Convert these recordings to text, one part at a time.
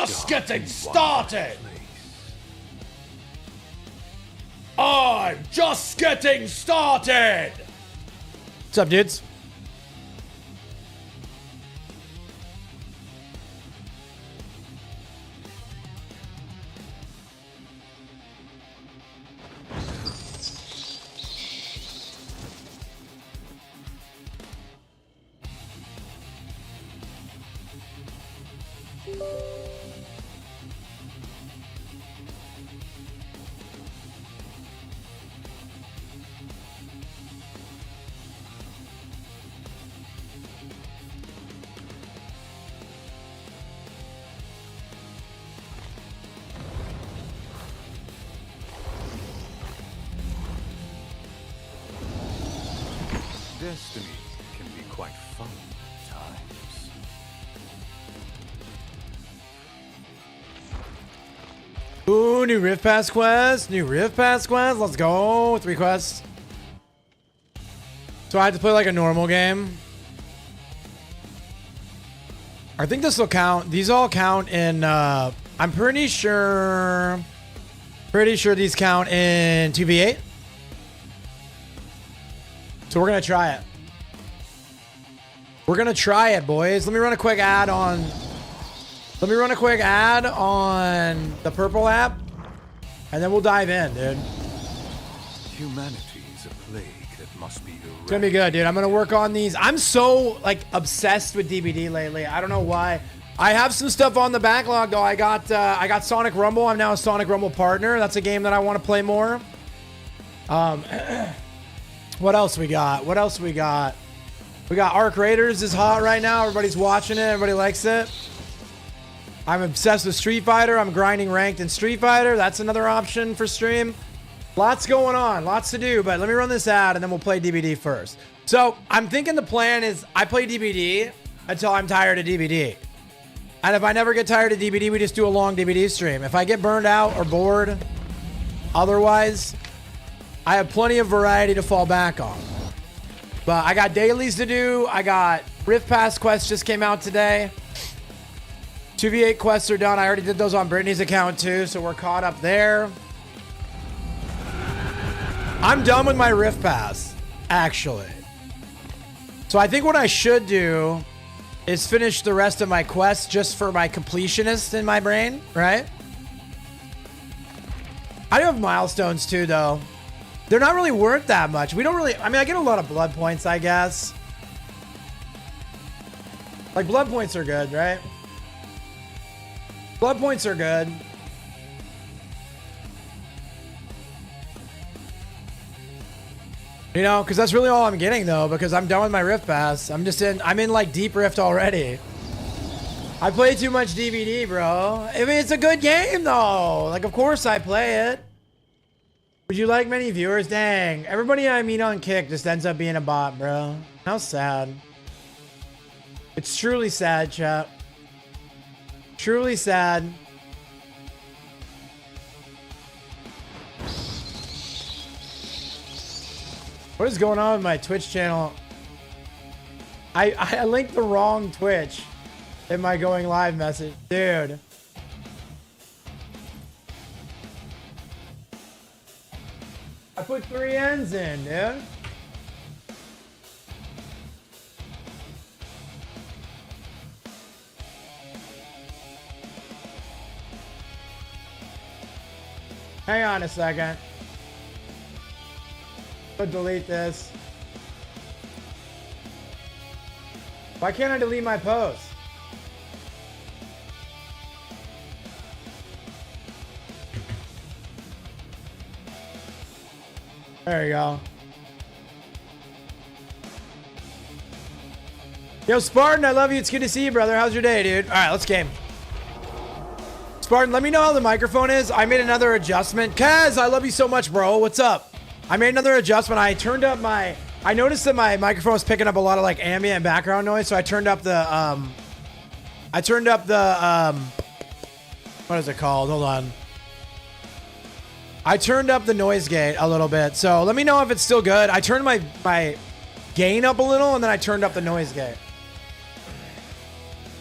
just getting started. I'm just getting started. What's up, dudes? Destiny can be quite fun at times. Ooh, new Rift Pass quest. New Rift Pass quest. Let's go. 3 quests. So I have to play like a normal game. I think this will count. These all count in, I'm pretty sure these count in 2v8. So we're going to try it. We're going to try it, boys. Let me run a quick ad on the Purple app, and then we'll dive in, dude. Humanity is a plague that must be eradicated. It's gonna be good, dude. I'm gonna work on these. I'm so like obsessed with DBD lately. I don't know why. I have some stuff on the backlog though. I got Sonic Rumble. I'm now a Sonic Rumble partner. That's a game that I want to play more. What else we got? We got Arc Raiders is hot right now. Everybody's watching it. Everybody likes it. I'm obsessed with Street Fighter. I'm grinding ranked in Street Fighter. That's another option for stream. Lots going on, lots to do, but let me run this ad and then we'll play DBD first. So I'm thinking the plan is I play DBD until I'm tired of DBD. And if I never get tired of DBD, we just do a long DBD stream. If I get burned out or bored, otherwise, I have plenty of variety to fall back on. But I got dailies to do. I got Rift Pass quests just came out today. 2v8 quests are done. I already did those on Brittany's account too, so we're caught up there. I'm done with my Rift Pass, actually. So I think what I should do is finish the rest of my quests just for my completionist in my brain, right? I do have milestones too, though. They're not really worth that much. We don't really, I mean, I get a lot of blood points, I guess. Like, blood points are good, right? Blood points are good. You know, because that's really all I'm getting, though, because I'm done with my Rift Pass. I'm in, like, Deep Rift already. I play too much DBD, bro. I mean, it's a good game, though. Like, of course I play it. Would you like many viewers? Dang. Everybody I meet on Kick just ends up being a bot, bro. How sad. It's truly sad, chat. Truly sad. What is going on with my Twitch channel? I linked the wrong Twitch in my going live message. Dude. I put 3 N's in, dude. Hang on a second. I'll delete this. Why can't I delete my post? There you go. Yo, Spartan, I love you. It's good to see you, brother. How's your day, dude? All right, let's game. Spartan, let me know how the microphone is. I made another adjustment. Kaz, I love you so much, bro. What's up? I made another adjustment. I turned up my... I noticed that my microphone was picking up a lot of like ambient background noise, so I turned up the... what is it called? Hold on. I turned up the noise gate a little bit, so let me know if it's still good. I turned my gain up a little, and then I turned up the noise gate.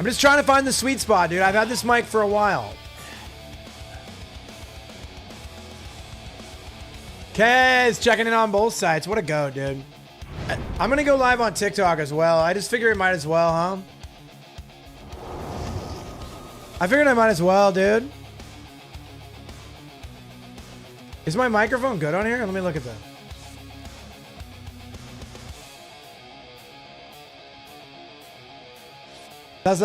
I'm just trying to find the sweet spot, dude. I've had this mic for a while. Kez checking in on both sides. What a go, dude. I'm gonna go live on TikTok as well. I just figured it might as well, huh? I figured I might as well, dude. Is my microphone good on here? Let me look at that. That's.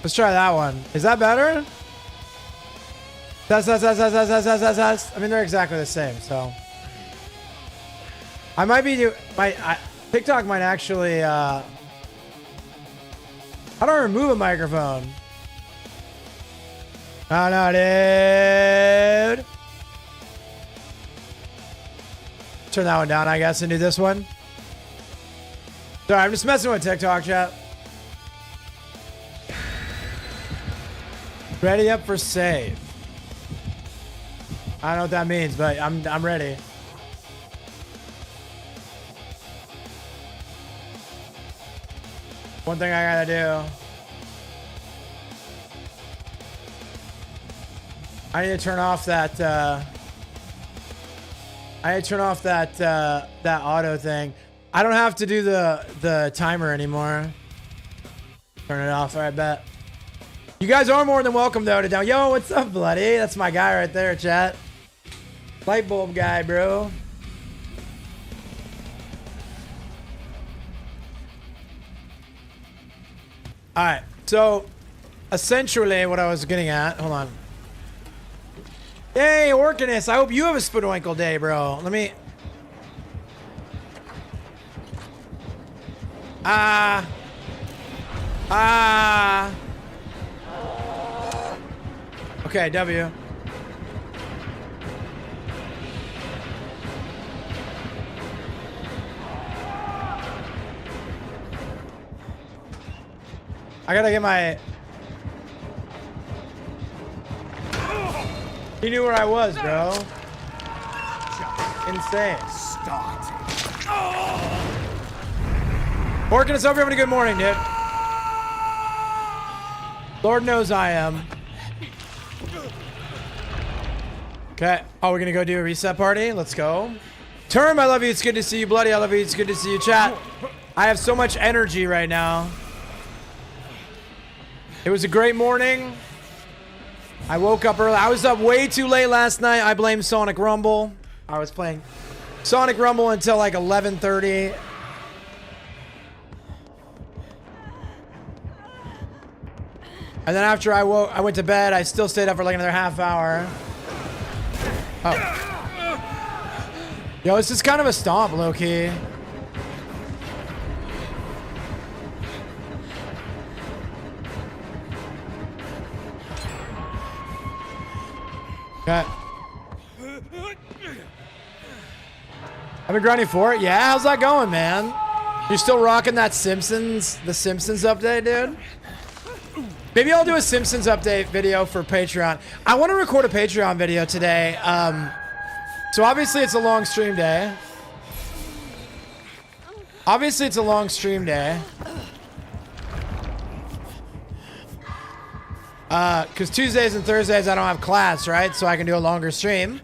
Let's try that one. Is that better? That's. I mean, they're exactly the same, so. I might be TikTok might actually, how do I remove a microphone? Oh no, dude. Turn that one down, I guess, and do this one. Sorry, I'm just messing with TikTok, chat. Ready up for save. I don't know what that means, but I'm ready. One thing I gotta do. I need to turn off that. I need to turn off that that auto thing. I don't have to do the timer anymore. Turn it off. All right, bet. You guys are more than welcome though to down. Yo, what's up, bloody? That's my guy right there, chat. Light bulb guy, bro. All right, so essentially what I was getting at, hold on. Hey, Orkiness, I hope you have a Spadoinkle day, bro. Let me. Okay, W. I gotta get my... He knew where I was, bro. Insane. Orkin, it's over. Having a good morning, dude. Lord knows I am. Okay. Oh, we're gonna go do a reset party. Let's go. Term, I love you. It's good to see you. Bloody, I love you. It's good to see you. Chat. I have so much energy right now. It was a great morning. I woke up early. I was up way too late last night. I blame Sonic Rumble. I was playing Sonic Rumble until like 11:30. And then after I went to bed. I still stayed up for like another half hour. Oh. Yo, this is kind of a stomp, low-key. Okay. I've been grinding for it. Yeah, how's that going, man? You're still rocking that the Simpsons update, dude? Maybe I'll do a Simpsons update video for Patreon. I want to record a Patreon video today. So obviously it's a long stream day. Because Tuesdays and Thursdays I don't have class, right? So I can do a longer stream.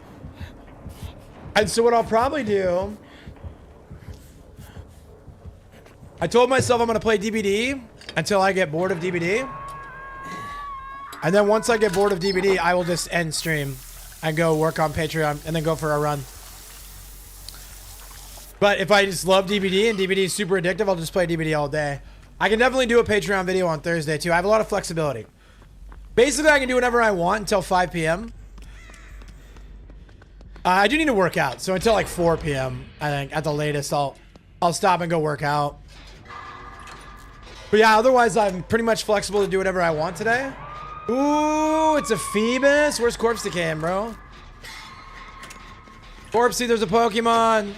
And so what I'll probably do... I told myself I'm going to play DBD until I get bored of DBD. And then once I get bored of DBD, I will just end stream and go work on Patreon and then go for a run. But if I just love DBD and DBD is super addictive, I'll just play DBD all day. I can definitely do a Patreon video on Thursday too. I have a lot of flexibility. Basically, I can do whatever I want until 5 p.m. I do need to work out, so until like 4 p.m. I think at the latest, I'll stop and go work out. But yeah, otherwise I'm pretty much flexible to do whatever I want today. Ooh, it's a Phoebus. Where's Corpse Decaying, bro? Corpsey, there's a Pokemon.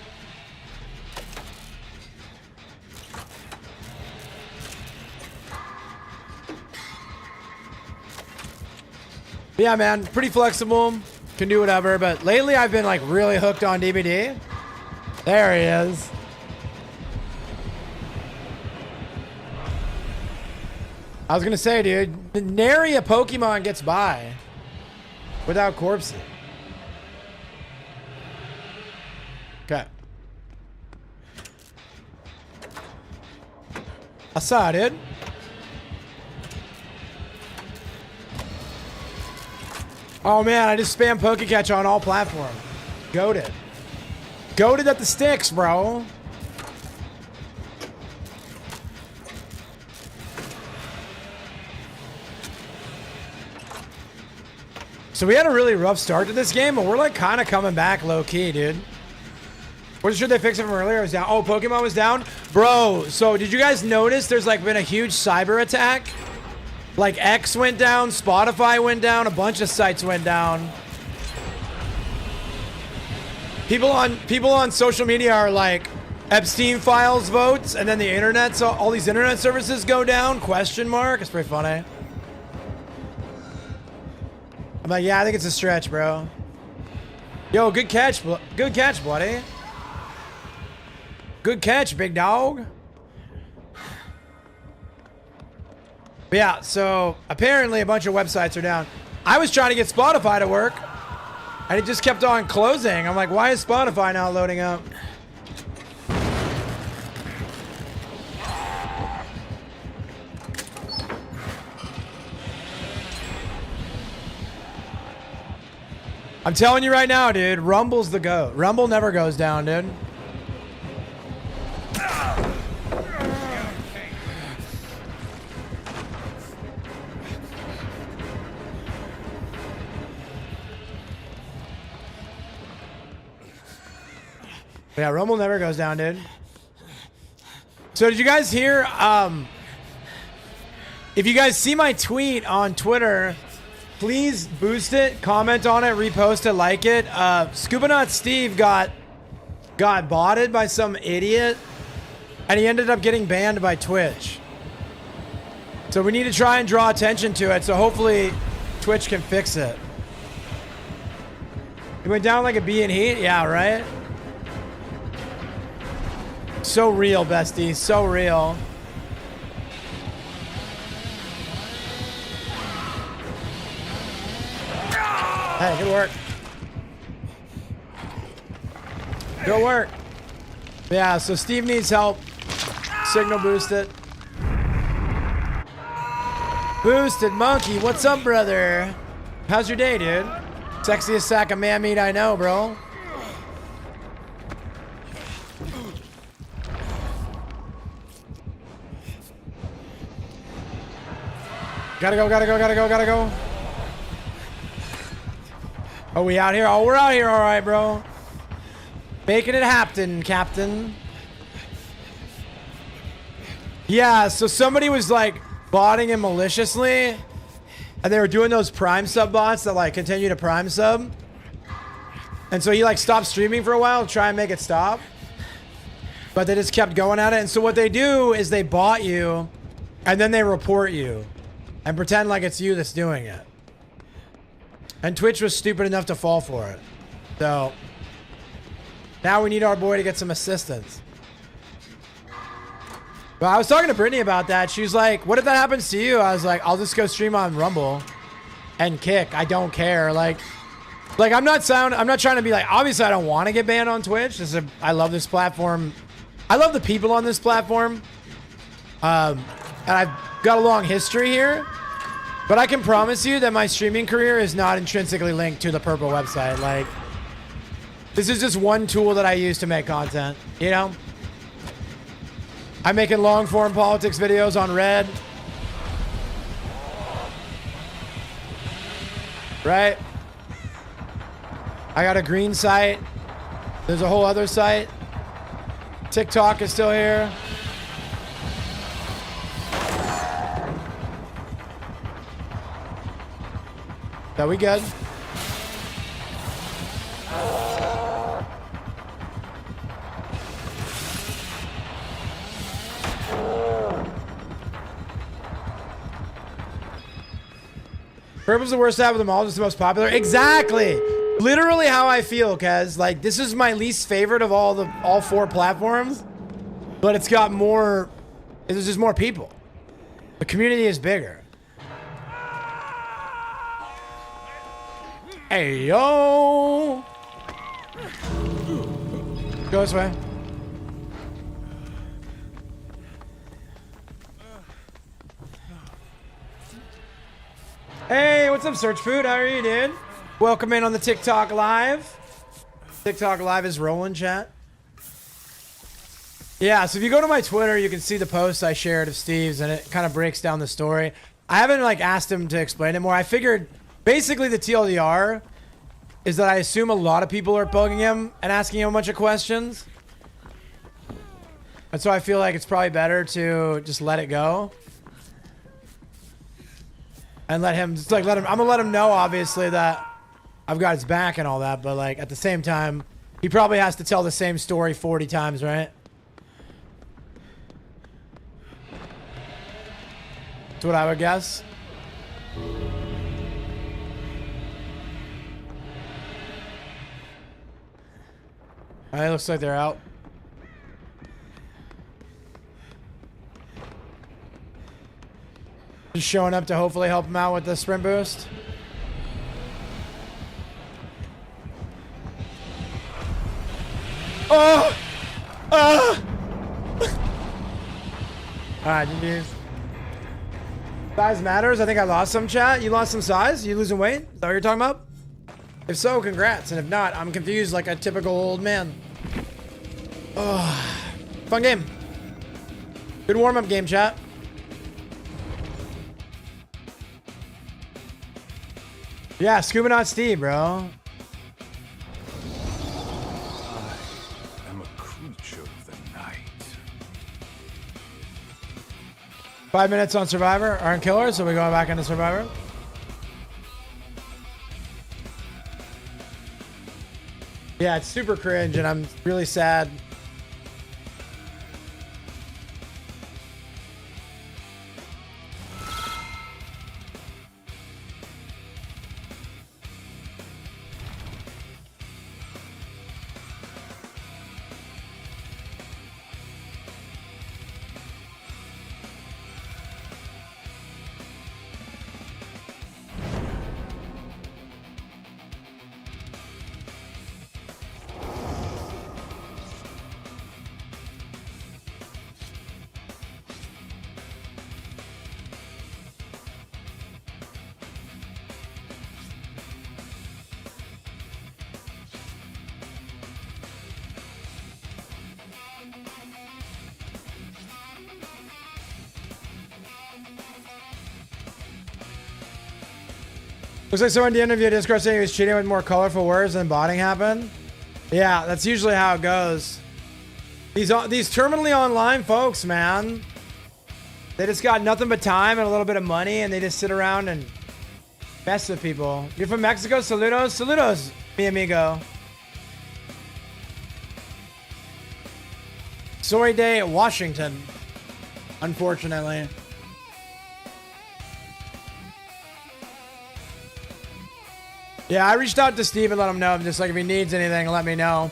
But yeah, man, pretty flexible. Can do whatever. But lately, I've been like really hooked on DBD. There he is. I was gonna say, dude, nary a Pokemon gets by without corpsing. Okay. I saw it, dude. Oh man, I just spam Pokecatch on all platforms. Goated. Goated at the sticks, bro. So we had a really rough start to this game, but we're like kind of coming back low key, dude. Wasn't sure they fixed it from earlier. It was down. Oh, Pokemon was down? Bro, so did you guys notice there's like been a huge cyber attack? Like X went down, Spotify went down, a bunch of sites went down. People on social media are like Epstein files votes, and then the internet, so all these internet services go down, question mark. It's pretty funny. I'm like, yeah, I think it's a stretch, bro. Yo, good catch, buddy. Good catch, big dog. But yeah, so apparently a bunch of websites are down. I was trying to get Spotify to work, and it just kept on closing. I'm like, why is Spotify not loading up? I'm telling you right now, dude, Rumble's the GOAT. Rumble never goes down, dude. Yeah, Rumble never goes down, dude. So did you guys hear, if you guys see my tweet on Twitter, please boost it, comment on it, repost it, like it. Scuba Steve got botted by some idiot, and he ended up getting banned by Twitch. So we need to try and draw attention to it, so hopefully Twitch can fix it. He went down like a bee in heat? Yeah, right? So real, bestie, so real. Hey, good work. Good work. Yeah, so Steve needs help. Signal boost it. Boosted Monkey, what's up, brother? How's your day, dude? Sexiest sack of man meat I know, bro. Gotta go. Oh, we out here? Oh, we're out here, all right, bro. Making it happen, Captain. Yeah, so somebody was like botting him maliciously, and they were doing those Prime sub bots that like continue to Prime sub. And so he like stopped streaming for a while to try and make it stop. But they just kept going at it. And so what they do is they bot you, and then they report you and pretend like it's you that's doing it. And Twitch was stupid enough to fall for it. So now we need our boy to get some assistance. But I was talking to Brittany about that. She was like, what if that happens to you? I was like, I'll just go stream on Rumble and kick. I don't care. Like I'm not trying to be like, obviously I don't want to get banned on Twitch. I love this platform. I love the people on this platform. And I've got a long history here. But I can promise you that my streaming career is not intrinsically linked to the Purple website. Like, this is just one tool that I use to make content, you know? I'm making long-form politics videos on Red. Right? I got a green site. There's a whole other site. TikTok is still here. Are we good? Purple's the worst app of them all, just the most popular. Exactly. Literally how I feel, Kez. Like, this is my least favorite of all 4 platforms. But it's got more... There's just more people. The community is bigger. Hey, yo! Go this way. Hey, what's up, Search Food? How are you, dude? Welcome in on the TikTok Live. TikTok Live is rolling, chat. Yeah, so if you go to my Twitter, you can see the post I shared of Steve's, and it kind of breaks down the story. I haven't, like, asked him to explain it more. I figured, basically, the TLDR is that I assume a lot of people are bugging him and asking him a bunch of questions. And so I feel like it's probably better to just let it go. And let him, just like, I'm gonna let him know, obviously, that I've got his back and all that, but, like, at the same time, he probably has to tell the same story 40 times, right? That's what I would guess. Alright, looks like they're out. Just showing up to hopefully help him out with the sprint boost. Oh! Alright, GG's. Size matters. I think I lost some, chat. You lost some size? You losing weight? Is that what you're talking about? If so, congrats. And if not, I'm confused like a typical old man. Oh, fun game. Good warm-up game, chat. Yeah, Scuba Not Steve, bro. I am a creature of the night. 5 minutes on Survivor. Aren't killers, so we're going back into Survivor. Yeah, it's super cringe, and I'm really sad. Looks like someone DM'd via Discord saying he was cheating with more colorful words than botting happened. Yeah, that's usually how it goes. These terminally online folks, man. They just got nothing but time and a little bit of money, and they just sit around and mess with people. You're from Mexico? Saludos? Saludos, mi amigo. Sorry day, Washington. Unfortunately. Yeah, I reached out to Steve and let him know. Just like if he needs anything, let me know.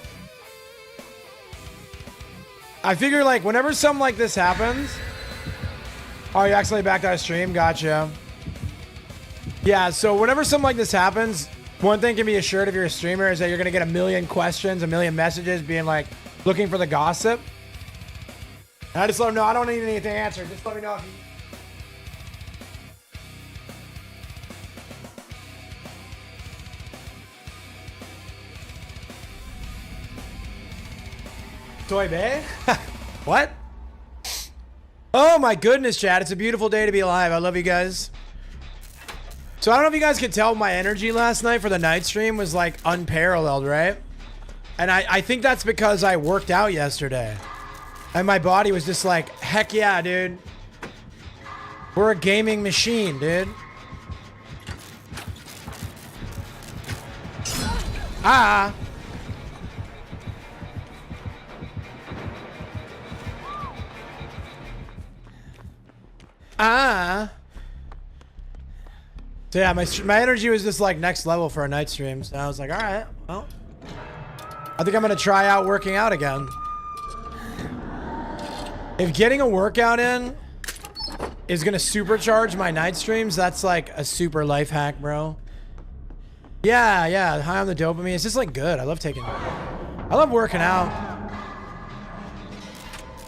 I figure like whenever something like this happens. Oh, you accidentally backed out of stream? Gotcha. Yeah, so whenever something like this happens, one thing can be assured if you're a streamer is that you're going to get a million questions, a million messages being like, looking for the gossip. And I just let him know, I don't need anything answered. Just let me know if you... Toy Bay? What? Oh my goodness, chat. It's a beautiful day to be alive. I love you guys. So I don't know if you guys could tell my energy last night for the night stream was like unparalleled, right? And I think that's because I worked out yesterday. And my body was just like, heck yeah, dude. We're a gaming machine, dude. Ah. So yeah, my energy was just like next level for a night stream. So I was like, all right, well, I think I'm gonna try out working out again. If getting a workout in is gonna supercharge my night streams, that's like a super life hack, bro. Yeah, high on the dopamine. It's just like good. I love working out.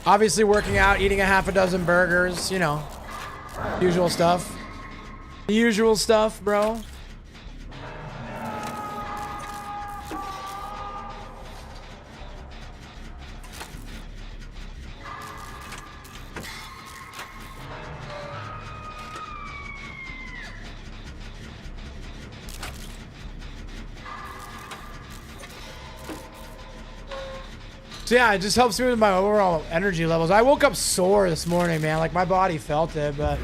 Obviously working out, eating a half a dozen burgers, you know, usual stuff. The usual stuff, bro. So yeah, it just helps me with my overall energy levels. I woke up sore this morning, man. Like my body felt it, but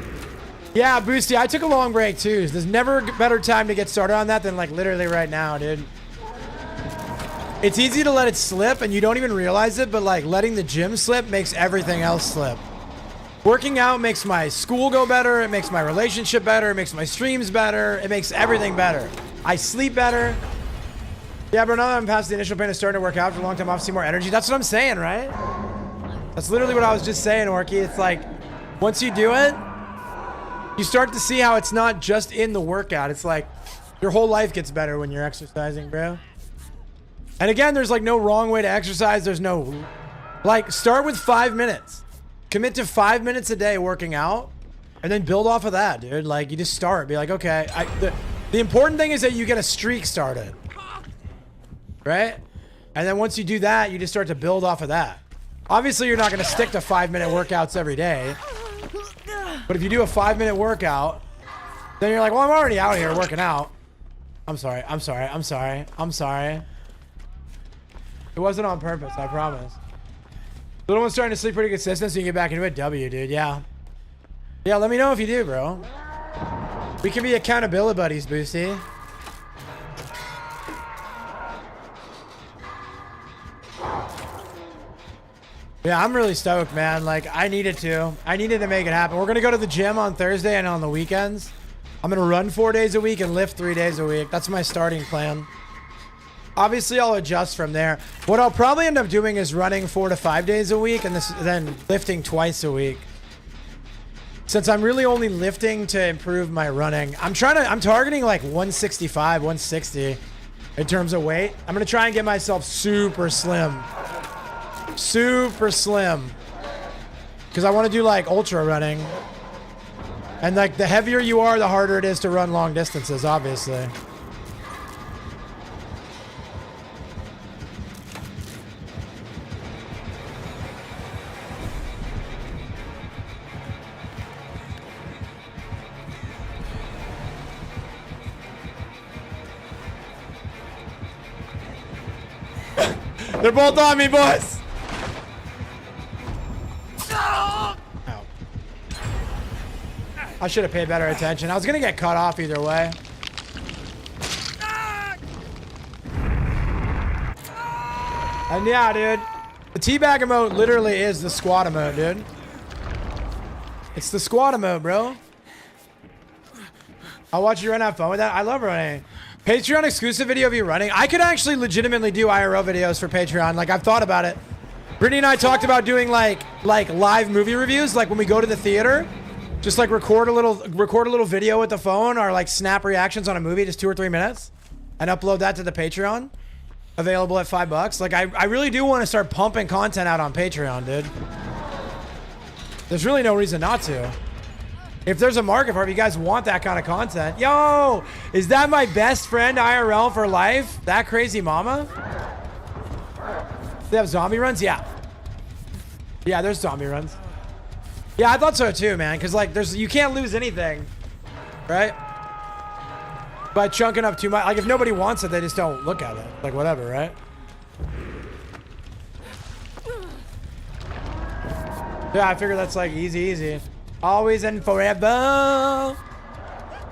yeah, Boosty, I took a long break too. There's never a better time to get started on that than like literally right now, dude. It's easy to let it slip and you don't even realize it, but like letting the gym slip makes everything else slip. Working out makes my school go better. It makes my relationship better. It makes my streams better. It makes everything better. I sleep better. Yeah, bro, now that I'm past the initial pain of starting to work out for a long time, I'll see more energy. That's what I'm saying, right? That's literally what I was just saying, Orky. It's like, once you do it, you start to see how it's not just in the workout. It's like, your whole life gets better when you're exercising, bro. And again, there's like no wrong way to exercise. There's no, like, start with 5 minutes. Commit to 5 minutes a day working out, and then build off of that, dude. Like, you just start. Be like, okay, the important thing is that you get a streak started. Right? And then once you do that, you just start to build off of that. Obviously, you're not going to stick to 5-minute workouts every day. But if you do a 5-minute workout, then you're like, well, I'm already out here working out. I'm sorry. It wasn't on purpose, I promise. Little one's starting to sleep pretty consistent, so you can get back into it. W, dude. Yeah. Yeah, let me know if you do, bro. We can be accountability buddies, Boosty. Yeah, I'm really stoked, man. Like, I needed to make it happen. We're going to go to the gym on Thursday and on the weekends. I'm going to run 4 days a week and lift 3 days a week. That's my starting plan. Obviously, I'll adjust from there. What I'll probably end up doing is running 4 to 5 days a week and then lifting twice a week. Since I'm really only lifting to improve my running, I'm targeting like 165, 160 in terms of weight. I'm going to try and get myself super slim. Super slim, because I want to do like ultra running, and like the heavier you are, the harder it is to run long distances, obviously. They're both on me, boys. I should have paid better attention. I was gonna get cut off either way. And yeah, dude, the teabag emote literally is the squat emote, dude. It's the squat emote, bro. I'll watch you run, have fun with that. I love running. Patreon exclusive video of you running. I could actually legitimately do IRL videos for Patreon. Like, I've thought about it. Brittany and I talked about doing like live movie reviews, like when we go to the theater. Just like record a little video with the phone, or like snap reactions on a movie, just 2 or 3 minutes, and upload that to the Patreon. Available at $5. Like I really do want to start pumping content out on Patreon, dude. There's really no reason not to. If there's a market for it, if you guys want that kind of content. Yo, is that my best friend IRL for life? That crazy mama? They have zombie runs? Yeah. Yeah, there's zombie runs. Yeah, I thought so too, man. Because like, you can't lose anything, right? By chunking up too much. Like, if nobody wants it, they just don't look at it. Like, whatever, right? Yeah, I figure that's like easy. Always and forever.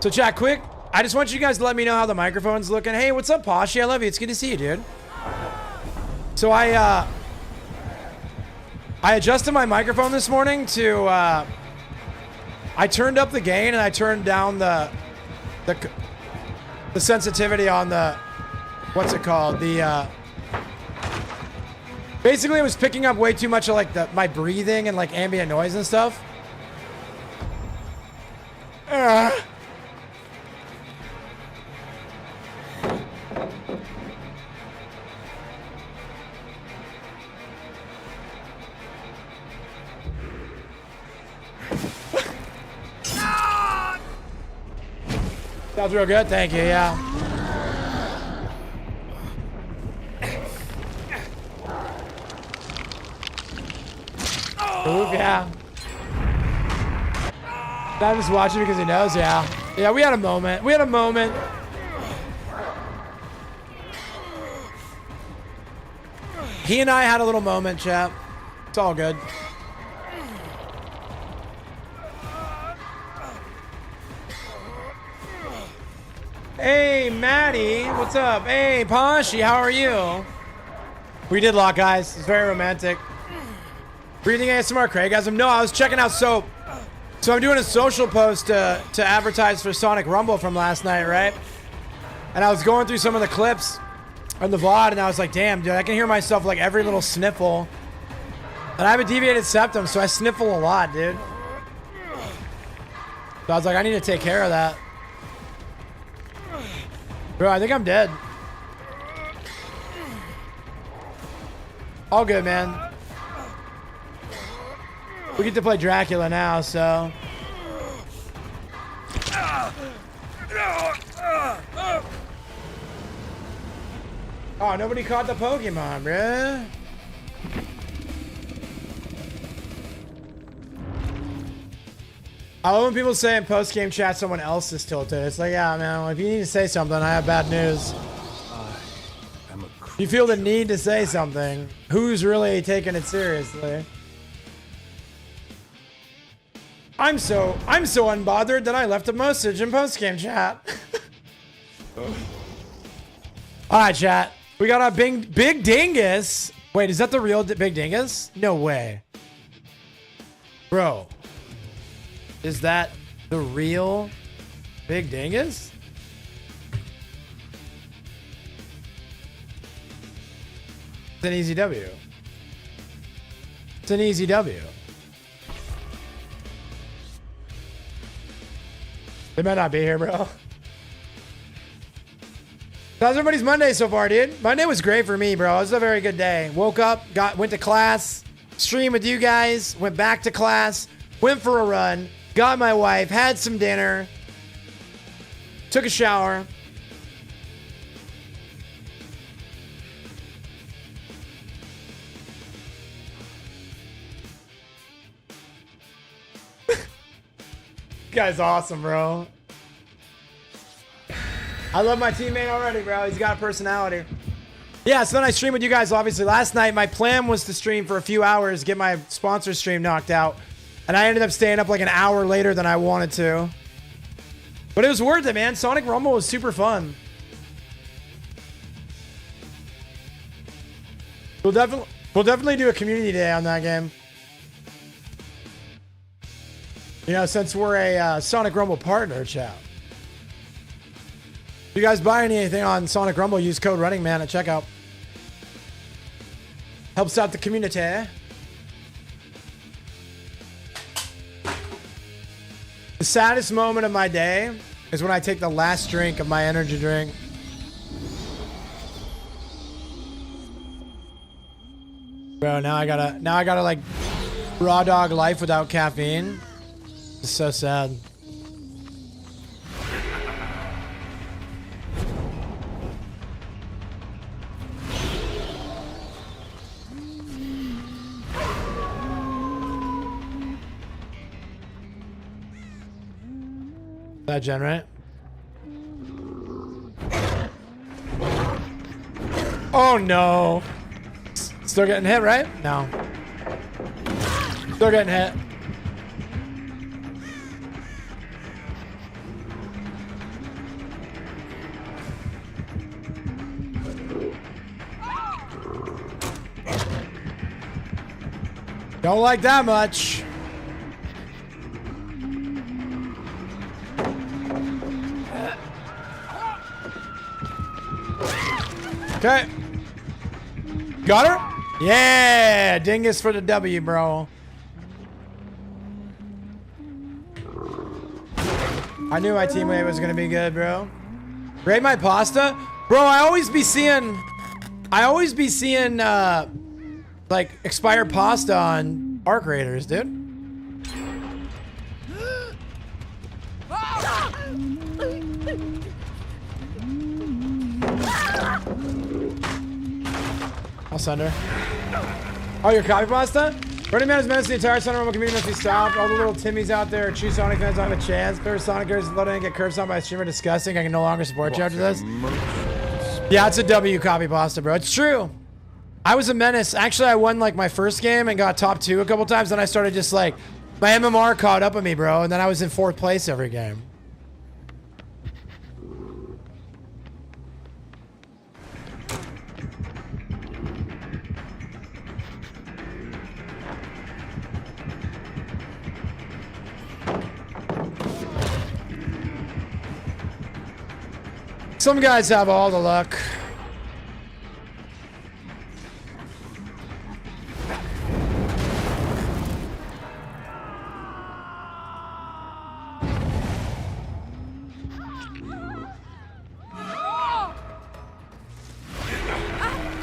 So chat quick. I just want you guys to let me know how the microphone's looking. Hey, what's up, Poshy? I love you. It's good to see you, dude. So I adjusted my microphone this morning to, I turned up the gain and I turned down the the sensitivity on the, what's it called? The, basically it was picking up way too much of like my breathing and like ambient noise and stuff. Sounds real good, thank you, yeah. Ooh, yeah. I'm just watching because he knows, yeah. Yeah, we had a moment. We had a moment. He and I had a little moment, chap. It's all good. Hey, Maddie. What's up? Hey, Poshy. How are you? We did lock eyes. It's very romantic. Breathing ASMR, Craigasm. No, I was checking out Soap. So I'm doing a social post to advertise for Sonic Rumble from last night, right? And I was going through some of the clips on the VOD, and I was like, damn, dude, I can hear myself like every little sniffle. And I have a deviated septum, so I sniffle a lot, dude. So I was like, I need to take care of that. Bro, I think I'm dead. All good, man. We get to play Dracula now, so. Oh, nobody caught the Pokemon, bruh. I love when people say in post-game chat someone else is tilted. It's like, yeah, man, if you need to say something, I have bad news. You feel the need to say something. Who's really taking it seriously? I'm so unbothered that I left a message in post-game chat. All right, chat. We got our Big Dingus. Wait, is that the real Big Dingus? No way. Bro. Is that the real Big Dingus? It's an easy W. It's an easy W. They might not be here, bro. How's everybody's Monday so far, dude? Monday was great for me, bro. It was a very good day. Woke up, went to class, streamed with you guys, went back to class, went for a run, got my wife, had some dinner, took a shower. Guy's awesome, bro. I love my teammate already, bro. He's got a personality. Yeah, so then I streamed with you guys, obviously. Last night, my plan was to stream for a few hours, get my sponsor stream knocked out. And I ended up staying up like an hour later than I wanted to. But it was worth it, man. Sonic Rumble was super fun. We'll definitely do a community day on that game. You know, since we're a Sonic Rumble partner, chat. If you guys buy anything on Sonic Rumble, use code RunningMan at checkout. Helps out the community. The saddest moment of my day is when I take the last drink of my energy drink. Bro, now I gotta like raw dog life without caffeine. It's so sad. That gen, right? Oh no. Still getting hit, right? No. Still getting hit. Don't like that much. Okay. Got her? Yeah, dingus for the W, bro. I knew my teammate was gonna be good, bro. Rate my pasta? Bro, I always be seeing like expired pasta on Arc Raiders, dude. I'll send her. Oh, your copy pasta? Running Man has menaced the entire Sonic Rumble community must be stopped. All the little Timmies out there, true Sonic fans don't have a chance. Fair Sonicers loading and get curbs on by a streamer disgusting. I can no longer support you after this. Yeah, it's a W copy pasta, bro. It's true. I was a menace. Actually, I won like my first game and got top 2 a couple times. Then I started just like, my MMR caught up with me, bro. And then I was in 4th place every game. Some guys have all the luck.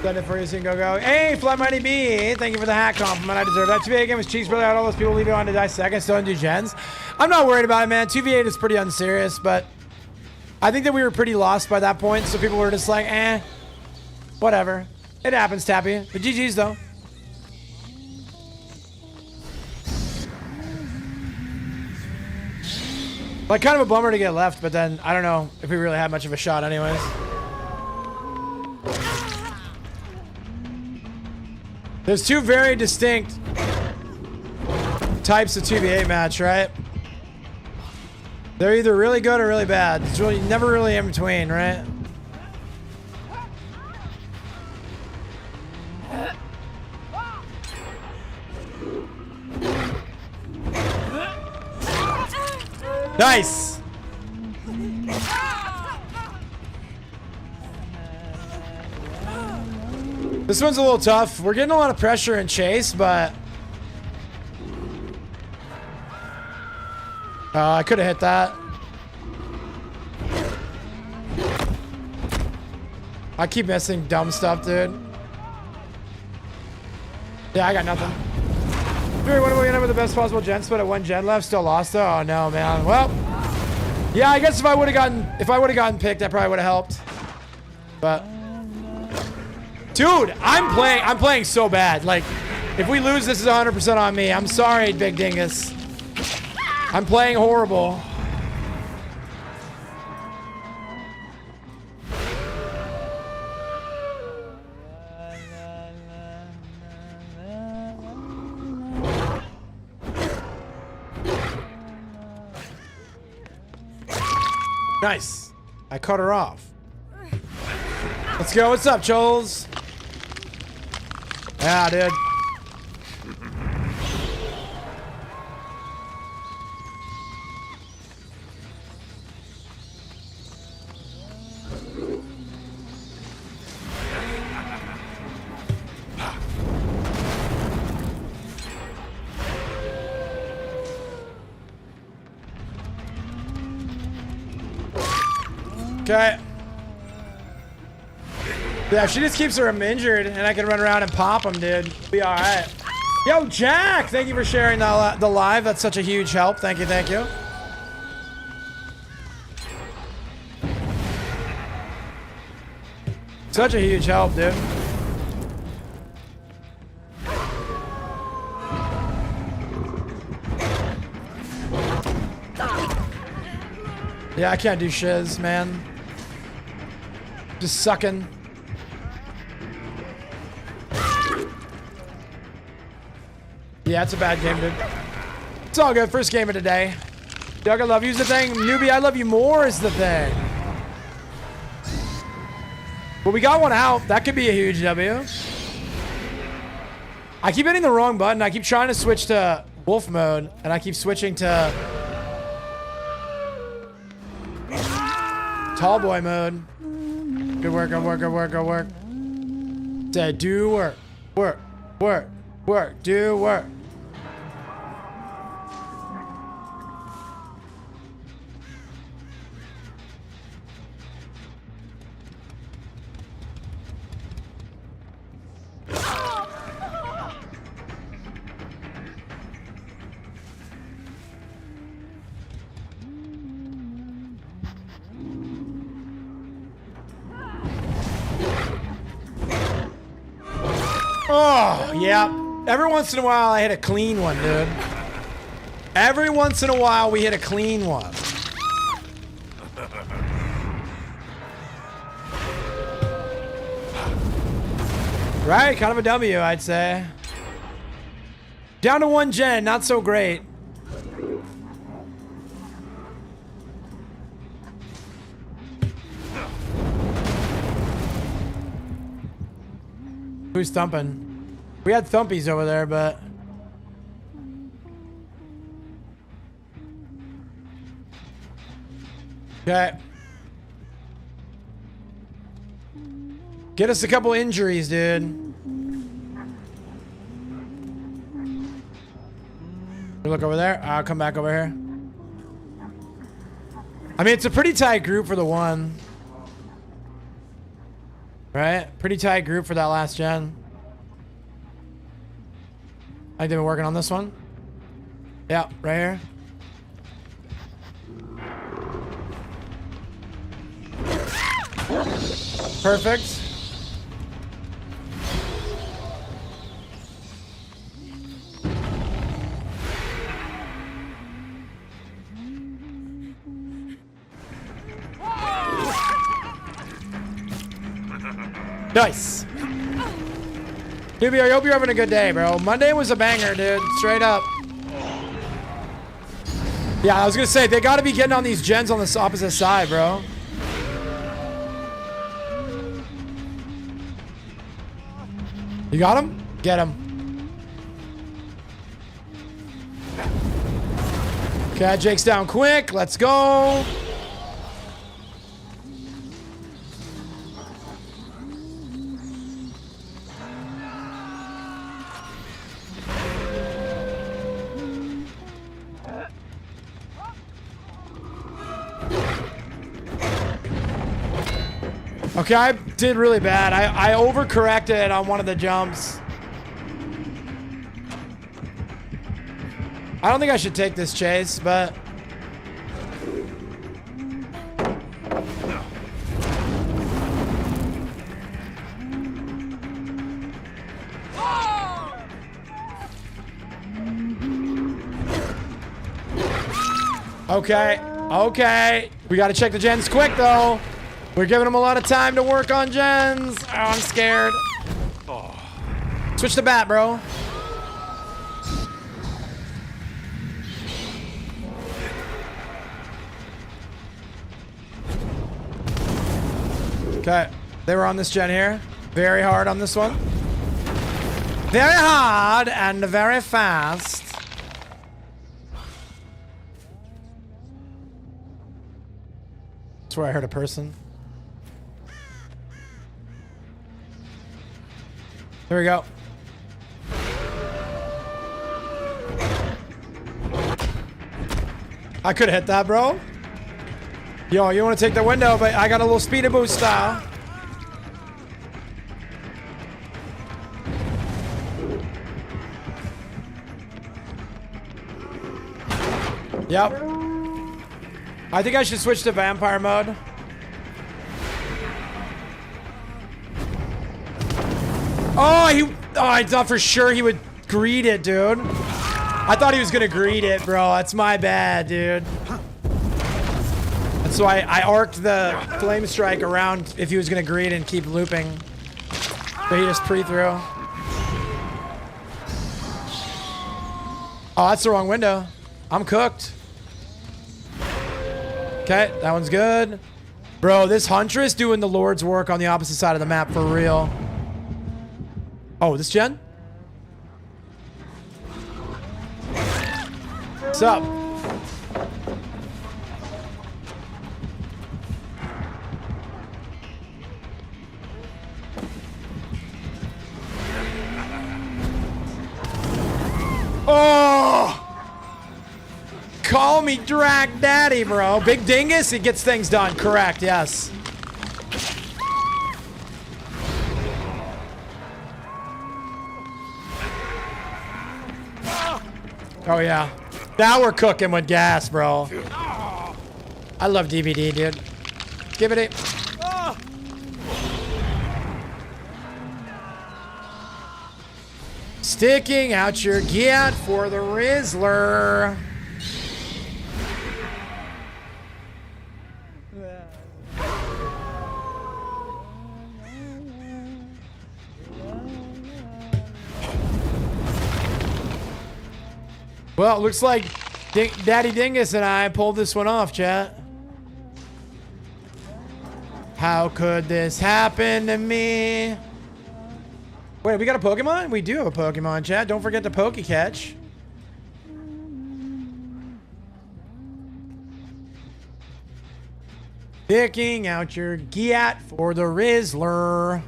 Done it for you, so go. Hey, Fly Mighty B, thank you for the hat compliment. I deserve that. 2v8 game was cheeks, brother. I had all those people leave you on to die second. Still don't do gens. I'm not worried about it, man. 2v8 is pretty unserious, but I think that we were pretty lost by that point, so people were just like, eh, whatever. It happens, Tappy. But GG's, though. Like, kind of a bummer to get left, but then I don't know if we really had much of a shot anyways. There's 2 very distinct types of 2v8 match, right? They're either really good or really bad. It's really never really in between, right? Nice. This one's a little tough. We're getting a lot of pressure and chase, but I could have hit that. I keep missing dumb stuff, dude. Yeah, I got nothing. Dude, when are we gonna have the best possible gen split at 1 gen left? Still lost though? Oh no, man. Well, yeah, I guess if I would have gotten picked, that probably would have helped. But dude, I'm playing so bad. Like, if we lose, this is 100% on me. I'm sorry, Big Dingus. I'm playing horrible. Nice. I cut her off. Let's go. What's up, Choles? Yeah, dude. Okay. Yeah, if she just keeps her injured and I can run around and pop them, dude, be all right. Yo, Jack, thank you for sharing the live. That's such a huge help. Thank you, thank you. Such a huge help, dude. Yeah, I can't do shiz, man. Just sucking. Yeah, it's a bad game, dude. It's all good. First game of the day. Doug, I love you's the thing. Newbie, I love you more is the thing. But we got one out. That could be a huge W. I keep hitting the wrong button. I keep trying to switch to wolf mode, and I keep switching to tall boy mode. Good work, good work, good work, good work. Say, do work, work, work, work, do work. Oh, yeah. Every once in a while, I hit a clean one, dude. Every once in a while, we hit a clean one. Right? Kind of a W, I'd say. Down to 1 gen, not so great. Who's thumping? We had thumpies over there, but... Okay. Get us a couple injuries, dude. You look over there. I'll come back over here. I mean, it's a pretty tight group for the one. Right? Pretty tight group for that last gen. I think they've been working on this one. Yeah, right here. Perfect. Nice. Doobie, I hope you're having a good day, bro. Monday was a banger, dude. Straight up. Yeah, I was gonna say, they gotta be getting on these gens on this opposite side, bro. You got him? Get him. Okay, Jake's down quick. Let's go. Okay, I did really bad. I overcorrected on one of the jumps. I don't think I should take this chase, but... Okay, okay. We gotta check the gens quick, though. We're giving them a lot of time to work on gens. Oh, I'm scared. Switch the bat, bro. Okay. They were on this gen here. Very hard on this one. Very hard and very fast. That's where I heard a person. There we go. I could have hit that, bro. Yo, you want to take the window, but I got a little speedy boost style. Yep. I think I should switch to vampire mode. Oh, I thought for sure he would greet it, dude. I thought he was gonna greet it, bro. That's my bad, dude. That's why I arced the flame strike around if he was gonna greet and keep looping. But he just pre-threw. Oh, that's the wrong window. I'm cooked. Okay, that one's good. Bro, this Huntress doing the Lord's work on the opposite side of the map for real. Oh, this gen? What's up? Oh! Call me Drac Daddy, bro. Big Dingus, it gets things done. Correct, yes. Oh, yeah. Now we're cooking with gas, bro. I love DVD, dude. Give it a... Sticking out your get for the Rizzler. Well, it looks like Daddy Dingus and I pulled this one off, chat. How could this happen to me? Wait, we got a Pokemon? We do have a Pokemon, chat. Don't forget to Pokecatch. Picking out your Giat for the Rizzler.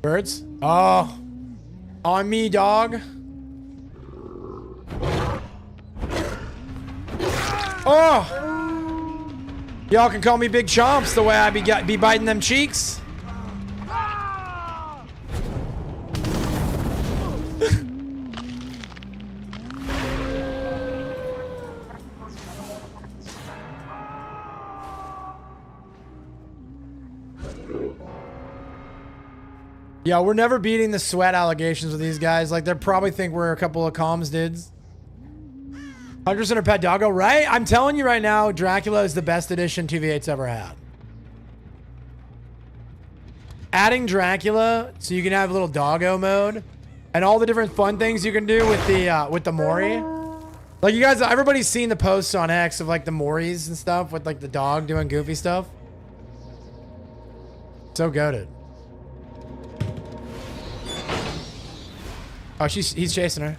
Birds? Oh. On me, dog. Oh. Y'all can call me Big Chomps the way I be biting them cheeks. Yeah, we're never beating the sweat allegations with these guys. Like, they probably think we're a couple of comms dudes. 100% pet doggo, right? I'm telling you right now, Dracula is the best addition 2v8's ever had. Adding Dracula so you can have a little doggo mode and all the different fun things you can do with the Mori. Like, you guys, everybody's seen the posts on X of like the Moris and stuff with like the dog doing goofy stuff. So goated. Oh, he's chasing her.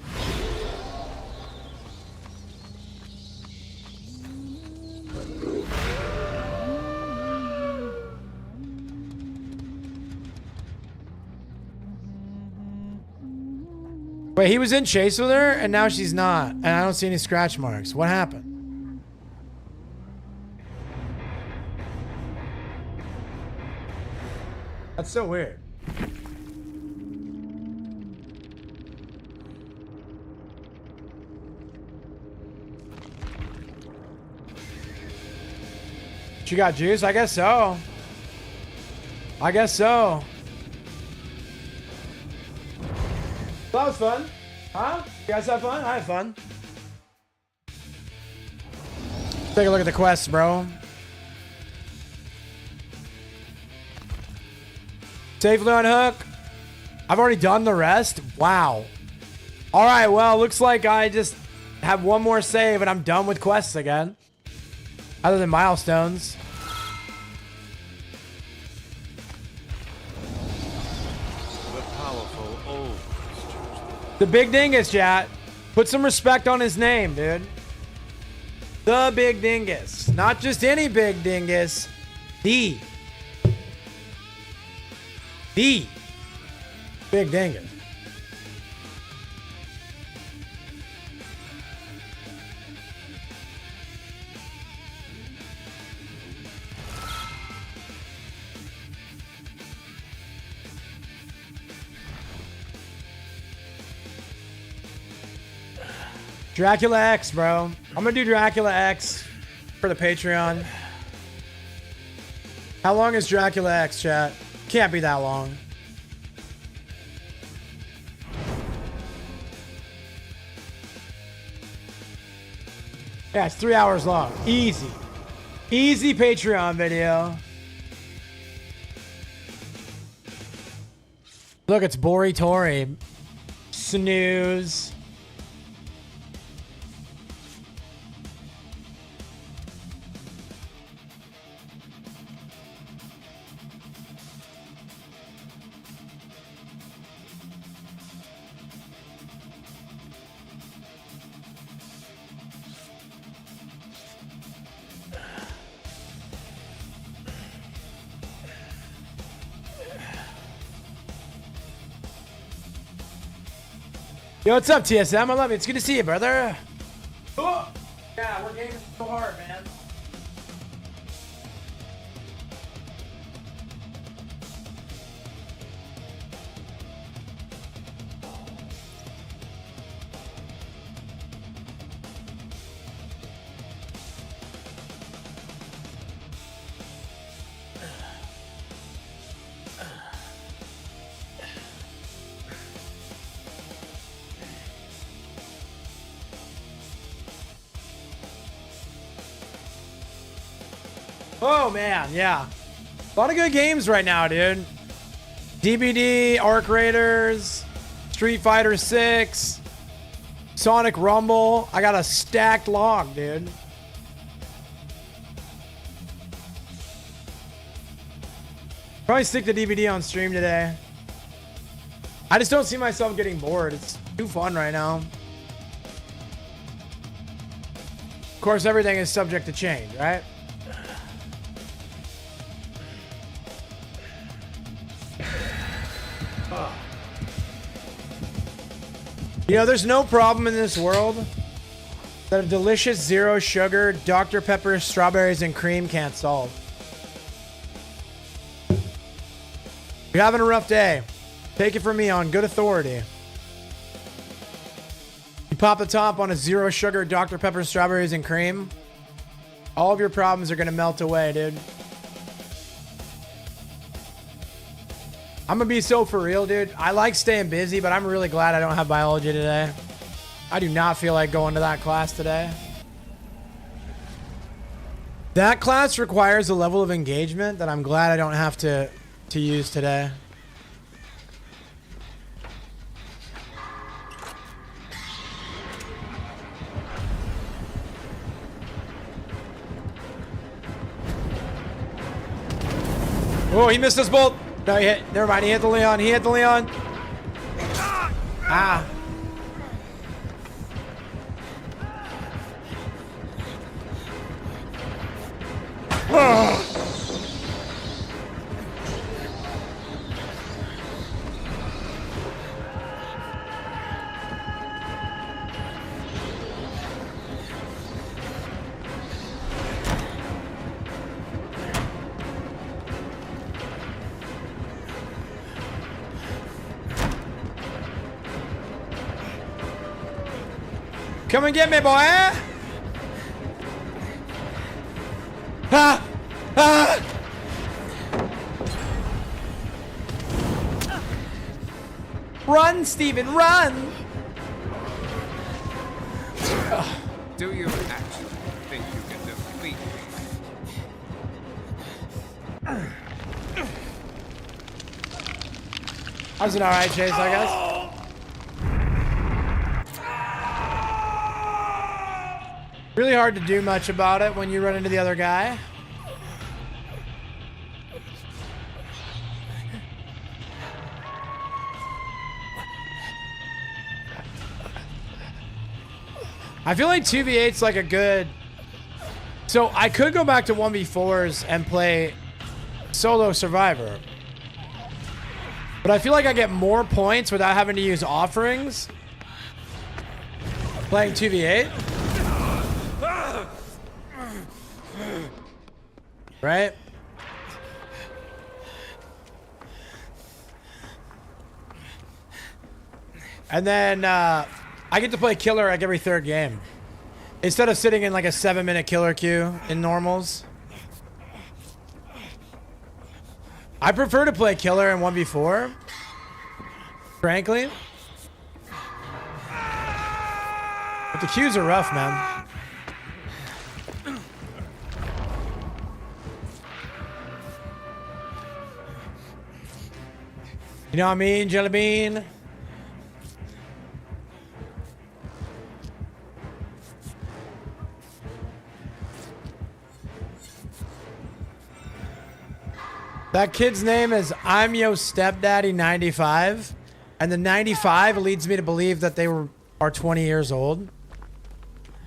Wait, he was in chase with her, and now she's not. And I don't see any scratch marks. What happened? That's so weird. She got juice? I guess so. I guess so. That was fun. Huh? You guys have fun? I had fun. Take a look at the quests, bro. Safely on hook. I've already done the rest. Wow. All right, well, looks like I just have one more save and I'm done with quests again. Other than milestones. The powerful old Christians. The Big Dingus, chat. Put some respect on his name, dude. The Big Dingus. Not just any Big Dingus. The Big Dingus. Dracula X, bro. I'm gonna do Dracula X for the Patreon. How long is Dracula X, chat? Can't be that long. Yeah, it's 3 hours long. Easy. Easy Patreon video. Look, it's Bori Tori. Snooze. Yo, what's up, TSM? I love you. It's good to see you, brother. Oh, yeah, we're gaming so hard, man. Oh man, yeah. A lot of good games right now, dude. DBD, Arc Raiders, Street Fighter 6, Sonic Rumble. I got a stacked log, dude. Probably stick to DBD on stream today. I just don't see myself getting bored. It's too fun right now. Of course, everything is subject to change, right? You know, there's no problem in this world that a delicious zero sugar Dr. Pepper, strawberries, and cream can't solve. You're having a rough day. Take it from me on good authority. You pop the top on a zero sugar Dr. Pepper, strawberries, and cream. All of your problems are going to melt away, dude. I'm gonna be so for real, dude. I like staying busy, but I'm really glad I don't have biology today. I do not feel like going to that class today. That class requires a level of engagement that I'm glad I don't have to use today. Oh, he missed his bolt. No, he hit. Never mind. He hit the Leon. He hit the Leon. Ah. Come and get me, boy. Ah! Ah! Run, Steven, run! Do you actually think you can defeat me? That was an alright chase, I guess. Really hard to do much about it when you run into the other guy. I feel like 2v8's like a good... So I could go back to 1v4s and play solo Survivor. But I feel like I get more points without having to use offerings playing 2v8. Right? And then I get to play killer like every third game. Instead of sitting in like a 7-minute killer queue in normals. I prefer to play killer in 1v4. Frankly. But the queues are rough, man. You know what I mean, Jelly Bean? That kid's name is I'm Yo Stepdaddy 95, and the 95 leads me to believe that they are 20 years old,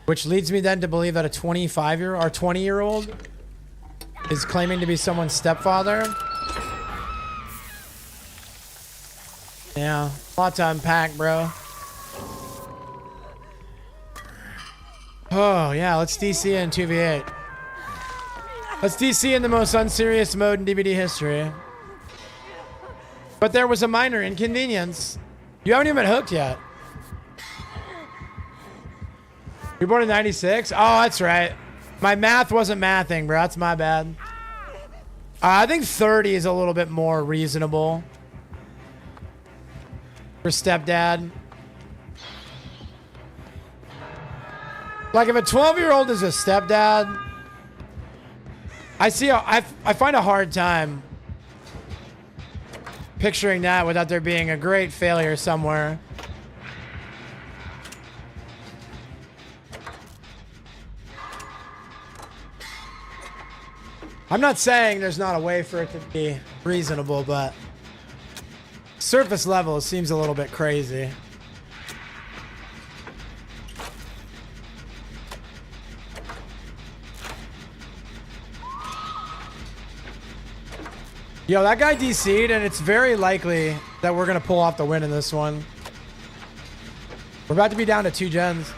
which leads me then to believe that a 25-year or 20-year-old is claiming to be someone's stepfather. Yeah, a lot to unpack, bro. Oh, yeah, let's DC in 2v8. Let's DC in the most unserious mode in DVD history. But there was a minor inconvenience. You haven't even been hooked yet. You're born in 96? Oh, that's right. My math wasn't mathing, bro. That's my bad. I think 30 is a little bit more reasonable for stepdad. Like if a 12-year-old is a stepdad, I find a hard time picturing that without there being a great failure somewhere. I'm not saying there's not a way for it to be reasonable, but surface level seems a little bit crazy. Yo, that guy DC'd, and it's very likely that we're going to pull off the win in this one. We're about to be down to 2 gens.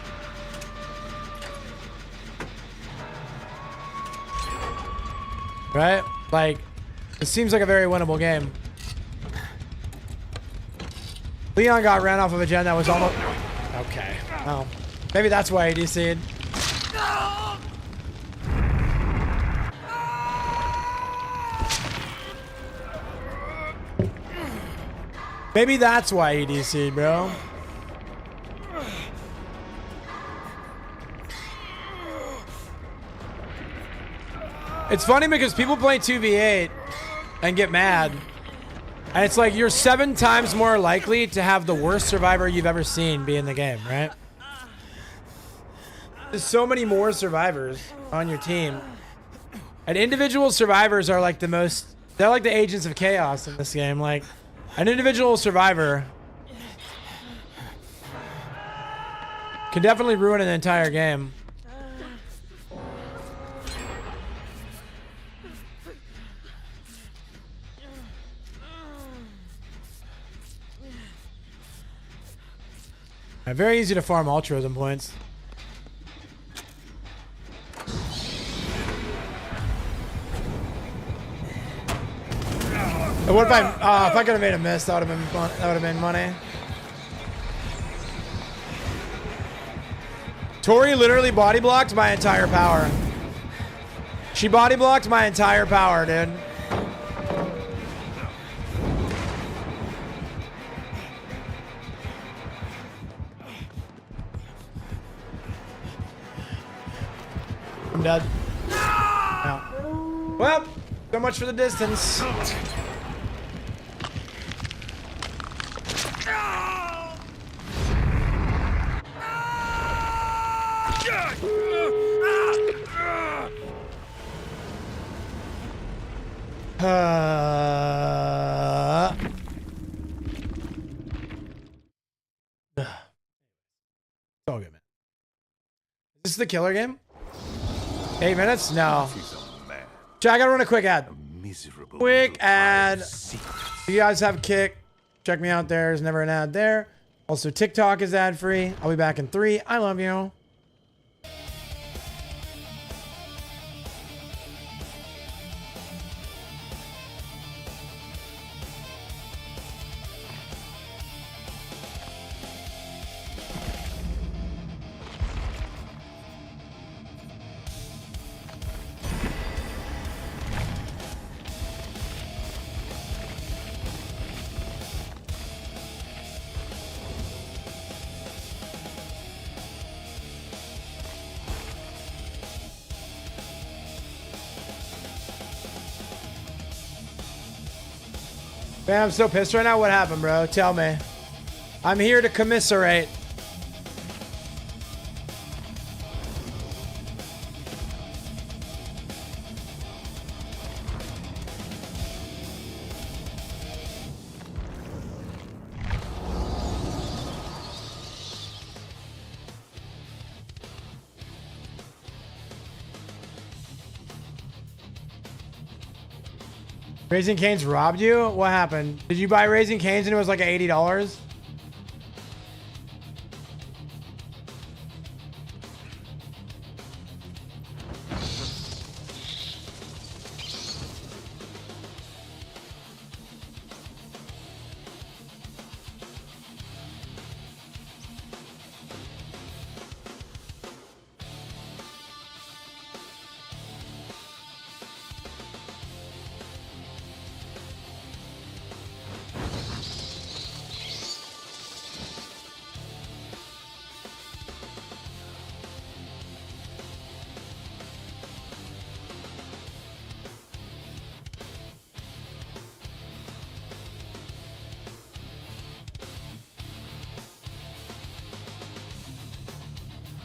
Right? Like, it seems like a very winnable game. Leon got ran off of a gen that was almost... Okay. Oh. Maybe that's why he DC'd. Maybe that's why he DC'd, bro. It's funny because people play 2v8 and get mad. And it's like you're 7 times more likely to have the worst survivor you've ever seen be in the game, right? There's so many more survivors on your team. And individual survivors are like the most... They're like the agents of chaos in this game. Like, an individual survivor can definitely ruin an entire game. Very easy to farm altruism points. What if I could have made a miss, that would have been fun. That would have been money. Tori literally body blocked my entire power. She body blocked my entire power, dude. I'm dead. No. Well, so much for the distance. It's all good, man. Is this the killer game? 8 minutes? No. Chat, I gotta run a quick ad. Quick ad. If you guys have Kick, check me out there. There's never an ad there. Also, TikTok is ad free. I'll be back in 3. I love you. Man, I'm so pissed right now. What happened, bro? Tell me. I'm here to commiserate. Raising Cane's robbed you? What happened? Did you buy Raising Cane's and it was like $80?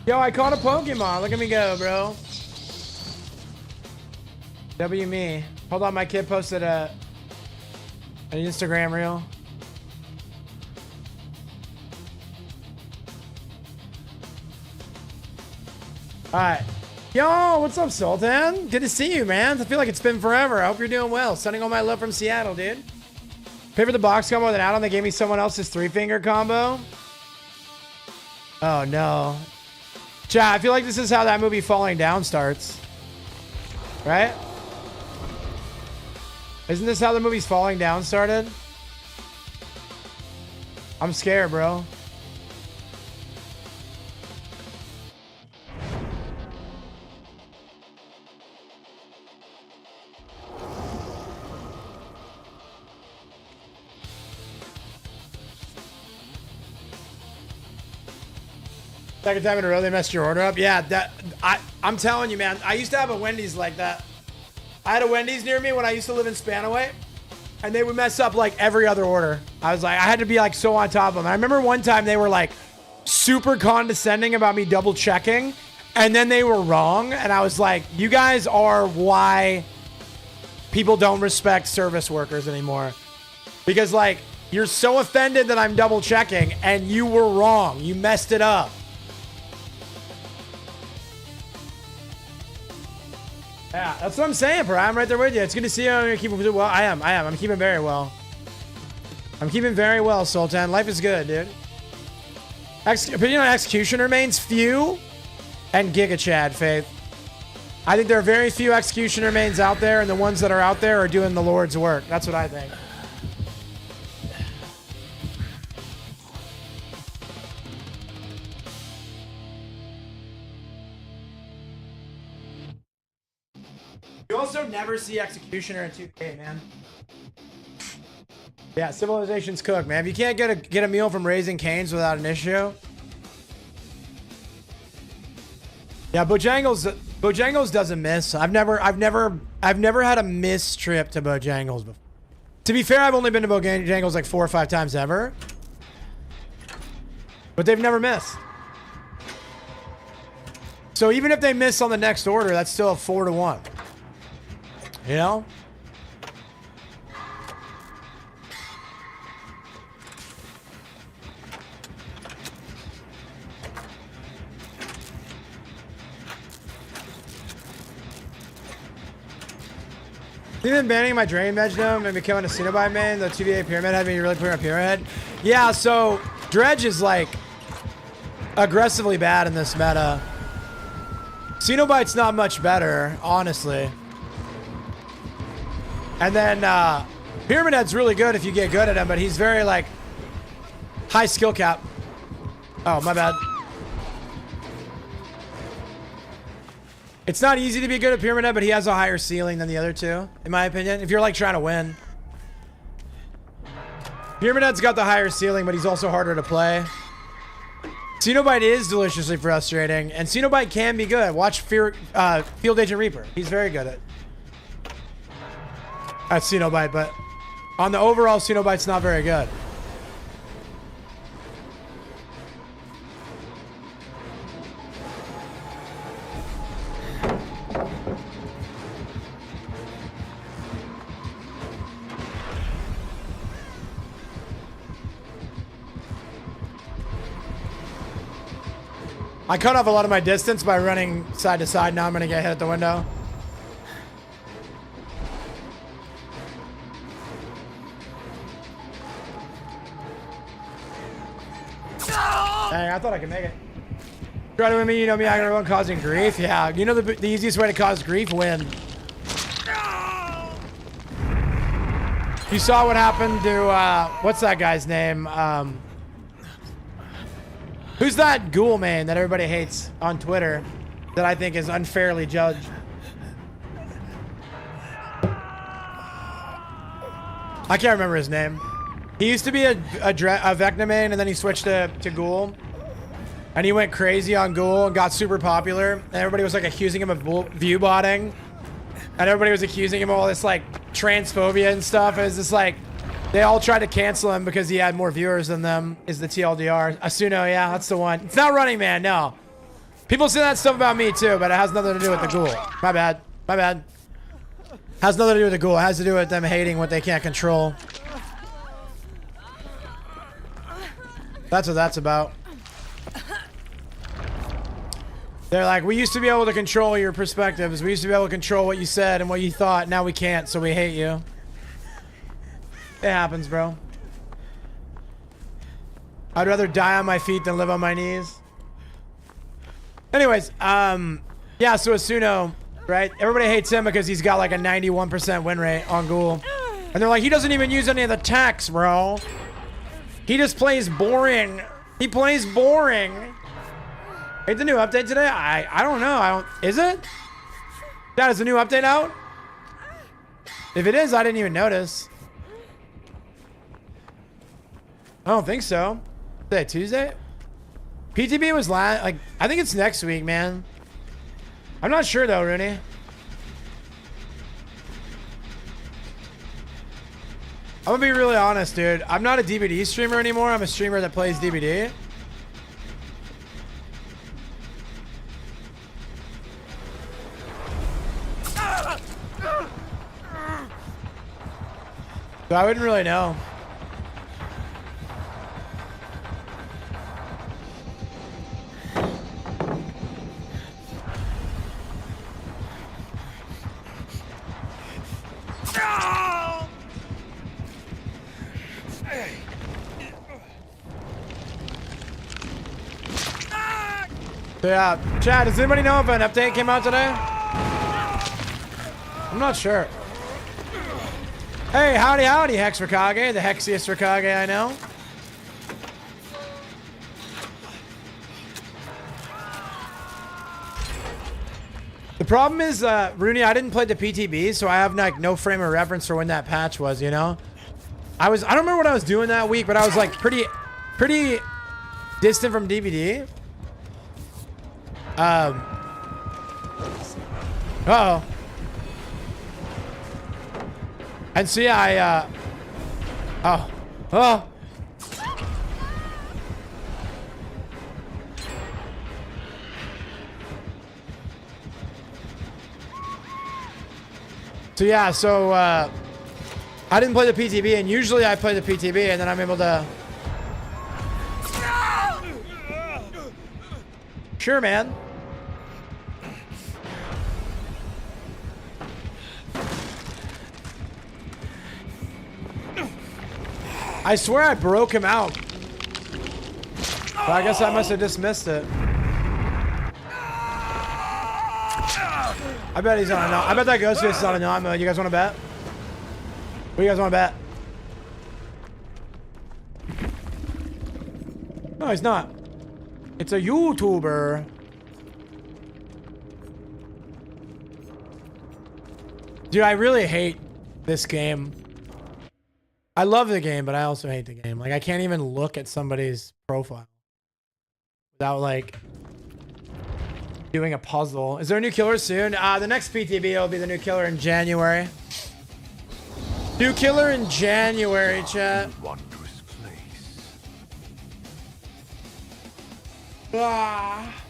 Yo, I caught a Pokemon. Look at me go, bro. W me. Hold on, my kid posted an Instagram reel. Alright. Yo, what's up, Sultan? Good to see you, man. I feel like it's been forever. I hope you're doing well. Sending all my love from Seattle, dude. Pay for the box combo with an add-on. They gave me someone else's 3-finger combo. Oh, no. Chat, I feel like this is how that movie Falling Down starts. Right? Isn't this how the movie's Falling Down started? I'm scared, bro. Second time in a row they messed your order up. Yeah, I'm telling you, man. I used to have a Wendy's like that. I had a Wendy's near me when I used to live in Spanaway, and they would mess up like every other order. I was like, I had to be like so on top of them. I remember one time they were like super condescending about me double checking, and then they were wrong, and I was like, you guys are why people don't respect service workers anymore. Because like, you're so offended that I'm double checking, and you were wrong. You messed it up. Yeah, that's what I'm saying, bro. I'm right there with you. It's good to see you. I'm keeping well. I am. I'm keeping very well. I'm keeping very well, Sultan. Life is good, dude. Opinion on Executioner mains, few, and Giga Chad, Faith. I think there are very few Executioner mains out there, and the ones that are out there are doing the Lord's work. That's what I think. You also never see Executioner in 2K, man. Yeah, Civilization's cooked, man. If you can't get a meal from Raising Cane's without an issue. Yeah, Bojangles doesn't miss. I've never had a miss trip to Bojangles before. To be fair, I've only been to Bojangles like 4 or 5 times ever. But they've never missed. So even if they miss on the next order, that's still a 4-1. You know? Even banning my Drain Veg Gnome and becoming a Cenobite main, the 2v8 Pyramid had me really putting a Pyramid. Yeah, so Dredge is like aggressively bad in this meta. Cenobite's not much better, honestly. And then Pyramid Head's really good if you get good at him, but he's very like high skill cap. Oh, my bad. It's not easy to be good at Pyramid Head, but he has a higher ceiling than the other two, in my opinion. If you're like trying to win. Pyramid Head's got the higher ceiling, but he's also harder to play. Cenobite is deliciously frustrating, and Cenobite can be good. Watch Field Agent Reaper. He's very good at Cenobite, but on the overall, Cenobite's not very good. I cut off a lot of my distance by running side to side. Now I'm going to get hit at the window. Dang, I thought I could make it. Try to win me, you know me, I got everyone causing grief. Yeah, you know the easiest way to cause grief? Win. You saw what happened to, what's that guy's name? Who's that ghoul man that everybody hates on Twitter that I think is unfairly judged? I can't remember his name. He used to be a Vecna main, and then he switched to Ghoul. And he went crazy on Ghoul and got super popular. And everybody was like accusing him of view botting. And everybody was accusing him of all this like transphobia and stuff. It was just like, they all tried to cancel him because he had more viewers than them, is the TLDR. Asuno, yeah, that's the one. It's not Running Man, no. People say that stuff about me too, but it has nothing to do with the ghoul. My bad. My bad. Has nothing to do with the ghoul. It has to do with them hating what they can't control. That's what that's about. They're like, we used to be able to control your perspectives. We used to be able to control what you said and what you thought. Now we can't, so we hate you. It happens, bro. I'd rather die on my feet than live on my knees. Anyways, yeah, so Asuno, right? Everybody hates him because he's got like a 91% win rate on Ghoul. And they're like, he doesn't even use any of the techs, bro. He just plays boring. He plays boring. Hey, the new update today? I don't know. Is it? Dad, is the new update out? If it is, I didn't even notice. I don't think so. Is that Tuesday? PTB was I think it's next week, man. I'm not sure though, Rooney. I'm gonna be really honest, dude. I'm not a DBD streamer anymore. I'm a streamer that plays DBD. So I wouldn't really know. So yeah, Chad, does anybody know if an update came out today? I'm not sure. Hey, howdy, howdy, Hex Rikage, the hexiest Rikage I know. The problem is, Rooney, I didn't play the PTB, so I have like no frame of reference for when that patch was, you know? I don't remember what I was doing that week, but I was like pretty distant from DVD. Uh-oh. And so yeah, oh. So yeah, so I didn't play the PTB, and usually I play the PTB, and then I'm able to. Sure, man. I swear I broke him out. But I guess I must have dismissed it. I bet he's on a no. I bet that Ghostface is on a non mode. You guys want to bet? What do you guys want to bet? No, he's not. It's a YouTuber. Dude, I really hate this game. I love the game, but I also hate the game. Like, I can't even look at somebody's profile without, like, doing a puzzle. Is there a new killer soon? The next PTB will be the new killer in January. New killer in January, chat. Wondrous place. Ah.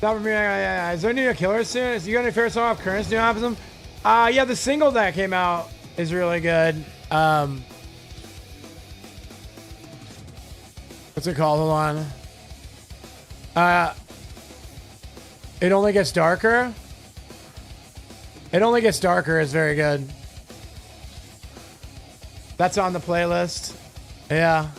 Is there a new killer soon? Is you got any favorite song off Current's new album? Yeah, the single that came out is really good. What's it called? Hold on. It only gets darker. It only gets darker is very good. That's on the playlist. Yeah.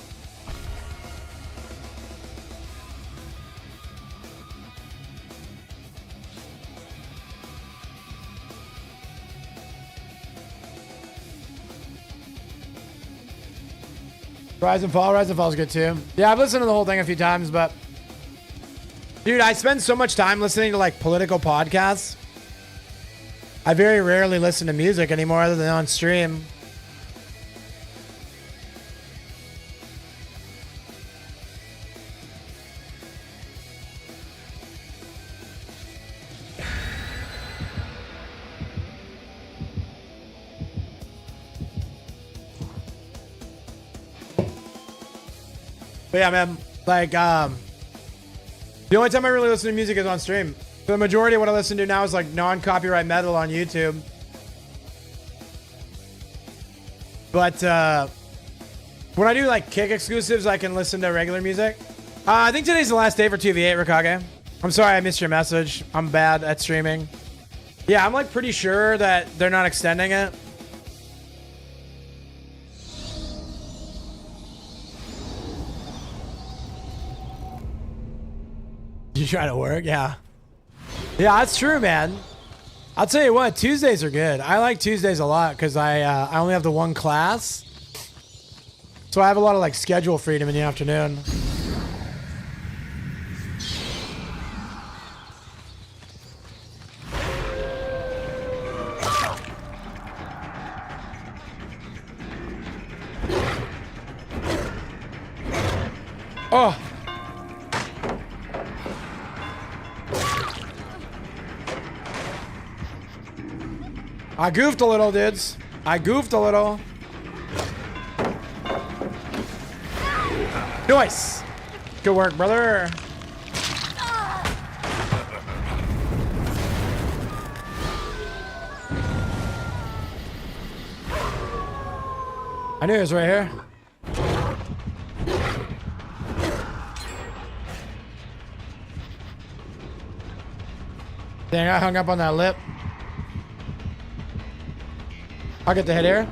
Rise and Fall. Rise and Fall is good too. Yeah, I've listened to the whole thing a few times, but dude, I spend so much time listening to like political podcasts. I very rarely listen to music anymore other than on stream. But yeah, man, like, the only time I really listen to music is on stream. The majority of what I listen to now is like non-copyright metal on YouTube. But when I do like Kick exclusives, I can listen to regular music. I think today's the last day for 2v8, Rikage. I'm sorry I missed your message. I'm bad at streaming. Yeah, I'm like pretty sure that they're not extending it. You trying to work? Yeah. Yeah, that's true, man. I'll tell you what, Tuesdays are good. I like Tuesdays a lot because I only have the one class. So I have a lot of like schedule freedom in the afternoon. Oh. I goofed a little, dudes. I goofed a little. Nice. Good work, brother. I knew he was right here. Dang, I hung up on that lip. I'll get the hit here.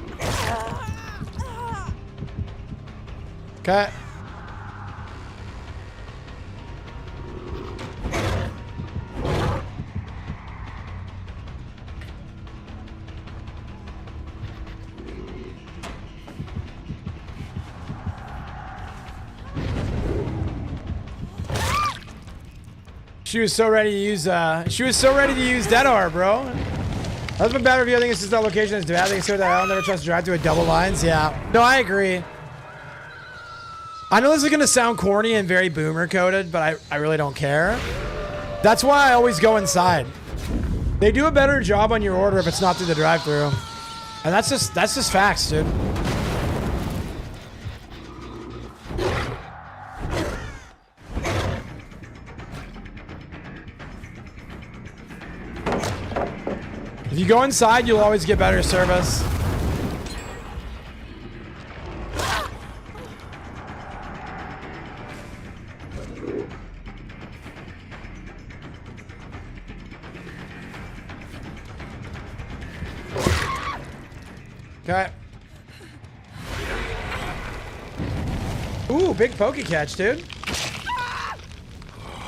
Okay. She was so ready to use Dead R, bro. Husband bad review. I think it's just that location is bad. I think it's that I'll never trust drive through a double lines. Yeah. No, I agree. I know this is gonna sound corny and very boomer coded, but I really don't care. That's why I always go inside. They do a better job on your order if it's not through the drive-through. And that's just facts, dude. If you go inside, you'll always get better service. Okay. Ooh, big pokey catch, dude.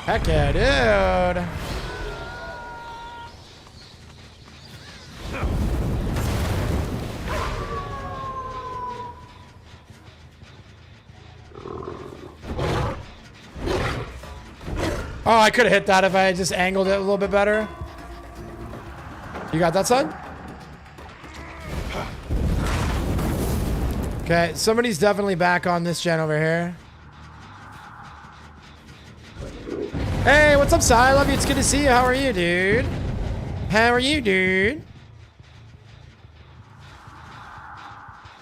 Heck yeah, dude. Oh, I could have hit that if I just angled it a little bit better. You got that side? Okay, somebody's definitely back on this gen over here. Hey, what's up, Si? I love you. It's good to see you. How are you, dude? How are you, dude?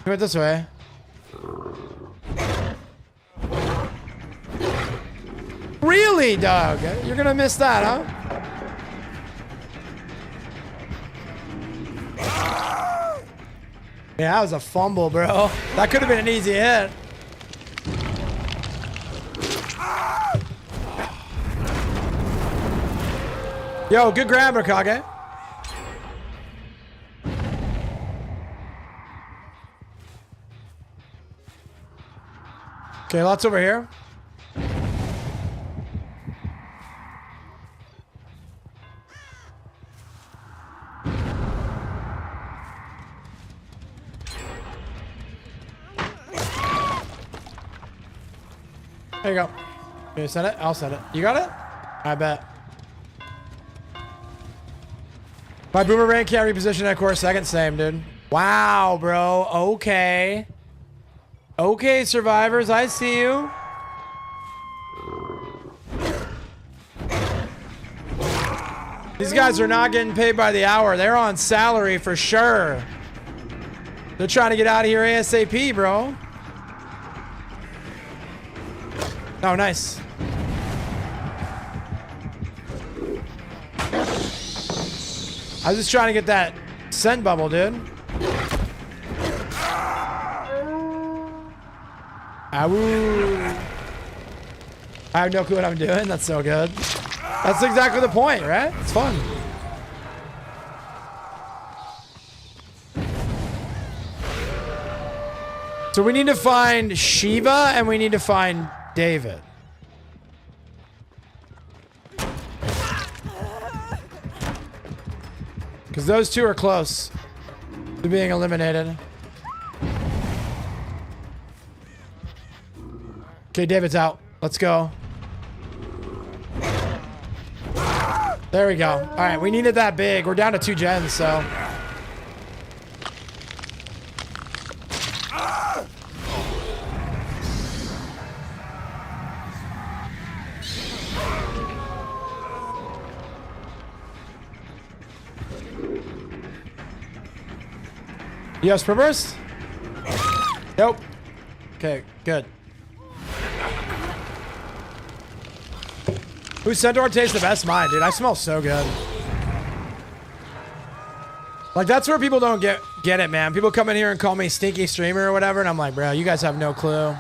Do it this way. Really, Doug? You're gonna miss that, huh? Yeah, that was a fumble, bro. That could have been an easy hit. Yo, good grab, Rikage. Okay, lots over here. There you go. Can you send it? I'll send it. You got it? I bet. My boomerang can't reposition at core second. Same, dude. Wow, bro. Okay. Okay, survivors. I see you. These guys are not getting paid by the hour. They're on salary for sure. They're trying to get out of here ASAP, bro. Oh, nice. I was just trying to get that scent bubble, dude. Awoo. I have no clue what I'm doing. That's so good. That's exactly the point, right? It's fun. So we need to find Shiva and we need to find David. Because those two are close to being eliminated. Okay, David's out. Let's go. There we go. All right, we needed that big. We're down to 2 gens, so. You have sprint burst? Nope. Okay, good. Whose centaur tastes the best? Mine, dude. I smell so good. Like, that's where people don't get it, man. People come in here and call me stinky streamer or whatever, and I'm like, bro, you guys have no clue.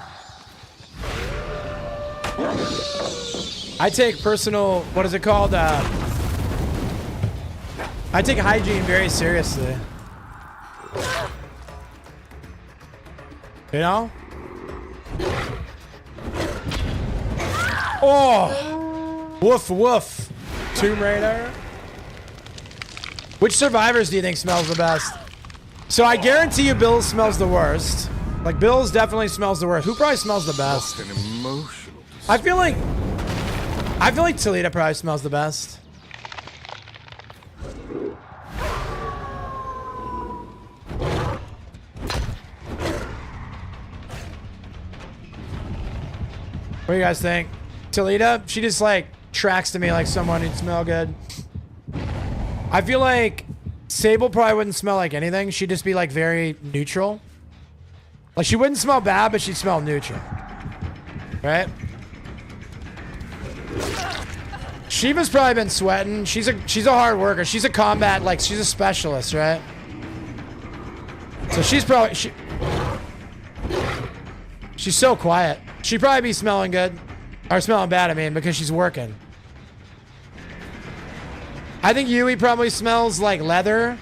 I take personal, what is it called? I take hygiene very seriously. You know? Oh! Woof, woof. Tomb Raider. Which survivors do you think smells the best? So I guarantee you Bill smells the worst. Like, Bill's definitely smells the worst. Who probably smells the best? An emotional I feel like Talita probably smells the best. What do you guys think? Talita, she just like tracks to me like someone who'd smell good. I feel like Sable probably wouldn't smell like anything. She'd just be like very neutral. Like she wouldn't smell bad, but she'd smell neutral. Right? Shiva's probably been sweating. She's a hard worker. She's a combat, like she's a specialist, right? So she's probably she's so quiet. She'd probably be smelling good. Or smelling bad, I mean, because she's working. I think Yui probably smells like leather.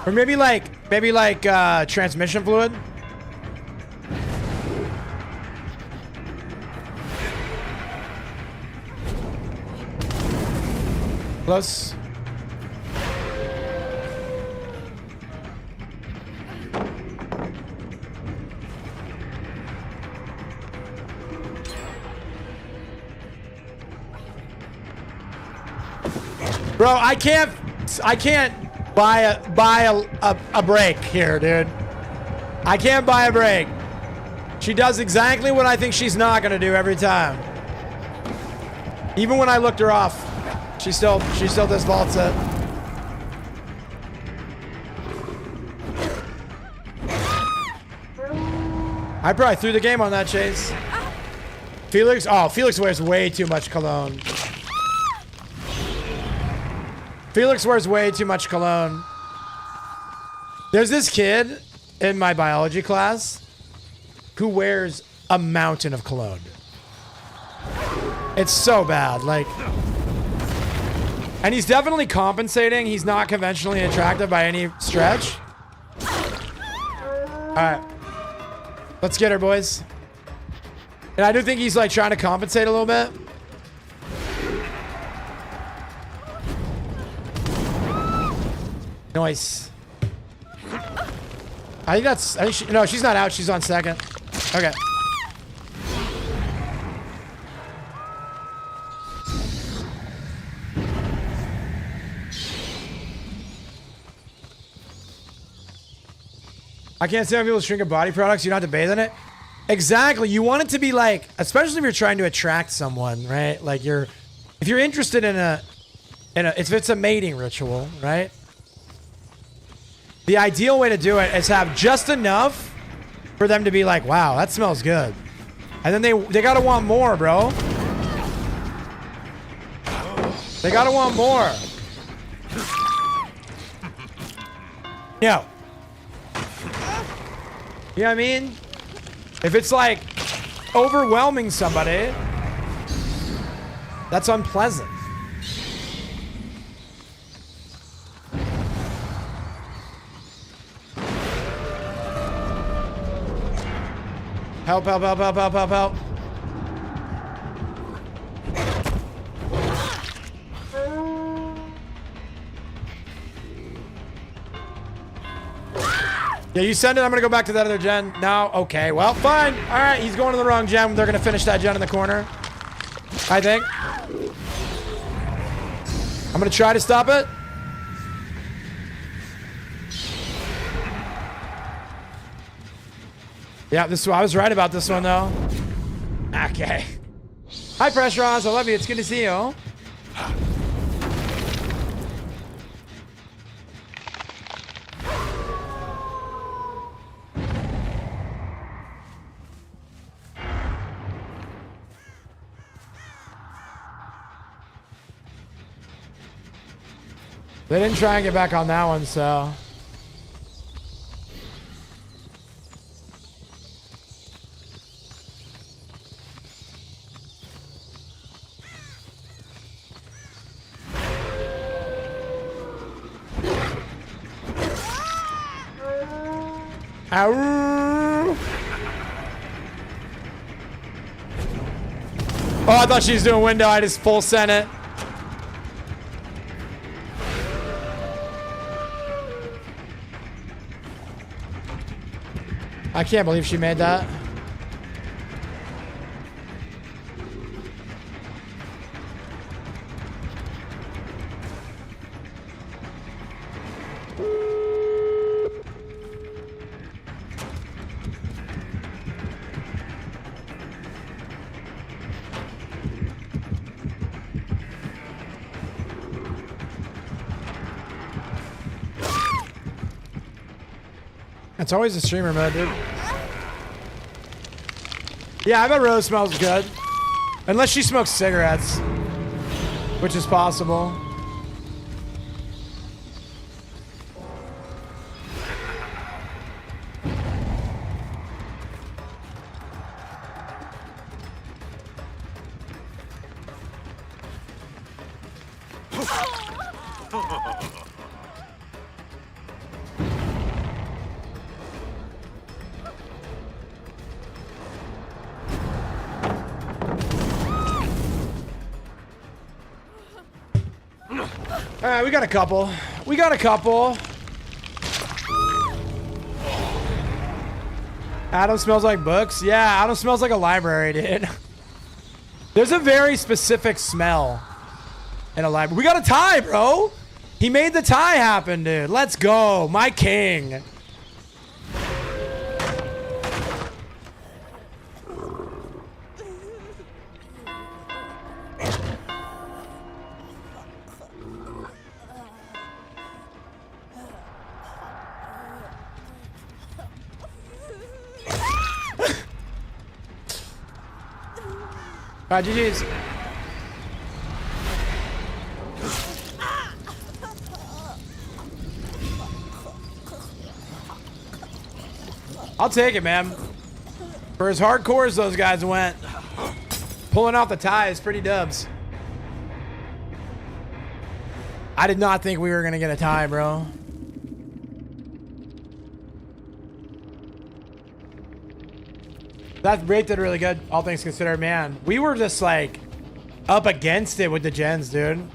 Or maybe like transmission fluid. Close. Bro, I can't buy a break here, dude. I can't buy a break. She does exactly what I think she's not gonna do every time. Even when I looked her off, she still does vaults it. I probably threw the game on that, Chase. Felix? Oh, Felix wears way too much cologne. Felix wears way too much cologne. There's this kid in my biology class who wears a mountain of cologne. It's so bad. Like, and he's definitely compensating. He's not conventionally attractive by any stretch. All right. Let's get her, boys. And I do think he's like trying to compensate a little bit. Nice. I think that's... no, she's not out. She's on second. Okay. I can't stand when people shrink up body products. You don't have to bathe in it. Exactly. You want it to be like... especially if you're trying to attract someone, right? Like you're... if you're interested in a... if it's a mating ritual, right? The ideal way to do it is have just enough for them to be like, wow, that smells good. And then they gotta want more, bro. They gotta want more. Yo. You know what I mean? If it's like overwhelming somebody, that's unpleasant. Help, help, help, help, help, help, help. Yeah, you send it. I'm going to go back to that other gen. No? Okay. Well, fine. All right. He's going to the wrong gen. They're going to finish that gen in the corner, I think. I'm going to try to stop it. Yeah, I was right about this one, though. Okay. Hi, Pressure Oz. I love you. It's good to see you. They didn't try and get back on that one, so... Ow. Oh, I thought she was doing window. I just full sent it. I can't believe she made that. It's always a streamer mode, dude. Yeah, I bet Rose smells good. Unless she smokes cigarettes. Which is possible. Alright, we got a couple. We got a couple. Adam smells like books. Yeah, Adam smells like a library, dude. There's a very specific smell in a library. We got a tie, bro. He made the tie happen, dude. Let's go. My king. Alright, GG's. I'll take it, man. For as hardcore as those guys went. Pulling off the tie is pretty dubs. I did not think we were going to get a tie, bro. That Wraith did really good, all things considered. Man, we were just like up against it with the gens, dude.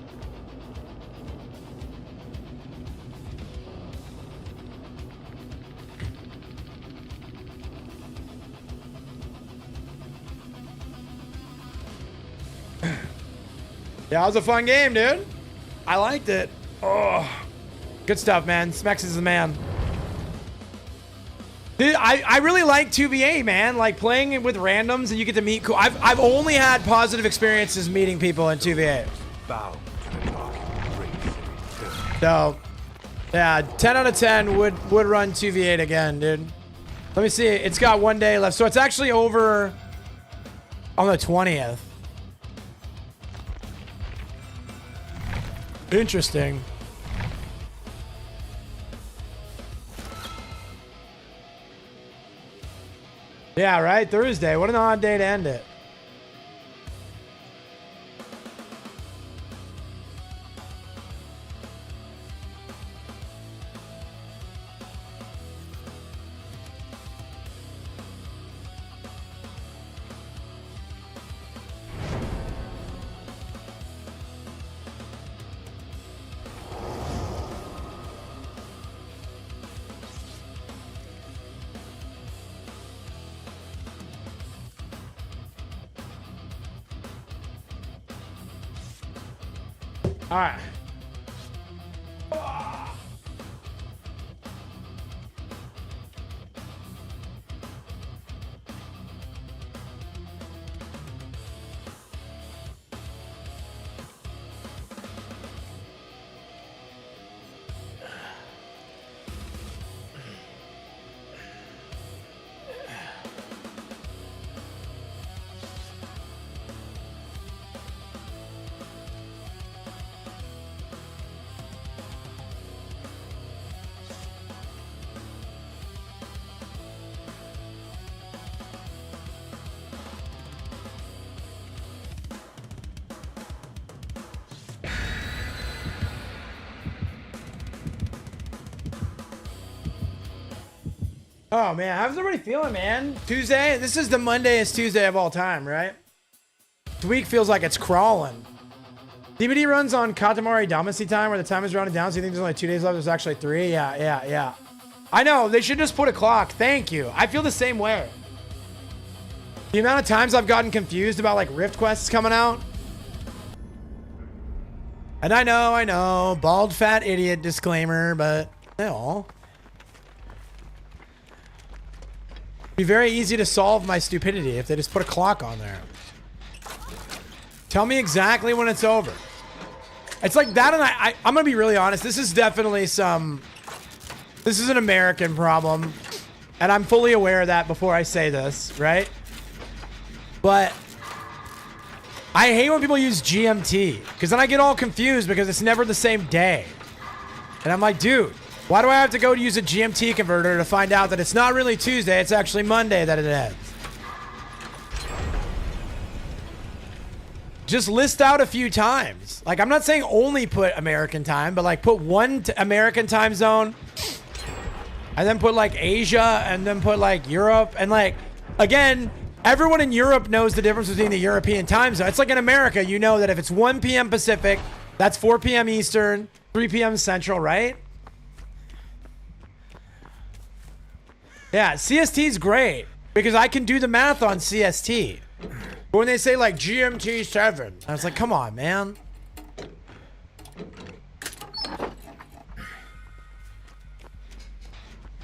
Yeah, it was a fun game, dude. I liked it. Oh, good stuff, man. Smex is the man. Dude, I really like 2v8, man. Like playing it with randoms and you get to meet cool. I've only had positive experiences meeting people in 2v8. Bow to the dark embrace. So, yeah, 10 out of 10 would run 2v8 again, dude. Let me see. It's got 1 day left. So it's actually over on the 20th. Interesting. Yeah, right? Thursday. What an odd day to end it. All right. Oh man, how's everybody feeling, man? Tuesday? This is the Mondayest Tuesday of all time, right? This week feels like it's crawling. DBD runs on Katamari Damacy time where the time is rounded down, so you think there's only 2 days left? There's actually 3. Yeah. I know, they should just put a clock. Thank you. I feel the same way. The amount of times I've gotten confused about like Rift quests coming out. And I know, bald fat idiot disclaimer, but no. Be very easy to solve my stupidity if they just put a clock on there. Tell me exactly when it's over. It's like that, and I'm gonna be really honest. This is definitely this is an American problem, and I'm fully aware of that before I say this, right? But I hate when people use GMT, because then I get all confused because it's never the same day. And I'm like, dude, why do I have to go to use a GMT converter to find out that it's not really Tuesday, it's actually Monday that it ends? Just list out a few times. Like, I'm not saying only put American time, but like put one American time zone and then put like Asia and then put like Europe. And like, again, everyone in Europe knows the difference between the European time zone. It's like in America, you know that if it's 1 p.m. Pacific, that's 4 p.m. Eastern, 3 p.m. Central, right? Yeah, CST is great because I can do the math on CST. But when they say like GMT 7, I was like, come on, man.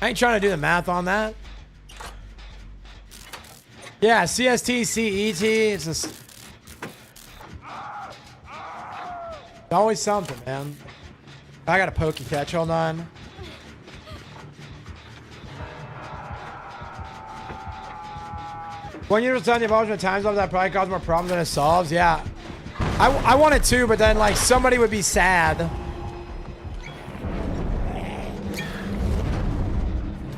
I ain't trying to do the math on that. Yeah, CST, CET, it's just always something, man. I got a pokey catch, hold on. When you're done the evolution of time zones, that probably causes more problems than it solves. Yeah, I want it too, but then like somebody would be sad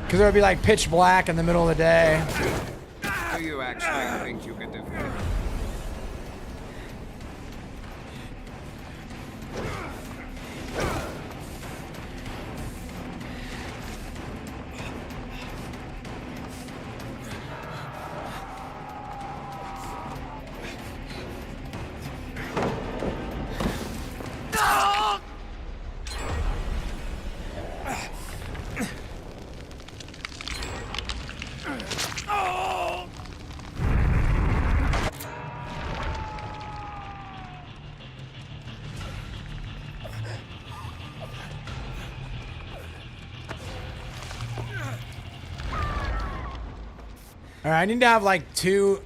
because it would be like pitch black in the middle of the day. Do you actually think you can defeat? All right, I need to have like two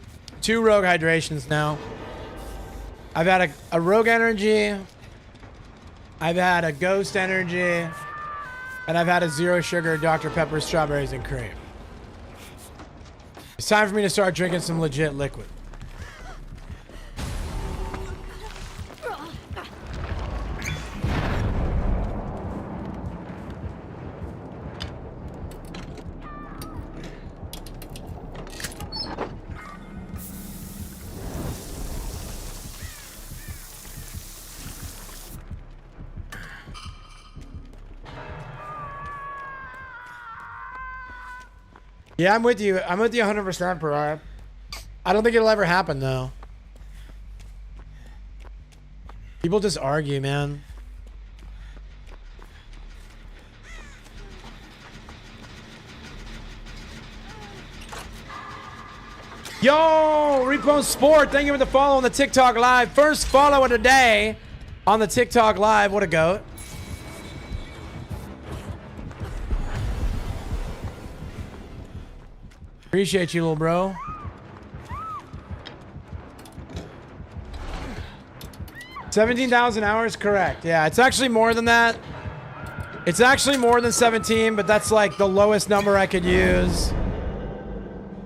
rogue hydrations now. I've had a rogue energy. I've had a ghost energy. And I've had a zero sugar Dr. Pepper strawberries and cream. It's time for me to start drinking some legit liquid. Yeah, I'm with you. I'm with you 100%, Pariah. I don't think it'll ever happen, though. People just argue, man. Yo, Repo Sport, thank you for the follow on the TikTok Live. First follow of the day on the TikTok Live. What a goat. Appreciate you, little bro. $17,000 hours, correct. Yeah, it's actually more than that. It's actually more than 17, but that's like the lowest number I could use.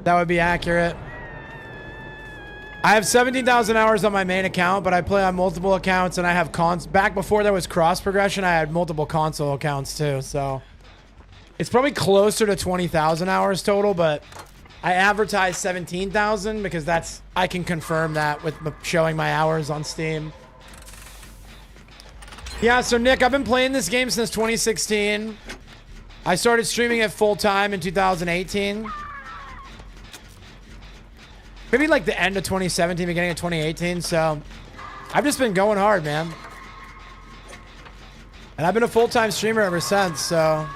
That would be accurate. I have 17,000 hours on my main account, but I play on multiple accounts, and I have back before there was cross progression, I had multiple console accounts too, so it's probably closer to 20,000 hours total, but I advertise 17,000 because I can confirm that with showing my hours on Steam. Yeah, so Nick, I've been playing this game since 2016. I started streaming it full time in 2018. Maybe like the end of 2017, beginning of 2018. So I've just been going hard, man. And I've been a full-time streamer ever since, so.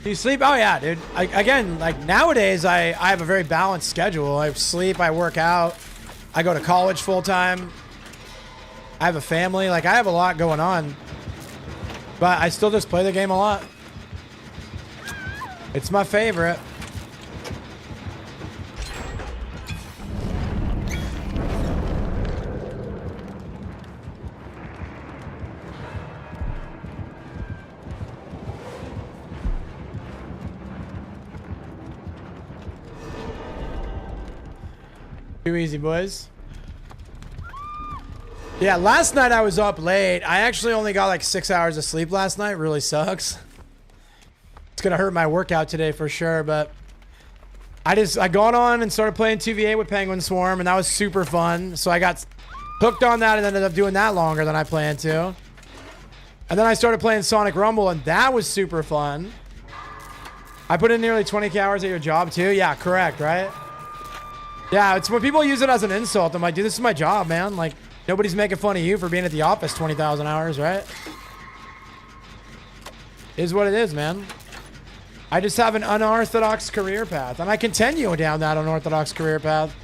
Do you sleep? Oh yeah, dude. Again, like nowadays, I have a very balanced schedule. I sleep, I work out, I go to college full time. I have a family. Like I have a lot going on, but I still just play the game a lot. It's my favorite. Too easy, boys. Yeah, last night I was up late. I actually only got like 6 hours of sleep last night. Really sucks. It's gonna hurt my workout today for sure, but I got on and started playing 2v8 with Penguin Swarm, and that was super fun. So I got hooked on that and ended up doing that longer than I planned to. And then I started playing Sonic Rumble, and that was super fun. I put in nearly 20k hours at your job too. Yeah, correct, right? Yeah, it's when people use it as an insult. I'm like, dude, this is my job, man. Like, nobody's making fun of you for being at the office 20,000 hours, right? Is what it is, man. I just have an unorthodox career path, and I continue down that unorthodox career path.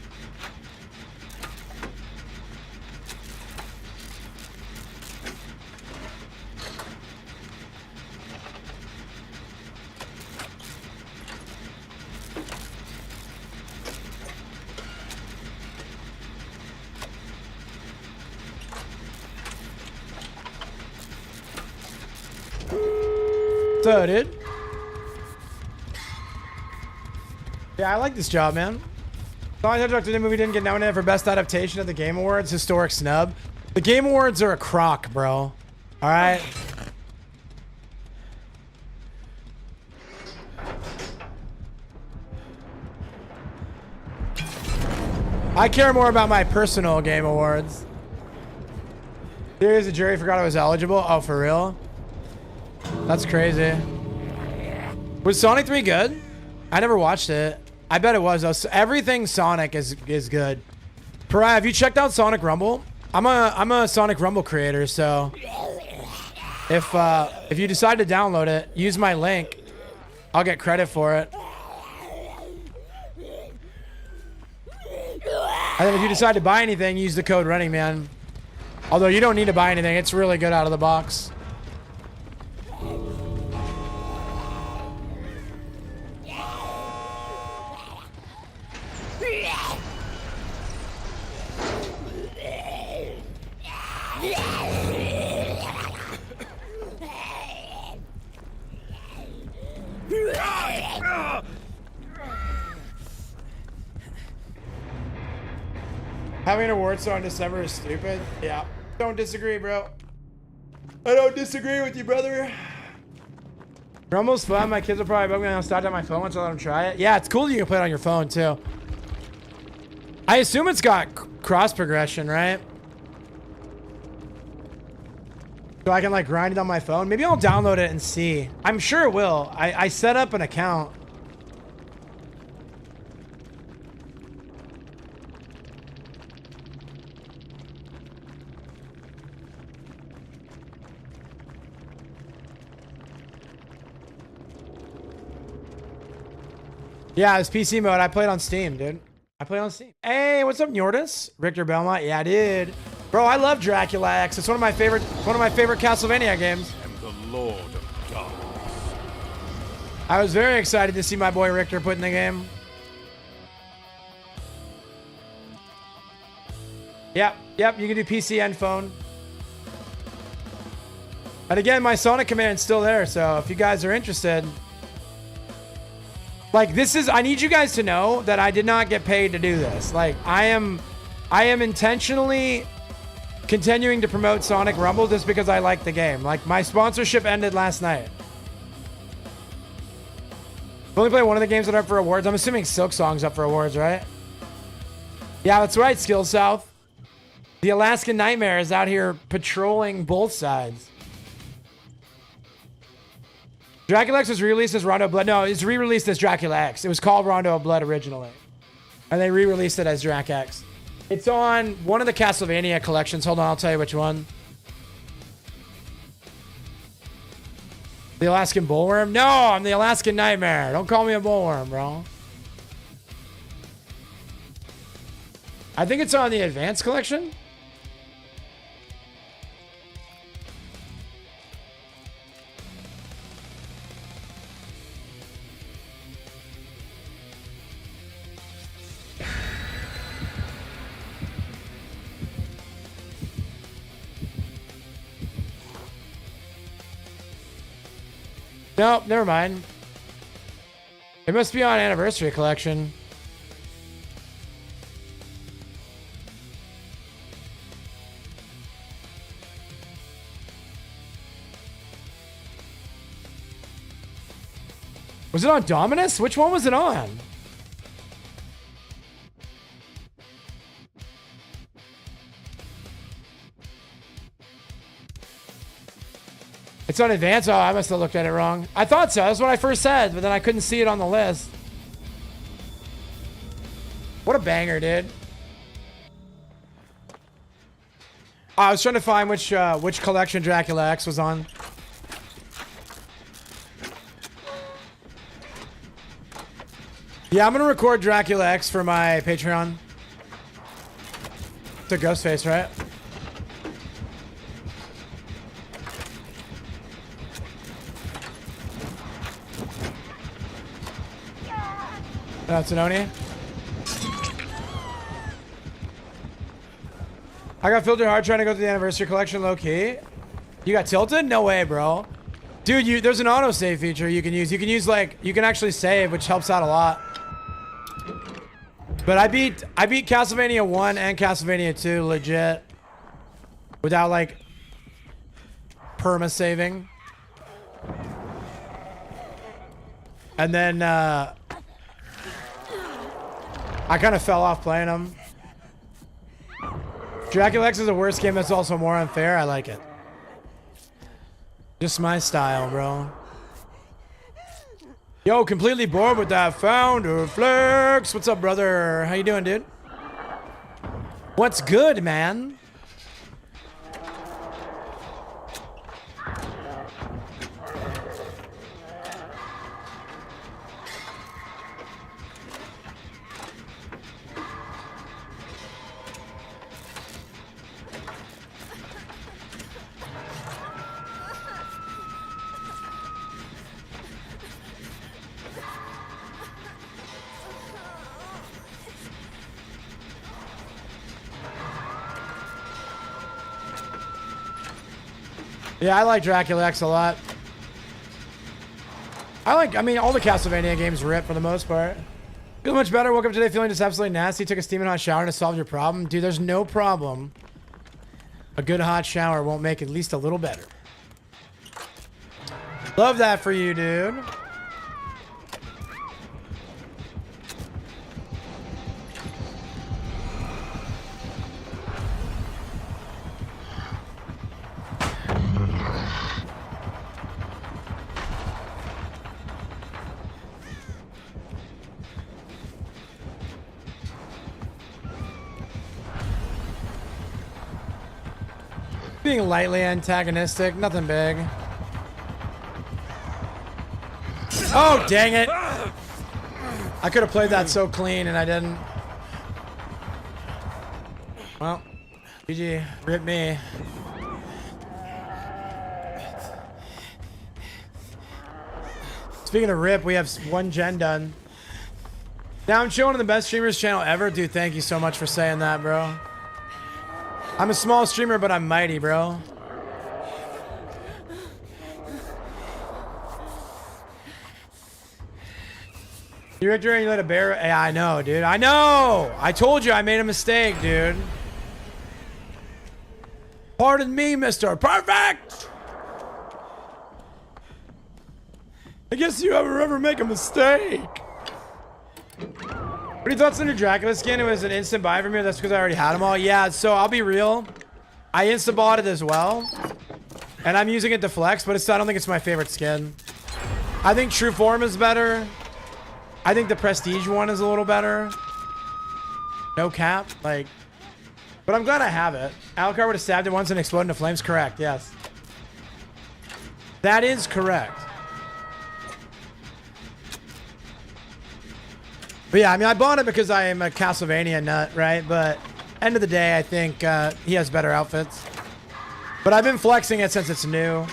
So, dude. Yeah, I like this job, man. Sonic Hedgehog the movie didn't get nominated for Best Adaptation at the Game Awards. Historic snub. The Game Awards are a crock, bro. All right. I care more about my personal Game Awards. Here's the jury forgot I was eligible. Oh, for real? That's crazy. Was Sonic 3 good? I never watched it. I bet it was though. Everything Sonic is good. Pariah, have you checked out Sonic Rumble? I'm a Sonic Rumble creator, so if you decide to download it, use my link. I'll get credit for it. And then if you decide to buy anything, use the code Running Man. Although you don't need to buy anything, it's really good out of the box. Having an award show in December is stupid. Yeah. Don't disagree, bro. I don't disagree with you, brother. Rumble's fun. My kids will probably bug me when I start on my phone once I let them try it. Yeah, it's cool that you can play it on your phone, too. I assume it's got cross progression, right? So I can like grind it on my phone. Maybe I'll download it and see. I'm sure it will. I set up an account. Yeah, it's PC mode. I played on Steam, dude. I played on Steam. Hey, what's up, Nordis? Richter Belmont. Yeah, dude. Bro, I love Dracula X. It's one of my favorite Castlevania games. And the Lord of Darkness. I was very excited to see my boy Richter put in the game. Yep, you can do PC and phone. And again, my Sonic command's still there, so if you guys are interested. Like, I need you guys to know that I did not get paid to do this. Like, I am intentionally continuing to promote Sonic Rumble just because I like the game. Like, my sponsorship ended last night. I've only played one of the games that are up for awards. I'm assuming Silk Song's up for awards, right? Yeah, that's right, Skill South. The Alaskan Nightmare is out here patrolling both sides. Dracula X was re-released as Rondo of Blood. No, it's re-released as Dracula X. It was called Rondo of Blood originally. And they re-released it as Drac X. It's on one of the Castlevania collections. Hold on, I'll tell you which one. The Alaskan Bullworm? No, I'm the Alaskan Nightmare. Don't call me a bullworm, bro. I think it's on the Advanced collection. Nope, never mind. It must be on Anniversary Collection. Was it on Dominus? Which one was it on? It's on Advance? Oh, I must have looked at it wrong. I thought so. That's what I first said, but then I couldn't see it on the list. What a banger, dude. I was trying to find which collection Dracula X was on. Yeah, I'm going to record Dracula X for my Patreon. It's a Ghostface, right? That's an Oni. I got filtered hard trying to go through the Anniversary Collection low key. You got tilted? No way, bro. Dude, there's an autosave feature you can use. You can actually save, which helps out a lot. But I beat Castlevania 1 and Castlevania 2 legit without like perma saving. And then I kind of fell off playing them. Dracula X is the worst game that's also more unfair. I like it. Just my style, bro. Yo, completely bored with that Founder Flex. What's up, brother? How you doing, dude? What's good, man? Yeah, I like Dracula X a lot. I mean, all the Castlevania games rip for the most part. Feel much better. Woke up today feeling just absolutely nasty. Took a steaming hot shower to solve your problem. Dude, there's no problem. A good hot shower won't make it at least a little better. Love that for you, dude. Being lightly antagonistic, nothing big. Oh, dang it. I could have played that so clean and I didn't. Well, GG, rip me. Speaking of rip, we have one gen done. Now I'm chilling on the best streamers channel ever. Dude, thank you so much for saying that, bro. I'm a small streamer, but I'm mighty, bro. You Victor and you let a bear. Yeah, I know, dude. I know. I told you I made a mistake, dude. Pardon me, Mr. Perfect. I guess you ever make a mistake. What are your thoughts on your Dracula skin? It was an instant buy from me. That's because I already had them all. Yeah, so I'll be real. I instant bought it as well. And I'm using it to flex, but I don't think it's my favorite skin. I think True Form is better. I think the Prestige one is a little better. No cap. Like, but I'm glad I have it. Alucard would have stabbed it once and exploded into flames. Correct, yes. That is correct. But yeah, I mean, I bought it because I am a Castlevania nut, right? But end of the day, I think he has better outfits. But I've been flexing it since it's new.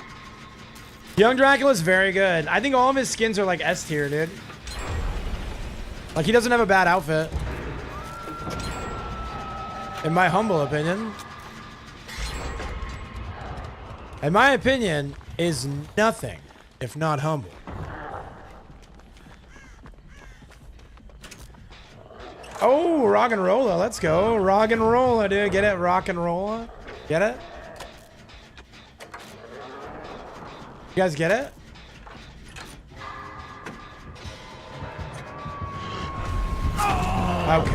Young Dracula's very good. I think all of his skins are like S tier, dude. Like, he doesn't have a bad outfit. In my humble opinion. And my opinion is nothing if not humble. Oh, rock and rolla. Let's go. Rock and rolla, dude. Get it? Rock and rolla. Get it? You guys get it? Okay.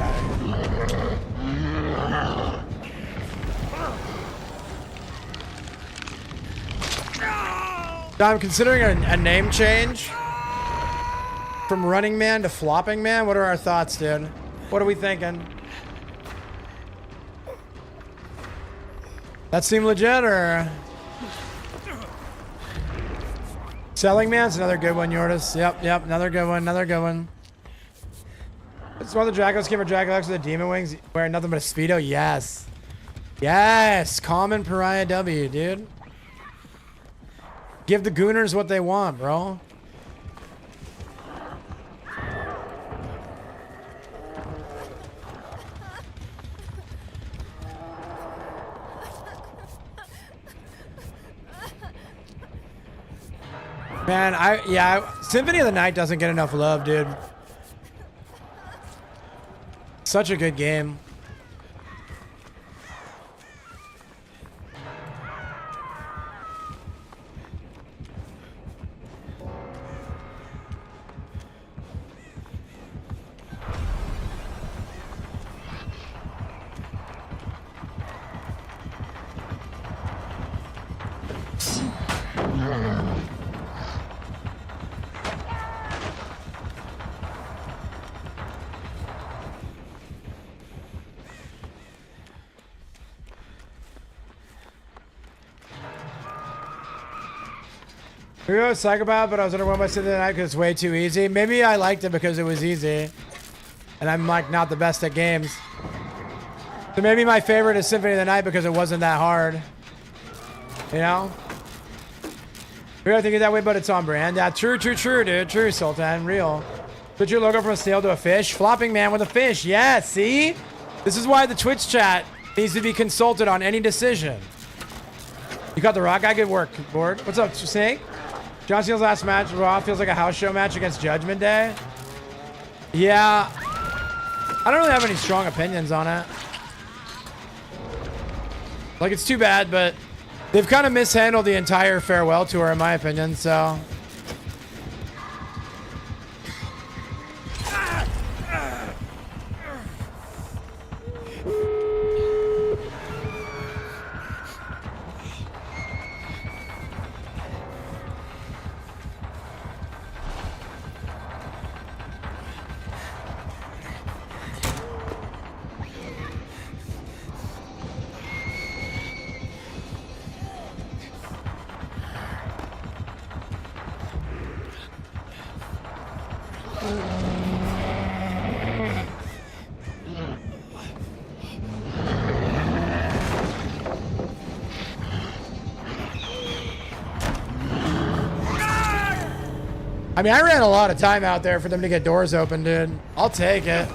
Now I'm considering a name change from Running Man to Flopping Man. What are our thoughts, dude? What are we thinking? That seem legit, or? Selling Man's another good one, Yortis. Yep, another good one, another good one. It's one of the Dracula's came for Dracula with the demon wings, wearing nothing but a Speedo. Yes. Yes, common Pariah W, dude. Give the Gooners what they want, bro. Man, Symphony of the Night doesn't get enough love, dude. Such a good game. We were a psychopath, but I was underwhelmed by Symphony of the Night because it's way too easy. Maybe I liked it because it was easy. And I'm like not the best at games. So maybe my favorite is Symphony of the Night because it wasn't that hard. You know? We gotta think it that way, but it's on brand. Yeah, true, dude. True, Sultan. Real. Put your logo from a snail to a fish. Flopping Man with a fish. Yeah, see? This is why the Twitch chat needs to be consulted on any decision. You got the rock guy. Good work, board. What's up, Snake? John Cena's last match Raw feels like a house show match against Judgment Day. Yeah. I don't really have any strong opinions on it. Like, it's too bad, but they've kind of mishandled the entire farewell tour, in my opinion, so. I mean, I ran a lot of time out there for them to get doors open, dude. I'll take it.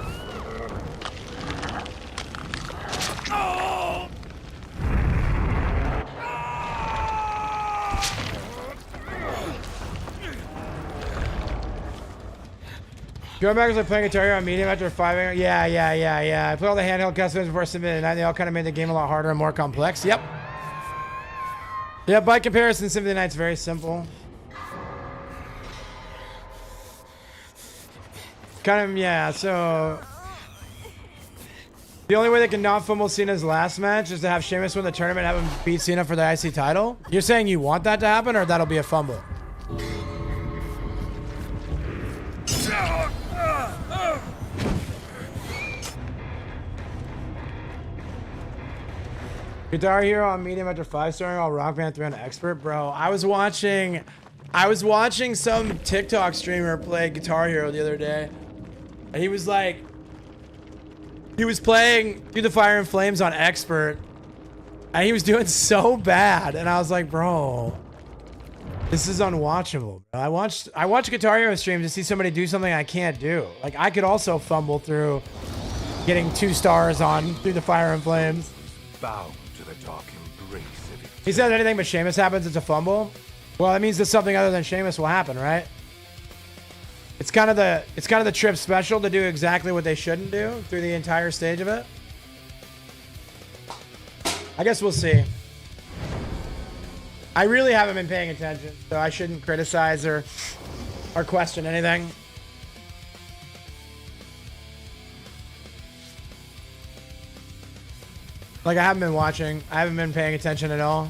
Going back to playing Guitar Hero on medium after 5 a.m. Yeah. I played all the handheld customs before submitting, and they all kind of made the game a lot harder and more complex. Yep. Yeah, by comparison, Symphony Night's very simple. Kind of, yeah, so the only way they can not fumble Cena's last match is to have Sheamus win the tournament and have him beat Cena for the IC title. You're saying you want that to happen, or that'll be a fumble? Guitar Hero on medium after 5 starring all Rock Band 3 on expert, bro. I was watching some TikTok streamer play Guitar Hero the other day. And he was like, he was playing Through the Fire and Flames on expert, and he was doing so bad. And I was like, bro, this is unwatchable. I watch Guitar Hero streams to see somebody do something I can't do. Like, I could also fumble through getting 2 stars on Through the Fire and Flames. Bow to the dark embrace of it. He said anything but Sheamus happens, it's a fumble. Well, that means that something other than Sheamus will happen, right? It's kind of the trip special to do exactly what they shouldn't do through the entire stage of it. I guess we'll see. I really haven't been paying attention, so I shouldn't criticize or question anything. Like, I haven't been watching. I haven't been paying attention at all.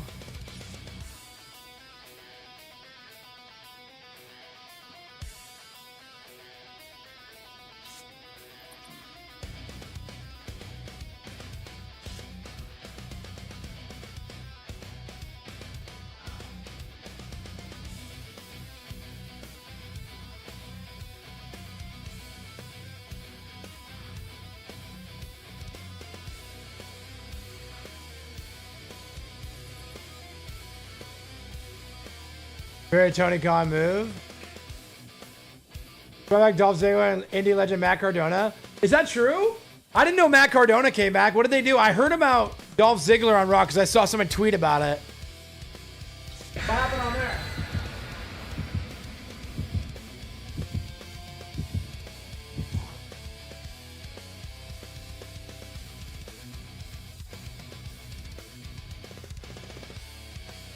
Very Tony Khan move. Going back Dolph Ziggler and indie legend Matt Cardona. Is that true? I didn't know Matt Cardona came back. What did they do? I heard about Dolph Ziggler on Raw because I saw someone tweet about it. What happened on there?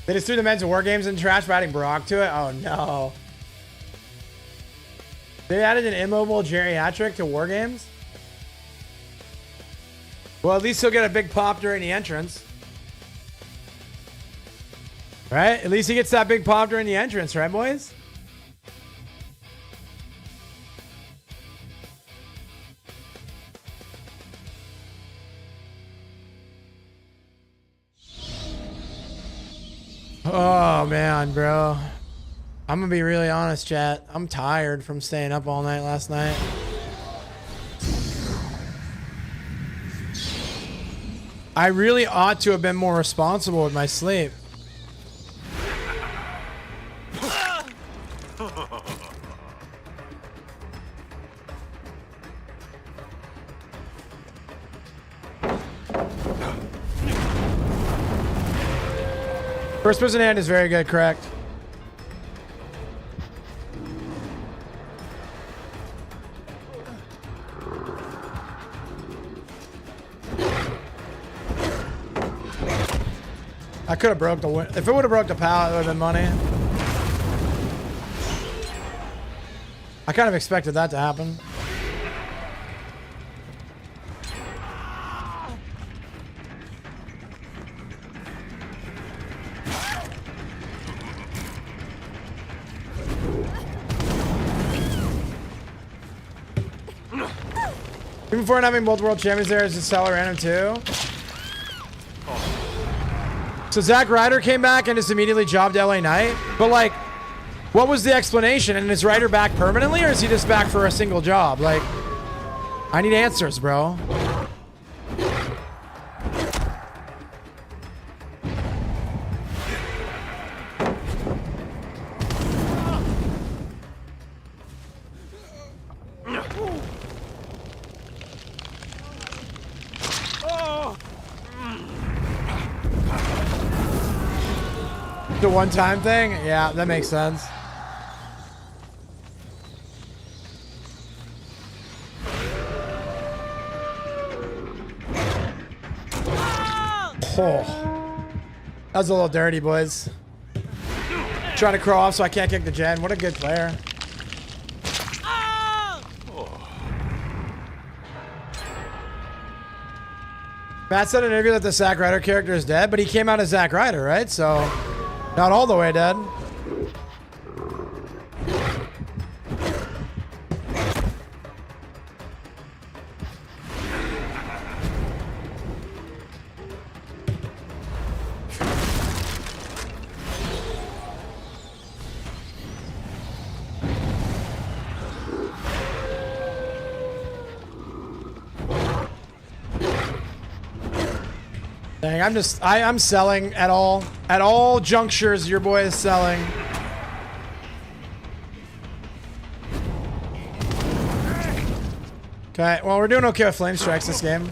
They just threw the men's war games in the trash by adding Brock to it? Oh no. They added an immobile geriatric to war games? Well, at least he'll get a big pop during the entrance. Right? At least he gets that big pop during the entrance, right, boys? Oh, man, bro. I'm gonna be really honest, chat. I'm tired from staying up all night last night. I really ought to have been more responsible with my sleep. First person hand is very good, correct? I could have broke the win. If it would have broke the pallet, it would have been money. I kind of expected that to happen. Even before having multiple world champions there, is just sell random too. So Zack Ryder came back and just immediately jobbed LA Knight. But like, what was the explanation? And is Ryder back permanently, or is he just back for a single job? Like, I need answers, bro. The one-time thing? Yeah, that makes sense. Oh. That was a little dirty, boys. Trying to crawl off so I can't kick the gen. What a good player. Matt said in an interview that the Zack Ryder character is dead, but he came out as Zack Ryder, right? So, not all the way dead. Dang, I'm selling at all junctures. Your boy is selling. Okay, well, we're doing okay with flame strikes this game.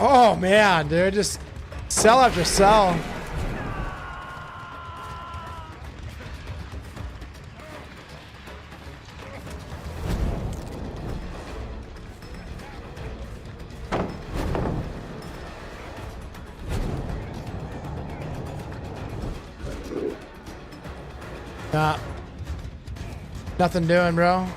Oh man, dude, just sell after sell. Nah. Nothing doing, bro.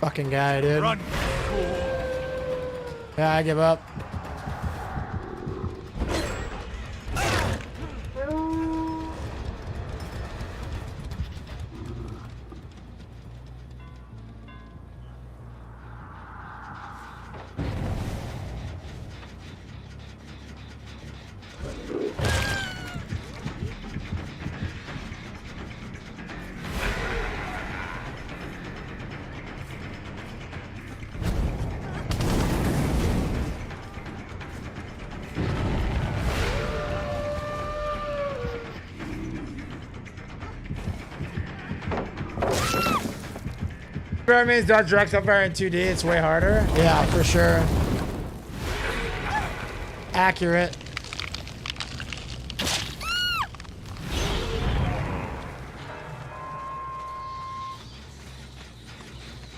Fucking guy, dude. Run. Yeah, I give up. It means dodge direct up fire in 2D, it's way harder. Yeah, for sure. Accurate.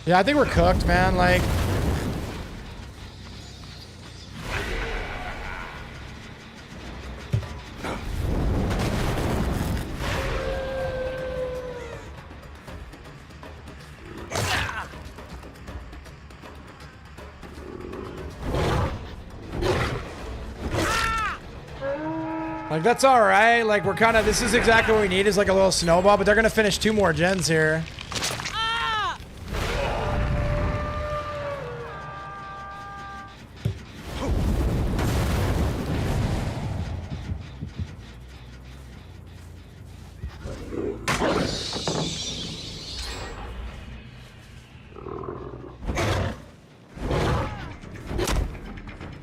Yeah, I think we're cooked, man. Like, that's all right. Like, we're kind of, this is exactly what we need, is like a little snowball, but they're going to finish 2 more gens here.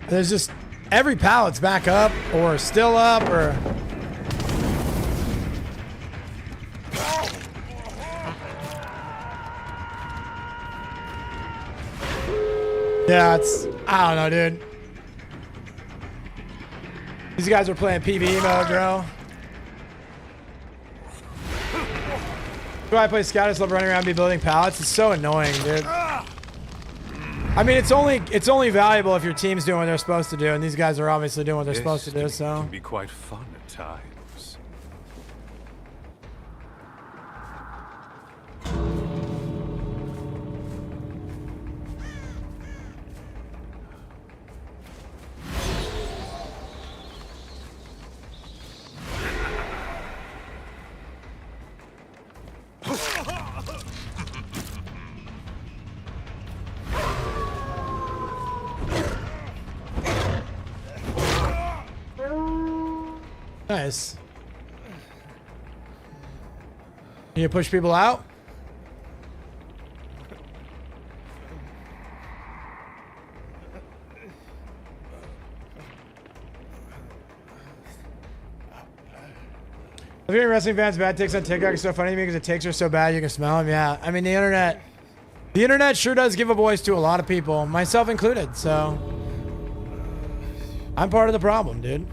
There's just every pallet's back up or still up or. Yeah, it's, I don't know, dude. These guys are playing PvE mode, bro. Do I play Scout? I just love running around and be building pallets. It's so annoying, dude. I mean, it's only valuable if your team's doing what they're supposed to do, and these guys are obviously doing what they're supposed to do, so. It can be quite fun at times. Nice. Can you push people out? If you're wrestling fans, bad takes on TikTok are so funny to me because the takes are so bad you can smell them. Yeah, I mean the internet sure does give a voice to a lot of people, myself included. So I'm part of the problem, dude.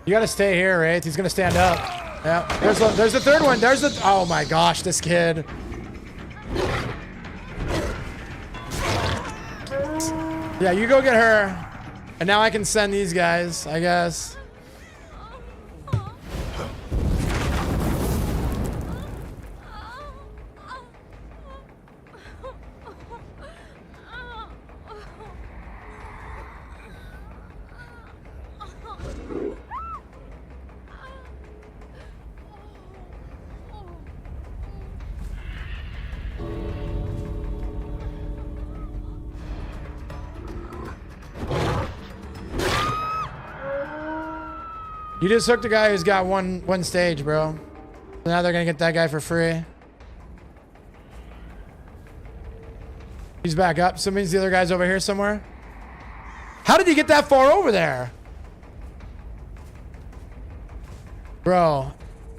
You gotta stay here, right? He's gonna stand up. Yeah. There's the third one. There's the. Oh my gosh, this kid. Yeah, you go get her, and now I can send these guys, I guess. You just hooked a guy who's got one stage, bro. So now they're gonna get that guy for free. He's back up. So it means the other guy's over here somewhere. How did he get that far over there? Bro,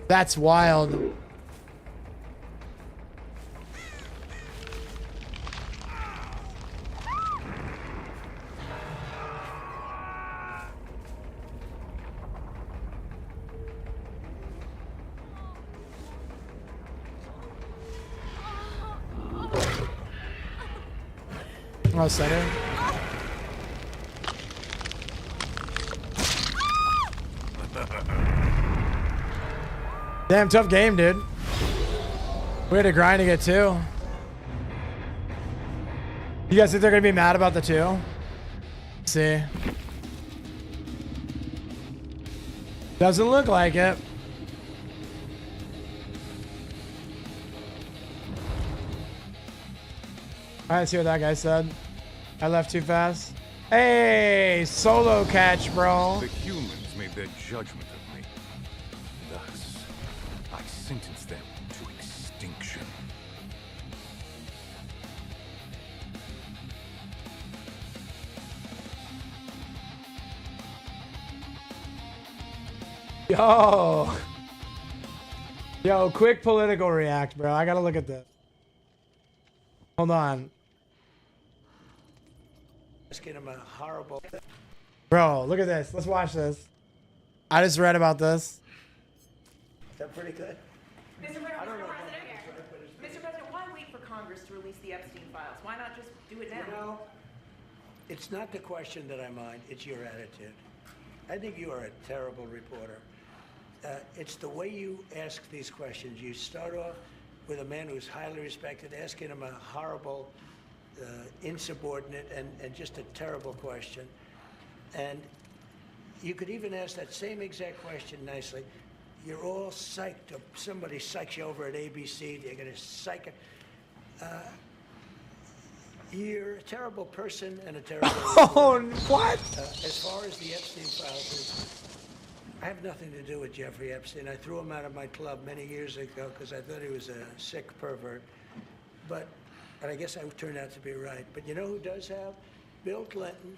that's wild. Oh, center. Damn tough game, dude. We had to grind to get two. You guys think they're gonna be mad about the two? Let's see. Doesn't look like it. Alright, let's see what that guy said. I left too fast. Hey, solo catch, bro. The humans made their judgment of me. Thus, I sentence them to extinction. Yo, quick political react, bro. I gotta look at this. Hold on. Asking him a horrible. Bro, look at this. Let's watch this. I just read about this. Is that pretty good? Mr. President, why wait for Congress to release the Epstein files? Why not just do it now? You know, it's not the question that I mind, it's your attitude. I think you are a terrible reporter. It's the way you ask these questions. You start off with a man who's highly respected, asking him a horrible, insubordinate, and just a terrible question. And you could even ask that same exact question nicely. You're all psyched up. Somebody psychs you over at ABC. They're going to psych it. You're a terrible person and a terrible Oh, what? as far as the Epstein files, I have nothing to do with Jeffrey Epstein. I threw him out of my club many years ago because I thought he was a sick pervert. And I guess I turned out to be right. But you know who does have? Bill Clinton,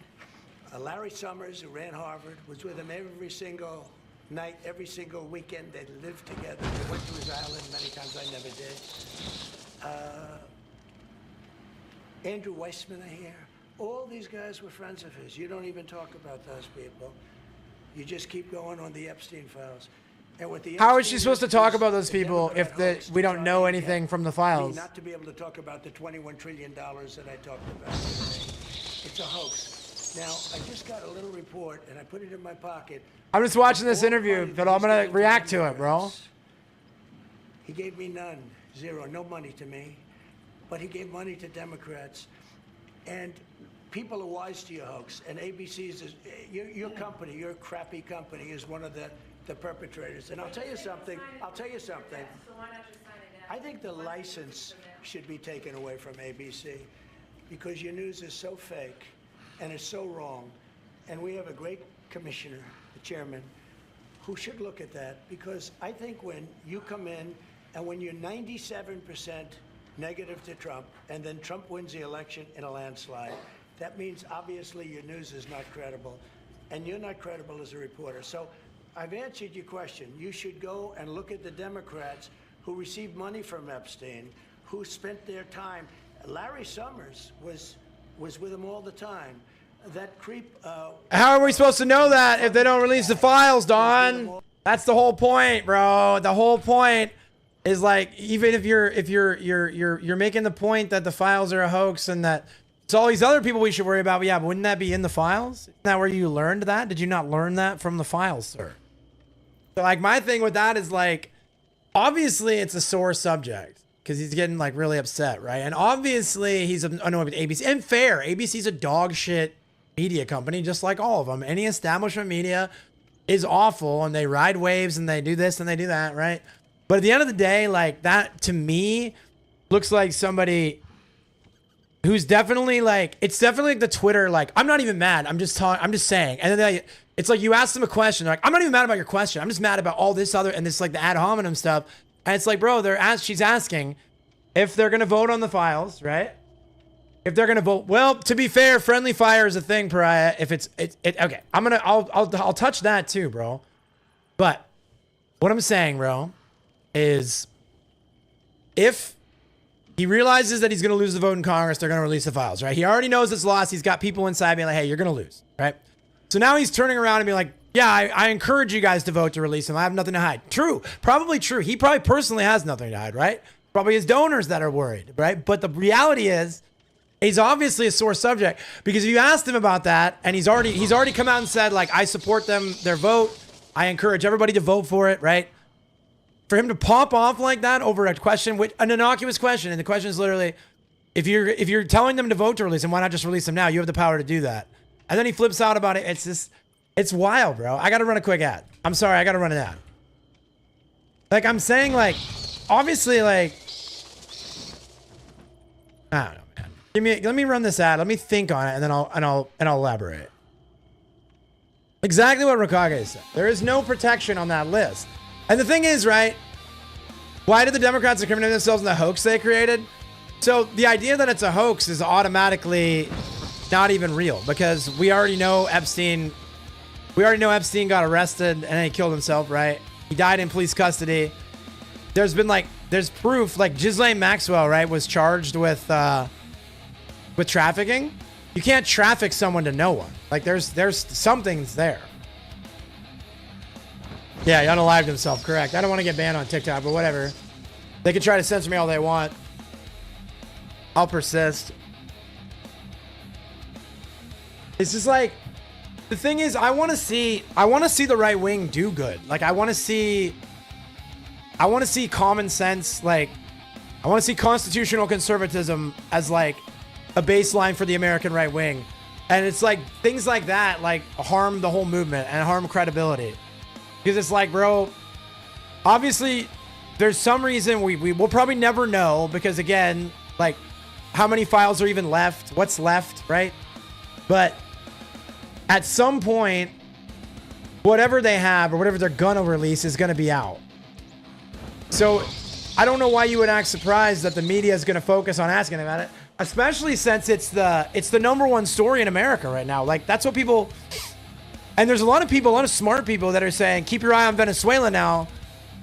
Larry Summers, who ran Harvard, was with him every single night, every single weekend. They lived together. They went to his island many times. I never did. Andrew Weissman, I hear. All these guys were friends of his. You don't even talk about those people. You just keep going on the Epstein files. And with the How is Epstein she supposed to list talk is about those the people if Democrat hoax we to don't try know and anything get from the me files? not to be able to talk about the $21 trillion that I talked about today. It's a hoax. Now, I just got a little report, and I put it in my pocket. I'm just watching this All the interview, money but that I'm he's gonna given react to it, bro. Democrats, He gave me none, zero, no money to me, but he gave money to Democrats. And people are wise to your hoax, and ABC's is, your company, your crappy company, is one of the perpetrators. And I'll tell you something. So why not just sign it now? I think the license should be taken away from ABC because your news is so fake and it's so wrong. And we have a great commissioner, the chairman, who should look at that because I think when you come in and when you're 97% negative to Trump and then Trump wins the election in a landslide, that means obviously your news is not credible and you're not credible as a reporter. So I've answered your question. You should go and look at the Democrats who received money from Epstein, who spent their time. Larry Summers was with him all the time. That creep. How are we supposed to know that if they don't release the files, Don? That's the whole point, bro. The whole point is like, even if you're making the point that the files are a hoax and that it's all these other people we should worry about. But yeah, but wouldn't that be in the files? Isn't that where you learned that? Did you not learn that from the files, sir? So like my thing with that is like, obviously it's a sore subject because he's getting like really upset, right? And obviously he's annoyed with ABC. And fair, ABC's a dog shit media company, just like all of them. Any establishment media is awful and they ride waves and they do this and they do that, right? But at the end of the day, like that to me looks like somebody who's definitely like, it's definitely like the Twitter, like, I'm not even mad. I'm just saying. And then it's like you ask them a question. They're like, I'm not even mad about your question. I'm just mad about all this other, and this like the ad hominem stuff. And it's like, bro, she's asking if they're going to vote on the files, right? If they're going to vote, well, to be fair, friendly fire is a thing, Pariah. If okay, I'll touch that too, bro. But what I'm saying, bro, is if he realizes that he's going to lose the vote in Congress, they're going to release the files, right? He already knows it's lost. He's got people inside being like, hey, you're going to lose, right? So now he's turning around and being like, yeah, I encourage you guys to vote to release him. I have nothing to hide. True. Probably true. He probably personally has nothing to hide, right? Probably his donors that are worried, right? But the reality is, he's obviously a sore subject because if you asked him about that and he's already come out and said, like, I support their vote. I encourage everybody to vote for it, right? For him to pop off like that over a question, an innocuous question, and the question is literally, if you're telling them to vote to release him, why not just release him now? You have the power to do that. And then he flips out about it. It's wild, bro. I got to run a quick ad. I'm sorry, I got to run an ad. Like I'm saying, like, obviously, like, I don't know, man. Let me run this ad. Let me think on it, and then I'll elaborate. Exactly what Rokage said. There is no protection on that list. And the thing is, right, why did the Democrats incriminate themselves in the hoax they created? So the idea that it's a hoax is automatically not even real because we already know Epstein got arrested and then he killed himself, right? He died in police custody. There's proof, like Ghislaine Maxwell, right, was charged with trafficking. You can't traffic someone to no one. Like there's something's there. Yeah, he unalived himself, correct. I don't want to get banned on TikTok, but whatever. They can try to censor me all they want. I'll persist. It's just like, the thing is, I want to see the right wing do good. Like, I want to see common sense. Like, I want to see constitutional conservatism as like a baseline for the American right wing. And it's like things like that, like harm the whole movement and harm credibility. Because it's like, bro, obviously there's some reason we will probably never know because again, like how many files are even left, what's left, right? But at some point, whatever they have or whatever they're gonna release is gonna be out. So I don't know why you would act surprised that the media is gonna focus on asking about it, especially since it's the #1 story in America right now. Like, that's what people, and there's a lot of smart people that are saying, keep your eye on Venezuela now,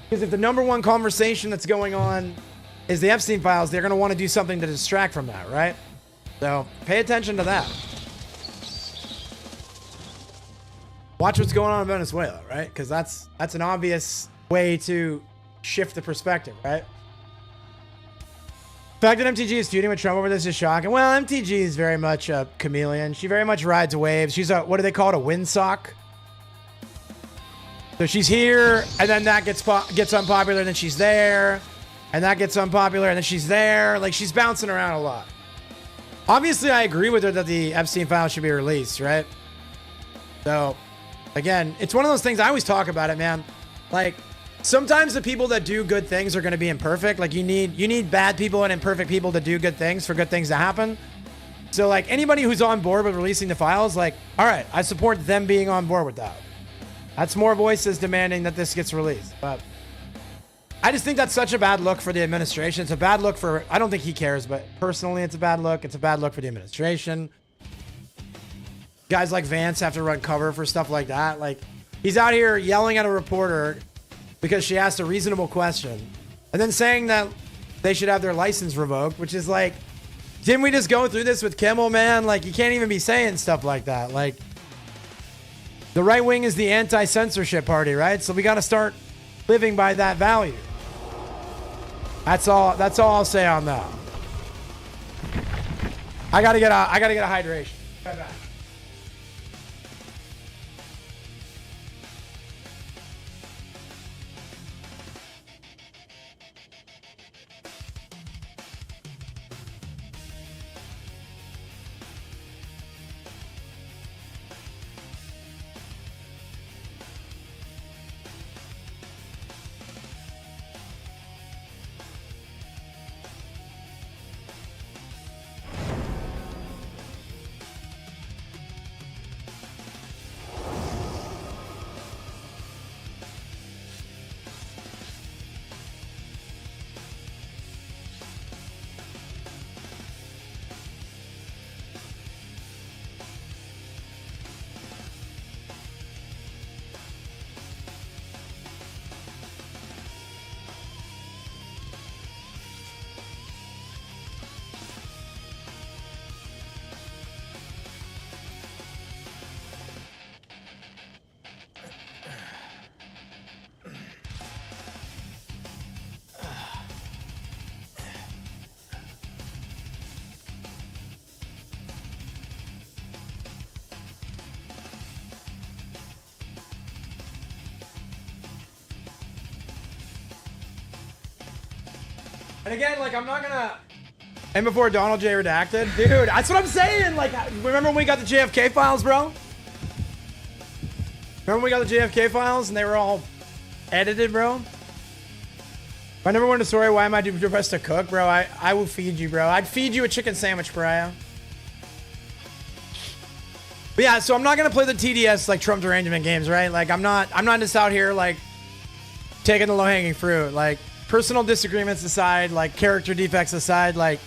because if the #1 conversation that's going on is the Epstein files, they're gonna want to do something to distract from that, right? So pay attention to that. Watch what's going on in Venezuela, right? Because that's an obvious way to shift the perspective, right? The fact that MTG is feuding with Trump over this is shocking. Well, MTG is very much a chameleon. She very much rides waves. She's a, what do they call it, a windsock? So she's here, and then that gets unpopular, and then she's there, and that gets unpopular, and then she's there. Like, she's bouncing around a lot. Obviously, I agree with her that the Epstein files should be released, right? So, again, it's one of those things, I always talk about it, man. Like, sometimes the people that do good things are going to be imperfect. Like, you need bad people and imperfect people to do good things for good things to happen. So, like, anybody who's on board with releasing the files, like, all right, I support them being on board with that. That's more voices demanding that this gets released. But I just think that's such a bad look for the administration. It's a bad look for, I don't think he cares, but personally, it's a bad look. It's a bad look for the administration. Guys like Vance have to run cover for stuff like that. Like, he's out here yelling at a reporter because she asked a reasonable question, and then saying that they should have their license revoked, which is like, didn't we just go through this with Kimmel, man? Like, you can't even be saying stuff like that. Like, the right wing is the anti-censorship party, right? So we got to start living by that value. That's all I'll say on that. I gotta get a hydration. Come back. And again, like, I'm not gonna. And before Donald J redacted, dude, that's what I'm saying. Like, remember when we got the JFK files, bro? Remember when we got the JFK files and they were all edited, bro? If I never went to story, why am I depressed to cook, bro? I will feed you, bro. I'd feed you a chicken sandwich, Pariah. But yeah, so I'm not gonna play the TDS like Trump derangement games, right? Like, I'm not just out here like taking the low-hanging fruit. Like, personal disagreements aside, like character defects aside, like,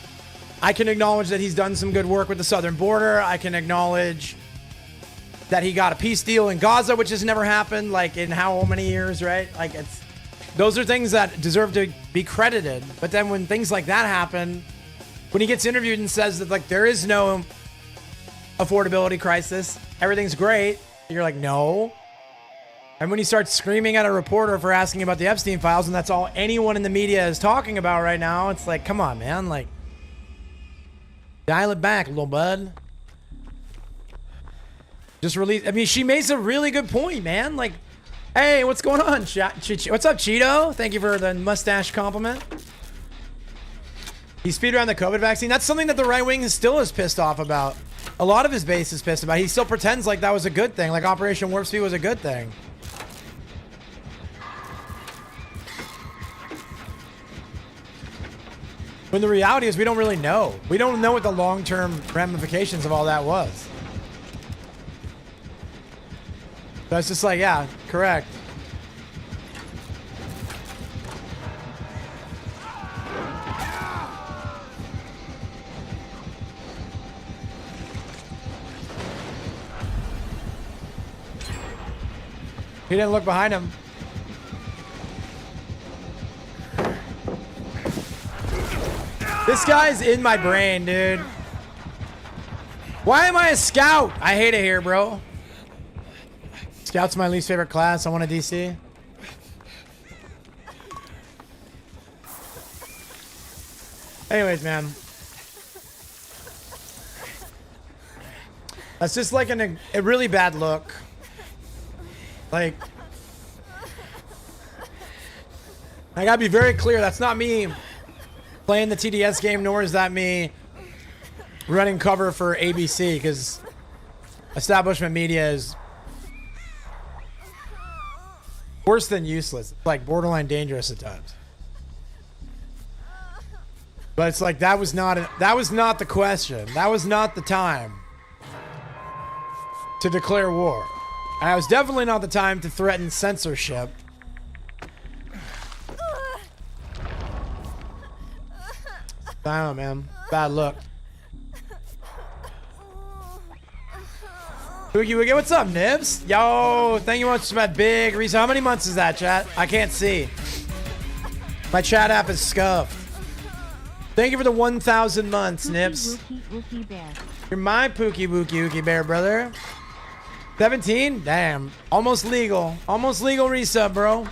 I can acknowledge that he's done some good work with the southern border. I can acknowledge that he got a peace deal in Gaza, which has never happened, like, in how many years, right? Like, those are things that deserve to be credited. But then when things like that happen, when he gets interviewed and says that, like, there is no affordability crisis, everything's great, you're like, no. And when you start screaming at a reporter for asking about the Epstein files, and that's all anyone in the media is talking about right now, it's like, come on, man. Like, dial it back, little bud. Just release. I mean, she makes a really good point, man. Like, hey, what's going on? What's up, Cheeto? Thank you for the mustache compliment. He speed around the COVID vaccine. That's something that the right wing still is pissed off about. A lot of his base is pissed about. He still pretends like that was a good thing, like Operation Warp Speed was a good thing. When the reality is we don't really know. We don't know what the long-term ramifications of all that was. That's just like, yeah, correct. He didn't look behind him. This guy's in my brain, dude. Why am I a scout? I hate it here, bro. Scout's my least favorite class. I want a DC. Anyways, man. That's just like a really bad look. Like, I gotta be very clear. That's not me playing the TDS game, nor is that me running cover for ABC, because establishment media is worse than useless. It's like borderline dangerous at times. But it's like that was not the question. That was not the time to declare war. And it was definitely not the time to threaten censorship. I don't know, man. Bad look. Boogie Woogie, what's up, Nibs? Yo, thank you much for that big reason. How many months is that, chat? I can't see. My chat app is scuffed. Thank you for the 1,000 months, Nibs. You're my Pookie Wookie Bear, brother. 17? Damn. Almost legal. Almost legal resub, bro.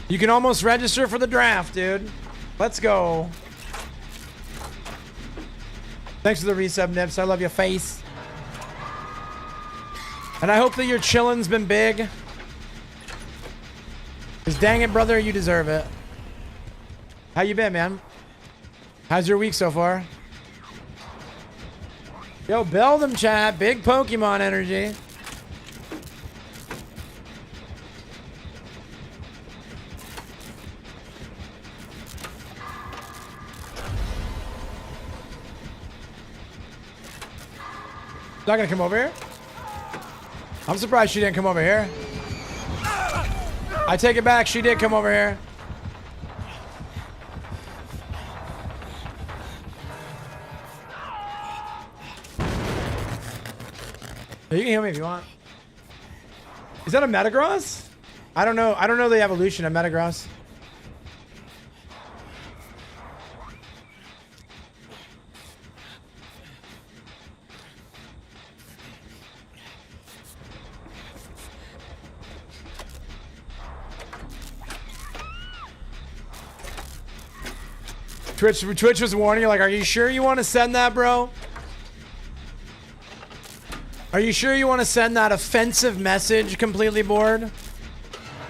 You can almost register for the draft, dude. Let's go. Thanks for the resub, Nips. I love your face. And I hope that your chillin's been big. Because dang it, brother, you deserve it. How you been, man? How's your week so far? Yo, build them, chat. Big Pokemon energy. Not gonna come over here? I'm surprised she didn't come over here. I take it back. She did come over here. You can heal me if you want. Is that a Metagross? I don't know. I don't know the evolution of Metagross. Twitch was warning you, like, are you sure you want to send that, bro? Are you sure you want to send that offensive message, completely bored?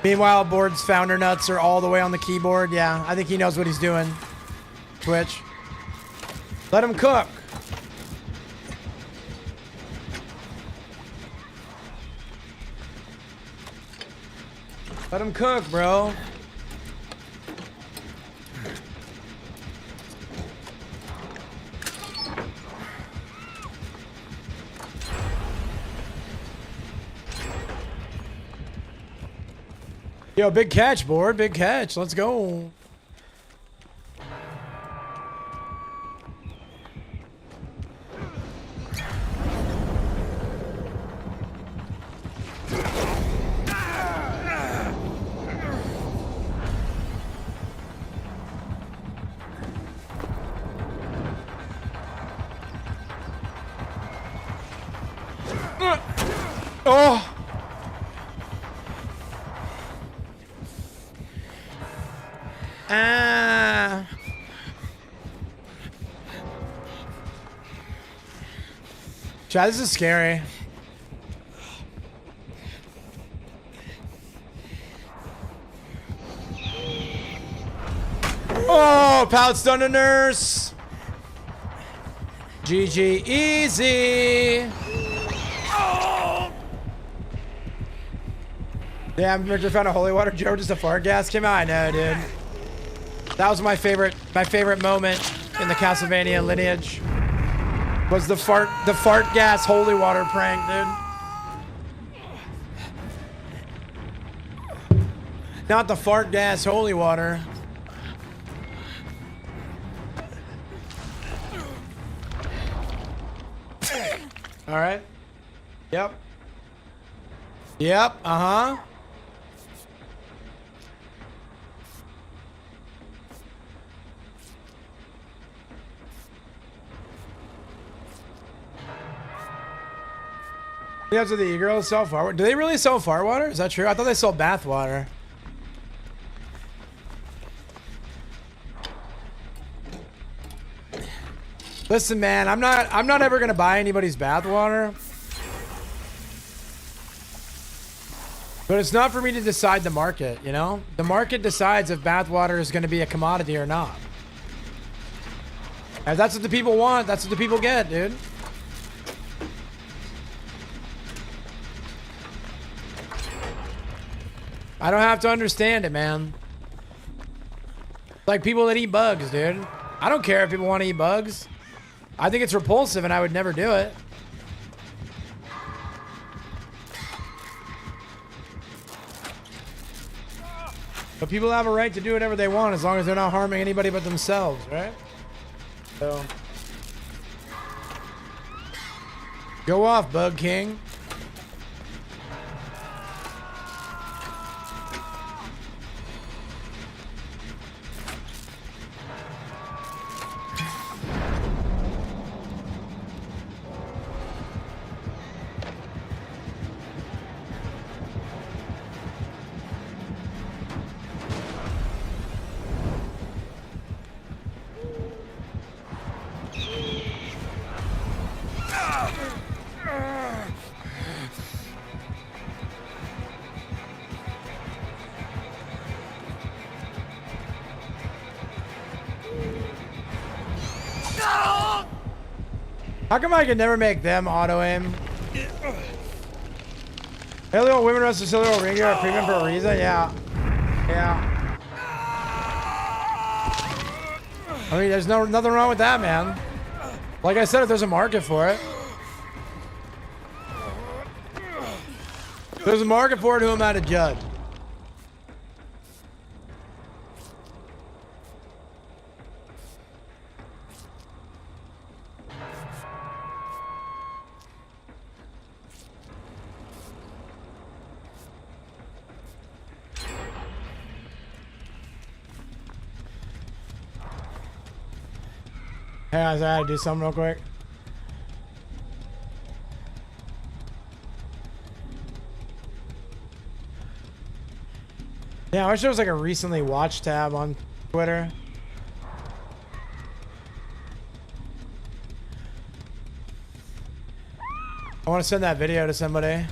Meanwhile, Board's founder nuts are all the way on the keyboard. Yeah, I think he knows what he's doing. Twitch. Let him cook. Let him cook, bro. Yo, big catch, Board. Big catch. Let's go. Oh. Ah. Chad, this is scary. Oh, Pout stun a nurse. GG easy. Oh. Damn, Richard found a holy water jar, just a fart gas. Come on, no, dude. That was my favorite moment in the Castlevania lineage. Was the fart gas holy water prank, dude. Not the fart gas holy water. All right. Yep. Yep. Uh-huh. Yeah, so the e-girls sell fart water. Do they really sell fart water? Is that true? I thought they sold bath water. Listen, man, I'm not ever gonna buy anybody's bath water. But it's not for me to decide the market, you know? The market decides if bath water is gonna be a commodity or not. If that's what the people want, that's what the people get, dude. I don't have to understand it, man. Like people that eat bugs, dude. I don't care if people want to eat bugs. I think it's repulsive and I would never do it. But people have a right to do whatever they want as long as they're not harming anybody but themselves, right? So. Go off, Bug King. How come I can never make them auto aim? Hey, little women wrestle silly little ring, you're a premium for a reason? Yeah. Yeah. I mean, there's nothing wrong with that, man. Like I said, if there's a market for it. If there's a market for it, who am I to judge? Hey guys, I had to do something real quick. Yeah, I wish there was like a recently watched tab on Twitter. I want to send that video to somebody.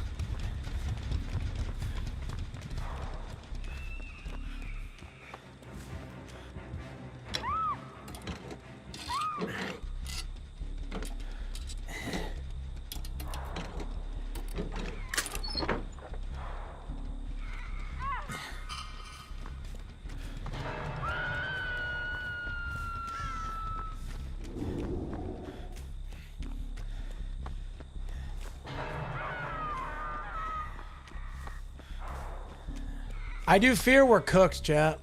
I do fear we're cooked, chat.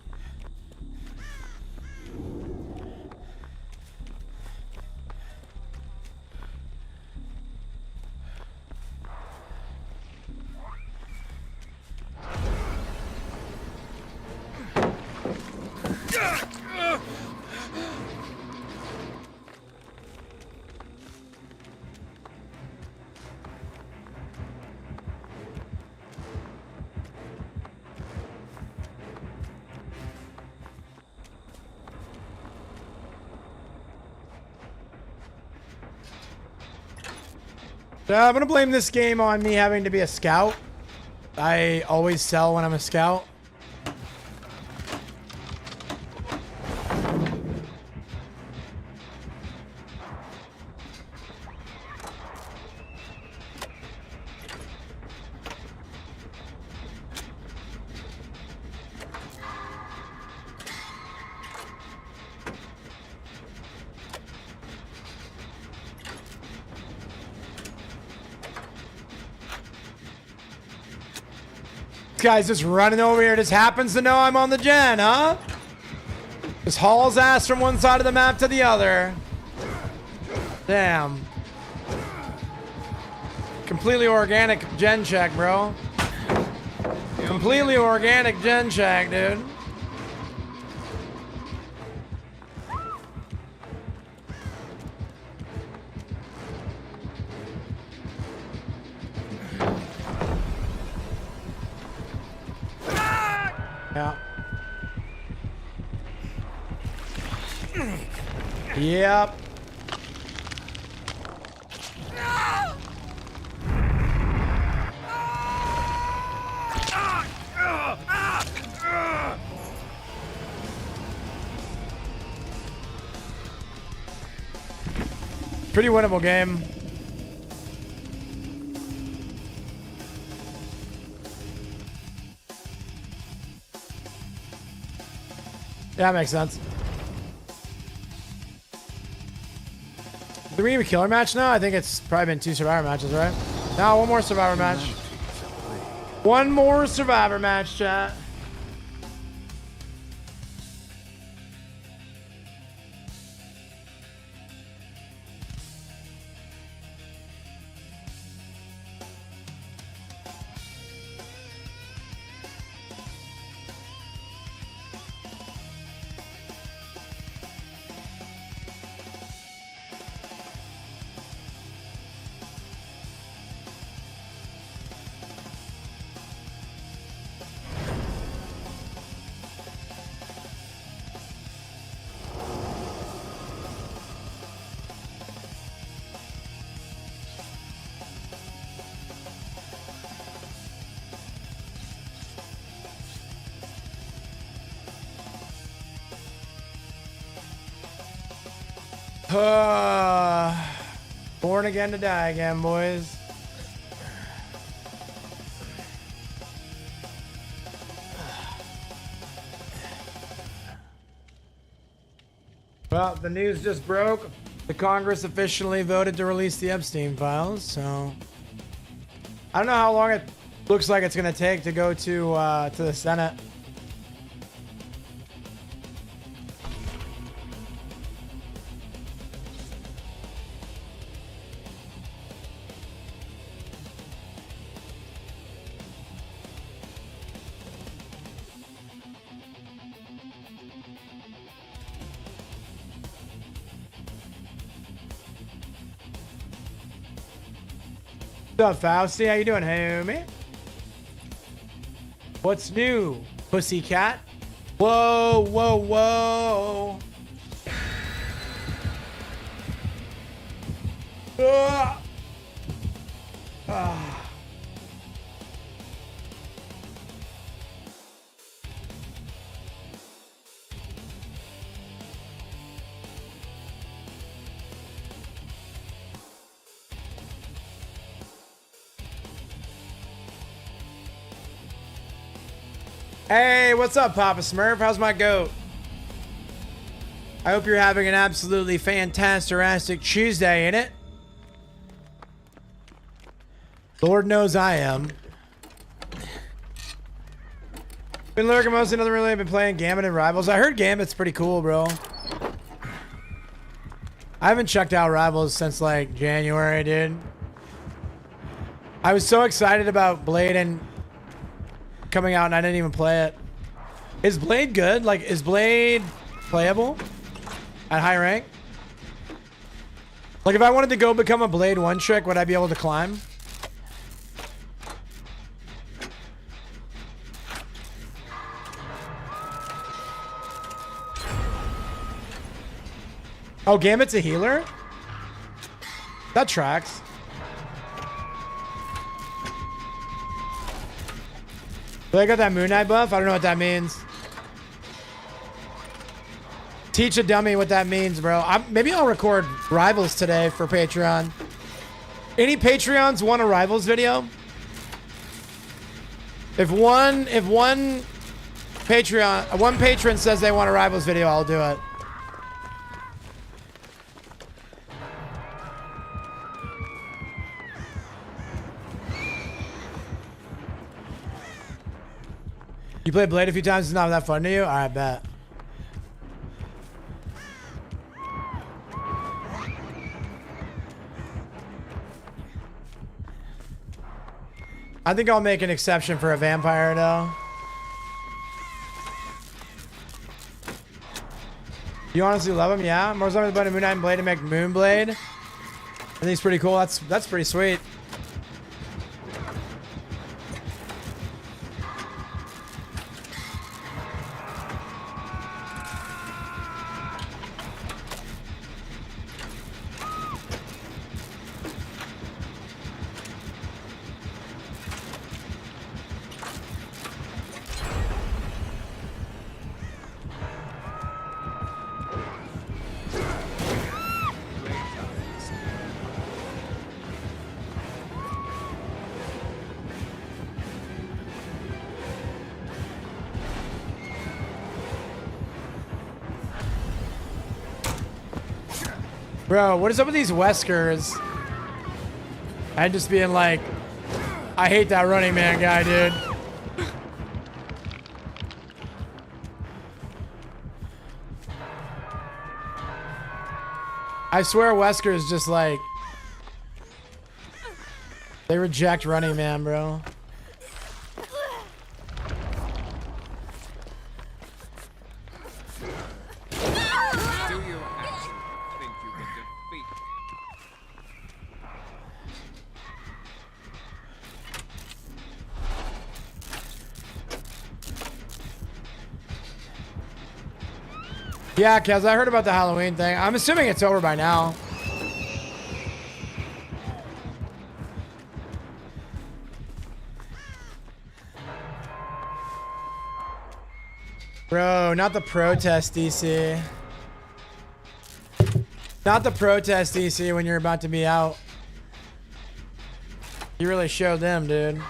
I'm gonna blame this game on me having to be a scout. I always sell when I'm a scout. This guy's just running over here. Just happens to know I'm on the gen, huh? Just hauls ass from one side of the map to the other. Damn. Completely organic gen check, bro. Completely organic gen check, dude. Yeah. Yep. Pretty winnable game. Yeah, makes sense. Do we have a killer match now? I think it's probably been 2 survivor matches, right? No, one more survivor match. One more survivor match, chat. Born again to die again, boys. Well, the news just broke. The Congress officially voted to release the Epstein files, so I don't know how long it looks like it's going to take to go to the Senate. What's up, Fausty? How you doing, homie? What's new, pussycat? Whoa, whoa, whoa. Hey, what's up, Papa Smurf? How's my goat? I hope you're having an absolutely fantastic Tuesday, ain't it? Lord knows I am. Been lurking most, another really been playing Gambit and Rivals. I heard Gambit's pretty cool, bro. I haven't checked out Rivals since like January, dude. I was so excited about Blade and coming out and I didn't even play it. Is Blade good? Like, is Blade playable at high rank? Like, if I wanted to go become a Blade one trick, would I be able to climb? Oh, Gambit's a healer? That tracks. I got that Moon Knight buff? I don't know what that means. Teach a dummy what that means, bro. Maybe I'll record Rivals today for Patreon. Any Patreons want a Rivals video? If one patron says they want a Rivals video, I'll do it. You played Blade a few times, it's not that fun to you? Alright, bet. I think I'll make an exception for a vampire though. You honestly love him? Yeah. More zombies about a Moon Knight and Blade to make Moonblade. I think it's pretty cool. That's pretty sweet. Bro, what is up with these Weskers? And just being like, I hate that Running Man guy, dude. I swear Wesker is just like, they reject Running Man, bro. Yeah, Kez, I heard about the Halloween thing. I'm assuming it's over by now. Bro, not the protest, DC. Not the protest, DC, when you're about to be out. You really showed them, dude.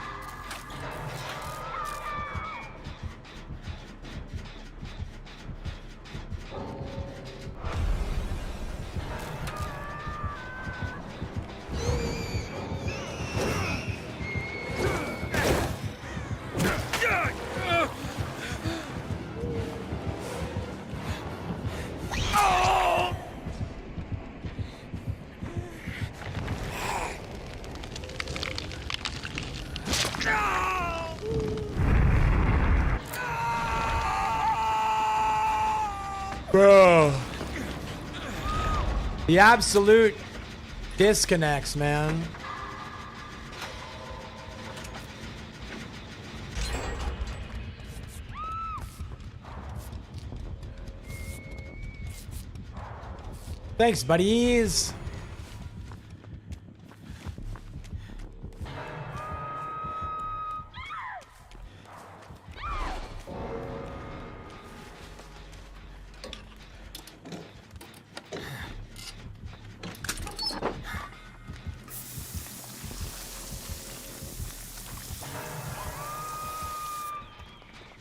Bro. The absolute disconnects, man. Thanks, buddies.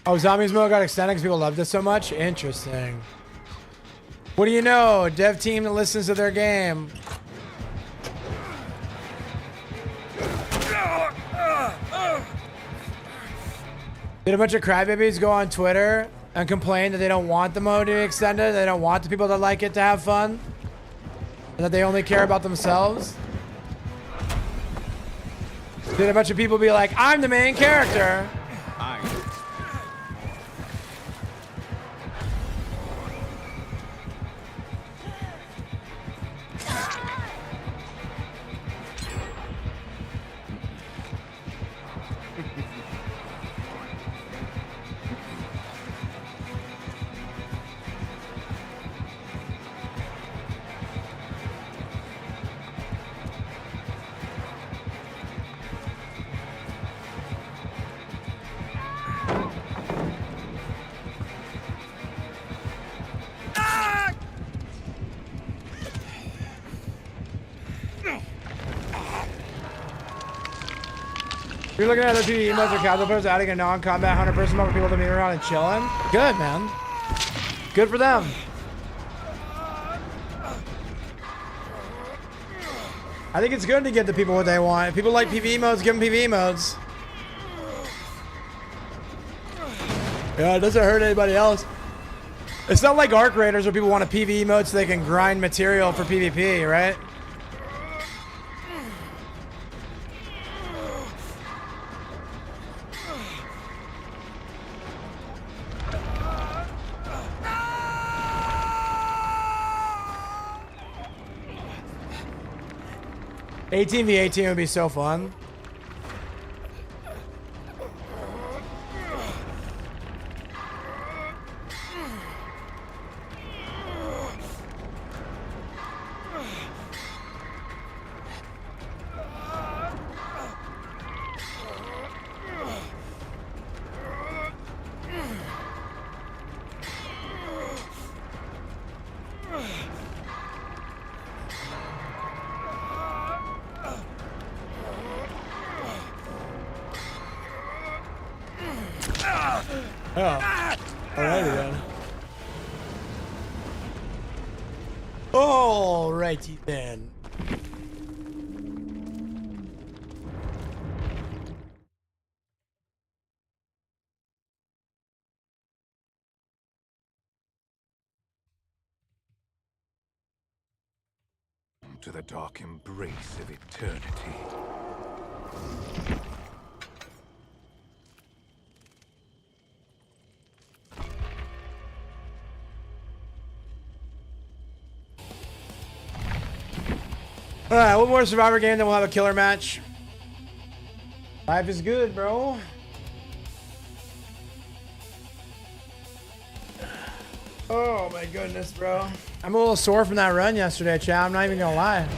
Oh, Zombies mode got extended because people loved it so much? Interesting. What do you know? Dev team that listens to their game. Did a bunch of crybabies go on Twitter and complain that they don't want the mode to be extended? They don't want the people that like it to have fun? And that they only care about themselves? Did a bunch of people be like, I'm the main character? You're looking at other PvE modes or casual players adding a non-combat 100-person mode for people to be around and chilling? Good, man. Good for them. I think it's good to give the people what they want. If people like PvE modes, give them PvE modes. Yeah, it doesn't hurt anybody else. It's not like Arc Raiders where people want a PvE mode so they can grind material for PvP, right? Eighteen v 18 would be so fun. Oh. Alrighty then. Alrighty then. To the dark embrace of eternity. Alright, one more Survivor game, then we'll have a killer match. Life is good, bro. Oh my goodness, bro. I'm a little sore from that run yesterday, chat. I'm not even gonna lie.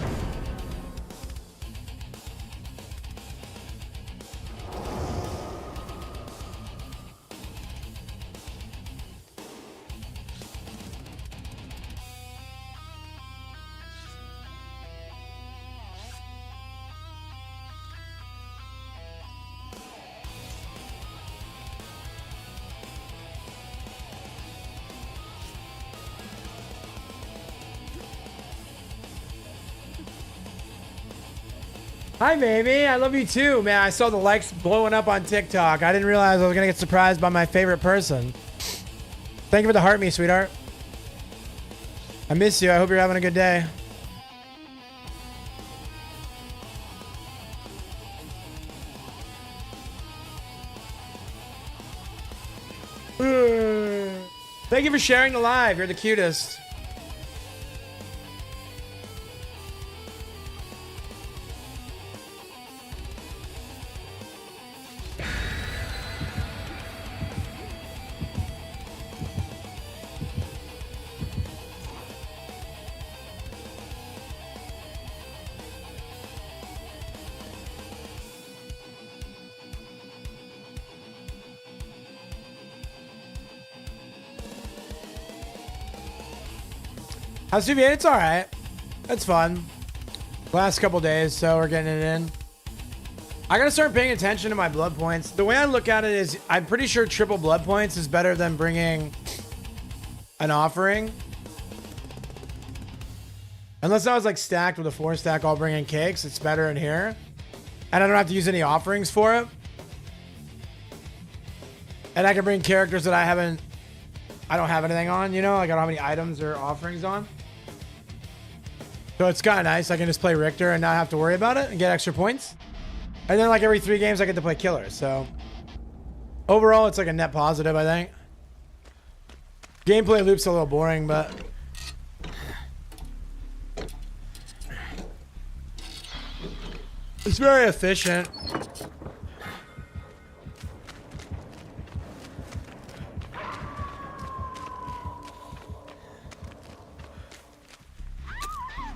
Hi, baby. I love you too, man. I saw the likes blowing up on TikTok. I didn't realize I was going to get surprised by my favorite person. Thank you for the heart me, sweetheart. I miss you. I hope you're having a good day. Thank you for sharing the live. You're the cutest. How's Suvian? It's all right. It's fun. Last couple days, so we're getting it in. I gotta start paying attention to my blood points. The way I look at it is, I'm pretty sure triple blood points is better than bringing an offering. Unless I was like stacked with a 4-stack, I'll bring in cakes. It's better in here. And I don't have to use any offerings for it. And I can bring characters that I don't have anything on, you know? Like I don't have any items or offerings on. So it's kind of nice. I can just play Richter and not have to worry about it and get extra points. And then like every 3 games I get to play killer. So overall, it's like a net positive, I think. Gameplay loop's a little boring, but it's very efficient.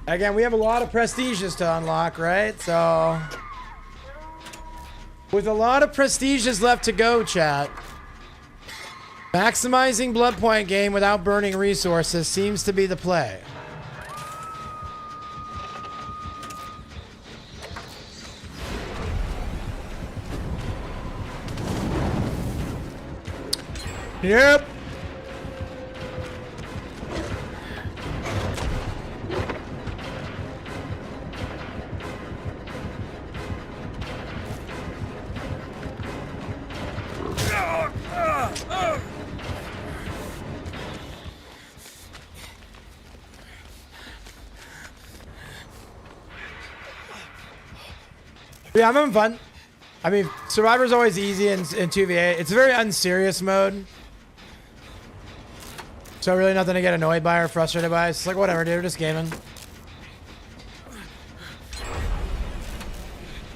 Again, we have a lot of prestiges to unlock, right? So with a lot of prestiges left to go, chat, maximizing blood point game without burning resources seems to be the play. Yep. Yeah, I'm having fun. I mean, Survivor's always easy in 2v8. It's a very unserious mode. So really nothing to get annoyed by or frustrated by. It's like, whatever, dude, we're just gaming.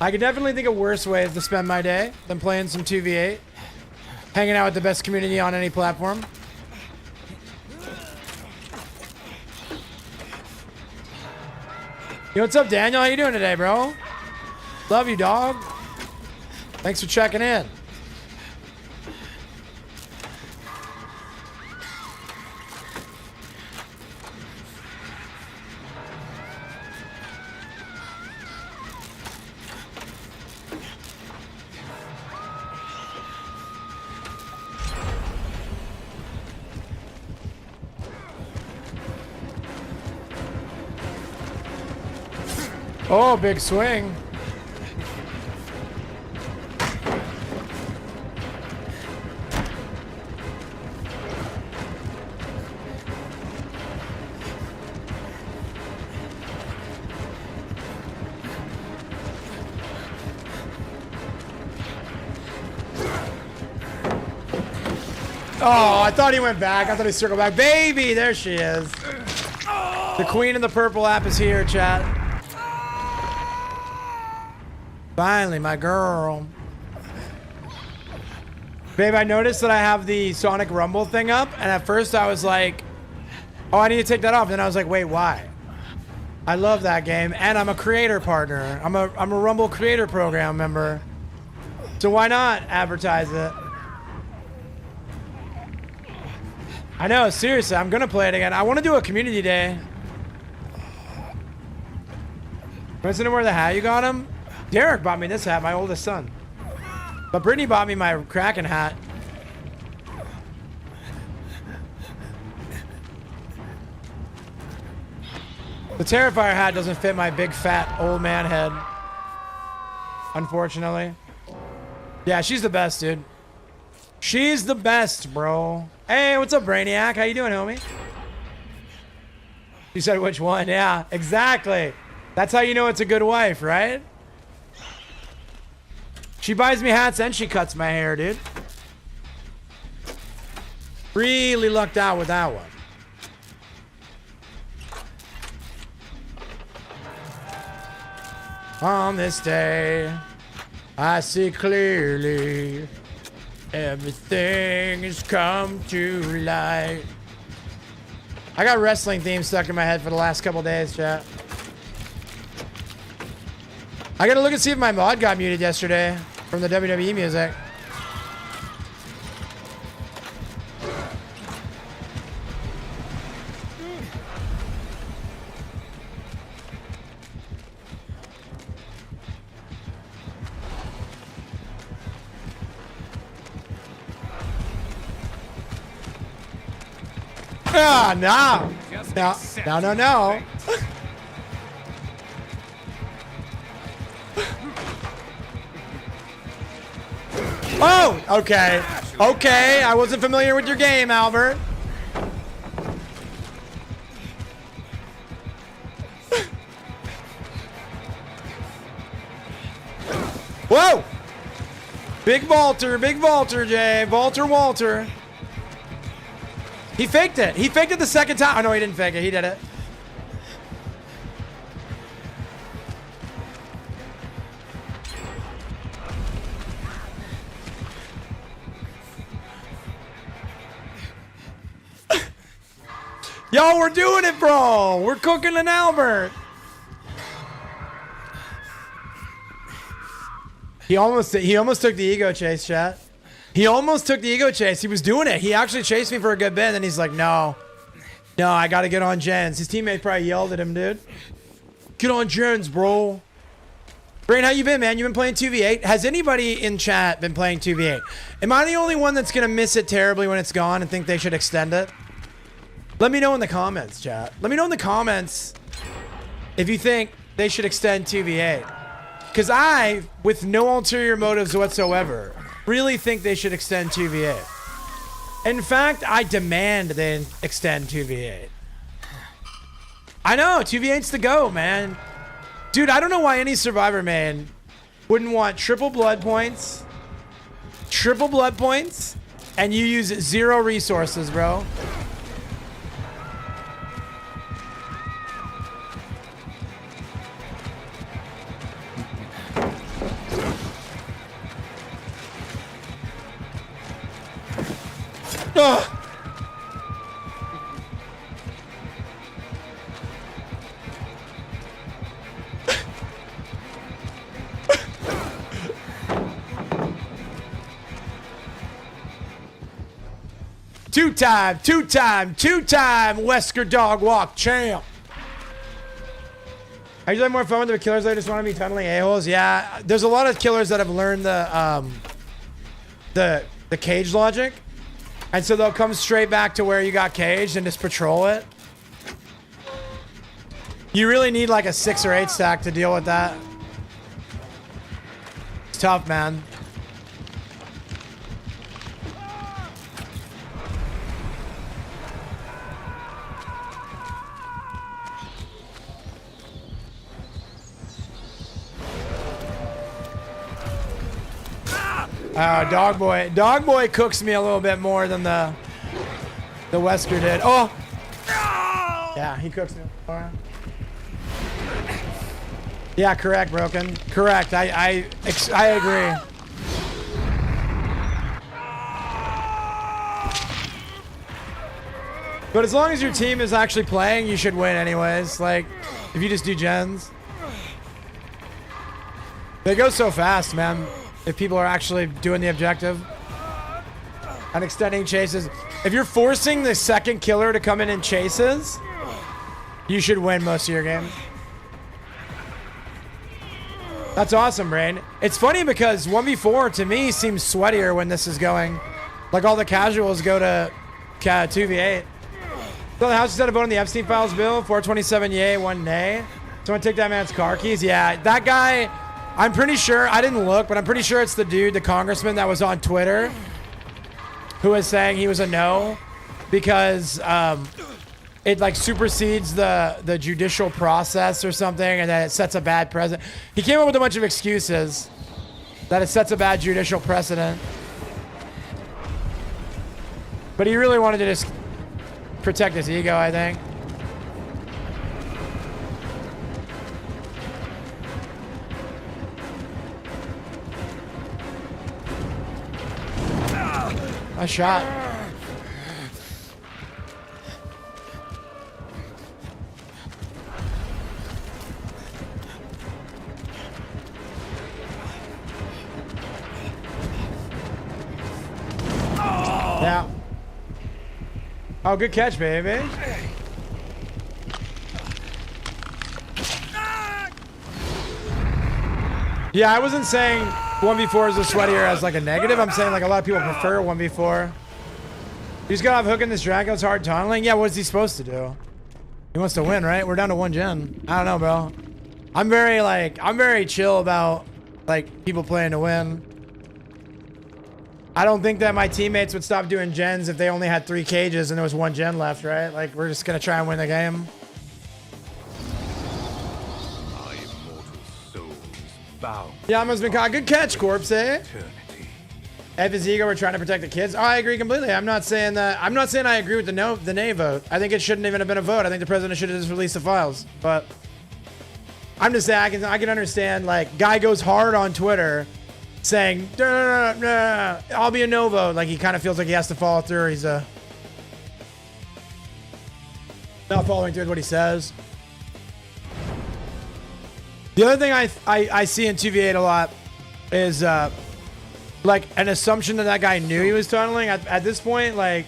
I could definitely think of worse ways to spend my day than playing some 2v8. Hanging out with the best community on any platform. Yo, what's up, Daniel? How you doing today, bro? Love you, dog. Thanks for checking in. Oh, big swing. Oh, I thought he went back. I thought he circled back. Baby, there she is. The queen of the purple app is here, chat. Finally, my girl. Babe, I noticed that I have the Sonic Rumble thing up, and at first I was like, oh, I need to take that off. Then I was like, wait, why? I love that game, and I'm a creator partner. I'm a Rumble creator program member. So why not advertise it? I know, seriously, I'm gonna play it again. I want to do a community day. Listen to where the hat you got him? Derek bought me this hat, my oldest son. But Brittany bought me my Kraken hat. The Terrifier hat doesn't fit my big fat old man head. Unfortunately. Yeah, she's the best, dude. She's the best, bro. Hey, what's up, Brainiac? How you doing, homie? You said which one? Yeah, exactly. That's how you know it's a good wife, right? She buys me hats and she cuts my hair, dude. Really lucked out with that one. On this day, I see clearly everything has come to light. I got wrestling themes stuck in my head for the last couple days, chat. I gotta look and see if my mod got muted yesterday from the WWE music. Ah, no. No. Oh, okay. Okay, I wasn't familiar with your game, Albert. Whoa! Big Walter, Jay. Walter. He faked it. He faked it the second time. Oh, no, he didn't fake it. He did it. Yo, we're doing it, bro. We're cooking an Albert. He almost took the ego chase, chat. He almost took the ego chase. He was doing it. He actually chased me for a good bit, and then he's like, no, I got to get on Jens. His teammate probably yelled at him, dude. Get on Jens, bro. Brain, how you been, man? You been playing 2v8? Has anybody in chat been playing 2v8? Am I the only one that's going to miss it terribly when it's gone and think they should extend it? Let me know in the comments, chat. Let me know in the comments if you think they should extend 2v8. Because I, with no ulterior motives whatsoever, really think they should extend 2v8. In fact, I demand they extend 2v8. I know, 2v8's the go, man. Dude, I don't know why any Survivor main wouldn't want triple blood points, and you use 0 resources, bro. Ugh. Two-time Wesker Dog Walk champ. I usually have more fun with the killers that just want to be tunneling a-holes. Yeah, there's a lot of killers that have learned the cage logic. And so they'll come straight back to where you got caged and just patrol it. You really need like a 6 or 8 stack to deal with that. It's tough, man. Dog boy cooks me a little bit more than the Wesker did. Oh, yeah, he cooks me more. Yeah, correct, Broken. Correct. I agree. But as long as your team is actually playing, you should win anyways. Like, if you just do gens. They go so fast, man. If people are actually doing the objective and extending chases. If you're forcing the second killer to come in and chases, you should win most of your games. That's awesome, Brain. It's funny because 1v4 to me seems sweatier when this is going. Like all the casuals go to 2v8. So the house instead of voting the Epstein Files bill, 427 yay, 1 nay. Someone take that man's car keys. Yeah, that guy... I'm pretty sure, I didn't look, but I'm pretty sure it's the dude, the congressman that was on Twitter who was saying he was a no because it like supersedes the judicial process or something and that it sets a bad precedent. He came up with a bunch of excuses that it sets a bad judicial precedent. But he really wanted to just protect his ego, I think. A shot. Yeah. Oh, good catch, baby. Yeah, I wasn't saying 1v4 is a sweatier as like a negative. I'm saying like a lot of people prefer 1v4. He's got off hooking this Draco. It's hard tunneling. Yeah, what's he supposed to do? He wants to win, right? We're down to 1 gen. I don't know, bro. I'm very chill about like people playing to win. I don't think that my teammates would stop doing gens if they only had 3 cages and there was 1 gen left, right? Like we're just gonna try and win the game. My immortal souls bound. Yeah, must been caught. Good catch, Corpse, eh? Eternity. F his ego, we're trying to protect the kids. Oh, I agree completely. I'm not saying that. I'm not saying I agree with the nay vote. I think it shouldn't even have been a vote. I think the president should have just released the files. But I'm just saying I can understand. Like, guy goes hard on Twitter, saying, nah, I'll be a no vote. Like he kind of feels like he has to follow through. He's not following through with what he says. The other thing I see in 2v8 a lot is like an assumption that guy knew he was tunneling. At this point, like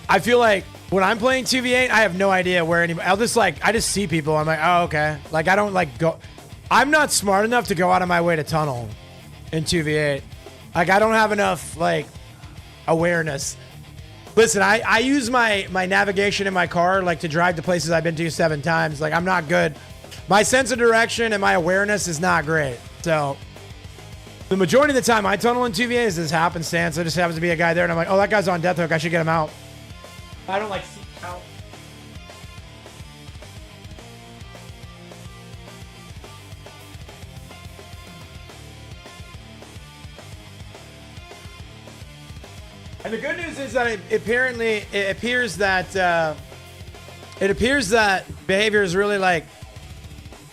I feel like when I'm playing 2v8, I have no idea where anybody. I just see people. I'm like, oh okay. Like I don't like go. I'm not smart enough to go out of my way to tunnel in 2v8. Like I don't have enough like awareness. Listen, I use my navigation in my car like to drive to places I've been to 7 times. Like I'm not good. My sense of direction and my awareness is not great. So the majority of the time I tunnel in 2v8 is this happenstance. There just happens to be a guy there and I'm like, oh, that guy's on death hook. I should get him out. I don't like seek him out. And the good news is that it appears that behavior is really like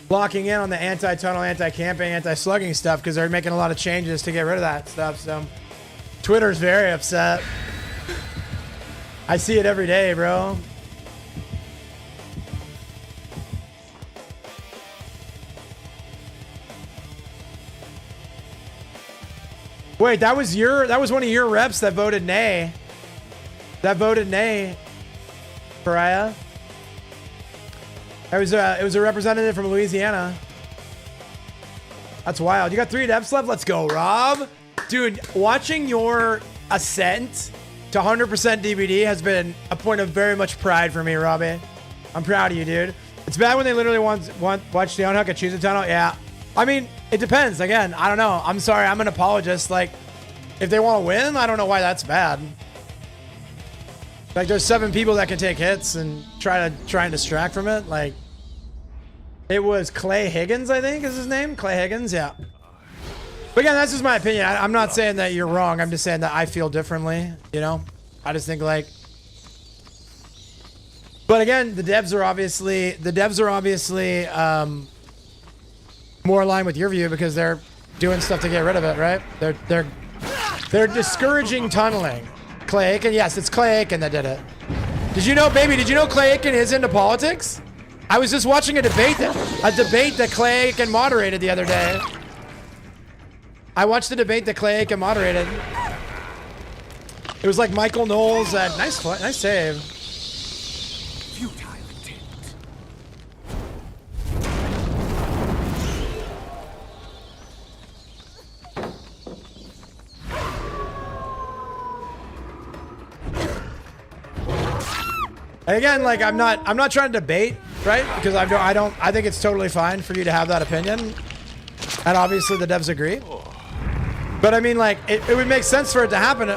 locking in on the anti-tunnel, anti-camping, anti-slugging stuff because they're making a lot of changes to get rid of that stuff. So Twitter's very upset. I see it every day, bro. Wait, that was one of your reps that voted nay. That voted nay, Pariah. It was a representative from Louisiana. That's wild. You got 3 depths left? Let's go, Rob. Dude, watching your ascent to 100% DVD has been a point of very much pride for me, Robbie. I'm proud of you, dude. It's bad when they literally watch the unhook at Choose a Tunnel. Yeah. I mean, it depends. Again, I don't know. I'm sorry. I'm an apologist. Like, if they want to win, I don't know why that's bad. Like, there's 7 people that can take hits and try and distract from it. Like, it was Clay Higgins, I think is his name. Clay Higgins, yeah. But again, that's just my opinion. I'm not saying that you're wrong. I'm just saying that I feel differently, you know? I just think, like... But again, the devs are obviously more aligned with your view because they're doing stuff to get rid of it, right? They're discouraging tunneling. Clay Aiken, yes, it's Clay Aiken that did it. Did you know Clay Aiken is into politics? I was just watching a debate that Clay Aiken moderated the other day. I watched the debate that Clay Aiken moderated. It was like Michael Knowles. Nice save. Futile attempt. And again, like I'm not trying to debate, right? Because I think it's totally fine for you to have that opinion. And obviously the devs agree. But I mean, like, it would make sense for it to happen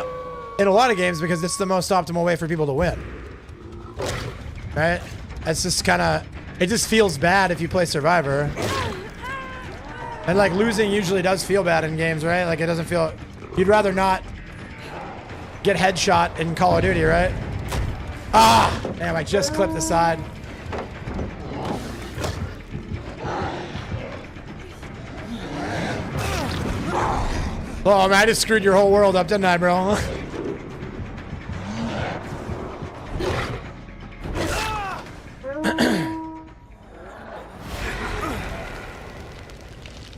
in a lot of games because it's the most optimal way for people to win. Right? It's just it just feels bad if you play Survivor. And like losing usually does feel bad in games, right? Like it doesn't feel, you'd rather not get headshot in Call of Duty, right? Ah, damn, I just clipped the side. Oh man, I just screwed your whole world up, didn't I, bro?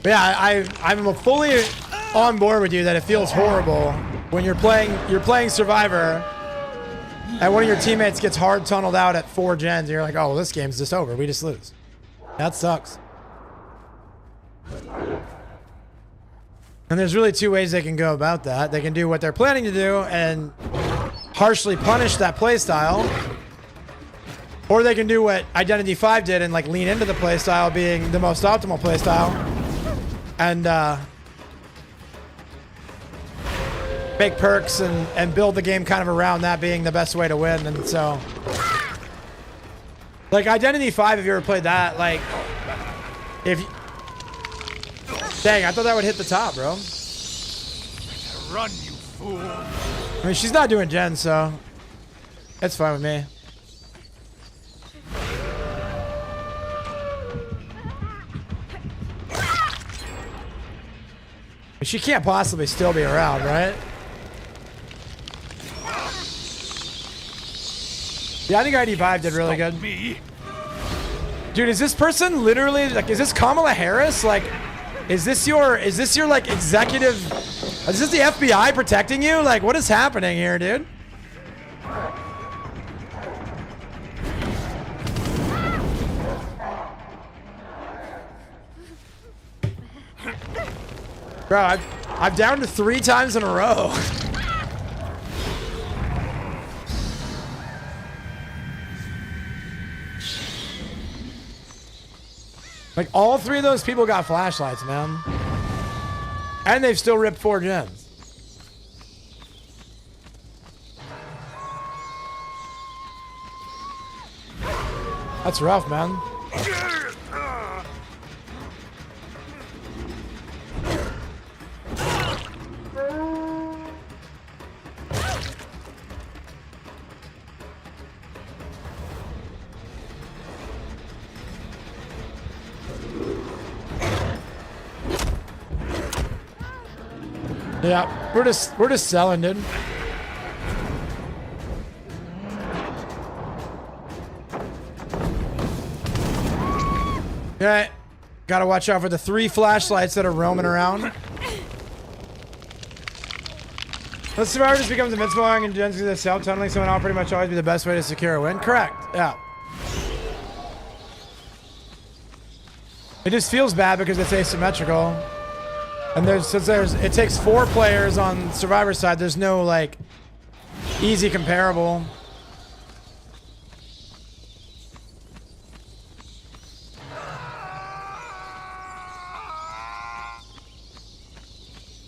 Yeah, I'm fully on board with you that it feels horrible when you're playing Survivor and one of your teammates gets hard tunneled out at 4 gens and you're like, oh, well, this game's just over. We just lose. That sucks. And there's really 2 ways they can go about that. They can do what they're planning to do and harshly punish that playstyle. Or they can do what Identity 5 did and like lean into the playstyle being the most optimal playstyle. And make perks and build the game kind of around that being the best way to win. And so, like Identity 5, if you ever played that, like, dang, I thought that would hit the top, bro. Run, you fool! I mean, she's not doing gen, so it's fine with me. She can't possibly still be around, right? Yeah, I think ID5 did really good. Dude, is this person literally like? Is this Kamala Harris? Like, is this your like executive? Is this the FBI protecting you? Like, what is happening here, dude? Bro, I'm down to 3 times in a row. Like, all 3 of those people got flashlights, man. And they've still ripped 4 gens. That's rough, man. Yeah, we're just selling, dude. Okay. Gotta watch out for the 3 flashlights that are roaming around. The survivor just becomes invincible and gens the self-tunneling someone will pretty much always be the best way to secure a win. Correct. Yeah. It just feels bad because it's asymmetrical. And it takes 4 players on survivor side, there's no like easy comparable.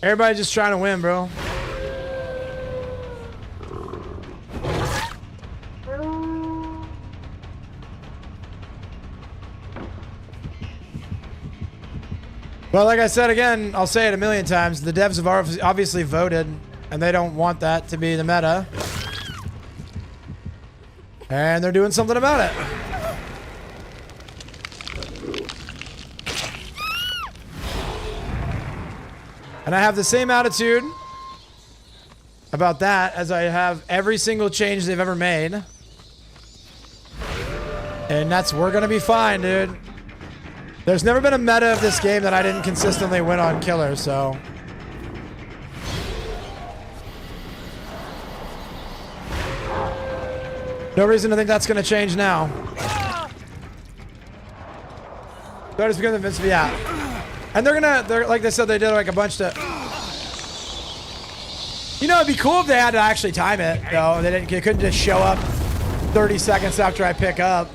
Everybody just trying to win, bro. Well, like I said again, I'll say it a million times. The devs have obviously voted, and they don't want that to be the meta. And they're doing something about it. And I have the same attitude about that as I have every single change they've ever made. And that's, we're gonna be fine, dude. There's never been a meta of this game that I didn't consistently win on killer, so. No reason to think that's gonna change now. So just because invincible, yeah. And they're like they said, they did like a bunch to. You know, it'd be cool if they had to actually time it, though. They couldn't just show up 30 seconds after I pick up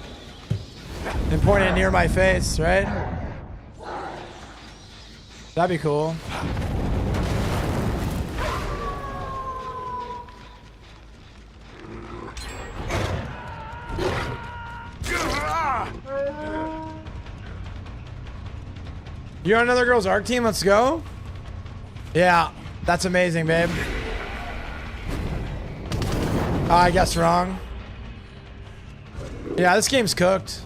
and point it near my face, right? That'd be cool. You on another girls' ARC team? Let's go. Yeah, that's amazing, babe. I guess wrong. Yeah, this game's cooked.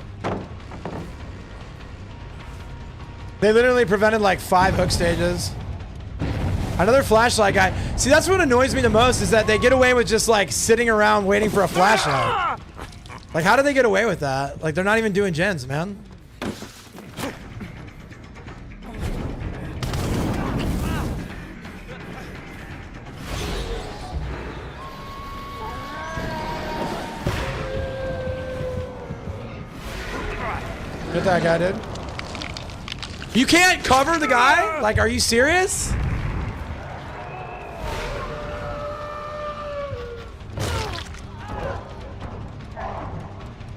They literally prevented like 5 hook stages. Another flashlight guy. See, that's what annoys me the most is that they get away with just like sitting around waiting for a flashlight. Like, how do they get away with that? Like, they're not even doing gens, man. Get that guy, dude. You can't cover the guy? Like, are you serious?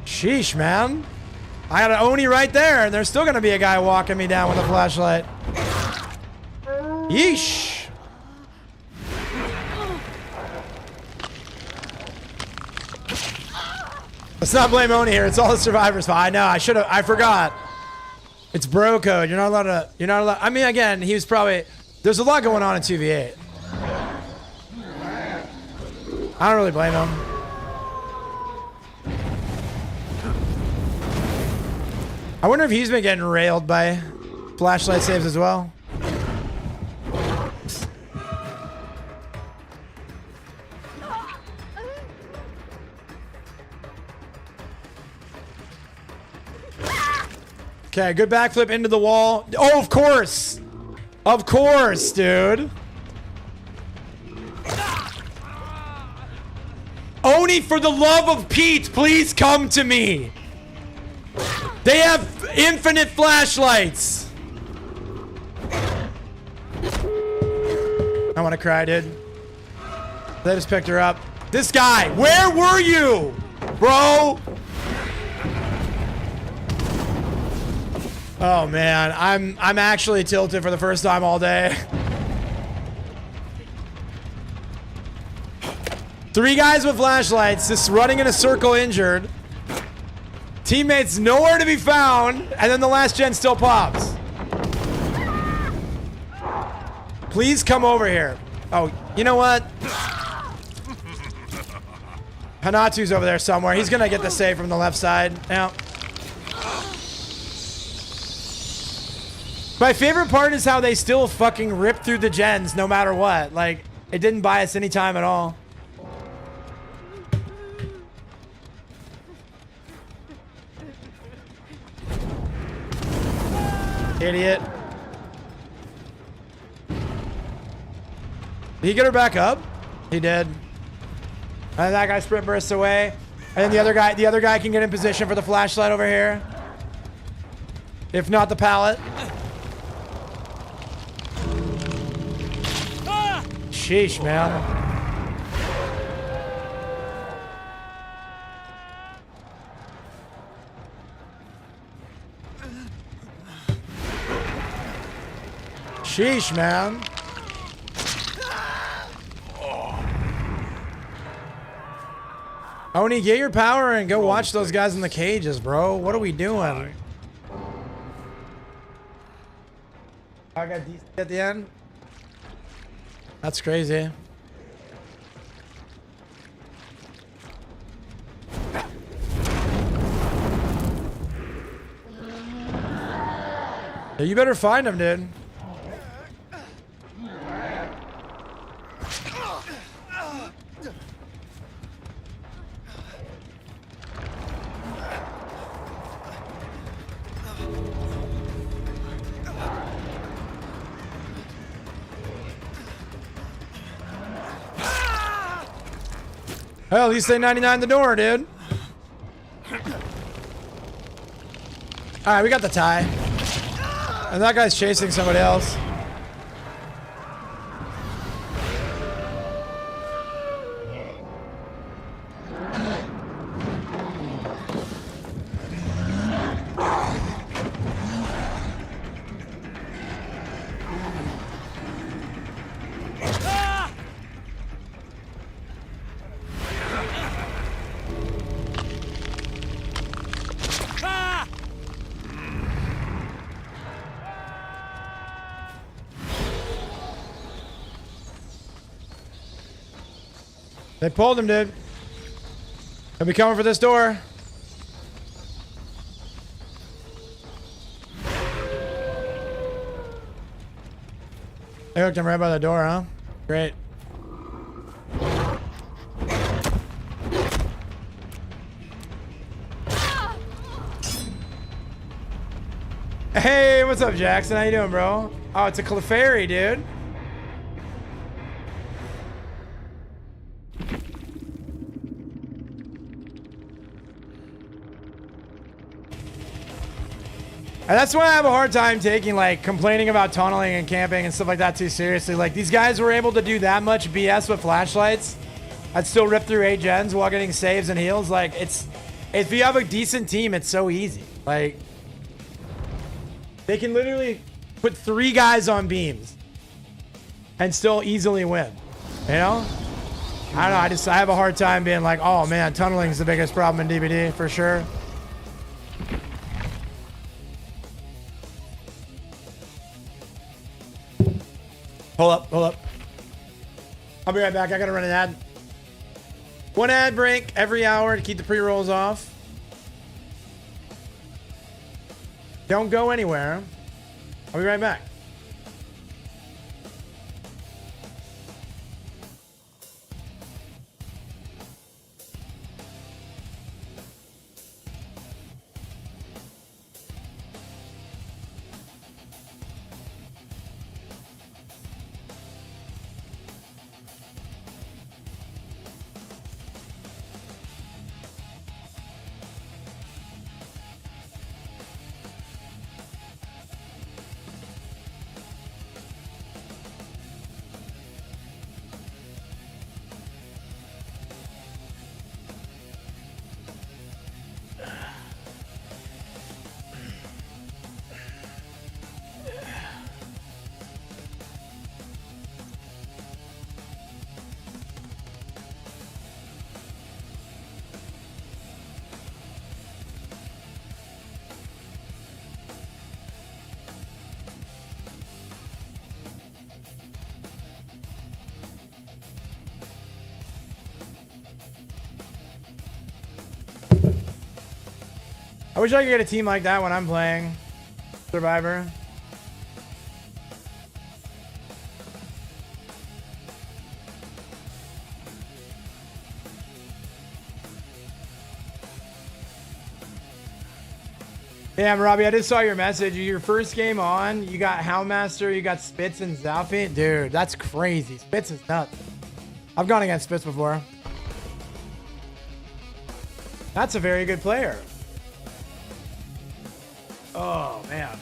Sheesh, man. I got an Oni right there, and there's still gonna be a guy walking me down with a flashlight. Yeesh. Let's not blame Oni here. It's all the survivors' fault. I know. I forgot. It's bro code. You're not allowed. I mean, again, he was probably. There's a lot going on in 2v8. I don't really blame him. I wonder if he's been getting railed by flashlight saves as well. Okay, good backflip into the wall. Oh, of course. Of course, dude. Oni, for the love of Pete, please come to me. They have infinite flashlights. I want to cry, dude. They just picked her up. This guy, where were you, bro? Oh man, I'm actually tilted for the first time all day. 3 guys with flashlights, just running in a circle injured. Teammates nowhere to be found, and then the last gen still pops. Please come over here. Oh, you know what? Hanatu's over there somewhere. He's gonna get the save from the left side. Yeah. My favorite part is how they still fucking rip through the gens no matter what. Like, it didn't buy us any time at all. Idiot. Did he get her back up? He did. And that guy sprint bursts away. And then the other guy can get in position for the flashlight over here. If not the pallet. Sheesh, man. Sheesh, man. Oni, get your power and go watch those guys in the cages, bro. What are we doing? I got DC at the end. That's crazy. Yeah, you better find him, dude. Hell, at least they 99 the door, dude. Alright, we got the tie. And that guy's chasing somebody else. They pulled him, dude. They'll be coming for this door. They hooked him right by the door, huh? Great. Hey, what's up, Jackson? How you doing, bro? Oh, it's a Clefairy, dude. And that's why I have a hard time taking, like, complaining about tunneling and camping and stuff like that too seriously. Like, these guys were able to do that much BS with flashlights. I'd still rip through 8 gens while getting saves and heals. Like, if you have a decent team, it's so easy. Like, they can literally put 3 guys on beams and still easily win. You know? I don't know. I have a hard time being like, oh man, tunneling is the biggest problem in DBD for sure. Hold up. I'll be right back. I gotta run an ad. 1 ad break every hour to keep the pre-rolls off. Don't go anywhere. I'll be right back. I wish I could get a team like that when I'm playing Survivor. Damn, Robbie, I just saw your message. Your first game on, you got Houndmaster, you got Spitz and Zalfi. Dude, that's crazy. Spitz is nuts. I've gone against Spitz before. That's a very good player. Oh, man.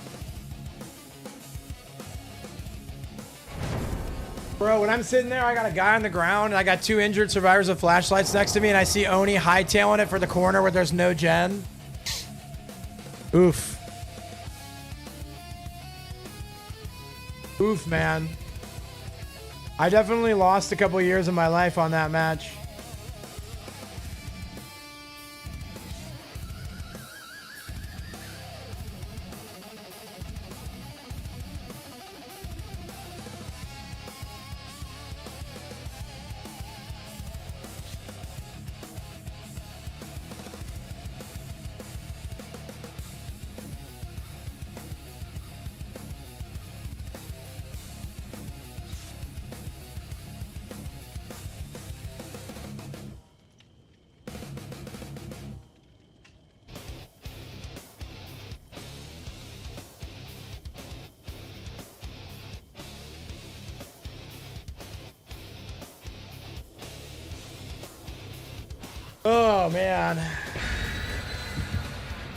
Bro, when I'm sitting there, I got a guy on the ground, and I got 2 injured survivors with flashlights next to me, and I see Oni hightailing it for the corner where there's no gen. Oof. Oof, man. I definitely lost a couple years of my life on that match. Oh, man.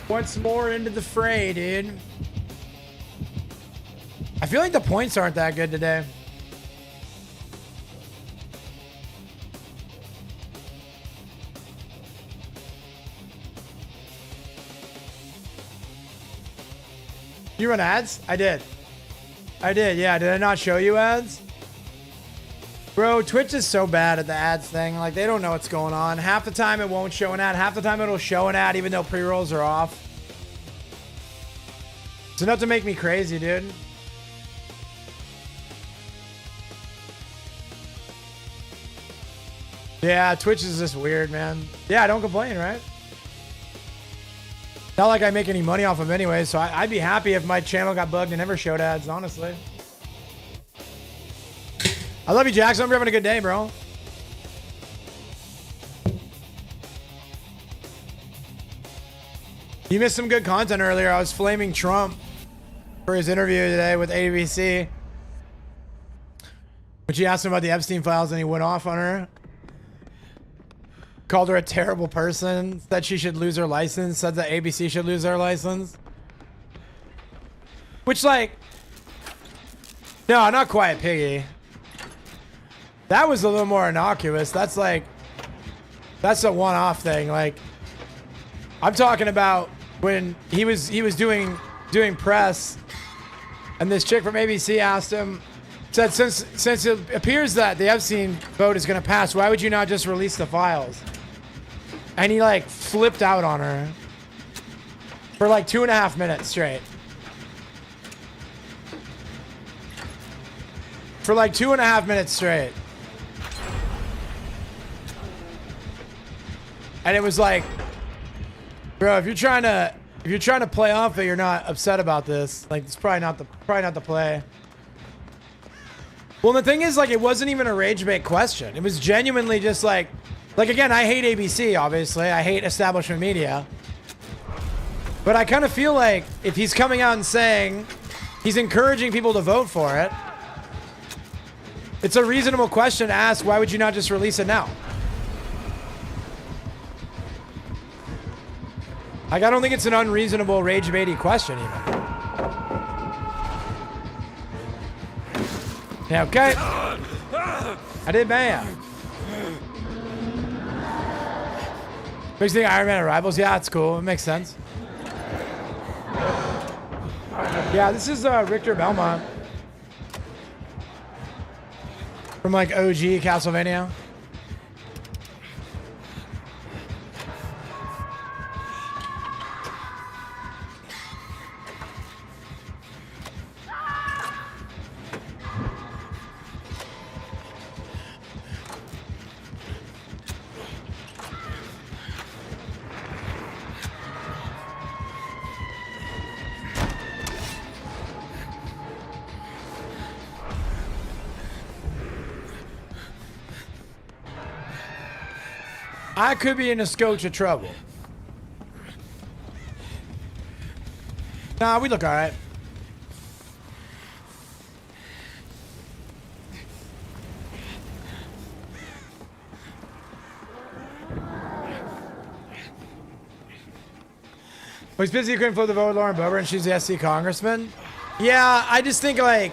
Once more into the fray, dude. I feel like the points aren't that good today. You run ads? I did. I did, yeah. Did I not show you ads? Bro, Twitch is so bad at the ads thing. Like, they don't know what's going on. Half the time it won't show an ad. Half the time it'll show an ad even though pre-rolls are off. It's enough to make me crazy, dude. Yeah, Twitch is just weird, man. Yeah, don't complain, right? Not like I make any money off of anyway, so I'd be happy if my channel got bugged and never showed ads, honestly. I love you, Jackson. I'm having a good day, bro. You missed some good content earlier. I was flaming Trump for his interview today with ABC. But she asked him about the Epstein files and he went off on her. Called her a terrible person. Said she should lose her license. Said that ABC should lose their license. Which, like... No, not Quiet Piggy. That was a little more innocuous. That's like... That's a one-off thing. Like... I'm talking about when he was doing press, and this chick from ABC asked him, said, since it appears that the Epstein vote is going to pass, why would you not just release the files? And he like flipped out on her for like 2.5 minutes straight. For like 2.5 minutes straight. And it was like, bro, if you're trying to play off that you're not upset about this, like it's probably not the play. Well, the thing is, like, it wasn't even a rage bait question. It was genuinely just like again, I hate ABC, obviously. I hate establishment media. But I kind of feel like if he's coming out and saying he's encouraging people to vote for it, it's a reasonable question to ask, why would you not just release it now? Like, I don't think it's an unreasonable rage baity question even. Yeah, okay. I did bam. Makes you think Iron Man Arrivals? Yeah, it's cool. It makes sense. Yeah, this is Richter Belmont. From like OG Castlevania. I could be in a scotch of trouble. Nah, we look all right. Well, he's busy. He couldn't flip the vote with Lauren Boebert, and she's the SC congressman. Yeah, I just think like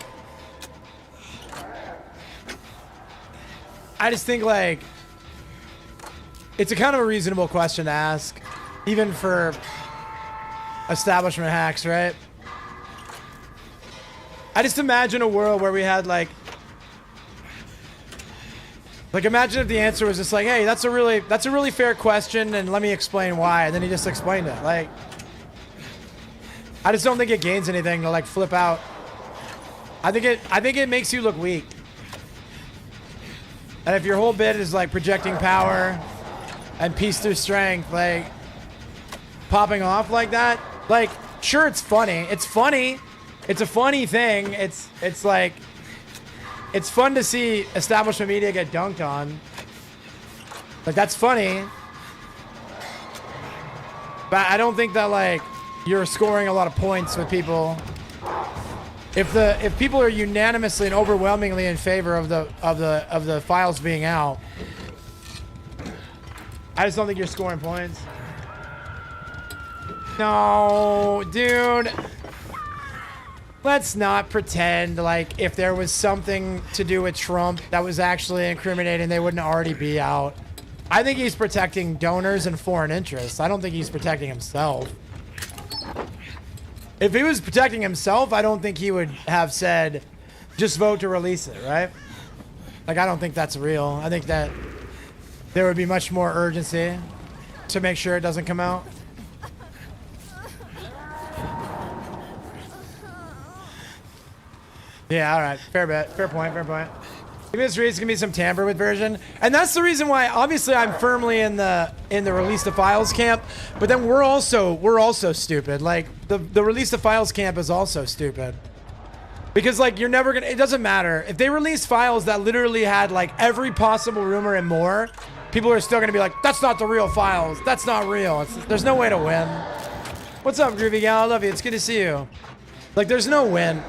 it's a kind of a reasonable question to ask, even for establishment hacks, right? I just imagine a world where we had like imagine if the answer was just like, hey, that's a really fair question, and let me explain why, and then he just explained it. Like, I just don't think it gains anything to like flip out. I think it makes you look weak. And if your whole bit is like projecting power and peace through strength, like popping off like that, like sure, it's funny. It's funny. It's a funny thing. It's like it's fun to see establishment media get dunked on. Like that's funny. But I don't think that like you're scoring a lot of points with people. If people are unanimously and overwhelmingly in favor of the files being out, I just don't think you're scoring points. No, dude. Let's not pretend like if there was something to do with Trump that was actually incriminating, they wouldn't already be out. I think he's protecting donors and foreign interests. I don't think he's protecting himself. If he was protecting himself, I don't think he would have said, just vote to release it, right? Like, I don't think that's real. I think that there would be much more urgency to make sure it doesn't come out. Yeah, all right. Fair bet. Fair point. Fair point. Maybe this reads gonna be some tamper with version, and that's the reason why. Obviously, I'm firmly in the release the files camp, but then we're also stupid. Like the release the files camp is also stupid, because like you're never gonna. It doesn't matter if they release files that literally had like every possible rumor and more. People are still gonna be like, that's not the real files. That's not real. There's no way to win. What's up, Groovy Gal? I love you. It's good to see you. Like, there's no win.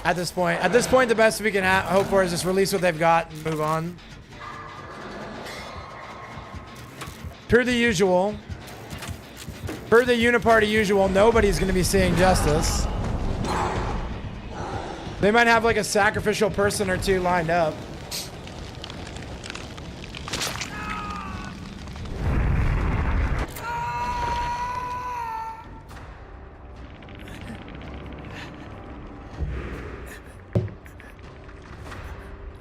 At this point, the best we can hope for is just release what they've got and move on. Per the usual, per the Uniparty usual, nobody's going to be seeing justice. They might have like a sacrificial person or two lined up.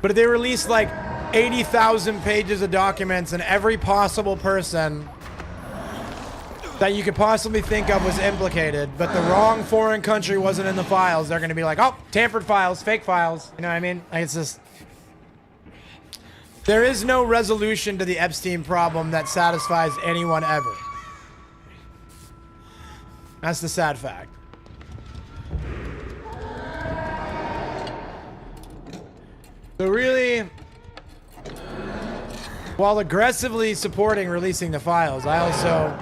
But if they released like 80,000 pages of documents and every possible person that you could possibly think of was implicated, but the wrong foreign country wasn't in the files, they're going to be like, oh, tampered files, fake files. You know what I mean? Like, it's just... There is no resolution to the Epstein problem that satisfies anyone ever. That's the sad fact. So really, while aggressively supporting releasing the files, I also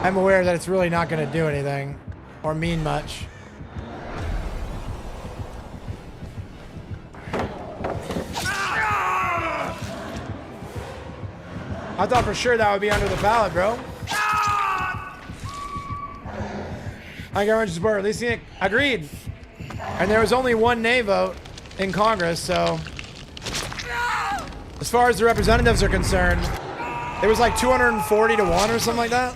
am aware that it's really not going to do anything or mean much. I thought for sure that would be under the ballot, bro. I got to support releasing it. Agreed. And there was only one nay vote in Congress, so as far as the representatives are concerned, it was like 240 to 1 or something like that.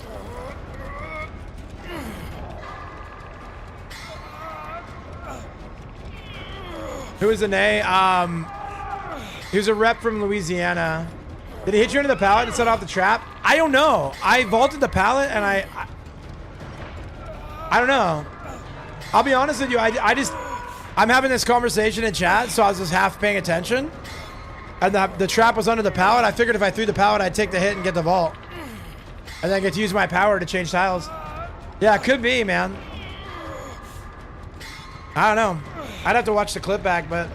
Who was the nay? He was a rep from Louisiana. Did he hit you into the pallet and set off the trap? I don't know. I vaulted the pallet and I don't know. I'll be honest with you. I'm having this conversation in chat, so I was just half paying attention. And the trap was under the pallet. I figured if I threw the pallet, I'd take the hit and get the vault. And then get to use my power to change tiles. Yeah, it could be, man. I don't know. I'd have to watch the clip back, but...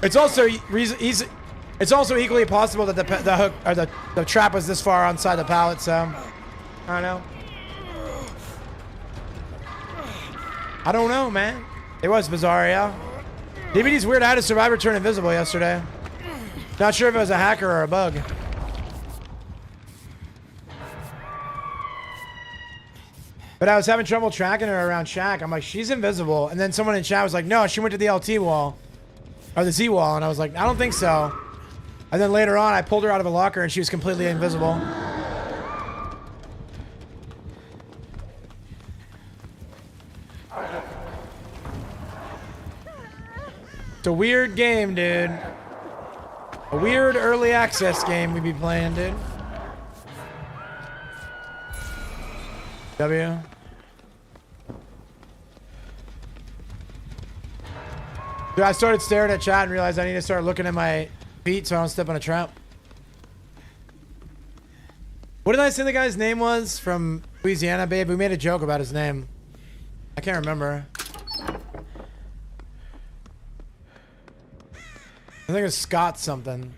It's also it's also equally possible that the hook or the trap was this far inside the pallet, so... I don't know. I don't know, man. It was bizarre, yeah. DVD's weird. I had a survivor turn invisible yesterday. Not sure if it was a hacker or a bug. But I was having trouble tracking her around Shaq. I'm like, she's invisible. And then someone in chat was like, no, she went to the LT wall. Or the Z wall. And I was like, I don't think so. And then later on, I pulled her out of a locker and she was completely invisible. It's a weird game, dude. A weird early access game we be playing, dude. W. Dude, I started staring at chat and realized I need to start looking at my feet so I don't step on a trap. What did I say the guy's name was from Louisiana, babe? We made a joke about his name. I can't remember. I think it's Scott something.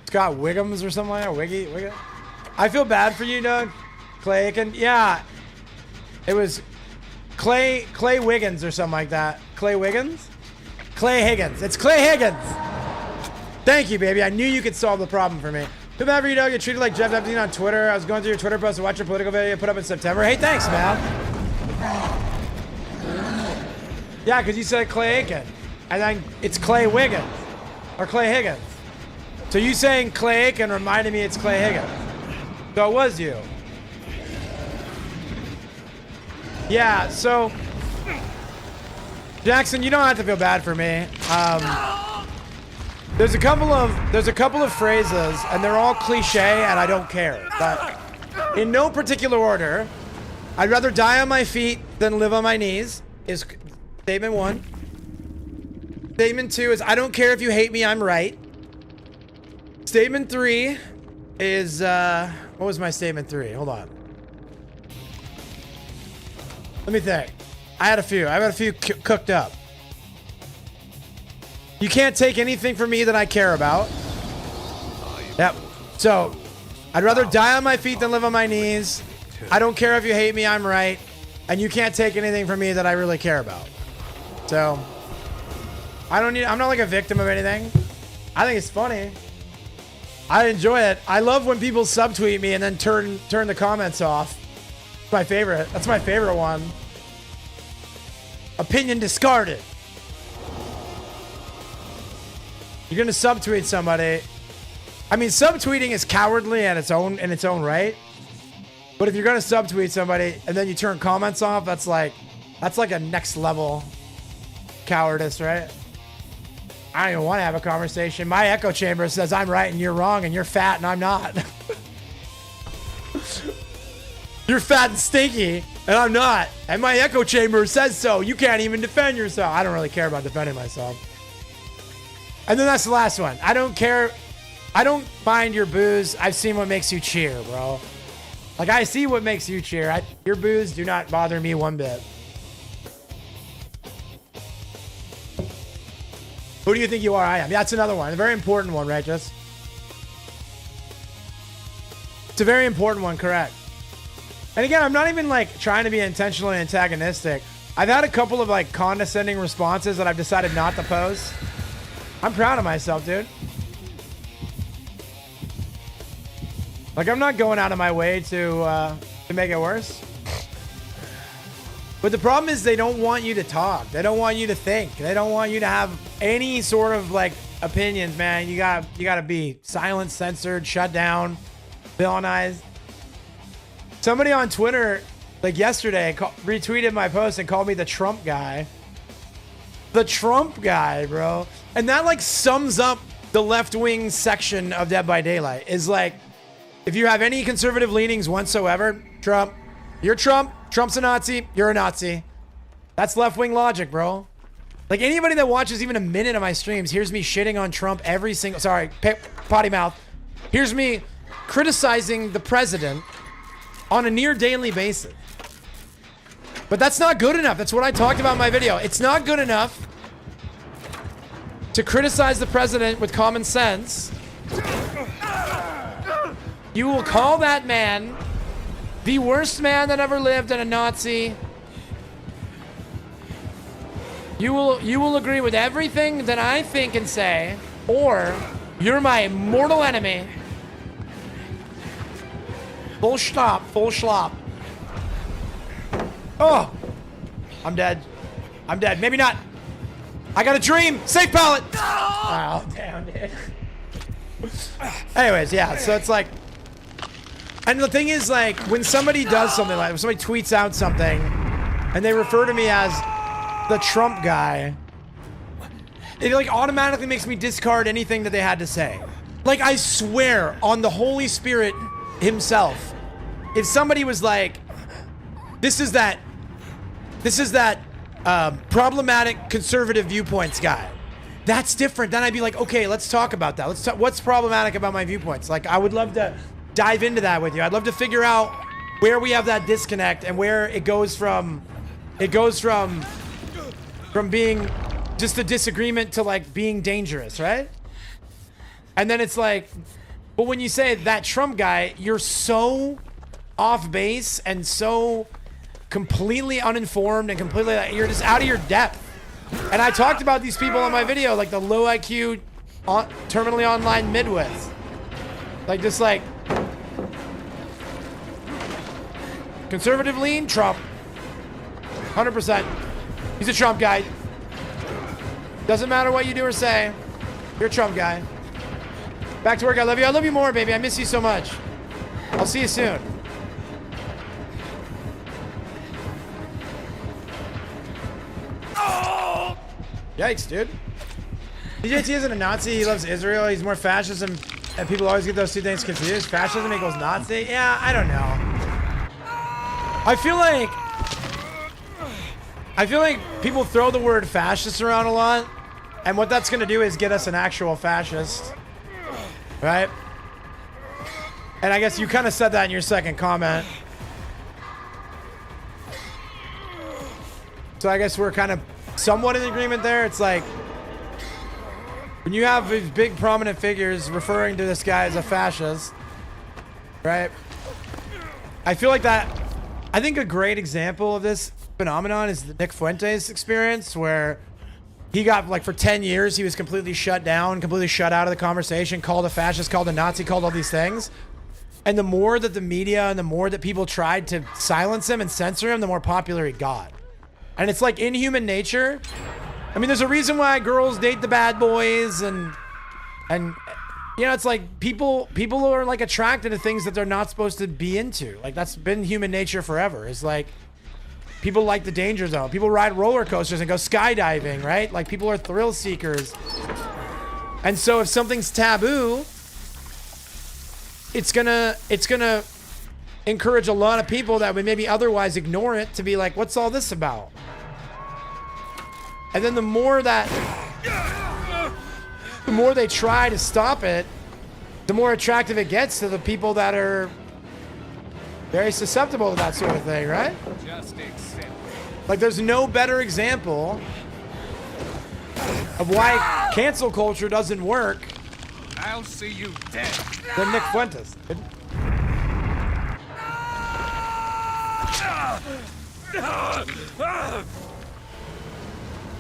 Scott Wiggums or something like that. Wiggy. I feel bad for you, Doug. Clay Aiken. Yeah. It was Clay Wiggins or something like that. Clay Wiggins? Clay Higgins. It's Clay Higgins. Thank you, baby. I knew you could solve the problem for me. Feel bad for you, Doug. You're treated like Jeff Epstein on Twitter. I was going through your Twitter post to watch your political video you put up in September. Hey, thanks, man. Yeah, because you said Clay Aiken. And then it's Clay Wiggins. Or Clay Higgins. So you saying Clay Aiken reminded me it's Clay Higgins. So it was you. Yeah, so Jackson, you don't have to feel bad for me. There's a couple of phrases, and they're all cliche, and I don't care. But in no particular order, I'd rather die on my feet than live on my knees. Is statement one. Statement two is I don't care if you hate me, I'm right. Statement three is what was my statement three? Hold on. Let me think. I had a few cooked up. You can't take anything from me that I care about. Yep. So, I'd rather die on my feet than live on my knees. I don't care if you hate me, I'm right. And you can't take anything from me that I really care about. So, I'm not like a victim of anything. I think it's funny. I enjoy it. I love when people subtweet me and then turn the comments off. It's my favorite. That's my favorite one. Opinion discarded. You're gonna subtweet somebody. I mean, subtweeting is cowardly in its own right. But if you're gonna subtweet somebody and then you turn comments off, that's like a next level cowardice, right? I don't even want to have a conversation. My echo chamber says I'm right and you're wrong and you're fat and I'm not. You're fat and stinky and I'm not. And my echo chamber says so. You can't even defend yourself. I don't really care about defending myself. And then that's the last one. I don't care. I don't mind your booze. I've seen what makes you cheer, bro. Like, I see what makes you cheer. Your booze do not bother me one bit. Who do you think you are? I am. Yeah, that's another one. A very important one, right, Jess? It's a very important one, correct. And again, I'm not even like trying to be intentionally antagonistic. I've had a couple of like condescending responses that I've decided not to post. I'm proud of myself, dude. Like, I'm not going out of my way to make it worse. But the problem is they don't want you to talk. They don't want you to think. They don't want you to have any sort of like opinions, man. You gotta be silenced, censored, shut down, villainized. Somebody on Twitter, like yesterday, retweeted my post and called me the Trump guy. The Trump guy, bro. And that like sums up the left-wing section of Dead by Daylight. Is like, if you have any conservative leanings whatsoever, Trump, you're Trump. Trump's a Nazi. You're a Nazi. That's left-wing logic, bro. Like, anybody that watches even a minute of my streams hears me shitting on Trump every single... Sorry, potty mouth. Hears me criticizing the president on a near daily basis. But that's not good enough. That's what I talked about in my video. It's not good enough to criticize the president with common sense. You will call that man the worst man that ever lived and a Nazi. You will agree with everything that I think and say, or you're my mortal enemy. Full stop, full schlop. Oh, I'm dead. I'm dead. Maybe not. I got a dream. Safe pallet. Oh, damn, dude. Anyways, yeah. So it's like, and the thing is, like, when somebody does something like, when somebody tweets out something, and they refer to me as the Trump guy, it like automatically makes me discard anything that they had to say. Like, I swear on the Holy Spirit himself, if somebody was like, this is that problematic conservative viewpoints guy, that's different. Then I'd be like, okay, let's talk about that. Let's talk, what's problematic about my viewpoints? Like, I would love to dive into that with you. I'd love to figure out where we have that disconnect and where it goes from being just a disagreement to like being dangerous, right? And then it's like, but when you say that Trump guy, you're so off base and so completely uninformed and completely, you're just out of your depth. And I talked about these people on my video, like the low IQ, terminally online midwits. Like just like, conservative lean, Trump. 100%. He's a Trump guy. Doesn't matter what you do or say. You're a Trump guy. Back to work. I love you. I love you more, baby. I miss you so much. I'll see you soon. Oh! Yikes, dude. DJT isn't a Nazi. He loves Israel. He's more fascist, and people always get those two things confused. Fascism equals Nazi. Yeah, I don't know. I feel like people throw the word fascist around a lot, and what that's gonna do is get us an actual fascist, right? And I guess you kind of said that in your second comment. So I guess we're kind of somewhat in agreement there. It's like, when you have these big prominent figures referring to this guy as a fascist, right? I feel like that, I think a great example of this phenomenon is the Nick Fuentes experience, where he got, like, for 10 years, he was completely shut down, completely shut out of the conversation, called a fascist, called a Nazi, called all these things. And the more that the media and the more that people tried to silence him and censor him, the more popular he got. And it's like in human nature. I mean, there's a reason why girls date the bad boys, and you know, it's like people are like attracted to things that they're not supposed to be into. Like, that's been human nature forever. It's like people like the danger zone. People ride roller coasters and go skydiving, right? Like, people are thrill seekers. And so if something's taboo, it's gonna encourage a lot of people that would maybe otherwise ignore it to be like, what's all this about? And then the more they try to stop it, the more attractive it gets to the people that are very susceptible to that sort of thing, right? Just accept. Like, there's no better example of why cancel culture doesn't work I'll see you dead. than Nick Fuentes.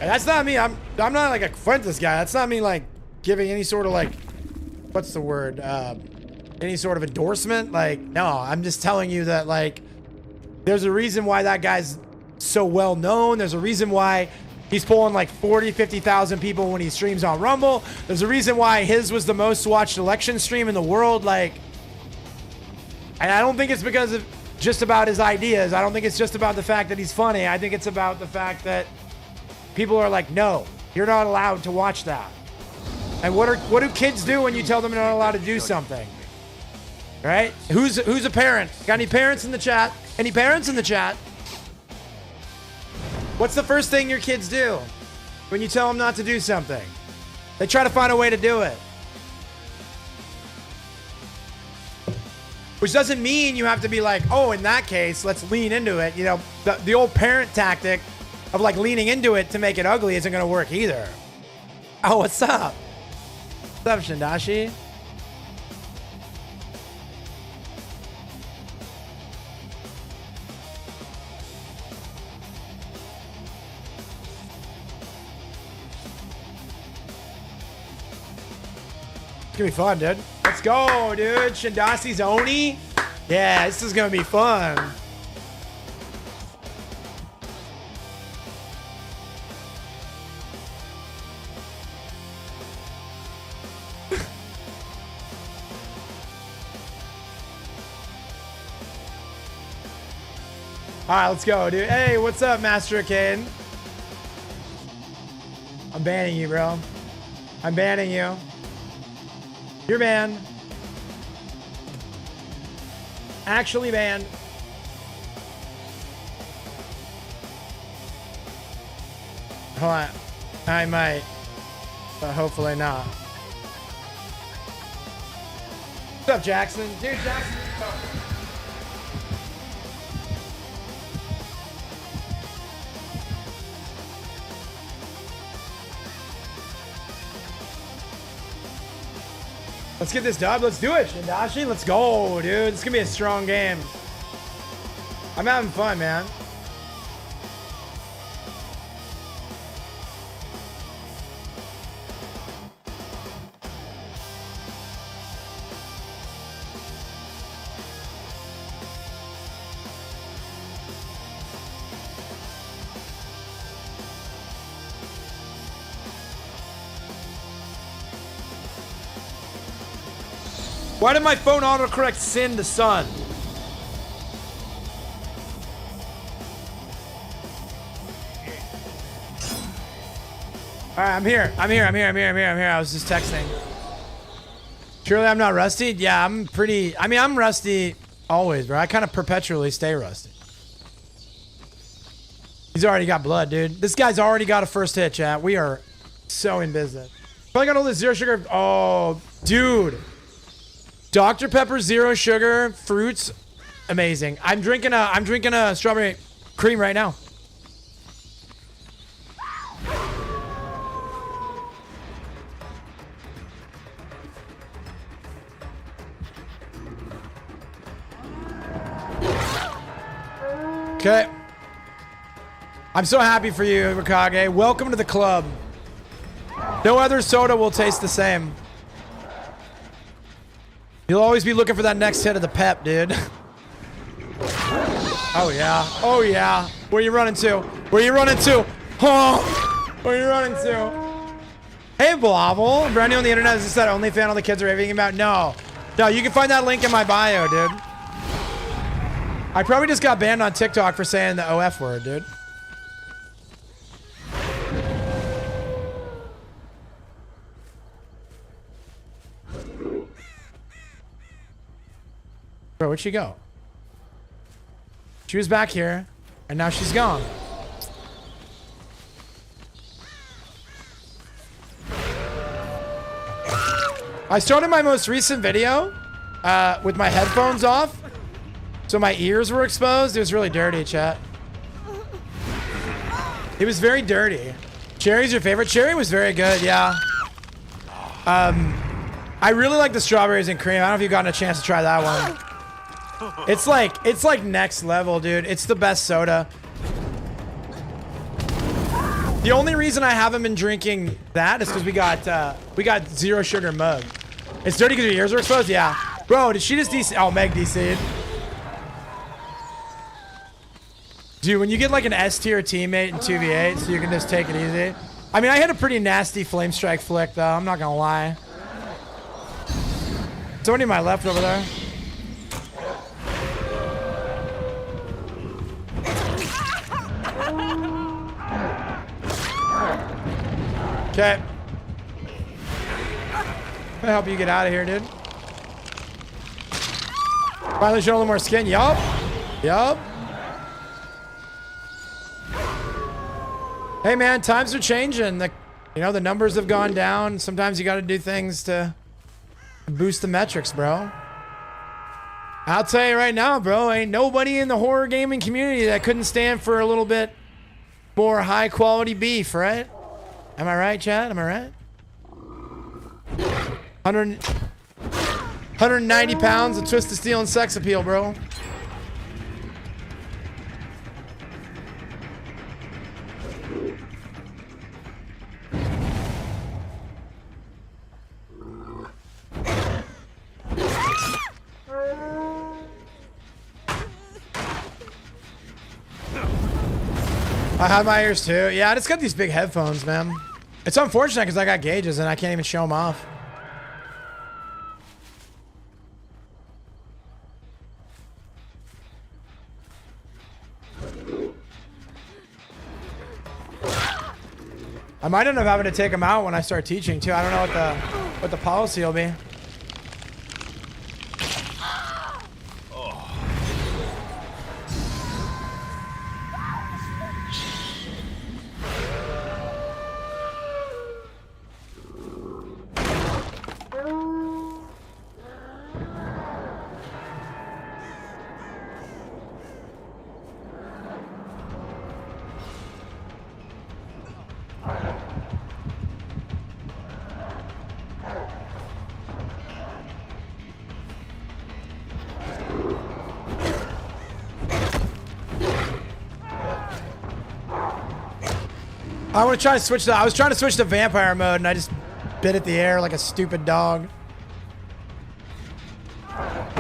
And that's not me. I'm not like a Fuentes guy. That's not me like giving any sort of like, what's the word? Any sort of endorsement. Like, no, I'm just telling you that, like, there's a reason why that guy's so well known. There's a reason why he's pulling like 40, 50,000 people when he streams on Rumble. There's a reason why his was the most watched election stream in the world. Like, and I don't think it's because of just about his ideas. I don't think it's just about the fact that he's funny. I think it's about the fact that people are like, no, you're not allowed to watch that. And what do kids do when you tell them they're not allowed to do something? Right? Who's a parent? Got any parents in the chat? Any parents in the chat? What's the first thing your kids do when you tell them not to do something? They try to find a way to do it. Which doesn't mean you have to be like, oh, in that case, let's lean into it. You know, the old parent tactic of like leaning into it to make it ugly isn't going to work either. Oh, what's up? What's up, Shindashi? It's gonna be fun, dude. Let's go, dude. Shindasi's Oni. Yeah, this is gonna be fun. All right, let's go, dude. Hey, what's up, Master Arcade? I'm banning you, bro. I'm banning you. You're banned. Actually banned. Hold on. I might, but hopefully not. What's up, Jackson? Dude, Jackson. Let's get this dub. Let's do it, Shindashi. Let's go, dude. It's gonna be a strong game. I'm having fun, man. Why did my phone autocorrect Sin to Sun? All right, I'm here. I was just texting. Surely I'm not rusty? Yeah, I'm pretty. I mean, I'm rusty always, bro. I kind of perpetually stay rusty. He's already got blood, dude. This guy's already got a first hit, chat. We are so in business. Probably got all this zero sugar. Oh, dude. Dr. Pepper zero sugar fruits, amazing. I'm drinking a strawberry cream right now. Okay. I'm so happy for you, Rikage. Welcome to the club. No other soda will taste the same. You'll always be looking for that next hit of the pep, dude. Oh, yeah. Oh, yeah. Where you running to? Where you running to? Oh, where you running to? Hey, Blavel. Brand new on the internet. Is this that OnlyFans all the kids are raving about? No. No, you can find that link in my bio, dude. I probably just got banned on TikTok for saying the OF word, dude. Bro, where'd she go? She was back here, and now she's gone. I started my most recent video with my headphones off, so my ears were exposed. It was really dirty, chat. It was very dirty. Cherry's your favorite? Cherry was very good, yeah. I really like the strawberries and cream. I don't know if you've gotten a chance to try that one. It's like next level, dude. It's the best soda. The only reason I haven't been drinking that is because we got zero sugar mug. It's dirty because your ears are exposed? Yeah. Bro, did she just DC? Oh, Meg DC'd. Dude, when you get like an S tier teammate in 2v8, so you can just take it easy. I mean, I had a pretty nasty flame strike flick, though. I'm not gonna lie. Somebody to my left over there. Okay. I'll help you get out of here, dude. Finally showing a little more skin. Yup. Yup. Hey, man, times are changing. The numbers have gone down. Sometimes you got to do things to boost the metrics, bro. I'll tell you right now, bro, ain't nobody in the horror gaming community that couldn't stand for a little bit more high quality beef, right? Am I right, Chad? Am I right? 190 pounds of Twisted Steel and sex appeal, bro. I have my ears too. Yeah, I just got these big headphones, man. It's unfortunate because I got gauges and I can't even show them off. I might end up having to take them out when I start teaching too. I don't know what the policy will be. I want to try to switch I was trying to switch to vampire mode and I just bit at the air like a stupid dog. I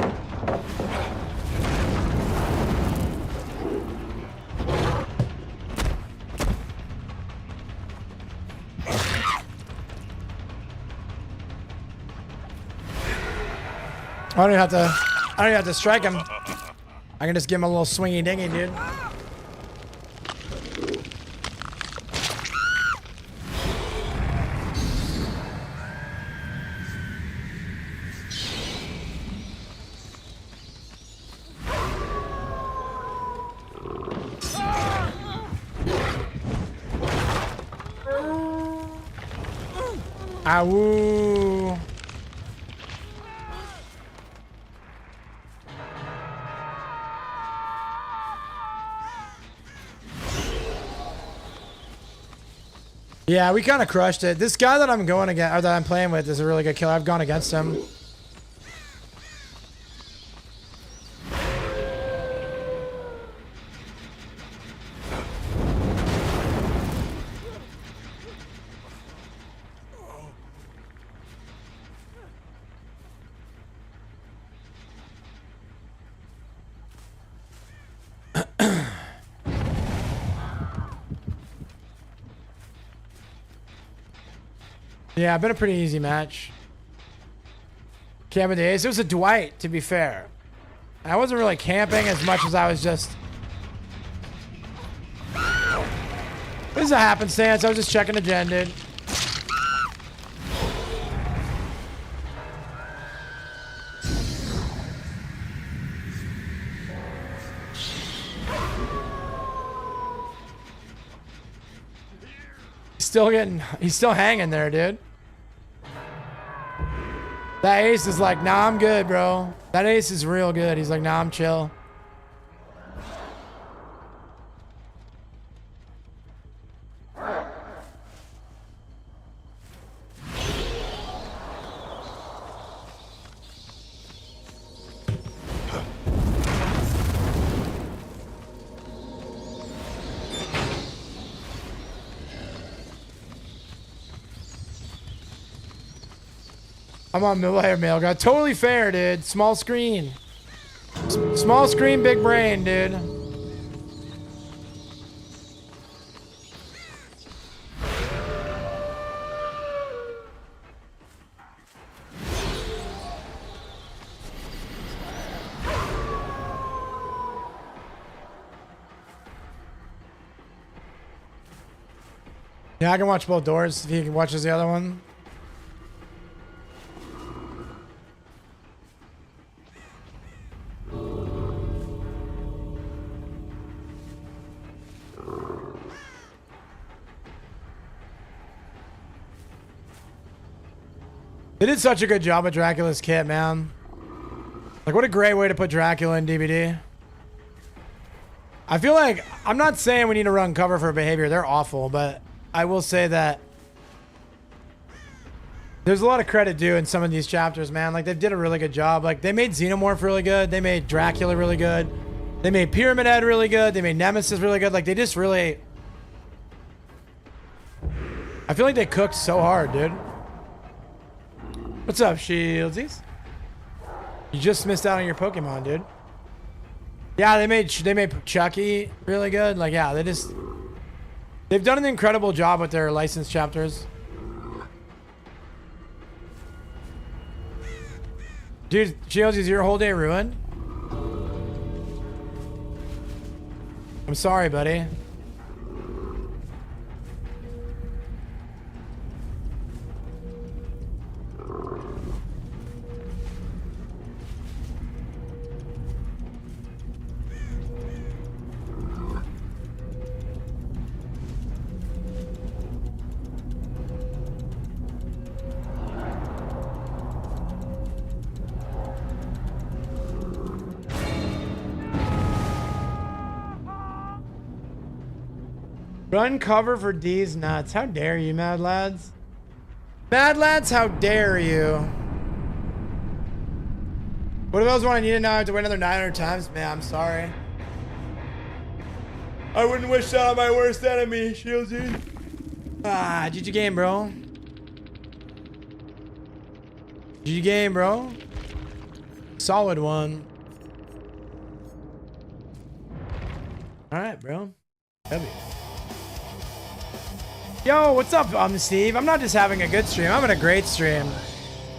don't even have to strike him. I can just give him a little swingy dingy, dude. Awoo. Yeah, we kind of crushed it. This guy that I'm going against, or that I'm playing with, is a really good killer. I've gone against him. Yeah, been a pretty easy match. Camping the ace. It was a Dwight, to be fair. I wasn't really camping as much as I was just... This is a happenstance. I was just checking the gen, dude. He's still hanging there, dude. That ace is like, nah, I'm good, bro. That ace is real good. He's like, nah, I'm chill. I'm on Miller Mail guy. Totally fair, dude. Small screen. Small screen, big brain, dude. Yeah, I can watch both doors if he watches the other one. They did such a good job with Dracula's kit, man. Like, what a great way to put Dracula in DBD. I feel like, I'm not saying we need to run cover for behavior. They're awful, but I will say that there's a lot of credit due in some of these chapters, man. Like, they did a really good job. Like, they made Xenomorph really good. They made Dracula really good. They made Pyramid Head really good. They made Nemesis really good. Like, they just really... I feel like they cooked so hard, dude. What's up, Shieldsies? You just missed out on your Pokemon, dude. Yeah, they made Chucky really good. Like, yeah, They've done an incredible job with their licensed chapters. Dude, Shields, is your whole day ruined? I'm sorry, buddy. Run cover for D's nuts. How dare you, Mad Lads? Mad Lads, how dare you? What if I was one I needed now? I have to win another 900 times? Man, I'm sorry. I wouldn't wish that on my worst enemy, Shieldsy. Ah, GG game, bro. GG game, bro. Solid one. Alright, bro. W. Yo, what's up? I'm Steve. I'm not just having a good stream. I'm having a great stream.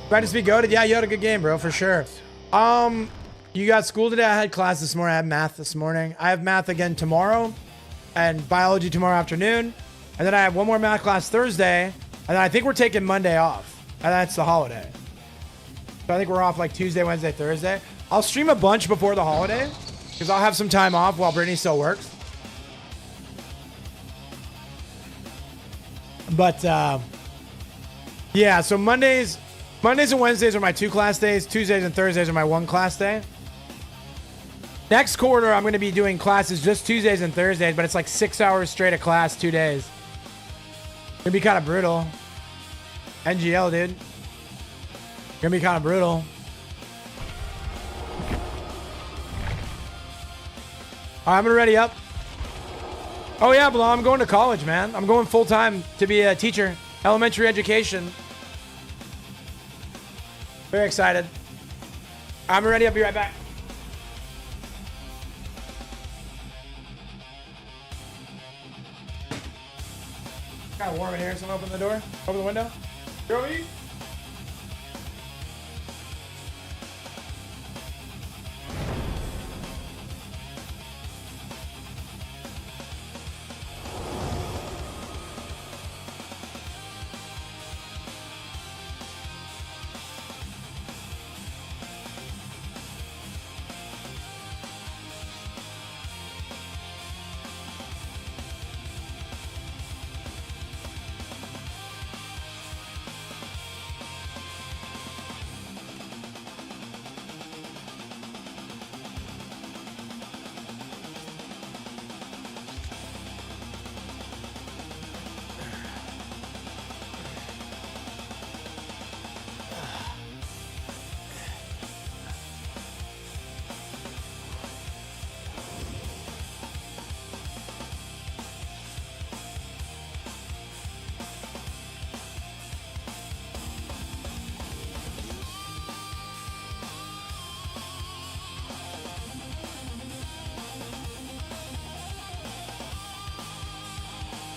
Might just be goated. Yeah, you had a good game, bro, for sure. You got school today? I had class this morning. I had math this morning. I have math again tomorrow and biology tomorrow afternoon. And then I have one more math class Thursday. And then I think we're taking Monday off. And that's the holiday. So I think we're off like Tuesday, Wednesday, Thursday. I'll stream a bunch before the holiday because I'll have some time off while Brittany still works. But yeah, so Mondays and Wednesdays are my 2 class days. Tuesdays and Thursdays are my 1 class day. Next quarter, I'm going to be doing classes just Tuesdays and Thursdays, but it's like 6 hours straight of class, 2 days. Gonna be kind of brutal. NGL, dude. Gonna be kind of brutal. All right, I'm gonna ready up. Oh yeah, Blah, I'm going to college, man. I'm going full time to be a teacher, elementary education. Very excited. I'm ready. I'll be right back. Kind of warm in here. Someone open the door. Open the window. Here over you.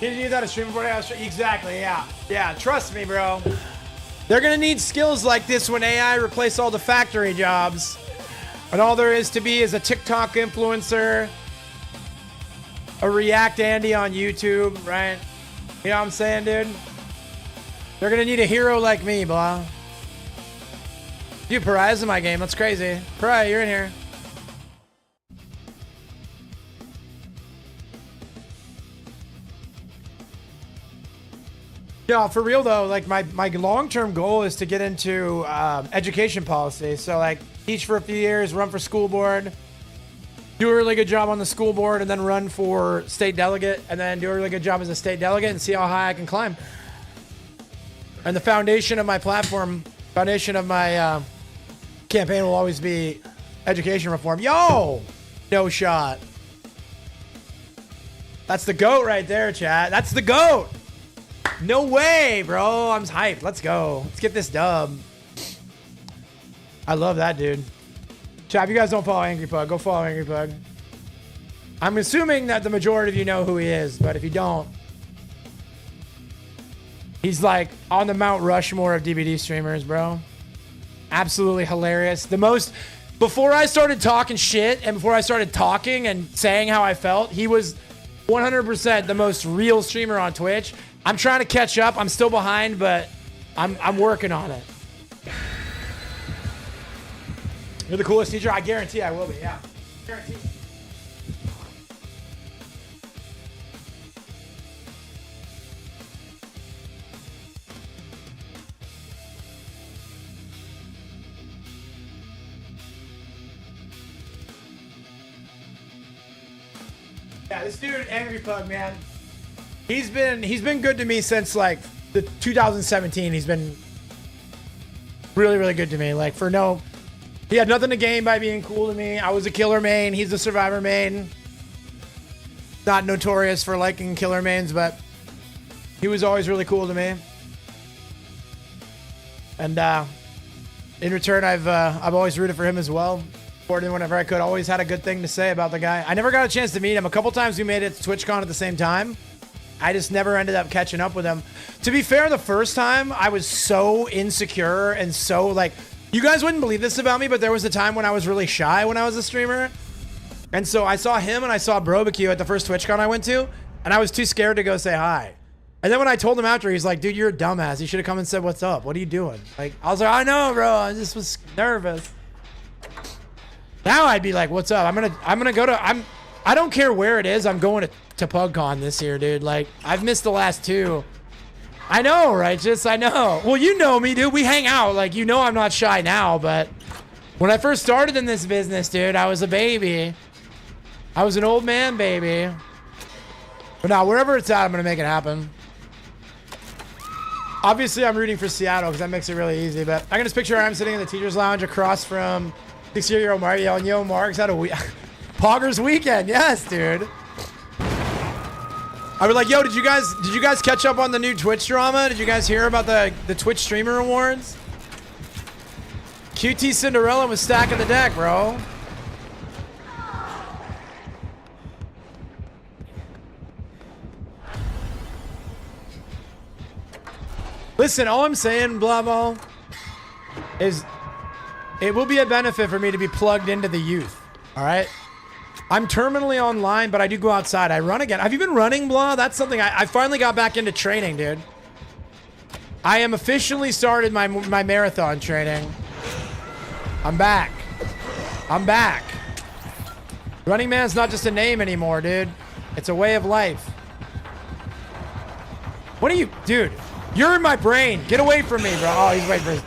Did you do that a stream before? Exactly, yeah. Yeah, trust me, bro. They're gonna need skills like this when AI replace all the factory jobs. And all there is to be is a TikTok influencer, a React Andy on YouTube, right? You know what I'm saying, dude? They're gonna need a hero like me, blah. Dude, Pariah's in my game. That's crazy. Pariah, you're in here. Yeah, for real though, like my long-term goal is to get into education policy. So like teach for a few years, run for school board, do a really good job on the school board, and then run for state delegate, and then do a really good job as a state delegate and see how high I can climb. And the foundation of my platform, foundation of my campaign will always be education reform. Yo, no shot. That's the GOAT right there, chat. That's the GOAT. No way, bro. I'm hyped. Let's go. Let's get this dub. I love that, dude. Chat, if you guys don't follow Angry Pug, go follow Angry Pug. I'm assuming that the majority of you know who he is, but if you don't, He's like on the Mount Rushmore of DVD streamers, bro. Absolutely hilarious. The most, before I started talking shit and before I started talking and saying how I felt, he was 100% the most real streamer on Twitch. I'm trying to catch up. I'm still behind, but I'm working on it. You're the coolest teacher. I guarantee I will be. Yeah, guarantee. Yeah, this dude, Angry Pug, man. He's been good to me since like the 2017. He's been really, really good to me. Like he had nothing to gain by being cool to me. I was a killer main. He's a survivor main. Not notorious for liking killer mains, but he was always really cool to me. And in return, I've always rooted for him as well. Supported him whenever I could. Always had a good thing to say about the guy. I never got a chance to meet him. A couple times we made it to TwitchCon at the same time. I just never ended up catching up with him. To be fair, the first time I was so insecure and so like, you guys wouldn't believe this about me, but there was a time when I was really shy when I was a streamer. And so I saw him and I saw Brobecue at the first TwitchCon I went to, and I was too scared to go say hi. And then when I told him after, he's like, dude, you're a dumbass. You should have come and said, what's up? What are you doing? Like, I was like, I know, bro. I just was nervous. Now I'd be like, what's up? I'm gonna go to, I don't care where it is. I'm going to PugCon this year, dude. Like, I've missed the last two. I know, Righteous. I know. Well, you know me, dude. We hang out. Like, you know I'm not shy now, but when I first started in this business, dude, I was a baby. I was an old man baby. But now, wherever it's at, I'm going to make it happen. Obviously, I'm rooting for Seattle because that makes it really easy. But I can just picture I'm sitting in the teacher's lounge across from 6-year-old Mark yelling, yo, Mark's had a Poggers weekend. Yes, dude. I was like, yo, did you guys catch up on the new Twitch drama? Did you guys hear about the Twitch Streamer Awards? QT Cinderella was stacking the deck, bro. Listen, all I'm saying, Blavo, is it will be a benefit for me to be plugged into the youth, all right? I'm terminally online, but I do go outside. I run again. Have you been running, Blah? That's something I finally got back into training, dude. I am officially started my marathon training. I'm back. I'm back. Running Man's not just a name anymore, dude. It's a way of life. What are you, dude? You're in my brain. Get away from me, bro. Oh, he's waiting for his...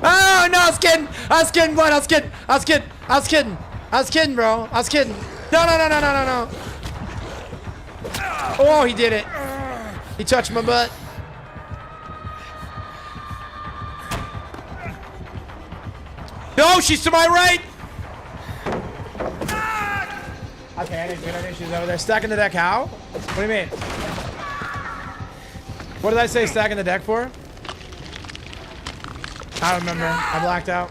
Oh, no, I was kidding. I was kidding, Blood. I was kidding. I was kidding. I was kidding. I was kidding, bro. I was kidding. No, no, no, no, no, no, no. Oh, he did it. He touched my butt. No, she's to my right. Okay, I knew she was over there. Stacking the deck how? What do you mean? What did I say stacking the deck for? I don't remember. I blacked out.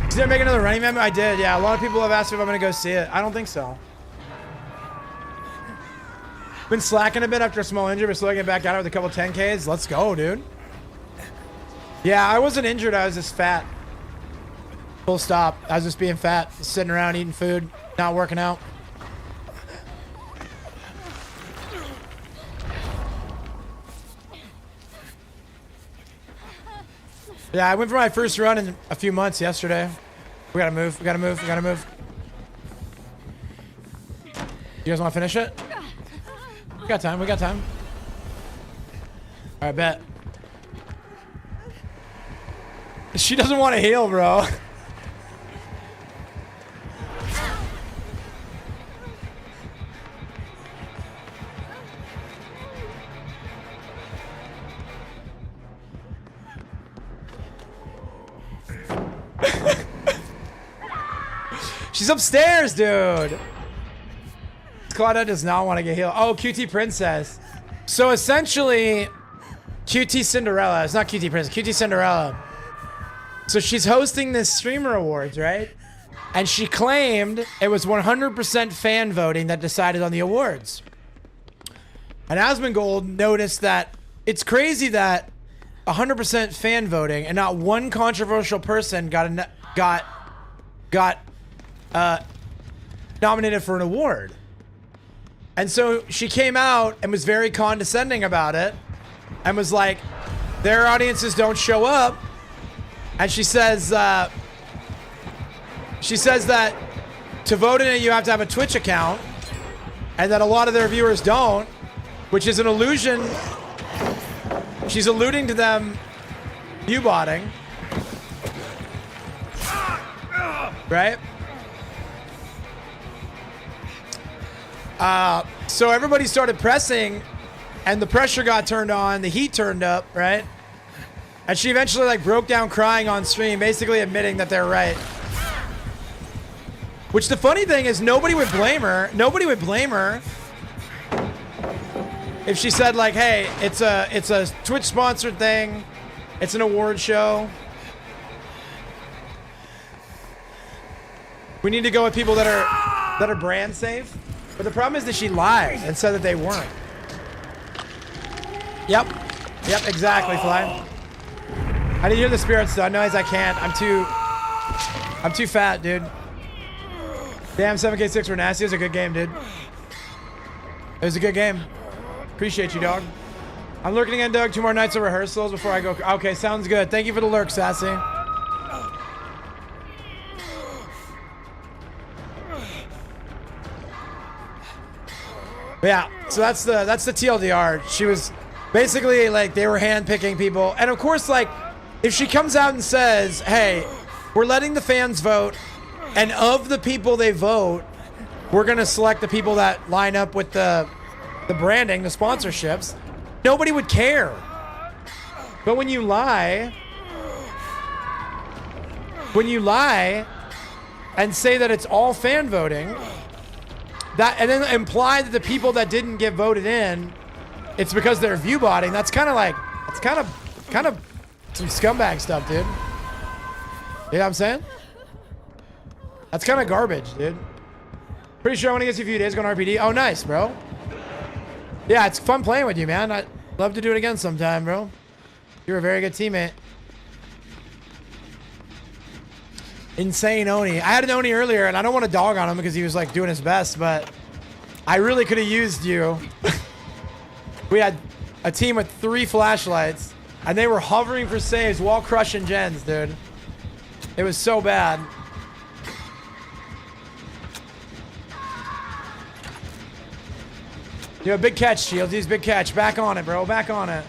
Did I make another Running Man? I did, yeah. A lot of people have asked if I'm going to go see it. I don't think so. Been slacking a bit after a small injury, but still getting back at it with a couple 10Ks. Let's go, dude. Yeah, I wasn't injured. I was just fat. Full stop. I was just being fat, sitting around eating food, not working out. Yeah, I went for my first run in a few months yesterday. We gotta move, we gotta move, we gotta move. You guys wanna finish it? We got time, we got time. Alright, bet. She doesn't want to heal, bro. She's upstairs, dude. Claudia does not want to get healed. Oh, QT Princess. So essentially, QT Cinderella. It's not QT Princess. QT Cinderella. So she's hosting this streamer awards, right? And she claimed it was 100% fan voting that decided on the awards. And Asmongold noticed that it's crazy that 100% fan voting and not one controversial person got nominated for an award. And so she came out and was very condescending about it and was like, their audiences don't show up. And she says that to vote in it, you have to have a Twitch account, and that a lot of their viewers don't, which is an illusion. She's alluding to them view-botting. Right? So everybody started pressing, and the pressure got turned on, the heat turned up, right? And she eventually like broke down crying on stream, basically admitting that they're right. Which the funny thing is, nobody would blame her. Nobody would blame her if she said like, hey, it's a Twitch sponsored thing. It's an award show. We need to go with people that are brand safe. But the problem is that she lied and said that they weren't. Yep, exactly, Fly. I didn't hear the spirits though. No, I can't. I'm too fat, dude. Damn, 7K6 were nasty. It was a good game, dude. It was a good game. Appreciate you, dog. I'm lurking again, Doug. 2 more nights of rehearsals before I go. Okay, sounds good. Thank you for the lurk, Sassy. But yeah, so that's the TLDR. She was basically like they were handpicking people, and of course, like if she comes out and says, "Hey, we're letting the fans vote, and of the people they vote, we're gonna select the people that line up with the branding, the sponsorships," nobody would care. But when you lie and say that it's all fan voting, and then imply that the people that didn't get voted in, it's because they're view botting, that's kind of some scumbag stuff, dude. You know what I'm saying? That's kind of garbage, dude. Pretty sure I want to get you a few days going RPD. Oh, nice, bro. Yeah, it's fun playing with you, man. I'd love to do it again sometime, bro. You're a very good teammate. Insane Oni. I had an Oni earlier, and I don't want to dog on him because he was like doing his best, but I really could have used you. We had a team with 3 flashlights, and they were hovering for saves while crushing gens, dude. It was so bad. Yo, big catch, Shields. Big catch. Back on it, bro. Back on it.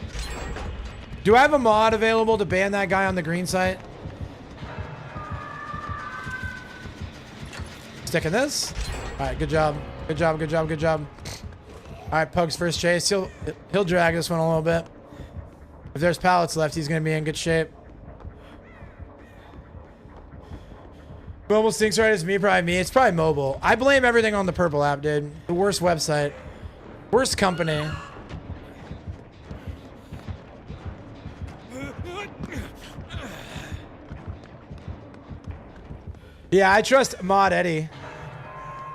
Do I have a mod available to ban that guy on the green site? Sticking this. All right, good job. Good job, good job, good job. All right, Pug's first chase. He'll drag this one a little bit. If there's pallets left, he's going to be in good shape. Mobile stinks right as me, probably me. It's probably mobile. I blame everything on the Purple app, dude. The worst website. Worst company. Yeah, I trust Mod Eddie.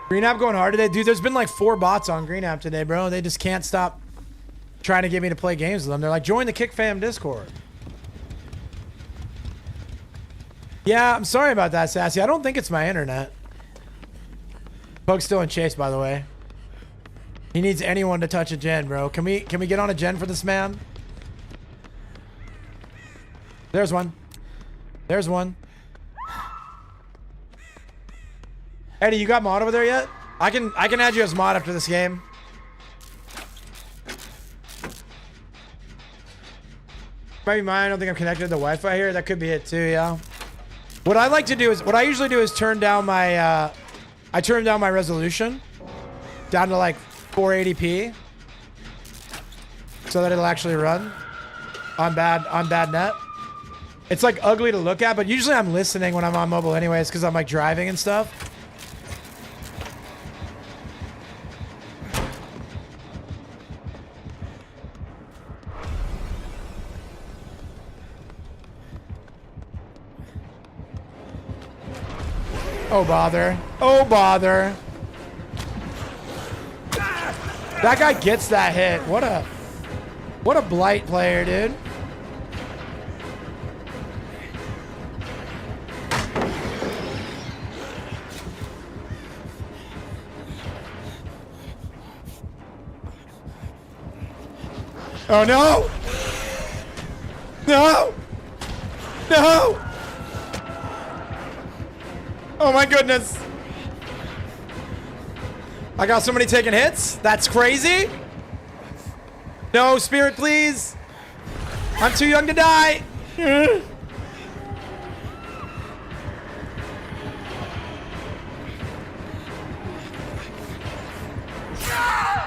Green App going hard today? Dude, there's been like 4 bots on Green App today, bro. They just can't stop trying to get me to play games with them. They're like, join the Kick Fam Discord. Yeah, I'm sorry about that, Sassy. I don't think it's my internet. Pug's still in chase, by the way. He needs anyone to touch a gen, bro. Can we get on a gen for this man? There's one. There's one. Eddie, you got mod over there yet? I can add you as mod after this game. Might be mine. I don't think I'm connected to the Wi-Fi here. That could be it too, yeah. What I like to do is, what I usually do is turn down my, I turn down my resolution down to like 480p so that it'll actually run on bad net. It's like ugly to look at, but usually I'm listening when I'm on mobile anyways because I'm like driving and stuff. Oh bother. Oh bother. That guy gets that hit. What a blight player, dude. Oh no! No! No! Oh my goodness. I got somebody taking hits? That's crazy. No, spirit, please. I'm too young to die.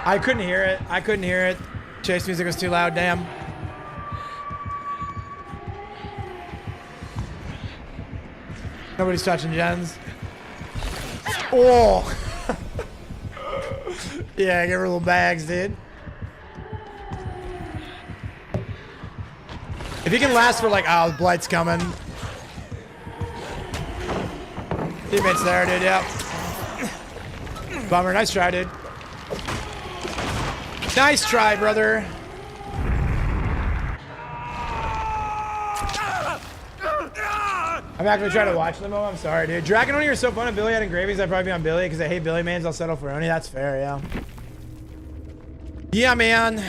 I couldn't hear it. I couldn't hear it. Chase music was too loud, damn. Nobody's touching gens. Oh. Yeah, give her little bags, dude. If you can last for like, oh, the blight's coming. Teammates there, dude, yep. Bummer, nice try, dude. Nice try, brother. I'm actually trying to watch them. Oh, I'm sorry, dude. Dragon Oni are so fun. If Billy had engravings, I'd probably be on Billy because I hate Billy mans. I'll settle for Oni. That's fair, yeah. Yeah, man.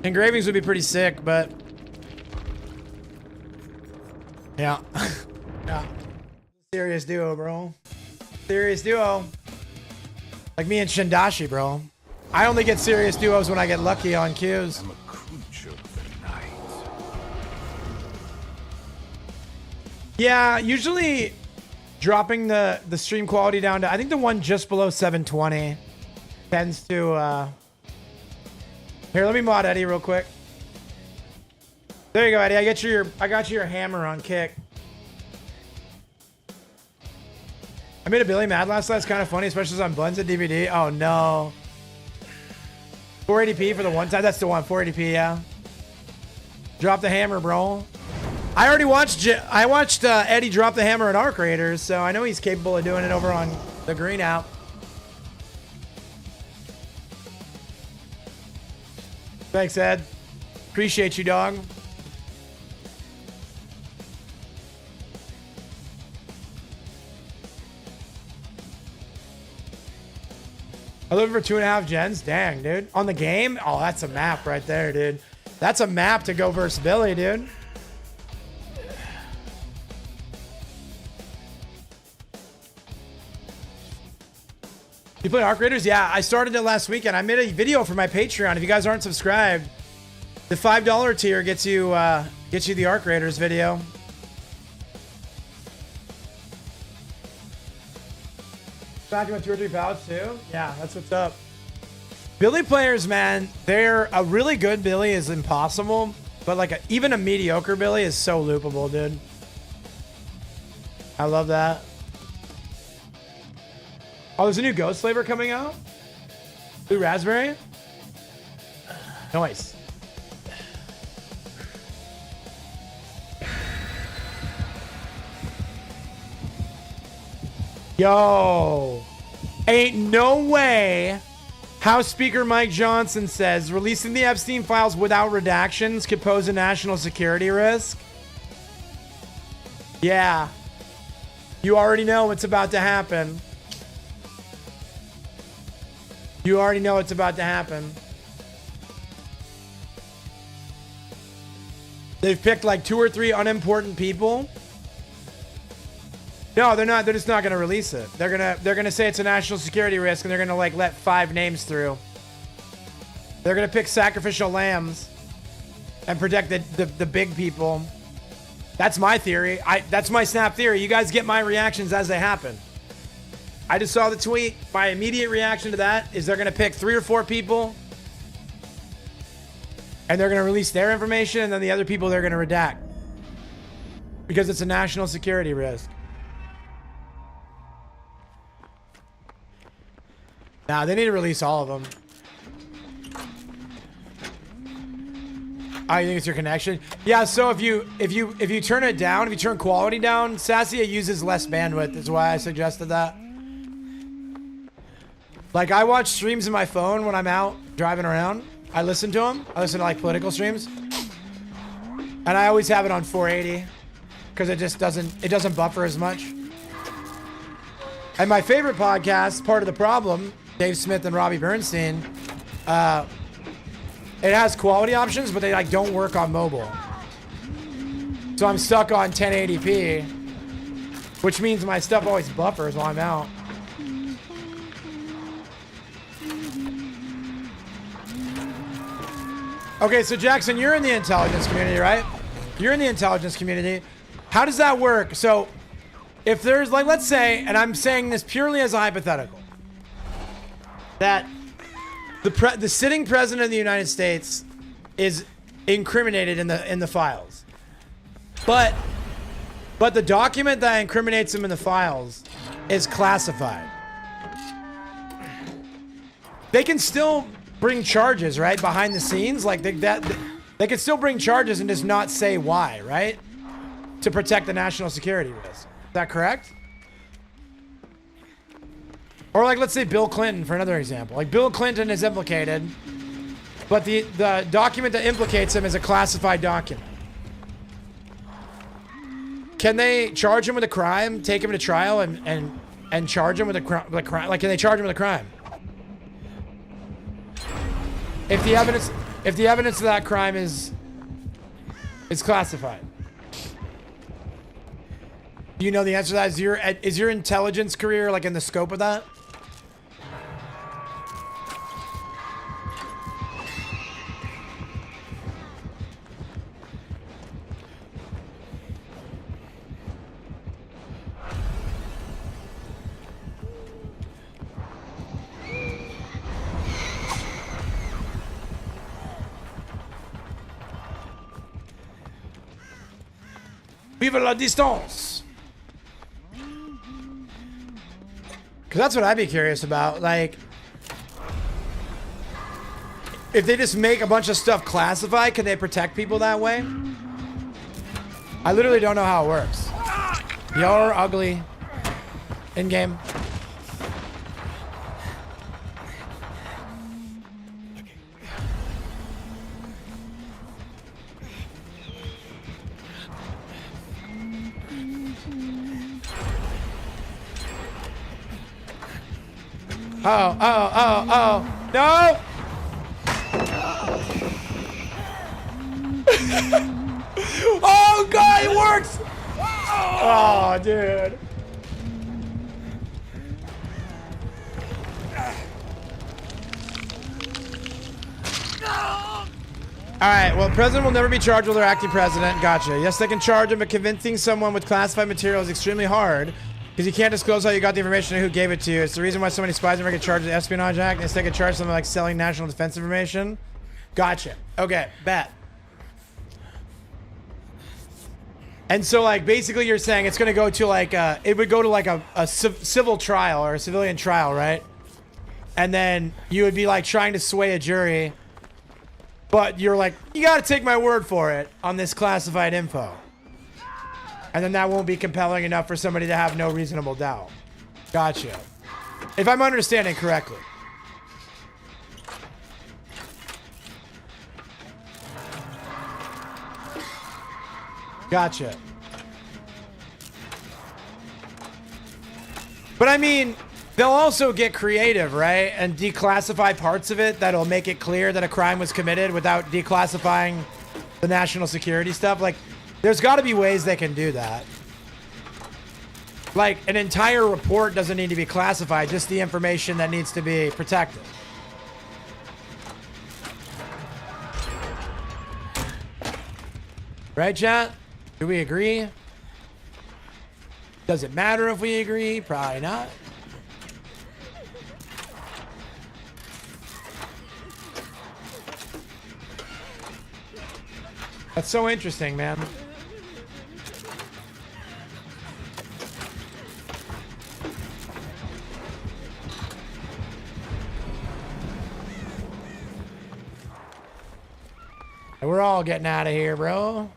Engravings would be pretty sick, but yeah. Yeah. Serious duo, bro. Serious duo. Like me and Shindashi, bro. I only get serious duos when I get lucky on queues. I'm a creature of the night. Yeah, usually dropping the stream quality down to, I think the one just below 720 tends to, here, let me mod Eddie real quick. There you go, Eddie. I got you your hammer on kick. I made a Billy mad last night. It's kind of funny, especially on Buns at DVD. Oh no. 480p for the one time. That's the one. 480p, yeah. Drop the hammer, bro. I watched Eddie drop the hammer at Arc Raiders, so I know he's capable of doing it over on the Green app. Thanks, Ed. Appreciate you, dog. I live for 2.5 gens. Dang, dude. On the game? Oh, that's a map right there, dude. That's a map to go versus Billy, dude. You play Arc Raiders? Yeah, I started it last weekend. I made a video for my Patreon. If you guys aren't subscribed, the $5 tier gets you the Arc Raiders video. Back with 2 or 3 pallets too? Yeah, that's what's up. Billy players, man, they're a really good Billy is impossible, but like even a mediocre Billy is so loopable, dude. I love that. Oh, there's a new ghost flavor coming out? Blue raspberry? Nice. Yo, ain't no way House Speaker Mike Johnson says releasing the Epstein files without redactions could pose a national security risk. Yeah, you already know what's about to happen. You already know what's about to happen. They've picked like 2 or 3 unimportant people. No, they're not. They're just not going to release it. They're gonna say it's a national security risk, and they're gonna like let 5 names through. They're gonna pick sacrificial lambs and protect the big people. That's my theory. That's my snap theory. You guys get my reactions as they happen. I just saw the tweet. My immediate reaction to that is they're gonna pick 3 or 4 people, and they're gonna release their information, and then the other people they're gonna redact because it's a national security risk. Nah, they need to release all of them. Oh, you think it's your connection? Yeah, so if you turn it down, if you turn quality down, Sassy, it uses less bandwidth. That's why I suggested that. Like, I watch streams in my phone when I'm out driving around. I listen to them. I listen to, like, political streams. And I always have it on 480 because it just doesn't buffer as much. And my favorite podcast, Part of the Problem, Dave Smith and Robbie Bernstein, it has quality options, but they like don't work on mobile. So I'm stuck on 1080p, which means my stuff always buffers while I'm out. Okay, so Jackson, you're in the intelligence community, right? You're in the intelligence community. How does that work? So if there's like, let's say, and I'm saying this purely as a hypothetical, that the sitting president of the United States is incriminated in the files, but the document that incriminates him in the files is classified. They can still bring charges, right, behind the scenes, like they can still bring charges and just not say why, right, to protect the national security risk. Is that correct? Or like, let's say Bill Clinton, for another example. Like, Bill Clinton is implicated, but the document that implicates him is a classified document. Can they charge him with a crime, take him to trial, and charge him with a crime? Like, can they charge him with a crime? If the evidence of that crime is classified. Do you know the answer to that? Is your intelligence career like in the scope of that? Vive la distance. Because that's what I'd be curious about. Like, if they just make a bunch of stuff classified, can they protect people that way? I literally don't know how it works. Y'all are ugly. In-game. Oh. No! Oh, God, it works! Oh, dude. Alright, well, president will never be charged with their acting president. Gotcha. Yes, they can charge him, but convincing someone with classified material is extremely hard. Because you can't disclose how you got the information and who gave it to you. It's the reason why so many spies never get charged with the Espionage Act. Instead, get charged something like selling national defense information. Gotcha. Okay, bet. And so, like, basically you're saying it's going to go to, like, it would go to, like, a civil trial or a civilian trial, right? And then you would be, like, trying to sway a jury. But you're like, you got to take my word for it on this classified info. And then that won't be compelling enough for somebody to have no reasonable doubt. Gotcha. If I'm understanding correctly. Gotcha. But I mean, they'll also get creative, right? And declassify parts of it that'll make it clear that a crime was committed without declassifying the national security stuff. Like, there's got to be ways they can do that. Like, an entire report doesn't need to be classified, just the information that needs to be protected. Right, chat? Do we agree? Does it matter if we agree? Probably not. That's so interesting, man. And we're all getting out of here, bro.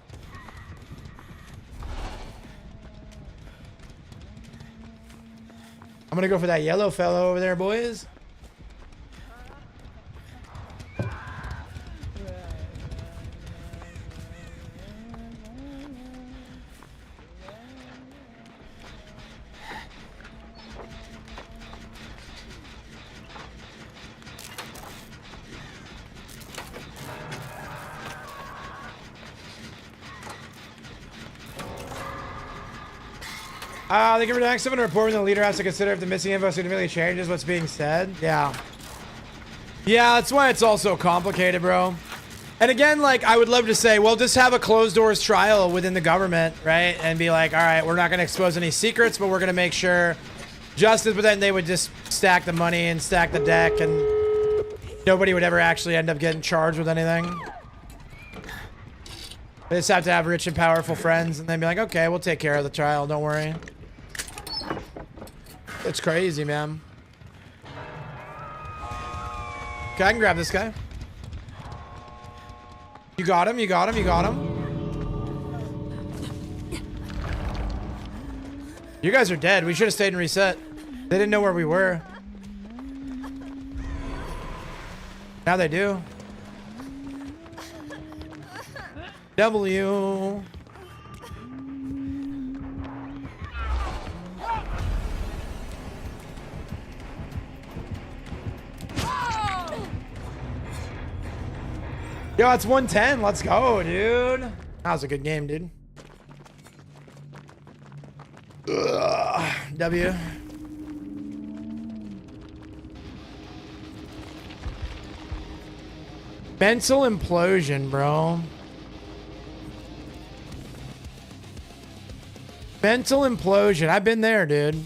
I'm gonna go for that yellow fellow over there, boys. They give next someone a report when the leader has to consider if the missing info significantly changes what's being said. Yeah. Yeah, that's why it's all so complicated, bro. And again, like, I would love to say, well, just have a closed doors trial within the government, right? And be like, all right, we're not going to expose any secrets, but we're going to make sure justice. But then they would just stack the money and stack the deck, and nobody would ever actually end up getting charged with anything. They just have to have rich and powerful friends, and then be like, okay, we'll take care of the trial. Don't worry. It's crazy, man. Okay, I can grab this guy. You got him, you got him, you got him. You guys are dead. We should have stayed and reset. They didn't know where we were. Now they do. W. Yo, it's 110. Let's go, dude. That was a good game, dude. Ugh. W. Mental implosion, bro. Mental implosion. I've been there, dude.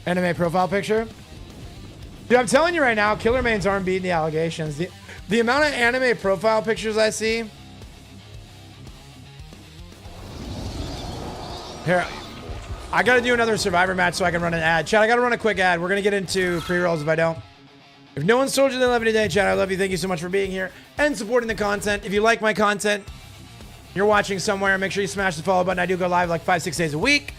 Anime profile picture. Dude, I'm telling you right now, killer mains aren't beating the allegations. The amount of anime profile pictures I see. Here, I gotta do another Survivor match so I can run an ad. Chat, I gotta run a quick ad. We're gonna get into pre-rolls if I don't. If no one's told you they love me today, chat, I love you. Thank you so much for being here and supporting the content. If you like my content, you're watching somewhere, make sure you smash the follow button. I do go live like 5-6 days a week.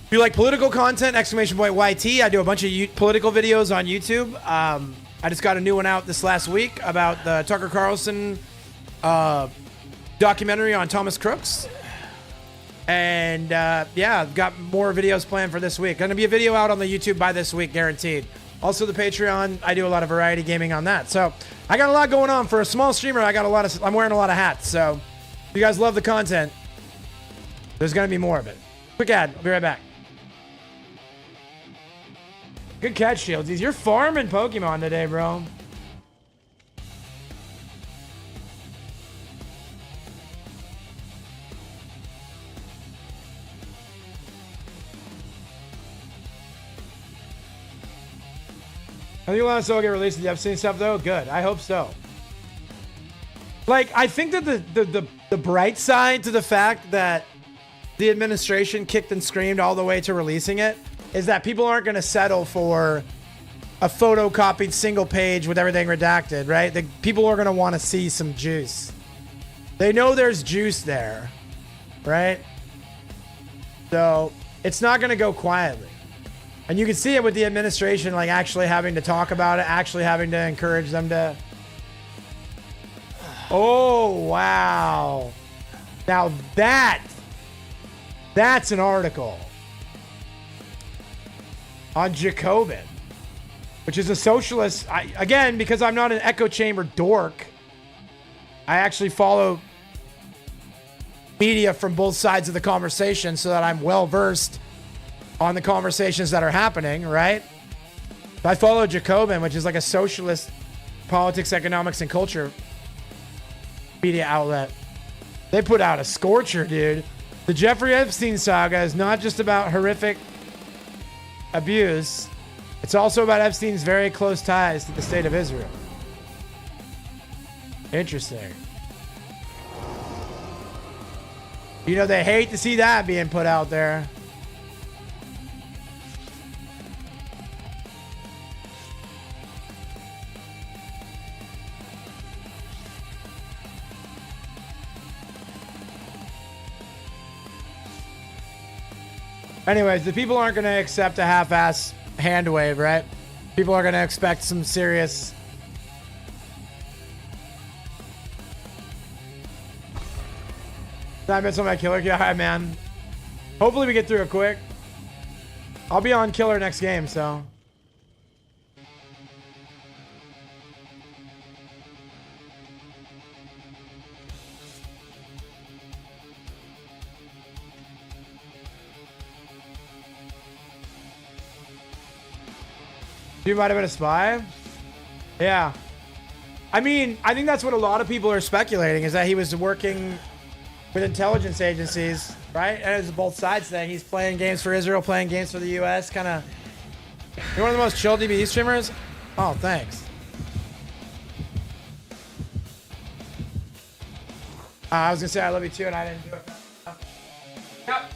If you like political content, exclamation point YT. I do a bunch of political videos on YouTube. I just got a new one out this last week about the Tucker Carlson documentary on Thomas Crooks. And yeah, I've got more videos planned for this week. Gonna be a video out on the YouTube by this week, guaranteed. Also the Patreon, I do a lot of variety gaming on that. So I got a lot going on. For a small streamer, I'm wearing a lot of hats. So if you guys love the content, there's gonna be more of it. Quick ad, I'll be right back. Good catch, Shields. You're farming Pokemon today, bro. I think a lot of stuff will get released in the Epstein stuff, though. Good. I hope so. Like, I think that the bright side to the fact that the administration kicked and screamed all the way to releasing it is that people aren't going to settle for a photocopied single page with everything redacted, right? The people are going to want to see some juice. They know there's juice there, right? So it's not going to go quietly. And you can see it with the administration, like actually having to talk about it, actually having to encourage them to. Oh, wow. Now that's an article on Jacobin, which is a socialist. Again, because I'm not an echo chamber dork, I actually follow media from both sides of the conversation so that I'm well versed on the conversations that are happening, right? I follow Jacobin, which is like a socialist politics, economics, and culture media outlet. They put out a scorcher, dude. The Jeffrey Epstein saga is not just about horrific abuse. It's also about Epstein's very close ties to the state of Israel. Interesting. You know, they hate to see that being put out there. Anyways, the people aren't going to accept a half-ass hand wave, right? People are going to expect some serious... I missed on my killer guy, man. Hopefully we get through it quick. I'll be on killer next game, so... You might have been a spy. Yeah. I mean, I think that's what a lot of people are speculating, is that he was working with intelligence agencies, right? And it's a both sides thing. He's playing games for Israel, playing games for the U.S. Kind of. You're one of the most chill DBD streamers. Oh, thanks. I was gonna say I love you too, and I didn't do it. Yep.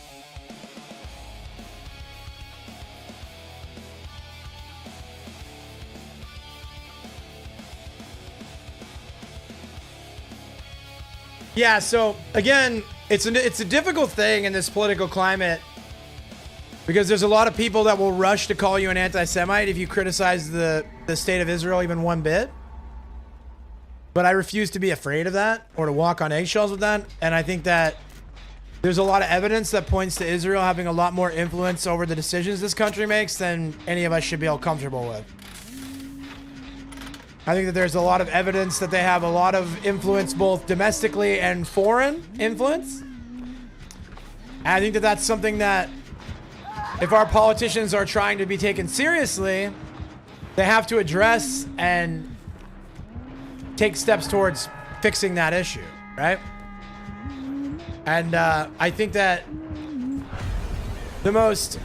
Yeah, so again, it's a difficult thing in this political climate because there's a lot of people that will rush to call you an anti-Semite if you criticize the state of Israel even one bit. But I refuse to be afraid of that or to walk on eggshells with that. And I think that there's a lot of evidence that points to Israel having a lot more influence over the decisions this country makes than any of us should be all comfortable with. I think that there's a lot of evidence that they have a lot of influence, both domestically and foreign influence. And I think that that's something that if our politicians are trying to be taken seriously, they have to address and take steps towards fixing that issue, right? And I think that the most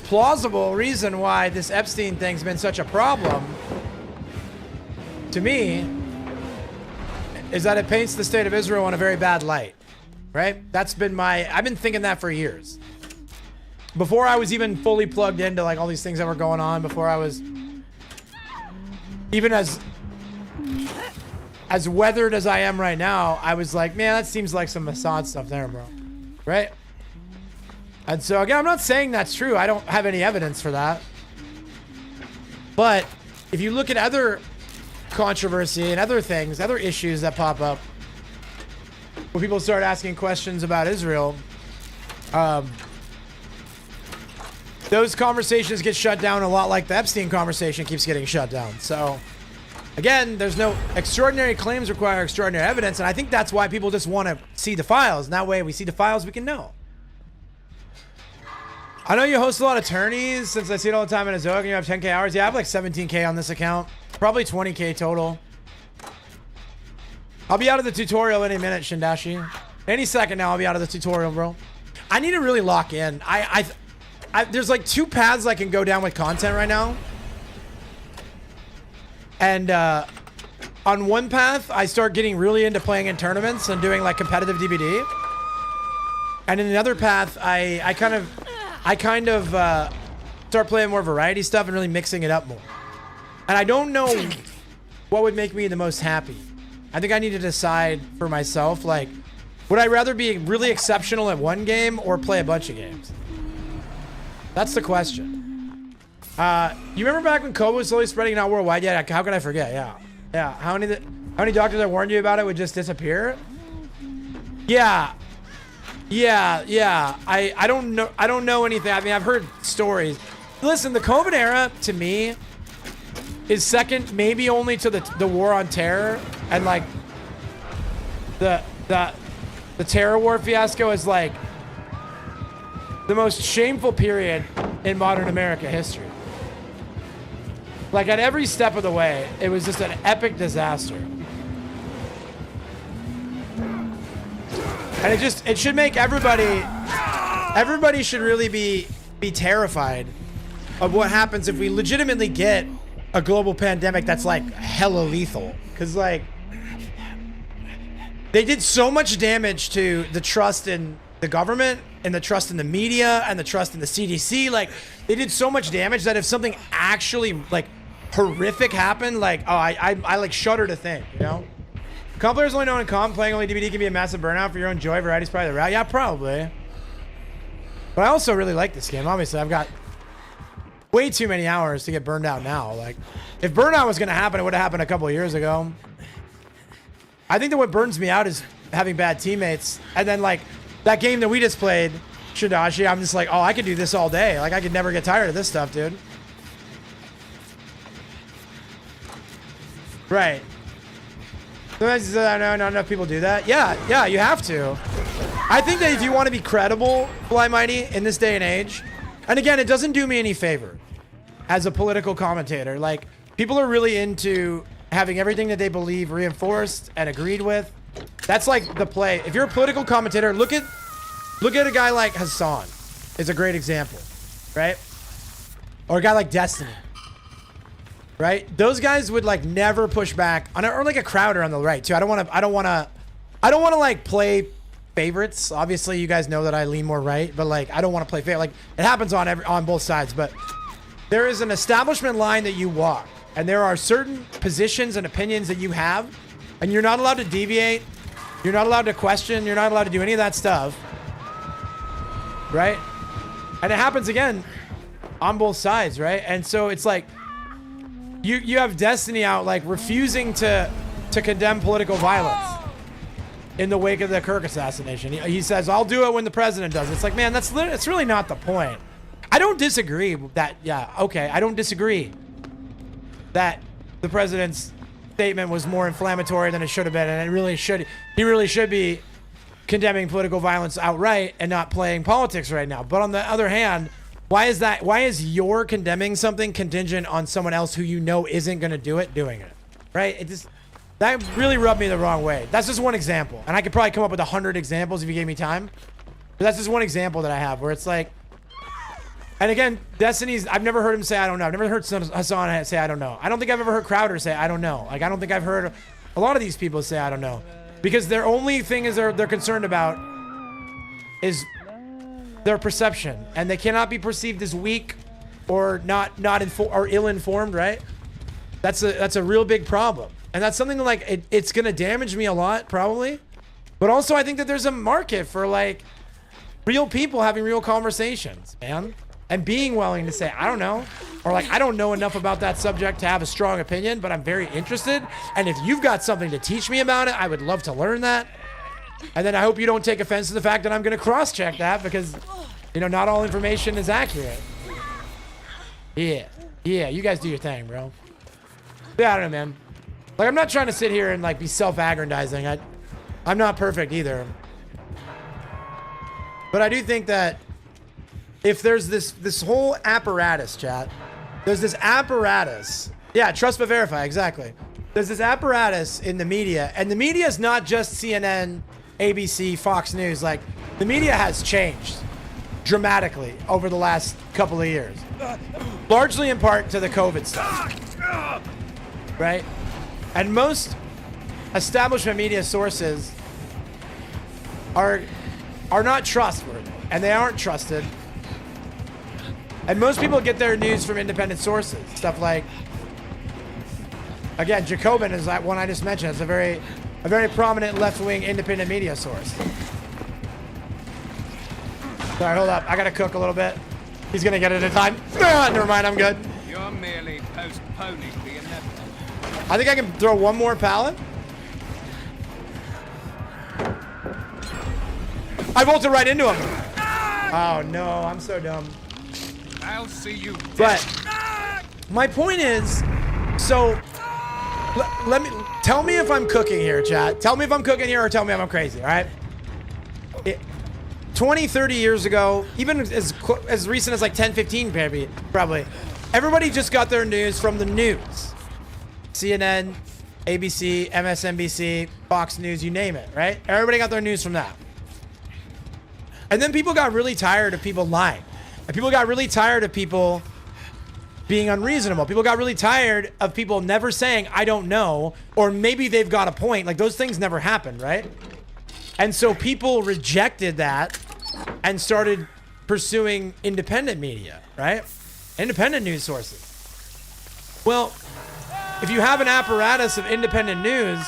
plausible reason why this Epstein thing's been such a problem to me is that it paints the state of Israel in a very bad light, right? I've been thinking that for years. Before I was even fully plugged into like all these things that were going on, before I was even as weathered as I am right now, I was like, man, that seems like some Mossad stuff there, bro. Right? And so again, I'm not saying that's true. I don't have any evidence for that. But if you look at other controversy and other things, other issues that pop up, when people start asking questions about Israel, those conversations get shut down a lot like the Epstein conversation keeps getting shut down. So again, there's no extraordinary claims require extraordinary evidence, and I think that's why people just want to see the files. And that way we see the files, we can know. I know you host a lot of tourneys since I see it all the time in Azoka and you have 10K hours. Yeah, I have like 17K on this account. Probably 20K total. I'll be out of the tutorial any minute, Shindashi. Any second now, I'll be out of the tutorial, bro. I need to really lock in. There's like two paths I can go down with content right now. And on one path, I start getting really into playing in tournaments and doing like competitive DBD. And in another path, I kind of start playing more variety stuff and really mixing it up more. And I don't know what would make me the most happy. I think I need to decide for myself, like, would I rather be really exceptional at one game or play a bunch of games? That's the question. You remember back when COVID was slowly spreading out worldwide? Yeah, how could I forget? Yeah. How many doctors that warned you about it would just disappear? Yeah. I don't know anything. I mean, I've heard stories. Listen, the COVID era to me is second maybe only to the war on terror, and like the terror war fiasco is like the most shameful period in modern America history. Like at every step of the way, it was just an epic disaster. And it should make everybody should really be terrified of what happens if we legitimately get a global pandemic that's like hella lethal. Cause like they did so much damage to the trust in the government and the trust in the media and the trust in the CDC. Like they did so much damage that if something actually like horrific happened, like, oh, I like shudder to think, you know? Comp players only know in comp, playing only DBD can be a massive burnout for your own joy. Variety's probably the route. Yeah, probably. But I also really like this game. Obviously, I've got way too many hours to get burned out now. Like, if burnout was going to happen, it would have happened a couple of years ago. I think that what burns me out is having bad teammates. And then, like, that game that we just played, Shidashi, I'm just like, oh, I could do this all day. Like, I could never get tired of this stuff, dude. Right. Sometimes I know not enough people do that. Yeah, you have to. I think that if you want to be credible, Fly Mighty, in this day and age, and again, it doesn't do me any favor. as a political commentator. Like, people are really into having everything that they believe reinforced and agreed with. That's like the play. If you're a political commentator, look at a guy like Hassan is a great example, right? Or a guy like Destiny, right? Those guys would like never push back on, or like a Crowder on the right too. I don't want to like play favorites. Obviously, you guys know that I lean more right, but like I don't want to play favorite. Like it happens on both sides, but there is an establishment line that you walk, and there are certain positions and opinions that you have, and you're not allowed to deviate. You're not allowed to question. You're not allowed to do any of that stuff, right? And it happens again on both sides, right? And so it's like you have Destiny out like refusing to condemn political violence in the wake of the Kirk assassination. He says, I'll do it when the president does. It's like, man, that's really not the point. I don't disagree with that. Yeah, okay. I don't disagree that the president's statement was more inflammatory than it should have been. And he really should be condemning political violence outright and not playing politics right now. But on the other hand, why is your condemning something contingent on someone else who you know isn't going to do it doing it? Right? That really rubbed me the wrong way. That's just one example. And I could probably come up with 100 examples if you gave me time. But that's just one example that I have where it's like, and again, I've never heard him say, I don't know. I've never heard Hassan say, I don't know. I don't think I've ever heard Crowder say, I don't know. Like, I don't think I've heard a lot of these people say, I don't know. Because their only thing is they're concerned about is their perception. And they cannot be perceived as weak or or ill-informed, right? That's a real big problem. And that's something that, like, it's going to damage me a lot, probably. But also, I think that there's a market for, like, real people having real conversations, man. And being willing to say, I don't know. Or, like, I don't know enough about that subject to have a strong opinion, but I'm very interested. And if you've got something to teach me about it, I would love to learn that. And then I hope you don't take offense to the fact that I'm going to cross-check that because, you know, not all information is accurate. Yeah, you guys do your thing, bro. Yeah, I don't know, man. Like, I'm not trying to sit here and, like, be self-aggrandizing. I'm not perfect either. But I do think that if there's this whole apparatus, chat, there's this apparatus. Yeah, trust but verify, exactly. There's this apparatus in the media, and the media is not just CNN, ABC, Fox News. Like, the media has changed dramatically over the last couple of years. Largely in part to the COVID stuff. Right? And most establishment media sources are not trustworthy, and they aren't trusted. And most people get their news from independent sources. Stuff like, again, Jacobin is that one I just mentioned. It's a very prominent left-wing independent media source. Sorry, hold up. I gotta cook a little bit. He's gonna get it in time. Never mind, I'm good. You're merely postponing the inevitable. I think I can throw one more pallet. I bolted right into him. Oh no, I'm so dumb. I'll see you. But my point is, so tell me if I'm cooking here, chat. Tell me if I'm cooking here or tell me if I'm crazy, all right? 20, 30 years ago, even as recent as like 10, 15, maybe, probably, everybody just got their news from the news. CNN, ABC, MSNBC, Fox News, you name it, right? Everybody got their news from that. And then people got really tired of people lying. And people got really tired of people being unreasonable. People got really tired of people never saying, I don't know, or maybe they've got a point. Like, those things never happened, right? And so people rejected that and started pursuing independent media, right? Independent news sources. Well, if you have an apparatus of independent news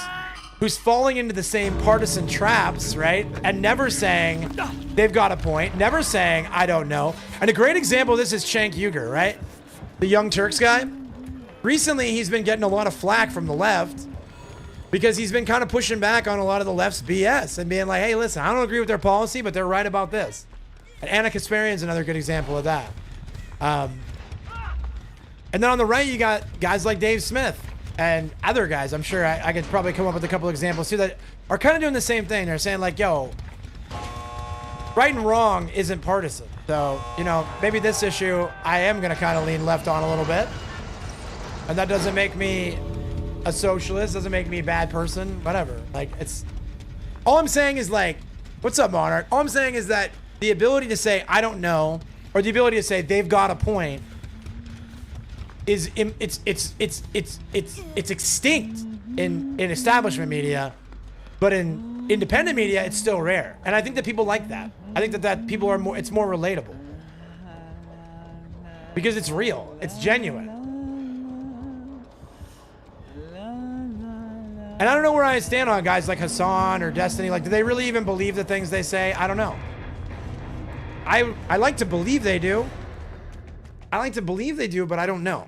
who's falling into the same partisan traps, right? And never saying they've got a point, never saying I don't know. And a great example of this is Cenk Uygur, right? The Young Turks guy. Recently, he's been getting a lot of flack from the left because he's been kind of pushing back on a lot of the left's BS and being like, hey, listen, I don't agree with their policy, but they're right about this. And Anna Kasparian's another good example of that. And then on the right, you got guys like Dave Smith and other guys. I'm sure I could probably come up with a couple examples too that are kind of doing the same thing. They're saying like, yo, right and wrong isn't partisan. So, you know, maybe this issue I am going to kind of lean left on a little bit. And that doesn't make me a socialist, doesn't make me a bad person, whatever. Like, it's... All I'm saying is, like, what's up, Monarch? All I'm saying is that the ability to say, I don't know, or the ability to say, they've got a point, is... It's extinct in establishment media, but in independent media, it's still rare. And I think that people like that. I think that people are more, it's more relatable. Because it's real. It's genuine. And I don't know where I stand on guys like Hassan or Destiny. Like, do they really even believe the things they say? I don't know. I like to believe they do. I like to believe they do, but I don't know.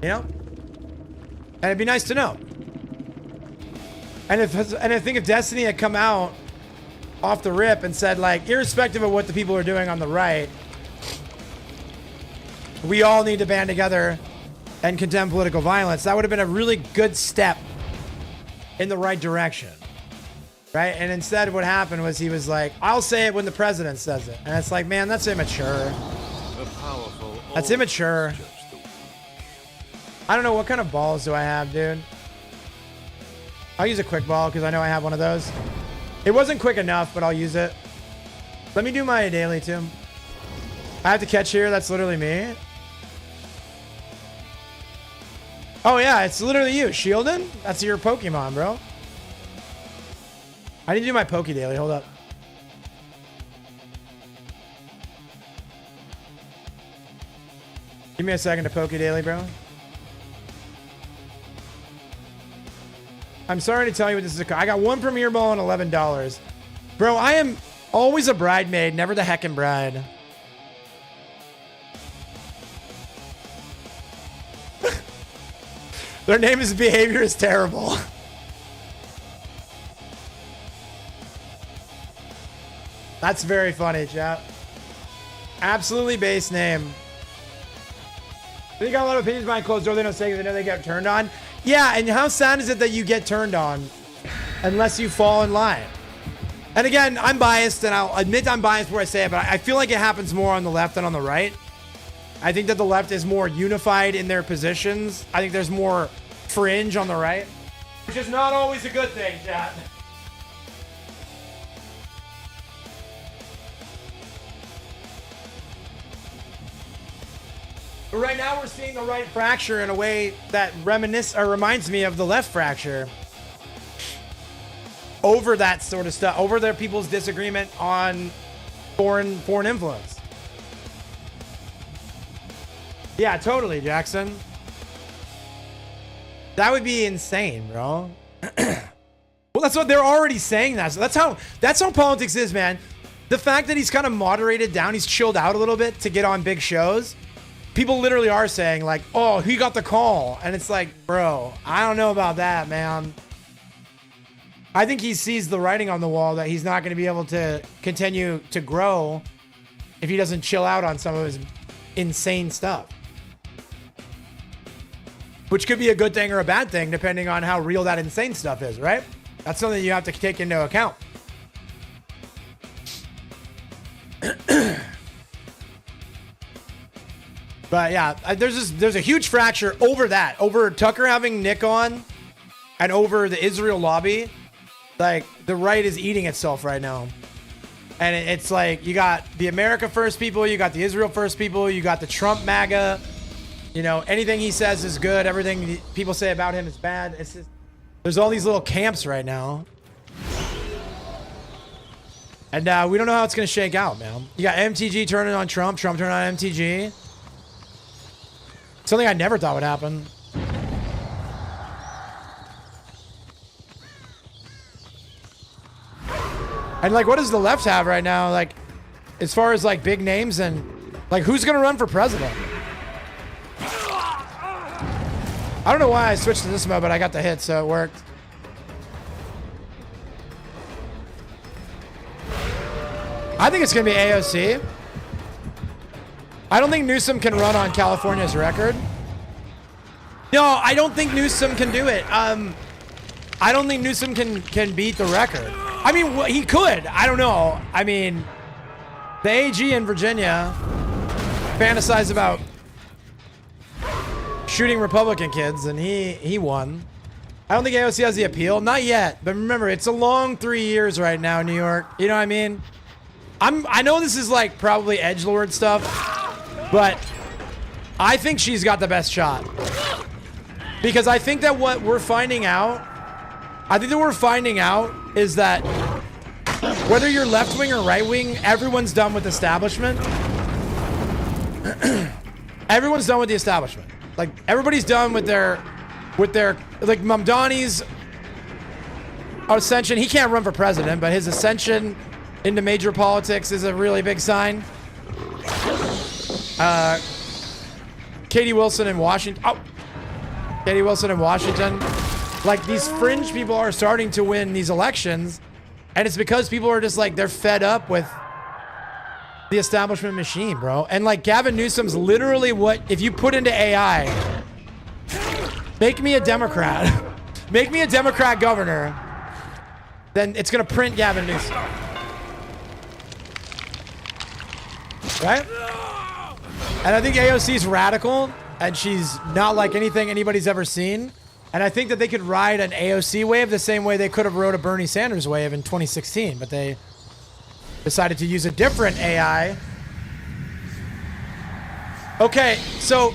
You know? And it'd be nice to know. And I think if Destiny had come out off the rip and said, like, irrespective of what the people are doing on the right, we all need to band together and condemn political violence, that would have been a really good step in the right direction. Right? And instead what happened was he was like, I'll say it when the president says it. And it's like, man, that's immature. That's immature. I don't know, what kind of balls do I have, dude? I'll use a quick ball because I know I have one of those. It wasn't quick enough, but I'll use it. Let me do my daily too. I have to catch here. That's literally me. Oh yeah, it's literally you, Shieldon. That's your Pokemon, bro. I need to do my Poke Daily. Hold up. Give me a second to Poke Daily, bro. I'm sorry to tell you what this is. I got one Premier Ball and $11. Bro, I am always a bridemaid, never the heckin' bride. Their name is Behavior is Terrible. That's very funny, chat. Absolutely base name. They got a lot of opinions behind closed doors. They don't say because they know they get turned on. Yeah, and how sad is it that you get turned on unless you fall in line? And again, I'm biased, and I'll admit I'm biased where I say it, but I feel like it happens more on the left than on the right. I think that the left is more unified in their positions. I think there's more fringe on the right, which is not always a good thing, chat. But right now we're seeing the right fracture in a way that reminds me of the left fracture. Over that sort of stuff, over their people's disagreement on foreign influence. Yeah, totally, Jackson. That would be insane, bro. Well, that's what they're already saying. That. So that's how politics is, man. The fact that he's kind of moderated down, he's chilled out a little bit to get on big shows. People literally are saying like, oh, he got the call. And it's like, bro, I don't know about that, man. I think he sees the writing on the wall that he's not going to be able to continue to grow if he doesn't chill out on some of his insane stuff. Which could be a good thing or a bad thing, depending on how real that insane stuff is, right? That's something you have to take into account. But yeah, there's a huge fracture over that, over Tucker having Nick on, and over the Israel lobby. Like, the right is eating itself right now. And it's like, you got the America First people, you got the Israel First people, you got the Trump MAGA. You know, anything he says is good. Everything people say about him is bad. It's just, there's all these little camps right now. And we don't know how it's going to shake out, man. You got MTG turning on Trump, Trump turning on MTG. Something I never thought would happen. And like, what does the left have right now? Like, as far as like big names and like, who's going to run for president? I don't know why I switched to this mode, but I got the hit, so it worked. I think it's going to be AOC. I don't think Newsom can run on California's record. No, I don't think Newsom can do it. I don't think Newsom can beat the record. I mean, he could. I don't know. I mean, the AG in Virginia fantasized about shooting Republican kids, and he won. I don't think AOC has the appeal. Not yet. But remember, it's a long 3 years right now in New York. You know what I mean? I know this is like probably edgelord stuff, but I think she's got the best shot. Because I think that what we're finding out, is that whether you're left wing or right wing, everyone's done with establishment. Everyone's done with the establishment. Like everybody's done with their like Mamdani's ascension. He can't run for president, but his ascension into major politics is a really big sign. Katie Wilson in Washington. Katie Wilson in Washington. Like these fringe people are starting to win these elections, and it's because people are just like, they're fed up with the establishment machine, bro. And like Gavin Newsom's literally what, if you put into AI, make me a Democrat, make me a Democrat governor, then it's gonna print Gavin Newsom. Right? And I think AOC's radical, and she's not like anything anybody's ever seen. And I think that they could ride an AOC wave the same way they could have rode a Bernie Sanders wave in 2016, but they decided to use a different AI. Okay, so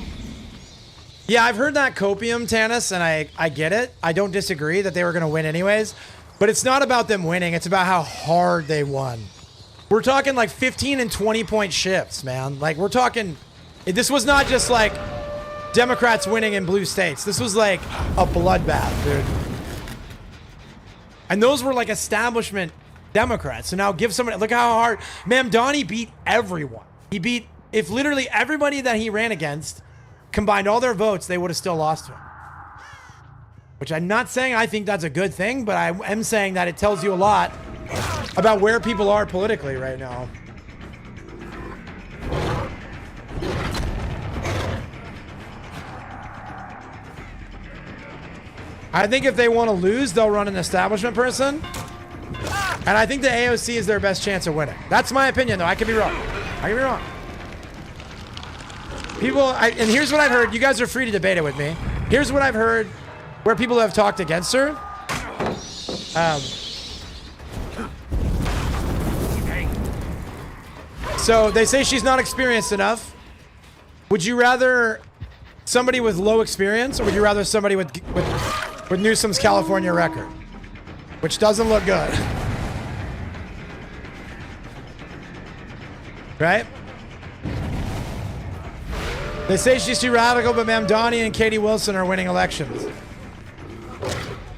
yeah, I've heard that copium, Tanis, and I get it. I don't disagree that they were going to win anyways, but it's not about them winning. It's about how hard they won. We're talking like 15 and 20 point shifts, man. Like we're talking, this was not just like Democrats winning in blue states. This was like a bloodbath, dude. And those were like establishment Democrats. So now give somebody, look how hard. Mamdani beat everyone. He beat, if literally everybody that he ran against combined all their votes, they would have still lost to him. Which I'm not saying I think that's a good thing, but I am saying that it tells you a lot about where people are politically right now. I think if they want to lose, they'll run an establishment person. And I think the AOC is their best chance of winning. That's my opinion, though. I could be wrong. I could be wrong. People, and here's what I've heard. You guys are free to debate it with me. Here's what I've heard where people have talked against her. So they say she's not experienced enough. Would you rather somebody with low experience, or would you rather somebody with Newsom's California record, which doesn't look good? Right? They say she's too radical, but Mamdani and Katie Wilson are winning elections.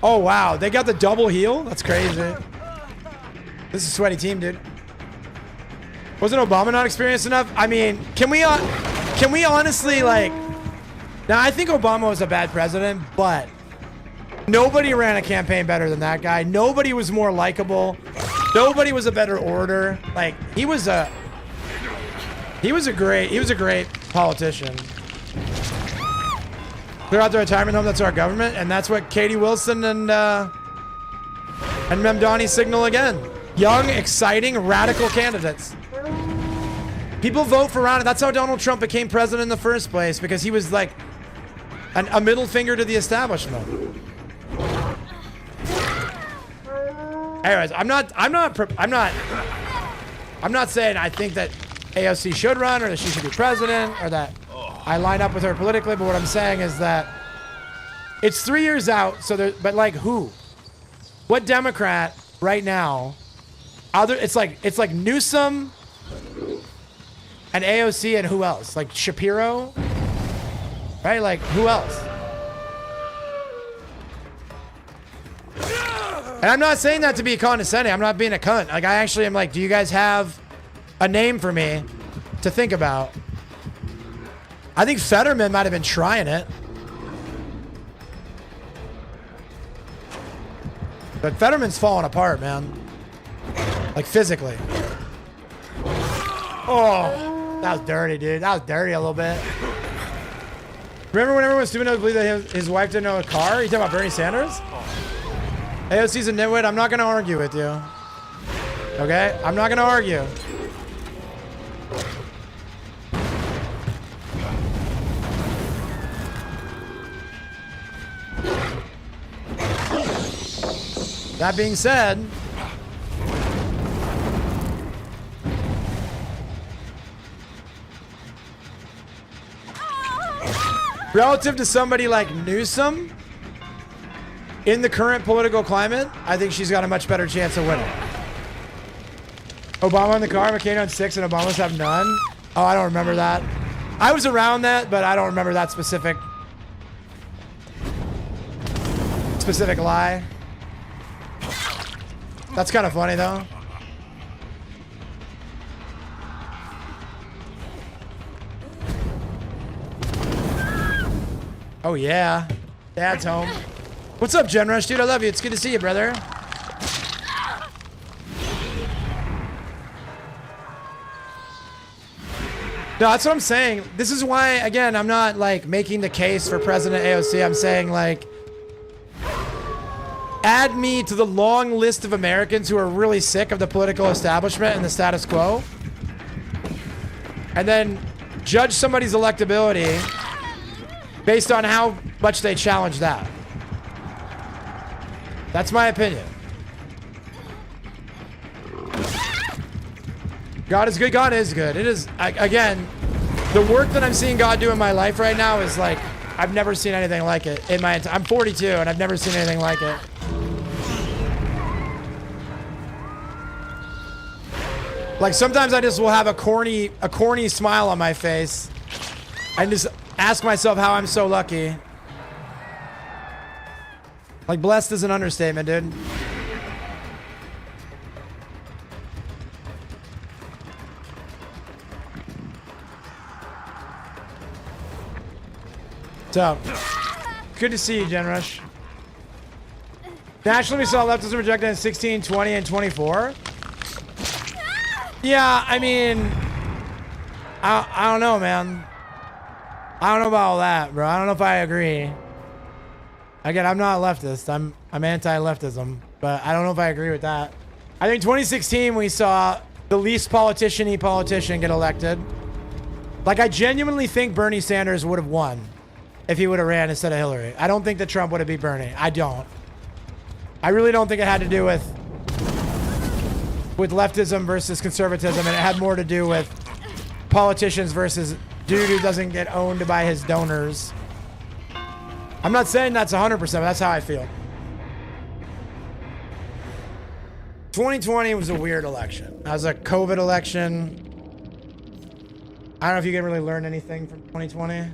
Oh, wow. They got the double heel? That's crazy. This is a sweaty team, dude. Wasn't Obama not experienced enough? I mean, can we honestly, like... Now, I think Obama was a bad president, but nobody ran a campaign better than that guy. Nobody was more likable. Nobody was a better orator. Like, he was a great politician. Clear out the retirement home, that's our government, and that's what Katie Wilson and Mamdani signal again. Young, exciting, radical candidates. People vote for Ron. That's how Donald Trump became president in the first place, because he was like a middle finger to the establishment. Anyways, I'm not saying I think that AOC should run or that she should be president or that I line up with her politically, but what I'm saying is that it's 3 years out. So but like who? What Democrat right now? It's like Newsom and AOC and who else? Like Shapiro, right? Like who else? And I'm not saying that to be condescending. I'm not being a cunt. Like I actually am like, do you guys have a name for me to think about? I think Fetterman might have been trying it. But Fetterman's falling apart, man. Like physically. Oh, that was dirty, dude. That was dirty a little bit. Remember when everyone was stupid enough to believe that his wife didn't own a car? You talking about Bernie Sanders? AOC's a nitwit. I'm not going to argue with you. Okay? I'm not going to argue. That being said, relative to somebody like Newsom, in the current political climate, I think she's got a much better chance of winning. Obama in the car, McCain on 6, and Obamas have none? Oh, I don't remember that. I was around that, but I don't remember that specific lie. That's kind of funny, though. Oh, yeah. Dad's home. What's up, Gen Rush? Dude, I love you. It's good to see you, brother. No, that's what I'm saying. This is why, again, I'm not, like, making the case for President AOC. I'm saying, like, add me to the long list of Americans who are really sick of the political establishment and the status quo. And then judge somebody's electability based on how much they challenge that. That's my opinion. God is good. God is good. It is, again, the work that I'm seeing God do in my life right now is like, I've never seen anything like it in my I'm 42 and I've never seen anything like it. Like sometimes I just will have a corny smile on my face and just ask myself how I'm so lucky. Like blessed is an understatement, dude. So, good to see you, Gen Rush. Nationally, we saw leftism rejected in 16, 20, and 24. Yeah, I mean, I don't know, man. I don't know about all that, bro. I don't know if I agree. Again, I'm not a leftist. I'm anti-leftism, but I don't know if I agree with that. I think 2016 we saw the least politician-y politician get elected. Like, I genuinely think Bernie Sanders would have won if he would have ran instead of Hillary. I don't think that Trump would have beat Bernie. I don't. I really don't think it had to do with leftism versus conservatism, and it had more to do with politicians versus dude who doesn't get owned by his donors. I'm not saying that's 100%, but that's how I feel. 2020 was a weird election. That was a COVID election. I don't know if you can really learn anything from 2020.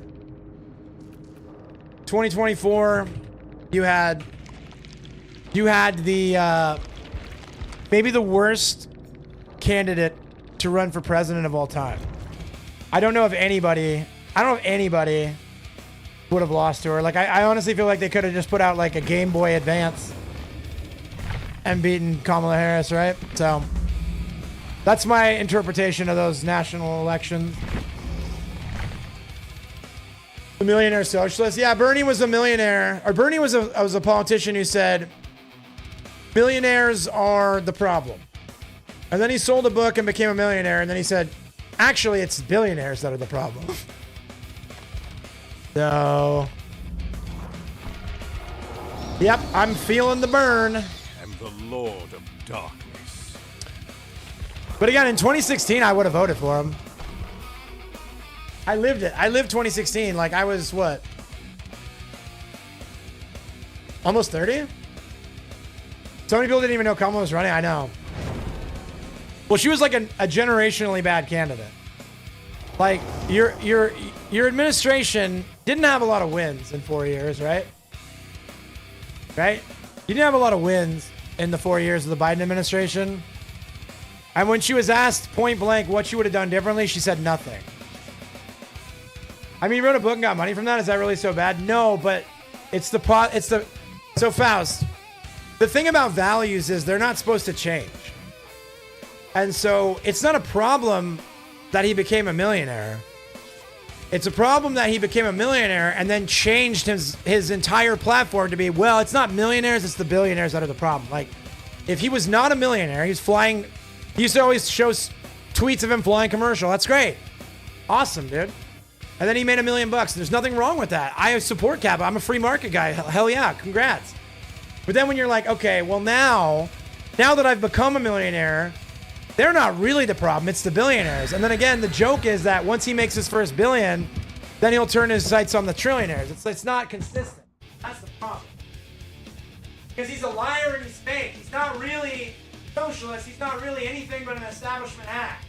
2024, you had the maybe the worst candidate to run for president of all time. I don't know if anybody would have lost to her. Like I honestly feel like they could have just put out like a Game Boy Advance and beaten Kamala Harris, right? So that's my interpretation of those national elections. The millionaire socialist. Yeah, Bernie was a millionaire, or Bernie was a politician who said millionaires are the problem. And then he sold a book and became a millionaire, and then he said, actually, it's billionaires that are the problem. So, yep, I'm feeling the burn. I'm the Lord of Darkness. But again, in 2016, I would have voted for him. I lived it. I lived 2016. Like, I was, what? Almost 30? So many people didn't even know Kamala was running. I know. Well, she was like a generationally bad candidate. Like, your administration didn't have a lot of wins in 4 years, right? Right? You didn't have a lot of wins in the 4 years of the Biden administration. And when she was asked point blank what she would have done differently, she said nothing. I mean, you wrote a book and got money from that. Is that really so bad? No, but so Faust, the thing about values is they're not supposed to change. And so it's not a problem that he became a millionaire. It's a problem that he became a millionaire and then changed his entire platform to be, well, it's not millionaires, it's the billionaires that are the problem. Like, if he was not a millionaire, he's flying He used to always show tweets of him flying commercial. That's great. Awesome, dude. And then he made $1 million. There's nothing wrong with that. I support Kappa. I'm a free market guy. Hell yeah. Congrats. But then when you're like, okay, well now that I've become a millionaire, they're not really the problem. It's the billionaires. And then again, the joke is that once he makes his first billion, then he'll turn his sights on the trillionaires. It's not consistent. That's the problem. Because he's a liar and he's fake. He's not really socialist. He's not really anything but an establishment hack.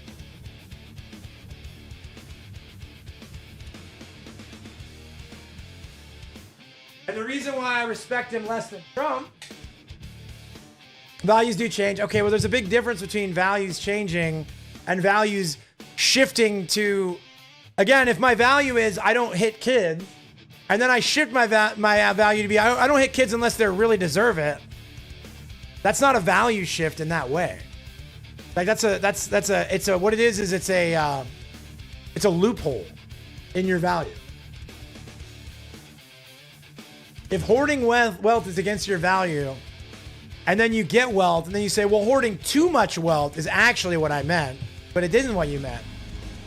And the reason why I respect him less than Trump, values do change. Okay, well, there's a big difference between values changing and values shifting to, again, if my value is I don't hit kids, and then I shift my value to be I don't hit kids unless they really deserve it. That's not a value shift in that way. Like it's a loophole in your value. If hoarding wealth is against your value, and then you get wealth, and then you say, well, hoarding too much wealth is actually what I meant, but it isn't what you meant.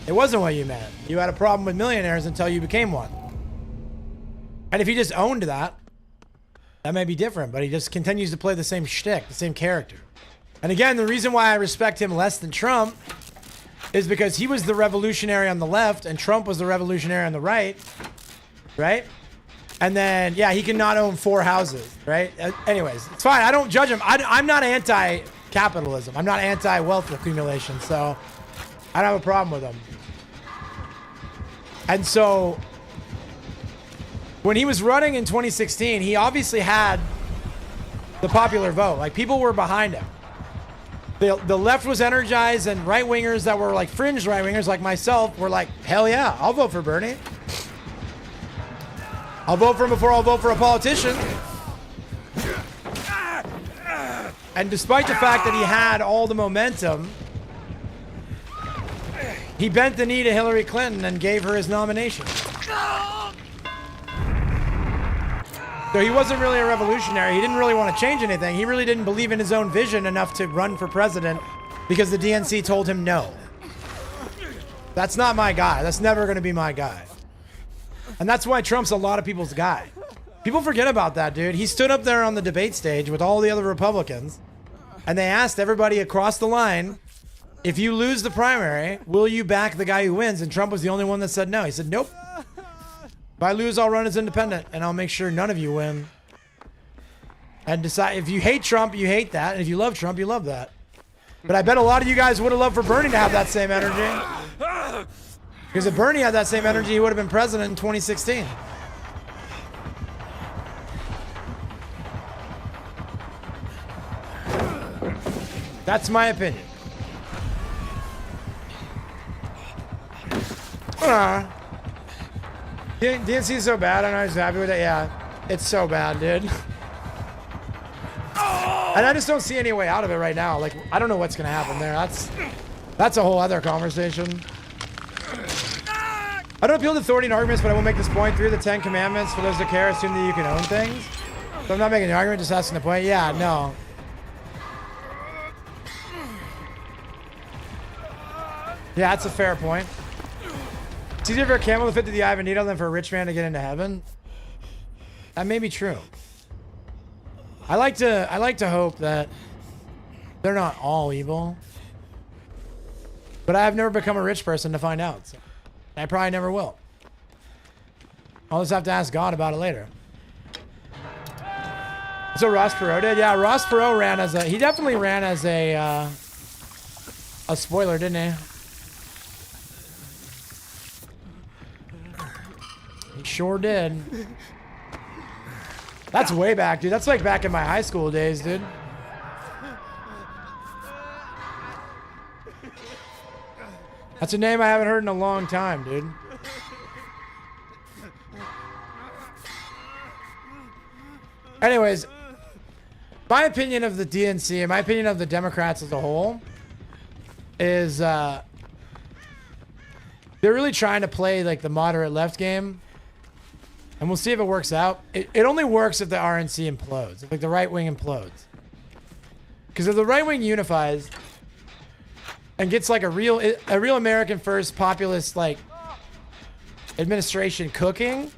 It wasn't what you meant. You had a problem with millionaires until you became one. And if he just owned that may be different, but he just continues to play the same shtick, the same character. And again, the reason why I respect him less than Trump is because he was the revolutionary on the left and Trump was the revolutionary on the right, right? And then, yeah, he cannot own 4 houses, right? Anyways, it's fine. I don't judge him. I'm not anti-capitalism. I'm not anti-wealth accumulation, so I don't have a problem with him. And so when he was running in 2016, he obviously had the popular vote. Like, people were behind him. The left was energized, and right-wingers that were like fringe right-wingers like myself were like, hell yeah, I'll vote for Bernie. I'll vote for him before I'll vote for a politician. And despite the fact that he had all the momentum, he bent the knee to Hillary Clinton and gave her his nomination. So he wasn't really a revolutionary. He didn't really want to change anything. He really didn't believe in his own vision enough to run for president because the DNC told him no. That's not my guy. That's never going to be my guy. And that's why Trump's a lot of people's guy. People forget about that, dude. He stood up there on the debate stage with all the other Republicans, and they asked everybody across the line, if you lose the primary, will you back the guy who wins? And Trump was the only one that said no. He said, nope. If I lose, I'll run as independent, and I'll make sure none of you win. And decide, if you hate Trump, you hate that. And if you love Trump, you love that. But I bet a lot of you guys would have loved for Bernie to have that same energy. Because if Bernie had that same energy, he would have been president in 2016. That's my opinion. DNC is so bad. I'm not happy with it. Yeah, it's so bad, dude. And I just don't see any way out of it right now. Like, I don't know what's gonna happen there. That's a whole other conversation. I don't appeal to authority in arguments, but I will make this point. 3 of the 10 commandments, for those that care, assume that you can own things. So I'm not making an argument, just asking the point. Yeah, no. Yeah, that's a fair point. It's easier for a camel to fit to the eye of a needle than for a rich man to get into heaven. That may be true. I like to hope that they're not all evil. But I have never become a rich person to find out. So I probably never will. I'll just have to ask God about it later. So Ross Perot did? Yeah, Ross Perot ran as he definitely ran as a spoiler, didn't he? He sure did. That's way back, dude. That's like back in my high school days, dude. That's a name I haven't heard in a long time, dude. Anyways, my opinion of the DNC and my opinion of the Democrats as a whole is they're really trying to play like the moderate left game. And we'll see if it works out. It only works if the RNC implodes, if like the right wing implodes. Because if the right wing unifies, and gets like a real American first populist like administration cooking,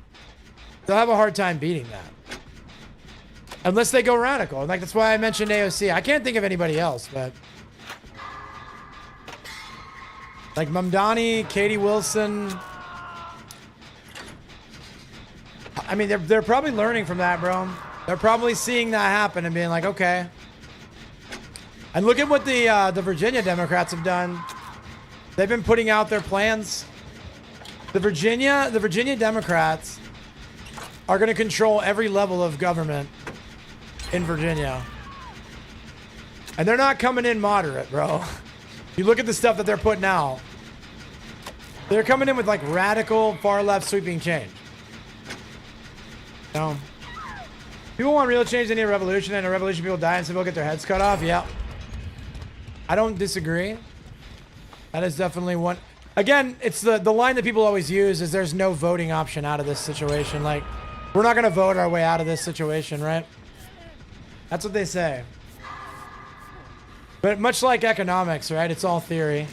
they'll have a hard time beating that. Unless they go radical. And like that's why I mentioned AOC. I can't think of anybody else, but like Mamdani, Katie Wilson. I mean, they're probably learning from that, bro. They're probably seeing that happen and being like, okay. And look at what the Virginia Democrats have done. They've been putting out their plans. The Virginia Democrats are going to control every level of government in Virginia. And they're not coming in moderate, bro. You look at the stuff that they're putting out. They're coming in with like radical far left sweeping change. No. People want real change, they need a revolution, and a revolution people die and some people get their heads cut off. Yeah. I don't disagree. That is definitely one. Again, it's the line that people always use is there's no voting option out of this situation. Like, we're not going to vote our way out of this situation, right? That's what they say. But much like economics, right? It's all theory.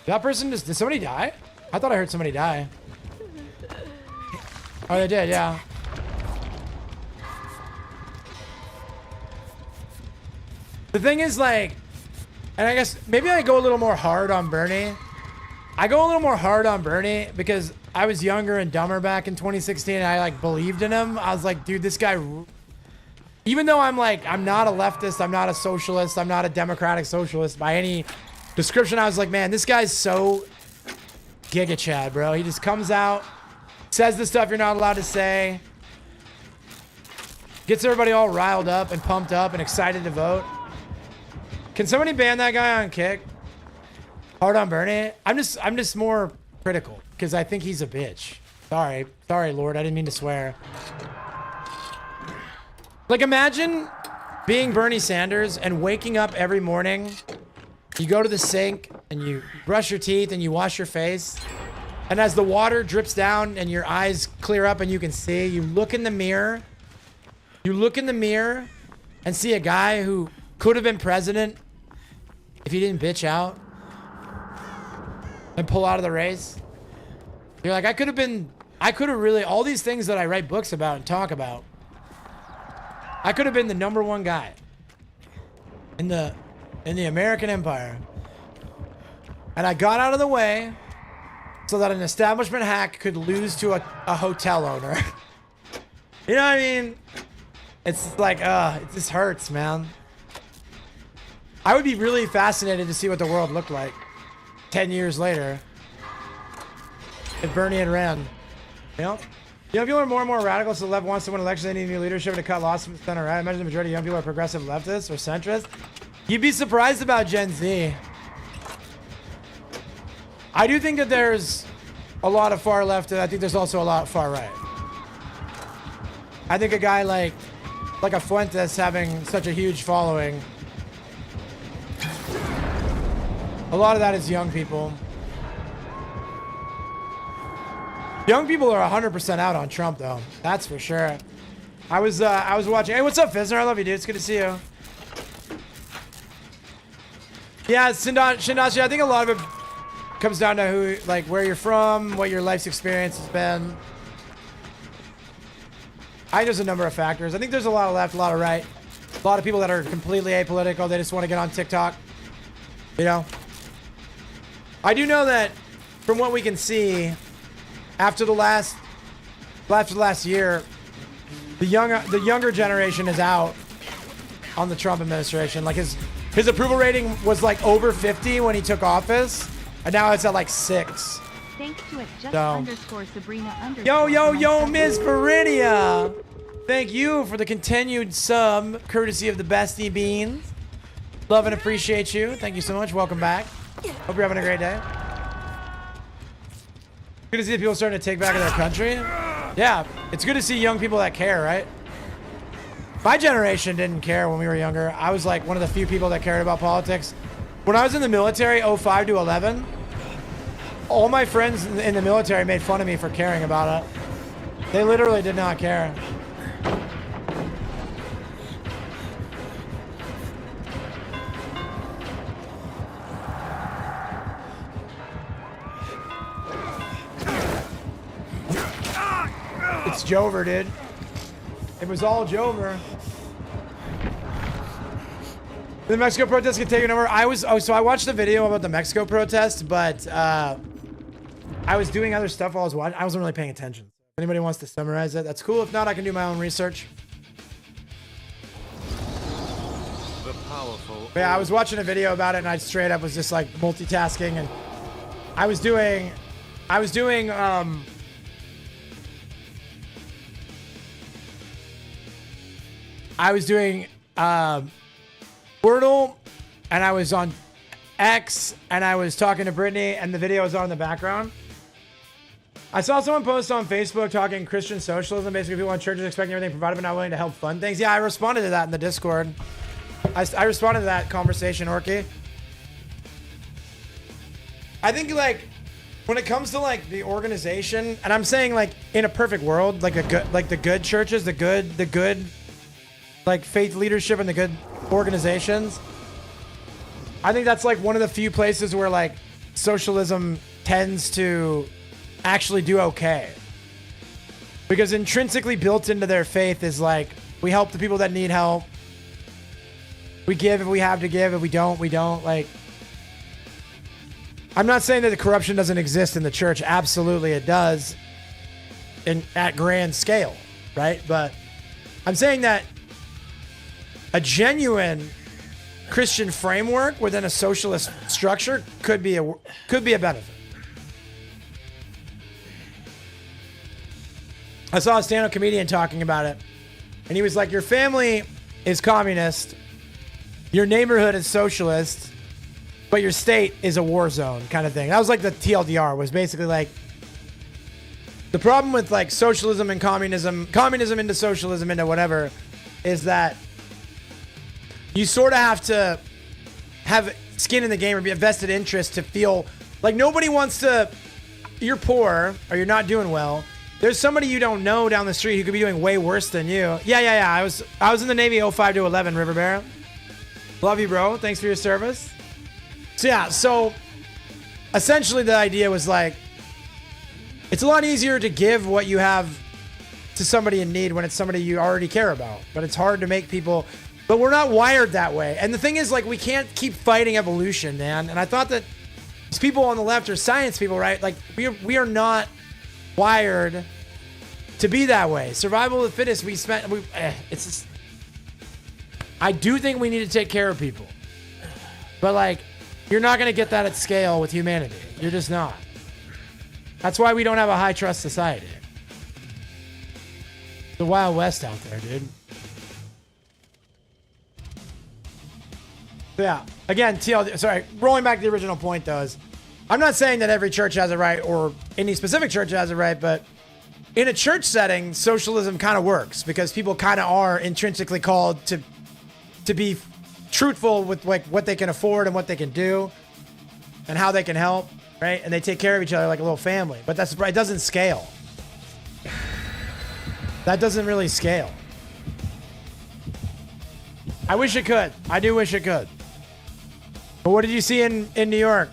That person just, did somebody die? I thought I heard somebody die. Oh, they did, yeah. The thing is, like, and I guess maybe I go a little more hard on Bernie. I go a little more hard on Bernie because I was younger and dumber back in 2016 and I like believed in him. I was like, dude, this guy, even though I'm like, I'm not a leftist, I'm not a socialist, I'm not a democratic socialist by any description, I was like, man, this guy's so Giga Chad, bro. He just comes out, says the stuff you're not allowed to say, gets everybody all riled up and pumped up and excited to vote. Can somebody ban that guy on Kick? Hard on Bernie? I'm just more critical because I think he's a bitch. Sorry, Lord. I didn't mean to swear. Like, imagine being Bernie Sanders and waking up every morning. You go to the sink and you brush your teeth and you wash your face. And as the water drips down and your eyes clear up and you can see, you look in the mirror. You look in the mirror and see a guy who could have been president if he didn't bitch out and pull out of the race. You're like, I could have really, all these things that I write books about and talk about, I could have been the #1 guy in the American empire. And I got out of the way so that an establishment hack could lose to a hotel owner. You know what I mean? It's like, it just hurts, man. I would be really fascinated to see what the world looked like 10 years later if Bernie had ran. You know, people are more and more radical, so the left wants to win elections. They need new leadership to cut losses from the center right. I imagine the majority of young people are progressive leftists or centrists. You'd be surprised about Gen Z. I do think that there's a lot of far left, and I think there's also a lot of far right. I think a guy like a Fuentes having such a huge following, a lot of that is young people. Young people are 100% out on Trump, though. That's for sure. I was watching. Hey, what's up, Fizzner? I love you, dude. It's good to see you. Yeah, Shindashi, I think a lot of it comes down to who, like, where you're from, what your life's experience has been. I think there's a number of factors. I think there's a lot of left, a lot of right. A lot of people that are completely apolitical. They just want to get on TikTok. You know? I do know that from what we can see, after the last year, the younger generation is out on the Trump administration. Like his approval rating was like over 50 when he took office, and now it's at like 6. Thanks to it, just So. underscore Sabrina underscore. Yo, Ms. Verinia. Thank you for the continued sub, courtesy of the Bestie Beans. Love and appreciate you. Thank you so much. Welcome back. Hope you're having a great day. Good to see people starting to take back their country. Yeah, it's good to see young people that care, right? My generation didn't care when we were younger. I was like one of the few people that cared about politics. When I was in the military, 05 to 11, all my friends in the military made fun of me for caring about it. They literally did not care. It's Jover, dude. It was all Jover. The Mexico protest get taken over. So I watched the video about the Mexico protest, but I was doing other stuff while I was watching. I wasn't really paying attention. If anybody wants to summarize it, that's cool. If not, I can do my own research. The powerful. But yeah, I was watching a video about it, and I straight up was just like multitasking, and I was doing Wordle, and I was on X, and I was talking to Brittany, and the video was on in the background. I saw someone post on Facebook talking Christian socialism. Basically, people in churches expecting everything provided but not willing to help fund things. Yeah, I responded to that in the Discord. I responded to that conversation, Orky. I think, like, when it comes to, like, the organization, and I'm saying, like, in a perfect world, like the good churches, the good like faith leadership and the good organizations, I think that's like one of the few places where like socialism tends to actually do okay, because intrinsically built into their faith is like, we help the people that need help, we give if we have to give, if we don't, we don't. Like, I'm not saying that the corruption doesn't exist in the church. Absolutely it does, at grand scale, right? But I'm saying that a genuine Christian framework within a socialist structure could be a benefit. I saw a stand-up comedian talking about it, and he was like, your family is communist, your neighborhood is socialist, but your state is a war zone kind of thing. That was like the TLDR, was basically like, the problem with like socialism and communism into socialism into whatever, is that you sort of have to have skin in the game or be a vested interest to feel like nobody wants to. You're poor or you're not doing well. There's somebody you don't know down the street who could be doing way worse than you. Yeah. I was in the Navy 05 to 11, River Bear. Love you, bro. Thanks for your service. So essentially the idea was like, it's a lot easier to give what you have to somebody in need when it's somebody you already care about. But it's hard to make people. But we're not wired that way. And the thing is, like, we can't keep fighting evolution, man. And I thought that these people on the left are science people, right? Like, we are not wired to be that way. Survival of the fittest. It's just, I do think we need to take care of people. But, like, you're not going to get that at scale with humanity. You're just not. That's why we don't have a high trust society. The Wild West out there, dude. Yeah. Again, TLD. Sorry. Rolling back to the original point, though, is I'm not saying that every church has it right or any specific church has it right, but in a church setting, socialism kind of works because people kind of are intrinsically called to be truthful with like what they can afford and what they can do and how they can help, right? And they take care of each other like a little family. But it doesn't scale. That doesn't really scale. I wish it could. I do wish it could. But what did you see in New York?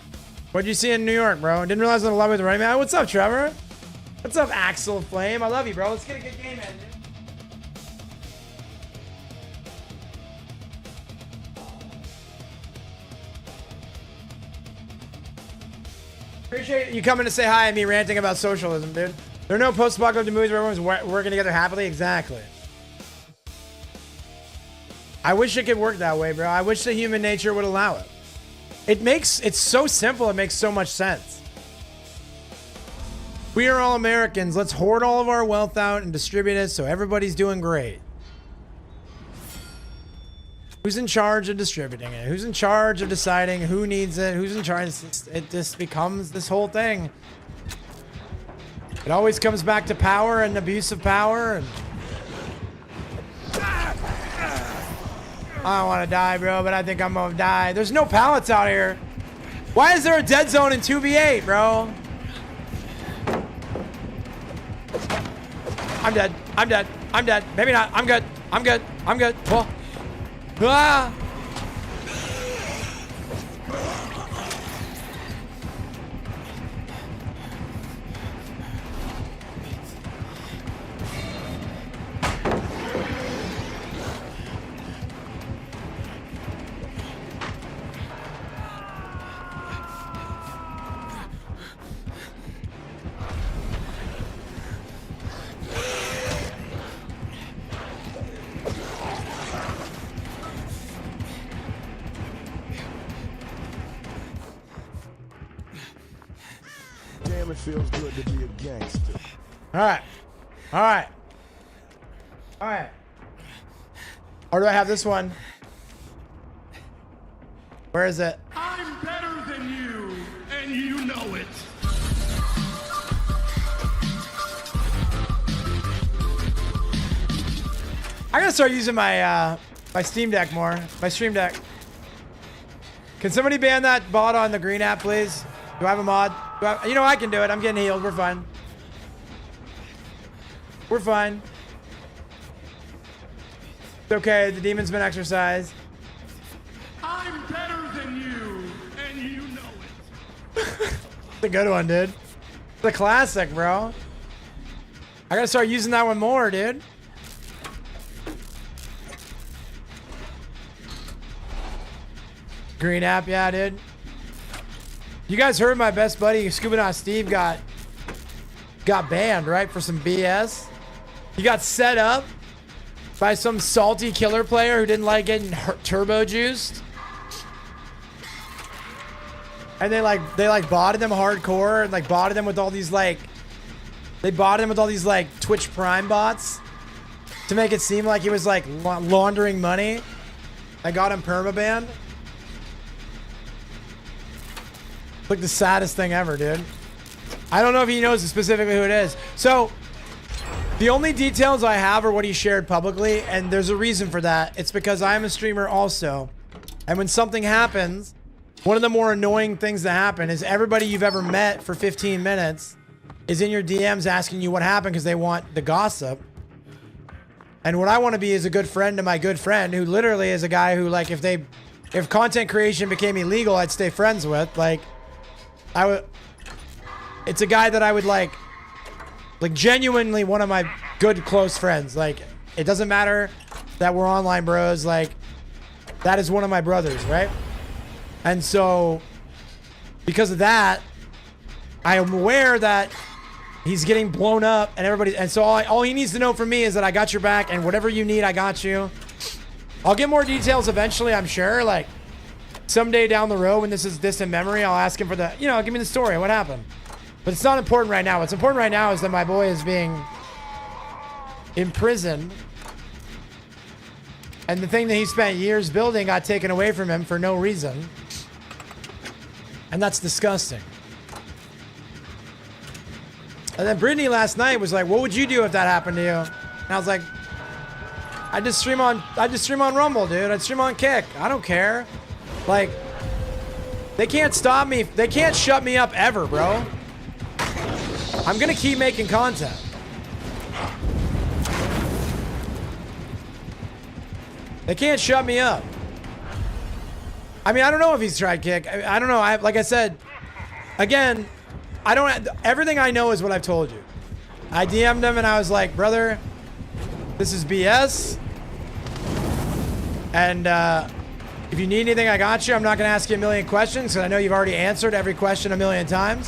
What did you see in New York, bro? I didn't realize I was in love with the running man. What's up, Trevor? What's up, Axel Flame? I love you, bro. Let's get a good game in, dude. Appreciate you coming to say hi and me ranting about socialism, dude. There are no post-apocalyptic movies where everyone's working together happily. Exactly. I wish it could work that way, bro. I wish the human nature would allow it. It's so simple. It makes so much sense. We are all Americans. Let's hoard all of our wealth out and distribute it so everybody's doing great. Who's in charge of distributing it? Who's in charge of deciding who needs it? Who's in charge? It just becomes this whole thing. It always comes back to power and abuse of power. And I don't want to die, bro, but I think I'm going to die. There's no pallets out here. Why is there a dead zone in 2v8, bro? I'm dead. I'm dead. I'm dead. Maybe not. I'm good. I'm good. I'm good. Well. Ah! Damn, it feels good to be a gangster. All right. All right. All right. Or do I have this one? Where is it? I'm better than you, and you know it. I gotta start using my my Steam Deck more. My Stream Deck. Can somebody ban that bot on the green app, please? Do I have a mod? You know, I can do it. I'm getting healed. We're fine. We're fine. It's okay. The demon's been exorcised. I'm better than you, and you know it. It's a good one, dude. It's a classic, bro. I gotta start using that one more, dude. Green app, yeah, dude. You guys heard my best buddy Scuba Knot Steve got banned, right, for some BS. He got set up by some salty killer player who didn't like getting turbo juiced, and they botted him hardcore and like botted him with all these like Twitch Prime bots to make it seem like he was like laundering money. I got him permabanned. Like the saddest thing ever, dude. I don't know if he knows specifically who it is. So the only details I have are what he shared publicly, and there's a reason for that. It's because I'm a streamer also. And when something happens, one of the more annoying things that happen is everybody you've ever met for 15 minutes is in your DMs asking you what happened because they want the gossip. And what I want to be is a good friend to my good friend who literally is a guy who, like, if content creation became illegal, I'd stay friends with. Like, it's a guy that I would like genuinely one of my good close friends. Like, it doesn't matter that we're online bros. Like, that is one of my brothers, right? And so because of that, I am aware that he's getting blown up and and so all he needs to know from me is that I got your back, and whatever you need, I got you. I'll get more details eventually, I'm sure. Like, someday down the road when this is distant memory, I'll ask him for the, give me the story. What happened? But it's not important right now. What's important right now is that my boy is being imprisoned. And the thing that he spent years building got taken away from him for no reason. And that's disgusting. And then Brittany last night was like, what would you do if that happened to you? And I was like, I just stream on Rumble, dude. I'd stream on Kick. I don't care. Like, they can't stop me. They can't shut me up ever, bro. I'm gonna keep making content. They can't shut me up. I mean, I don't know if he's tried Kick. I don't know. Like I said, again, everything I know is what I've told you. I DM'd him and I was like, brother, this is BS. And, if you need anything, I got you. I'm not going to ask you a million questions because I know you've already answered every question a million times.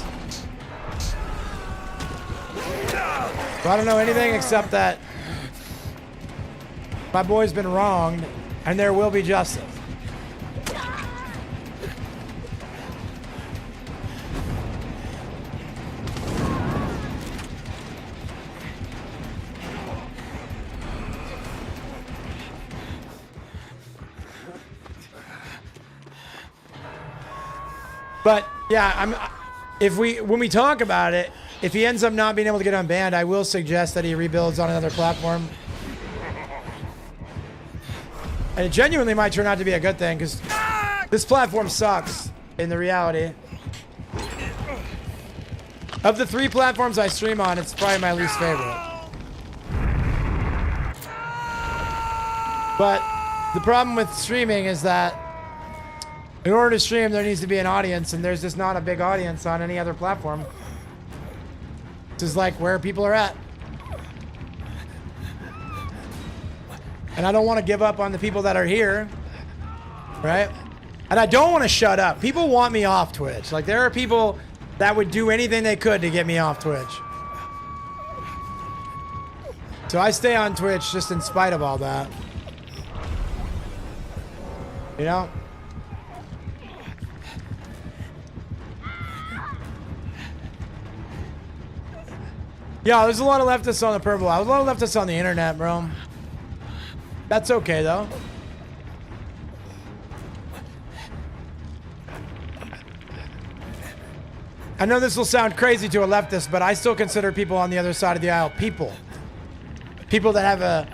So I don't know anything except that my boy's been wronged and there will be justice. But yeah, when we talk about it, if he ends up not being able to get unbanned, I will suggest that he rebuilds on another platform. And it genuinely might turn out to be a good thing because this platform sucks in the reality. Of the 3 platforms I stream on, it's probably my least favorite. But the problem with streaming is that in order to stream, there needs to be an audience, and there's just not a big audience on any other platform. This is like where people are at. And I don't want to give up on the people that are here, right? And I don't want to shut up. People want me off Twitch. Like, there are people that would do anything they could to get me off Twitch. So I stay on Twitch just in spite of all that. You know? Yeah, there's a lot of leftists on the purple. There's a lot of leftists on the internet, bro. That's okay, though. I know this will sound crazy to a leftist, but I still consider people on the other side of the aisle people. People that have a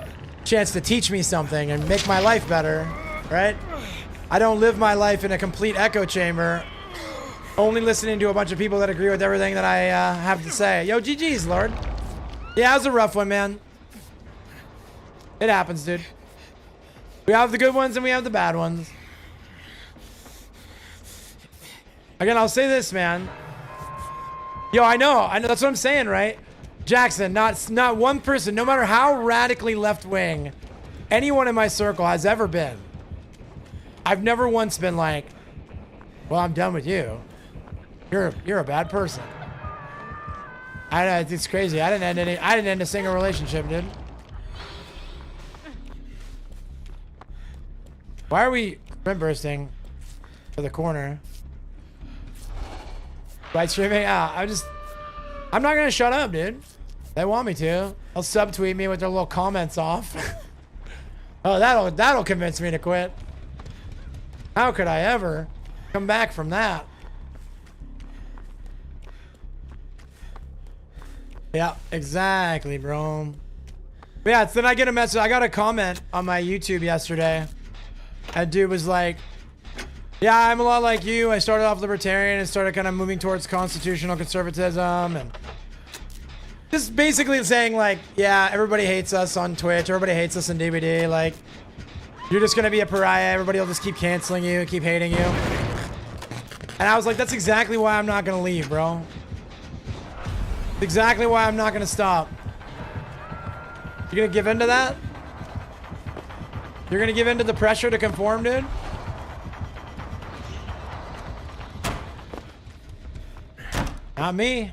chance to teach me something and make my life better, right? I don't live my life in a complete echo chamber, only listening to a bunch of people that agree with everything that I have to say. Yo, GG's, Lord. Yeah, it was a rough one, man. It happens, dude. We have the good ones and we have the bad ones. Again, I'll say this, man. Yo, I know, that's what I'm saying, right? Jackson, not one person, no matter how radically left-wing anyone in my circle has ever been, I've never once been like, well, I'm done with you. You're a bad person. It's crazy. I didn't end a single relationship, dude. Why are we sprint bursting for the corner? Right streaming? I'm not gonna shut up, dude. They want me to. They'll subtweet me with their little comments off. Oh, that'll convince me to quit. How could I ever come back from that? Yeah, exactly, bro. But yeah, then I get a message. I got a comment on my YouTube yesterday. That dude was like, yeah, I'm a lot like you. I started off libertarian and started kind of moving towards constitutional conservatism, and just basically saying like, yeah, everybody hates us on Twitch. Everybody hates us in DVD. Like, you're just going to be a pariah. Everybody will just keep canceling you, keep hating you. And I was like, that's exactly why I'm not going to leave, bro. That's exactly why I'm not going to stop. You're going to give in to that? You're going to give in to the pressure to conform, dude? Not me.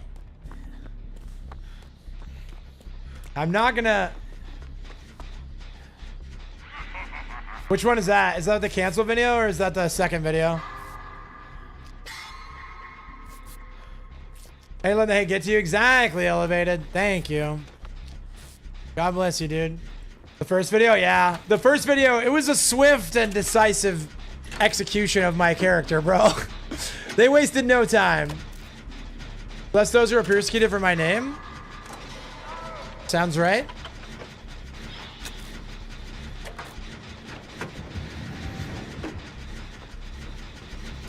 I'm not gonna... Which one is that? Is that the cancel video or is that the second video? Hey, let the hate get to you. Exactly, Elevated. Thank you. God bless you, dude. The first video? Yeah. The first video, it was a swift and decisive execution of my character, bro. They wasted no time. Bless those who are persecuted for my name. Sounds right.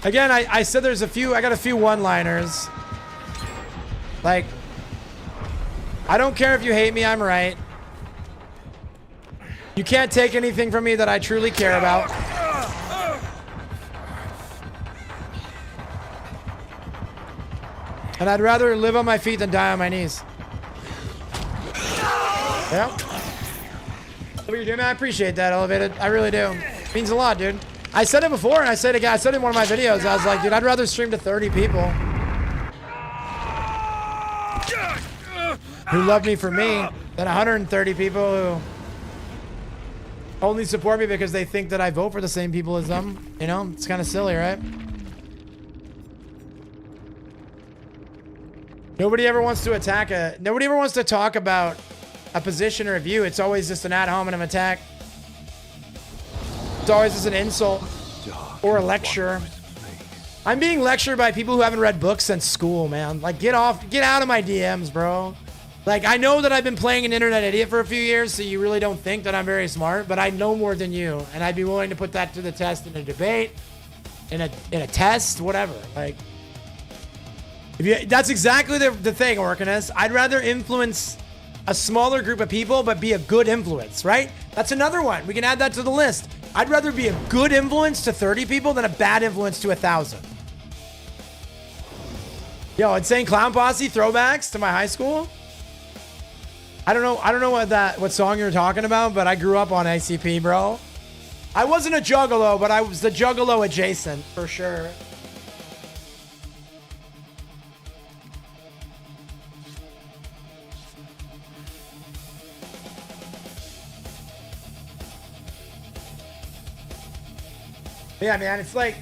Again, I said there's I got a few one-liners. Like, I don't care if you hate me, I'm right. You can't take anything from me that I truly care about. And I'd rather live on my feet than die on my knees. Yeah. What you're doing, man? I appreciate that, Elevated. I really do. It means a lot, dude. I said it before, and I said it again. I said it in one of my videos. I was like, dude, I'd rather stream to 30 people who love me for me than 130 people who only support me because they think that I vote for the same people as them. You know, it's kind of silly, right? Nobody ever wants to nobody ever wants to talk about a position or a view. It's always just an ad hominem attack. It's always just an insult or a lecture. I'm being lectured by people who haven't read books since school, man. Like, get out of my DMs, bro. Like, I know that I've been playing an internet idiot for a few years, so you really don't think that I'm very smart, but I know more than you, and I'd be willing to put that to the test in a debate, in a test, whatever. Like, that's exactly the thing, Orcanus. I'd rather influence a smaller group of people, but be a good influence, right? That's another one. We can add that to the list. I'd rather be a good influence to 30 people than a bad influence to 1,000. Yo, Insane Clown Posse throwbacks to my high school. I don't know what song you're talking about, but I grew up on ICP, bro. I wasn't a juggalo, but I was the juggalo adjacent for sure. Yeah, man, it's like,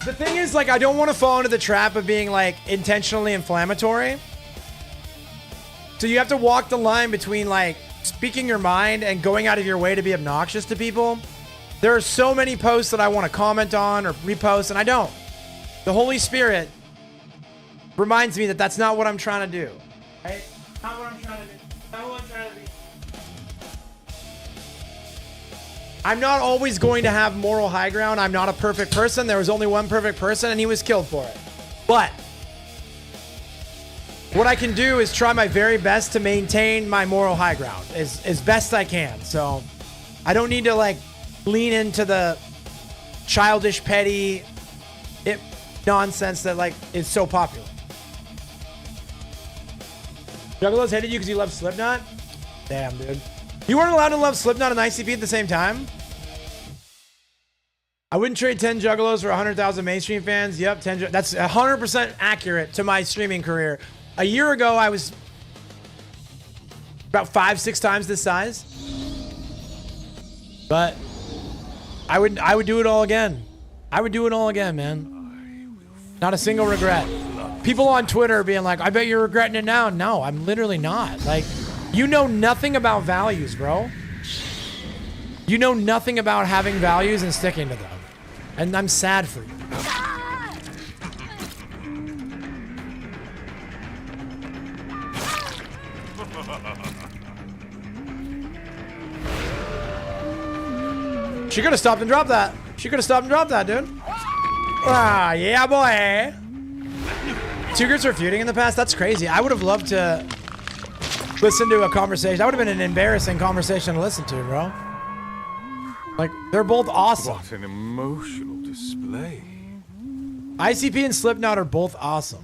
the thing is, like, I don't want to fall into the trap of being, like, intentionally inflammatory. So you have to walk the line between, like, speaking your mind and going out of your way to be obnoxious to people. There are so many posts that I want to comment on or repost, and I don't. The Holy Spirit reminds me that that's not what I'm trying to do. Right? Not what I'm trying to do. Not what I'm trying to do. I'm not always going to have moral high ground. I'm not a perfect person. There was only one perfect person, and he was killed for it. But what I can do is try my very best to maintain my moral high ground as best I can. So I don't need to, like, lean into the childish, petty nonsense that, like, is so popular. Juggalos hated you because you love Slipknot? Damn, dude. You weren't allowed to love Slipknot and ICP at the same time? I wouldn't trade 10 Juggalos for 100,000 mainstream fans. Yep, 10. That's 100% accurate to my streaming career. A year ago, I was about 5-6 times this size. But I would do it all again. I would do it all again, man. Not a single regret. People on Twitter being like, I bet you're regretting it now. No, I'm literally not. Like, you know nothing about values, bro. You know nothing about having values and sticking to them. And I'm sad for you. She could have stopped and dropped that. She could have stopped and dropped that, dude. Ah, yeah, boy. Two groups were feuding in the past? That's crazy. I would have loved to listen to a conversation. That would have been an embarrassing conversation to listen to, bro. Like, they're both awesome. What an emotional display. ICP and Slipknot are both awesome.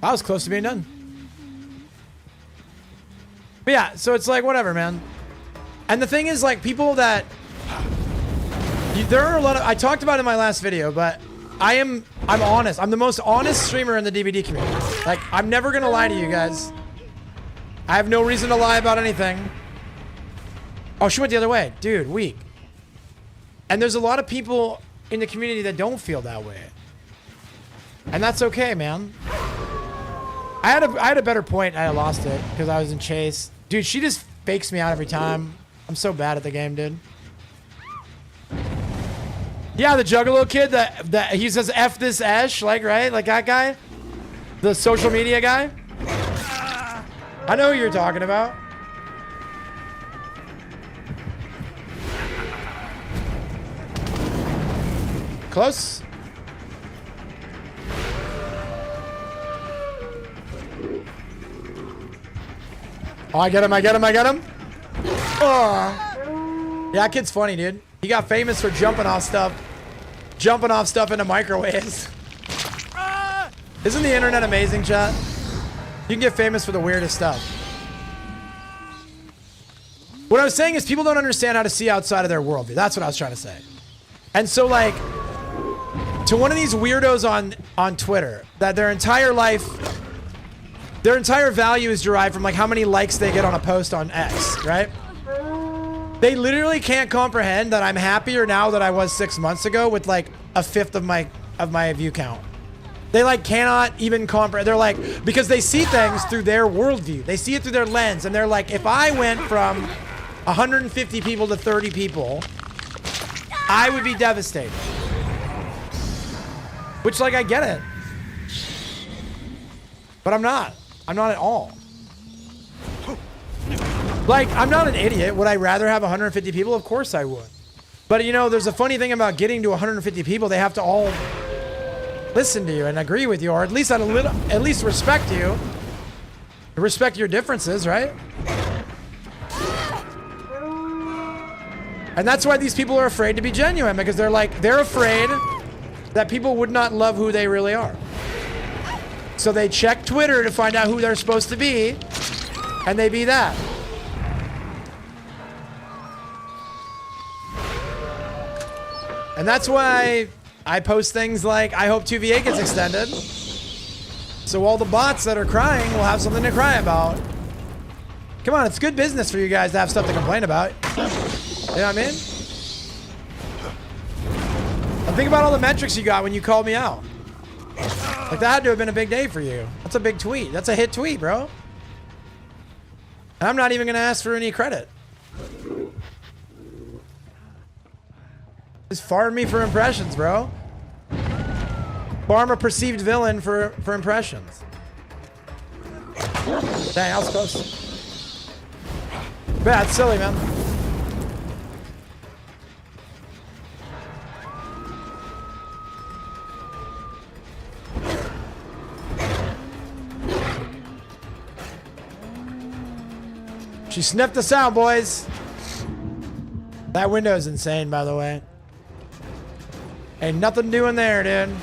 I was close to being done. But yeah, so it's like, whatever, man. And the thing is, like, people that... There are a lot of... I talked about it in my last video, but I'm honest. I'm the most honest streamer in the DVD community. Like, I'm never gonna lie to you guys. I have no reason to lie about anything. Oh, she went the other way. Dude, weak. And there's a lot of people in the community that don't feel that way. And that's okay, man. I had a better point. I lost it because I was in chase. Dude, she just fakes me out every time. I'm so bad at the game, dude. Yeah, the Juggalo kid that he says F this Ash, like, right? Like that guy? The social media guy? I know who you're talking about. Close. Oh, I get him, I get him, I get him. Oh. Yeah, that kid's funny, dude. He got famous for jumping off stuff into microwaves. Isn't the internet amazing, chat? You can get famous for the weirdest stuff. What I was saying is people don't understand how to see outside of their worldview. That's what I was trying to say. And so, like, to one of these weirdos on Twitter, that their entire life, their entire value is derived from, like, how many likes they get on a post on X, right? They literally can't comprehend that I'm happier now than I was 6 months ago with, like, a fifth of my view count. They, like, cannot even comprehend. They're like, because they see things through their worldview. They see it through their lens. And they're like, if I went from 150 people to 30 people, I would be devastated. Which, like, I get it. But I'm not. I'm not at all. Like, I'm not an idiot. Would I rather have 150 people? Of course I would. But, you know, there's a funny thing about getting to 150 people. They have to all listen to you and agree with you, or at least at least respect you. Respect your differences, right? And that's why these people are afraid to be genuine, because they're afraid that people would not love who they really are. So they check Twitter to find out who they're supposed to be, and they be that. And that's why I post things like, I hope 2v8 gets extended. So all the bots that are crying will have something to cry about. Come on, it's good business for you guys to have stuff to complain about. You know what I mean? And think about all the metrics you got when you called me out. Like, that had to have been a big day for you. That's a big tweet. That's a hit tweet, bro. And I'm not even going to ask for any credit. Just farm me for impressions, bro. Farm a perceived villain for impressions. Dang, I was close. Yeah, it's silly, man. She sniffed us out, boys. That window's insane, by the way. Ain't nothing doing there, dude.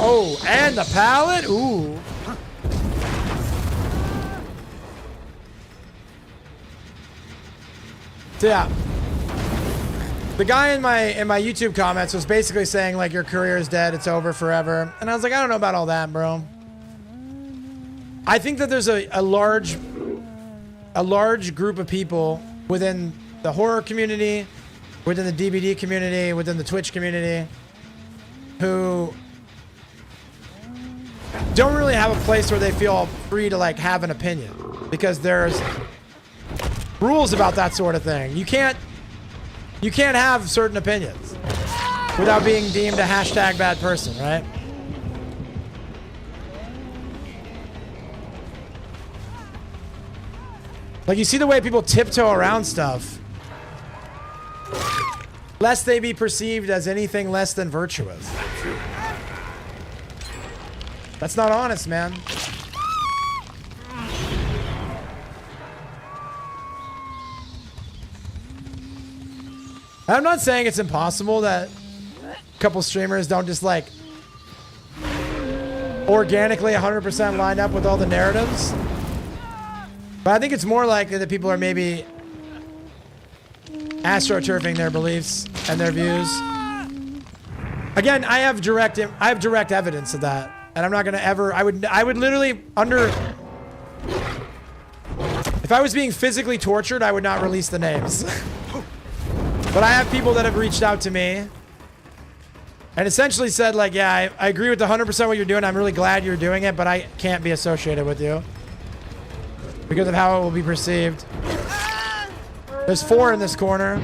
Oh, and the pallet? Ooh. So yeah. The guy in my YouTube comments was basically saying, like, your career is dead, it's over forever. And I was like, I don't know about all that, bro. I think that there's a large group of people within the horror community, within the DBD community, within the Twitch community, who don't really have a place where they feel free to, like, have an opinion, because there's rules about that sort of thing. You can't have certain opinions without being deemed a hashtag bad person, right? Like, you see the way people tiptoe around stuff, lest they be perceived as anything less than virtuous. That's not honest, man. I'm not saying it's impossible that a couple streamers don't just, like, organically 100% line up with all the narratives. But I think it's more likely that people are maybe astroturfing their beliefs and their views. Again, I have direct evidence of that. And I'm not going to ever, I would literally if I was being physically tortured, I would not release the names. But I have people that have reached out to me and essentially said, like, yeah, I agree with 100% what you're doing. I'm really glad you're doing it, but I can't be associated with you because of how it will be perceived. There's 4 in this corner.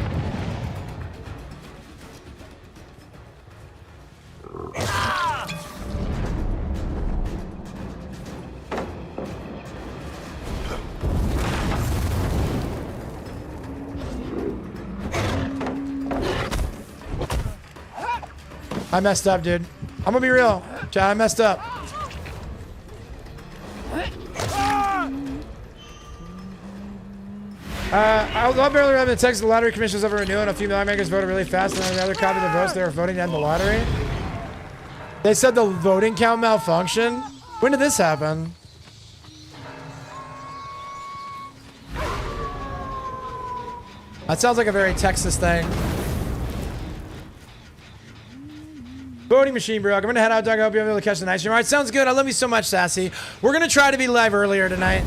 I messed up, dude. I'm gonna be real. Chad, I messed up. I love earlier in the text the lottery commission was over renewing. A few lawmakers voted really fast, and then the other copy of the votes they were voting to end the lottery. They said the voting count malfunctioned. When did this happen? That sounds like a very Texas thing. Voting machine, bro. I'm gonna head out, Doug. I hope you're able to catch the night stream. All right, sounds good. I love you so much, Sassy. We're gonna try to be live earlier tonight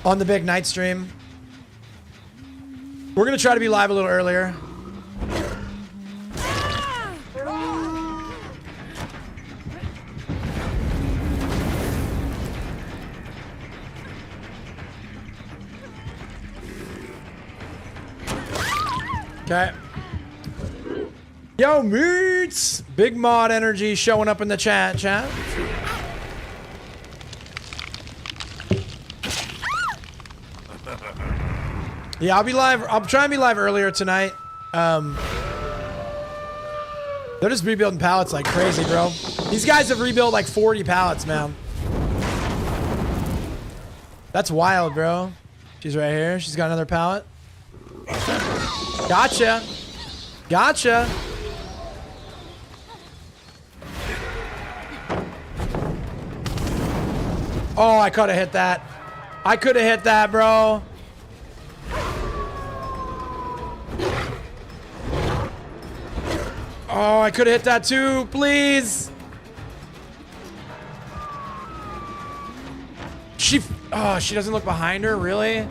on the big night stream. We're gonna try to be live a little earlier. Okay. Yo, meats! Big mod energy showing up in the chat. Yeah, I'll be live. I'll try and be live earlier tonight. They're just rebuilding pallets like crazy, bro. These guys have rebuilt like 40 pallets, man. That's wild, bro. She's right here. She's got another pallet. Gotcha. Gotcha. Oh, I could have hit that. I could have hit that, bro. Oh, I could have hit that too, please. She doesn't look behind her, really?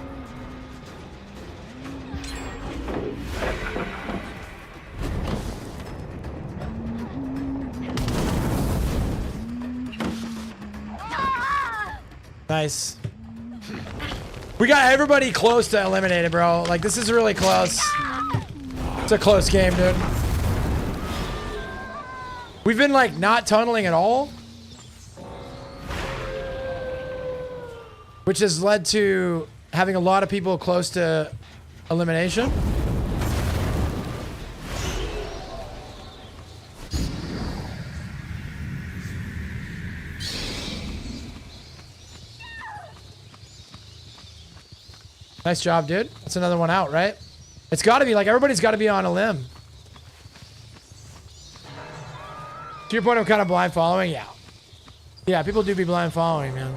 Nice. We got everybody close to eliminated, bro. Like, this is really close. It's a close game, dude. We've been, like, not tunneling at all. Which has led to having a lot of people close to elimination. Nice job, dude. That's another one out, right? It's got to be, like, everybody's got to be on a limb. To your point, I'm kind of blind following? Yeah. Yeah, people do be blind following, man.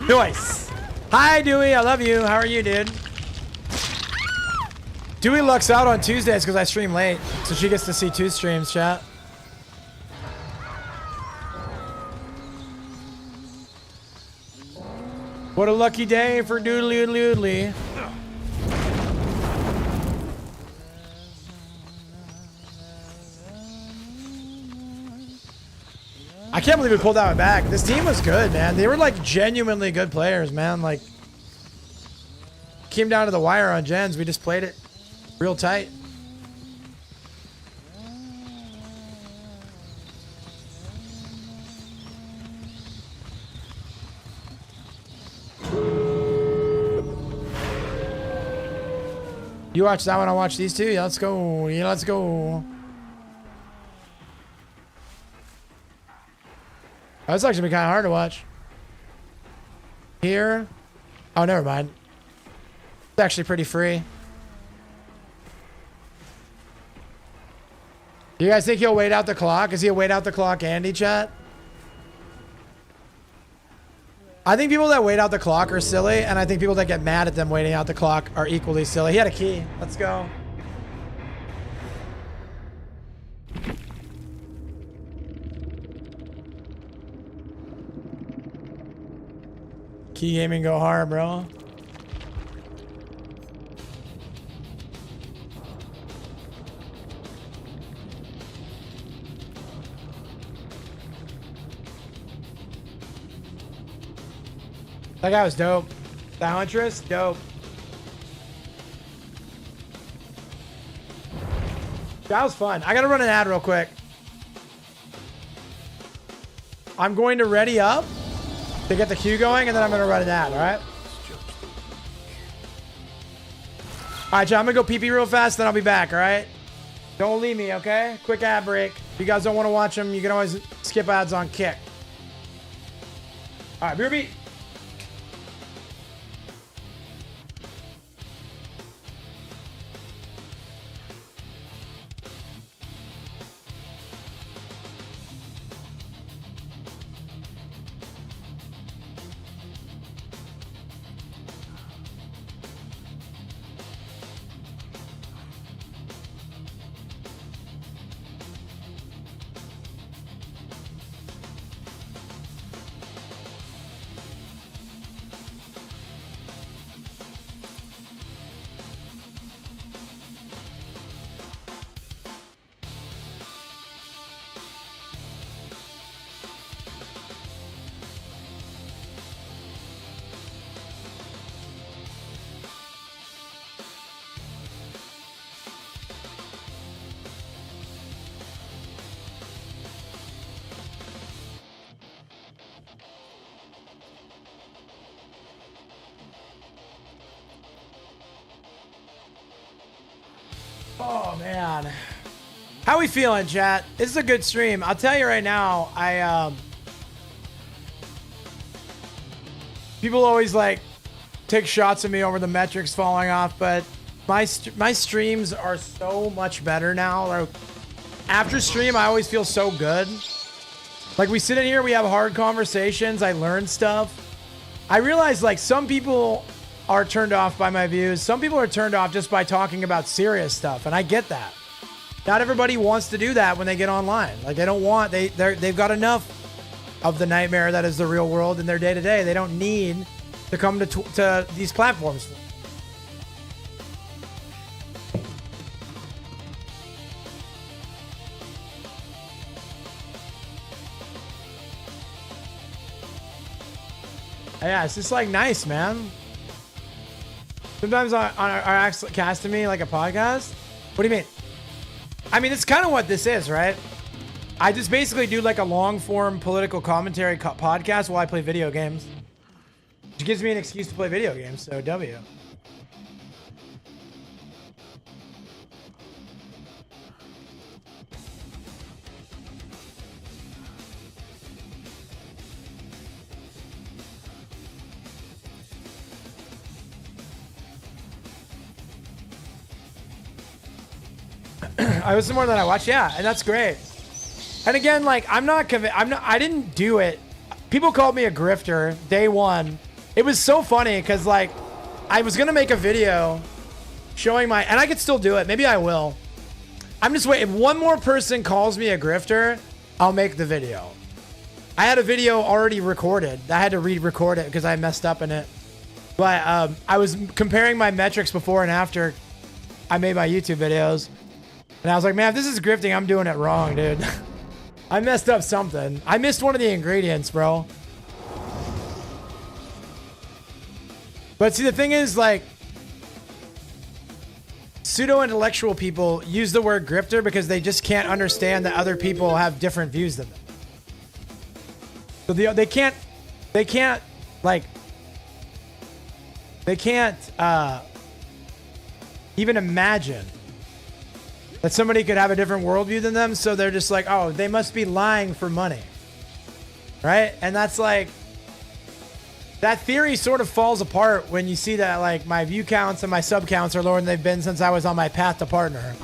Nice. Hi, Dewey. I love you. How are you, dude? Dewey lucks out on Tuesdays because I stream late, so she gets to see 2 streams, chat. What a lucky day for Doodly Doodly. I can't believe we pulled that one back. This team was good, man. They were like genuinely good players, man. Like, came down to the wire on gens. We just played it real tight. You watch that one, I'll watch these two. Yeah, let's go. Yeah, let's go. That's actually been kind of hard to watch. Here. Oh, never mind. It's actually pretty free. Do you guys think he'll wait out the clock? Is he a wait out the clock Andy, chat? I think people that wait out the clock are silly, and I think people that get mad at them waiting out the clock are equally silly. He had a key. Let's go. Key gaming go hard, bro. That guy was dope. The Huntress, dope. That was fun. I gotta run an ad real quick. I'm going to ready up to get the queue going, and then I'm gonna run an ad, alright? Alright, John, I'm gonna go pee-pee real fast, then I'll be back, alright? Don't leave me, okay? Quick ad break. If you guys don't want to watch them, you can always skip ads on Kick. Alright, BRB. Oh man. How we feeling, chat? This is a good stream. I'll tell you right now, people always like take shots at me over the metrics falling off, but my streams are so much better now. Like, after stream, I always feel so good. Like, we sit in here, we have hard conversations, I learn stuff. I realize, like, some people are turned off by my views. Some people are turned off just by talking about serious stuff, and I get that. Not everybody wants to do that when they get online. Like, they don't want, they've got enough of the nightmare that is the real world in their day-to-day. They don't need to come to these platforms. Yeah, it's just like nice, man. Sometimes are casting me like a podcast. What do you mean? I mean, it's kind of what this is, right? I just basically do like a long form political commentary podcast while I play video games. Which gives me an excuse to play video games, so W. I was more than I watched, yeah, and that's great. And again, like, I didn't do it. People called me a grifter day one. It was so funny because, like, I was gonna make a video showing and I could still do it. Maybe I will. I'm just waiting. If one more person calls me a grifter, I'll make the video. I had a video already recorded. I had to re-record it because I messed up in it. But I was comparing my metrics before and after I made my YouTube videos. And I was like, man, if this is grifting, I'm doing it wrong, dude. I messed up something. I missed one of the ingredients, bro. But see, the thing is, like, pseudo-intellectual people use the word grifter because they just can't understand that other people have different views than them. So they can't even imagine that somebody could have a different worldview than them, so they're just like, oh, they must be lying for money, right? And that's like, that theory sort of falls apart when you see that, like, my view counts and my sub counts are lower than they've been since I was on my path to partner,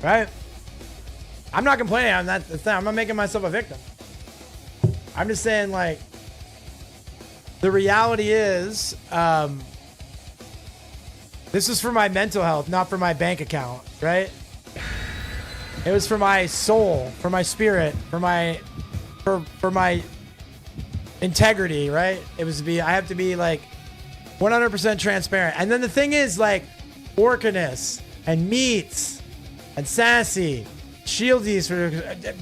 right? I'm not complaining on that. I'm not making myself a victim. I'm just saying, like, the reality is, this is for my mental health, not for my bank account, right? It was for my soul, for my spirit, for my integrity, right? It was I have to be like 100% transparent. And then the thing is, like, Orcanus and Meats and Sassy, Shieldies, for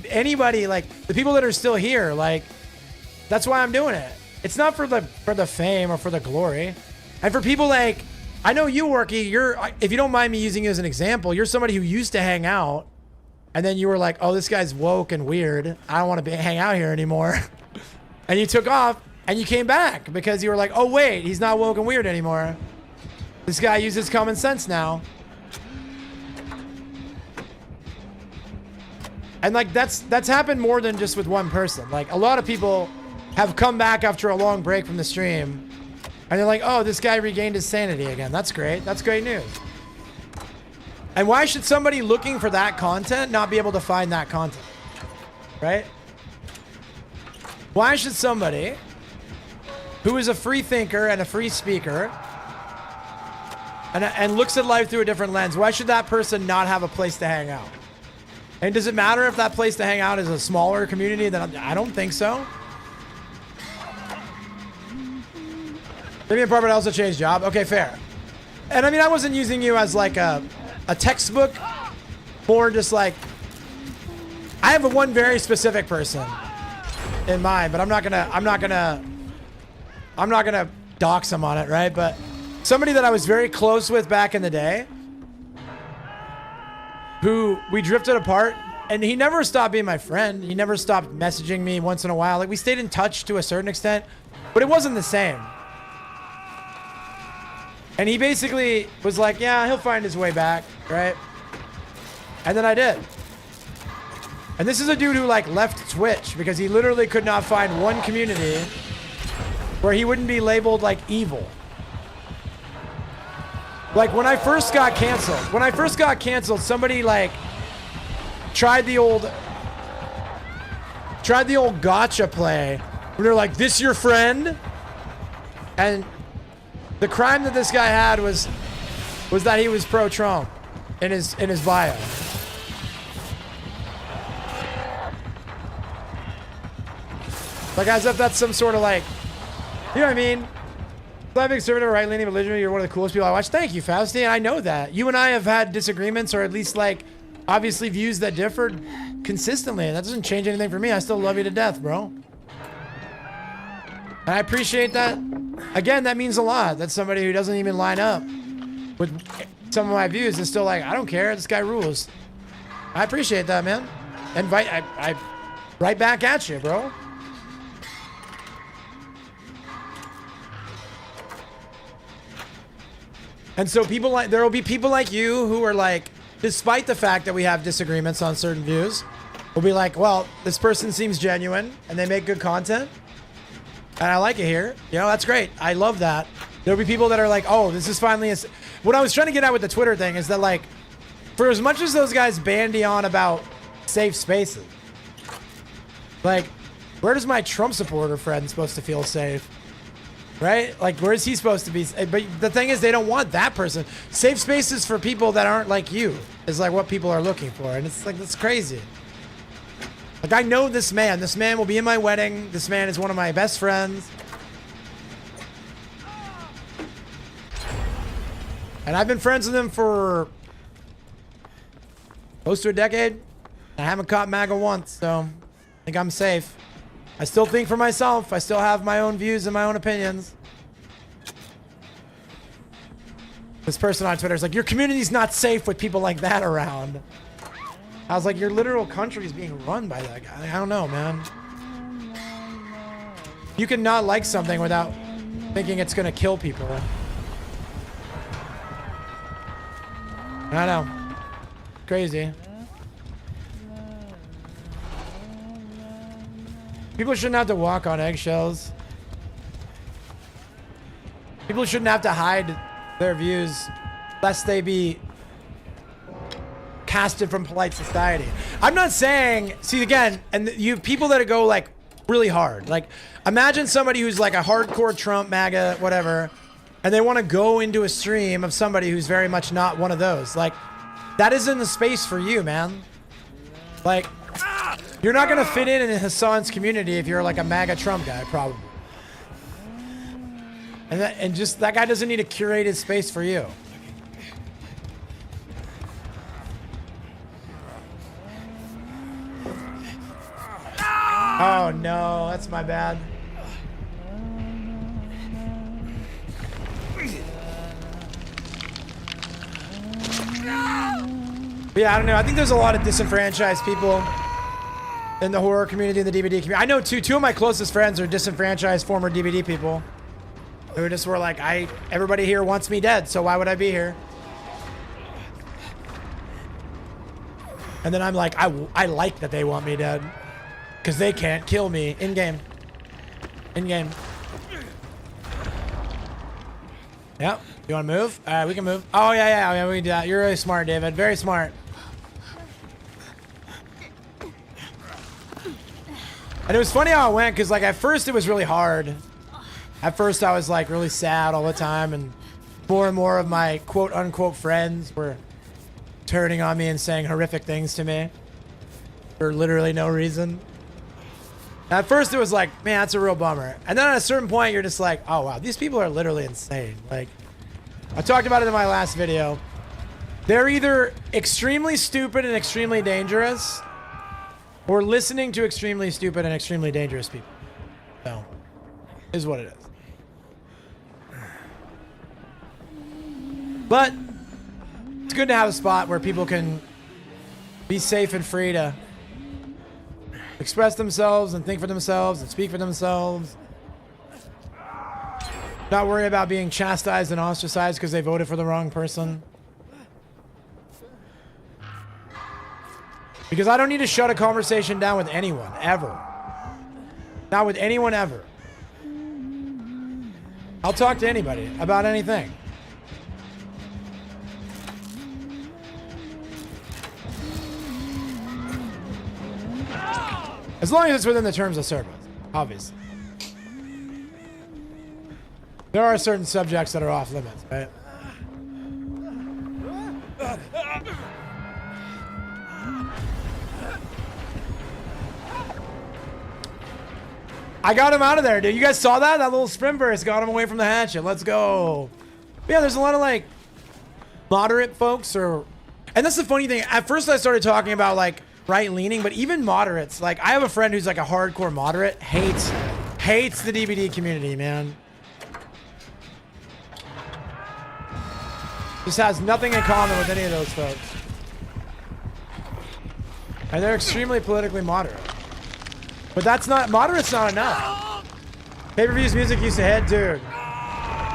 anybody, like the people that are still here, like, that's why I'm doing it. It's not for the fame or for the glory. And for people like, I know you, Worky, if you don't mind me using you as an example, you're somebody who used to hang out, and then you were like, oh, this guy's woke and weird. I don't want to hang out here anymore. And you took off, and you came back because you were like, oh, wait, he's not woke and weird anymore. This guy uses common sense now. And, like, that's happened more than just with one person. Like, a lot of people have come back after a long break from the stream, and they're like, oh, this guy regained his sanity again. That's great. That's great news. And why should somebody looking for that content not be able to find that content? Right? Why should somebody who is a free thinker and a free speaker and looks at life through a different lens, why should that person not have a place to hang out? And does it matter if that place to hang out is a smaller community? I don't think so. Maybe apartment also changed job. Okay, fair. And I mean, I wasn't using you as like a textbook, more just like, I have one very specific person in mind, but I'm not gonna dox him on it, right? But somebody that I was very close with back in the day, who we drifted apart, and he never stopped being my friend. He never stopped messaging me once in a while. Like, we stayed in touch to a certain extent, but it wasn't the same. And he basically was like, yeah, he'll find his way back, right? And then I did. And this is a dude who like left Twitch because he literally could not find one community where he wouldn't be labeled like evil. Like when I first got canceled, somebody like tried the old gotcha play where they're like, this your friend? And the crime that this guy had was that he was pro-Trump in his bio. Like as if that's some sort of like, you know what I mean? Black conservative, right-leaning religion, you're one of the coolest people I watch. Thank you, Fausti. I know that. You and I have had disagreements, or at least like obviously views that differed consistently. That doesn't change anything for me. I still love you to death, bro. And I appreciate that. Again, that means a lot. That somebody who doesn't even line up with some of my views is still like, I don't care. This guy rules. I appreciate that, man. And I right back at you, bro. And so there will be people like you who are like, despite the fact that we have disagreements on certain views, will be like, well, this person seems genuine and they make good content. And I like it here. You know, that's great. I love that. There'll be people that are like, oh, this is finally what I was trying to get at with the Twitter thing is that like, for as much as those guys bandy on about safe spaces, like, where does my Trump supporter friend supposed to feel safe? Right? Like, where is he supposed to be? But the thing is, they don't want that person. Safe spaces for people that aren't like you is like what people are looking for. And it's like, that's crazy. Like, I know this man. This man will be in my wedding. This man is one of my best friends. And I've been friends with him for close to a decade. I haven't caught MAGA once, so I think I'm safe. I still think for myself. I still have my own views and my own opinions. This person on Twitter is like, your community's not safe with people like that around. I was like, your literal country is being run by that guy. I don't know, man. You can not like something without thinking it's gonna kill people. I know. Crazy. People shouldn't have to walk on eggshells. People shouldn't have to hide their views lest they be casted from polite society. I'm not saying, see again, and you have people that go like really hard. Like imagine somebody who's like a hardcore Trump, MAGA, whatever, and they want to go into a stream of somebody who's very much not one of those. Like that isn't the space for you, man. Like, you're not gonna fit in Hassan's community if you're like a MAGA Trump guy, probably. And just that guy doesn't need a curated space for you. Oh no, that's my bad. But yeah, I don't know. I think there's a lot of disenfranchised people in the horror community and the DVD community. I know two of my closest friends are disenfranchised former DVD people who just were like, everybody here wants me dead, so why would I be here? And then I'm like, I like that they want me dead because they can't kill me in game. In game. Yep. You want to move? All right, we can move. Oh yeah, we can do that. You're really smart, David. Very smart. And it was funny how it went, because like at first it was really hard. At first I was like really sad all the time, and more of my quote unquote friends were turning on me and saying horrific things to me for literally no reason. At first it was like, man, that's a real bummer. And then at a certain point you're just like, oh wow, these people are literally insane. Like, I talked about it in my last video. They're either extremely stupid and extremely dangerous, or listening to extremely stupid and extremely dangerous people. So, is what it is. But it's good to have a spot where people can be safe and free to express themselves and think for themselves and speak for themselves. Not worry about being chastised and ostracized because they voted for the wrong person. Because I don't need to shut a conversation down with anyone, ever. Not with anyone, ever. I'll talk to anybody about anything. As long as it's within the terms of service, obviously. There are certain subjects that are off limits, right? I got him out of there, dude. You guys saw that? That little sprint burst got him away from the hatchet. Let's go. But yeah, there's a lot of like moderate folks and that's the funny thing. At first I started talking about like right leaning, but even moderates, like I have a friend who's like a hardcore moderate, hates the DBD community, man. Just has nothing in common with any of those folks. And they're extremely politically moderate. But that's not, moderate's not enough. Pay-per-views music used to hit, dude.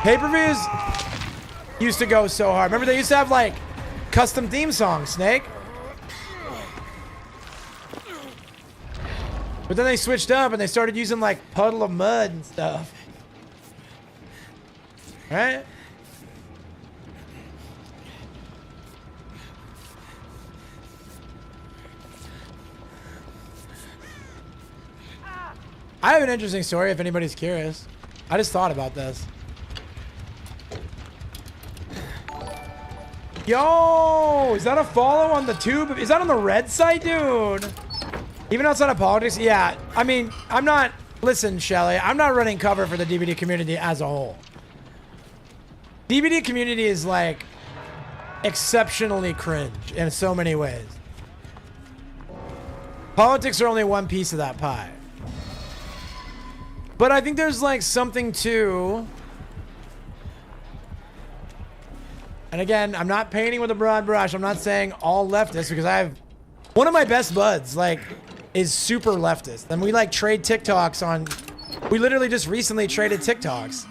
Pay-per-views used to go so hard. Remember they used to have like custom theme songs, Snake? But then they switched up and they started using like Puddle of Mud and stuff. Right? I have an interesting story if anybody's curious. I just thought about this. Yo, is that a follow on the tube? Is that on the red side, dude? Even outside of politics? Yeah, I mean, listen, Shelly, I'm not running cover for the DVD community as a whole. DVD community is like exceptionally cringe in so many ways. Politics are only one piece of that pie. But I think there's like something to, and again, I'm not painting with a broad brush. I'm not saying all leftists because I have one of my best buds like is super leftist. And we like trade TikToks on, we literally just recently traded TikToks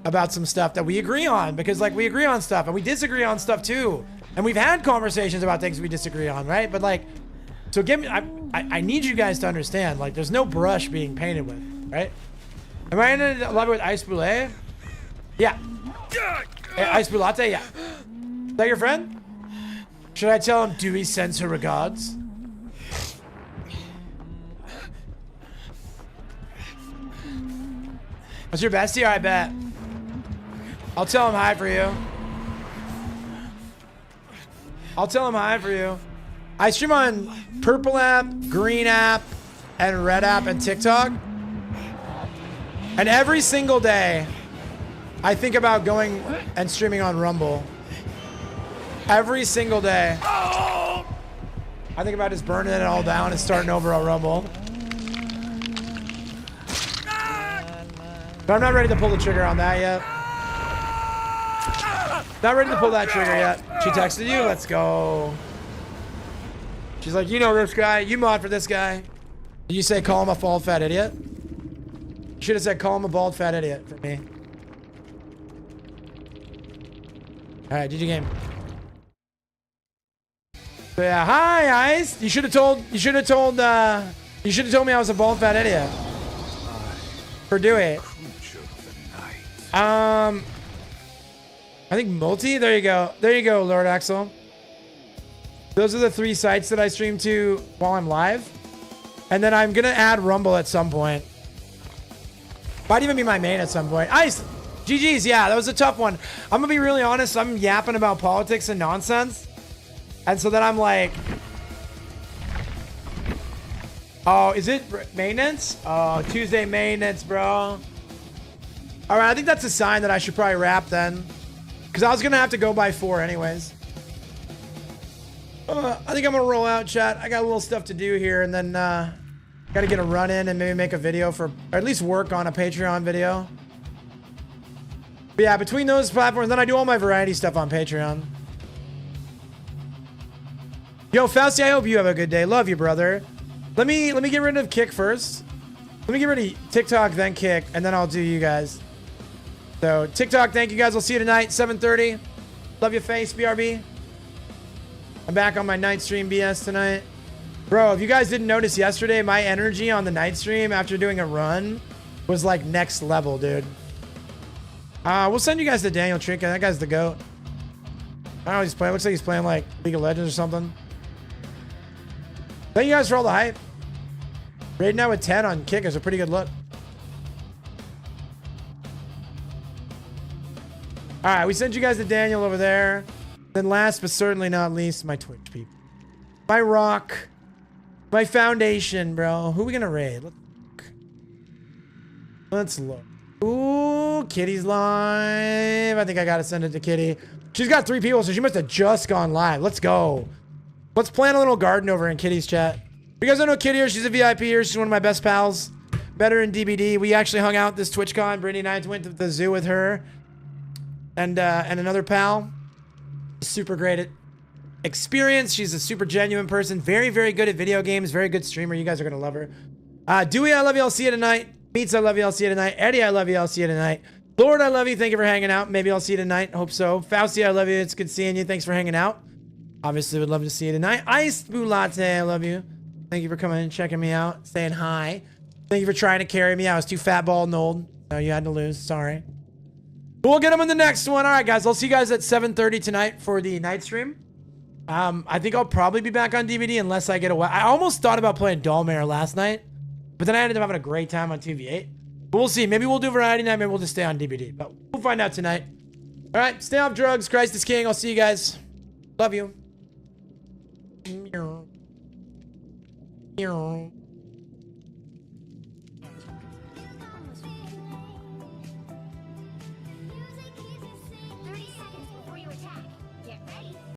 about some stuff that we agree on because like we agree on stuff and we disagree on stuff too. And we've had conversations about things we disagree on, right? But like, so give me, I need you guys to understand, like there's no brush being painted with, right? Am I in a lobby with Ice Boulay? Yeah. Ice Boulate? Yeah. Is that your friend? Should I tell him Dewey sends her regards? What's your bestie? I bet. I'll tell him hi for you. I'll tell him hi for you. I stream on Purple app, Green app, and Red app and TikTok. And every single day, I think about going and streaming on Rumble. Every single day. I think about just burning it all down and starting over on Rumble. But I'm not ready to pull the trigger on that yet. Not ready to pull that trigger yet. She texted you? Let's go. She's like, you know this guy. You mod for this guy. Did you say call him a bald fat idiot? Should have said call him a bald fat idiot for me. Alright, GG game. So yeah, hi Ice. You should have told me I was a bald fat idiot. For Dewey. I think multi. There you go. There you go, Lord Axel. Those are the 3 sites that I stream to while I'm live. And then I'm gonna add Rumble at some point. Might even be my main at some point. Ice! GG's, yeah, that was a tough one. I'm gonna be really honest, I'm yapping about politics and nonsense. And so then I'm like... Oh, is it maintenance? Oh, Tuesday maintenance, bro. Alright, I think that's a sign that I should probably wrap then. Because I was gonna have to go by 4 anyways. I think I'm gonna roll out, chat. I got a little stuff to do here, and then gotta get a run in and maybe make a video for, or at least work on a Patreon video. But yeah, between those platforms, then I do all my variety stuff on Patreon. Yo, Fausty, I hope you have a good day. Love you, brother. Let me get rid of Kick first. Let me get rid of TikTok, then Kick, and then I'll do you guys. So TikTok, thank you guys. I'll see you tonight, 7:30. Love your face, BRB. I'm back on my night stream BS tonight. Bro, if you guys didn't notice yesterday, my energy on the night stream after doing a run was like next level, dude. We'll send you guys to Daniel Trinka. That guy's the GOAT. I don't know, he's playing. Looks like he's playing like League of Legends or something. Thank you guys for all the hype. Raiding out with 10 on kick is a pretty good look. All right, we sent you guys to Daniel over there. Then last but certainly not least, my Twitch people. My rock. My foundation, bro. Who are we gonna raid? Let's look. Ooh, Kitty's live. I think I gotta send it to Kitty. She's got 3 people, so she must have just gone live. Let's go. Let's plant a little garden over in Kitty's chat. If you guys don't know Kitty here, she's a VIP here. She's one of my best pals. Better in DBD. We actually hung out this TwitchCon. Brittany and I went to the zoo with her and another pal. Super great experience. She's a super genuine person. Very, very good at video games. Very good streamer. You guys are going to love her. Dewey, I love you. I'll see you tonight. Meats, I love you. I'll see you tonight. Eddie, I love you. I'll see you tonight. Lord, I love you. Thank you for hanging out. Maybe I'll see you tonight. Hope so. Fausty, I love you. It's good seeing you. Thanks for hanging out. Obviously, would love to see you tonight. Iced Boo Latte, I love you. Thank you for coming and checking me out, saying hi. Thank you for trying to carry me. I was too fat, bald, and old. So you had to lose. Sorry. But we'll get them in the next one. All right, guys. I'll see you guys at 7:30 tonight for the night stream. I think I'll probably be back on DVD unless I get away. I almost thought about playing Dollmare last night, but then I ended up having a great time on TV8. But we'll see. Maybe we'll do Variety Night. Maybe we'll just stay on DVD. But we'll find out tonight. All right. Stay off drugs. Christ is King. I'll see you guys. Love you. Meow. Meow.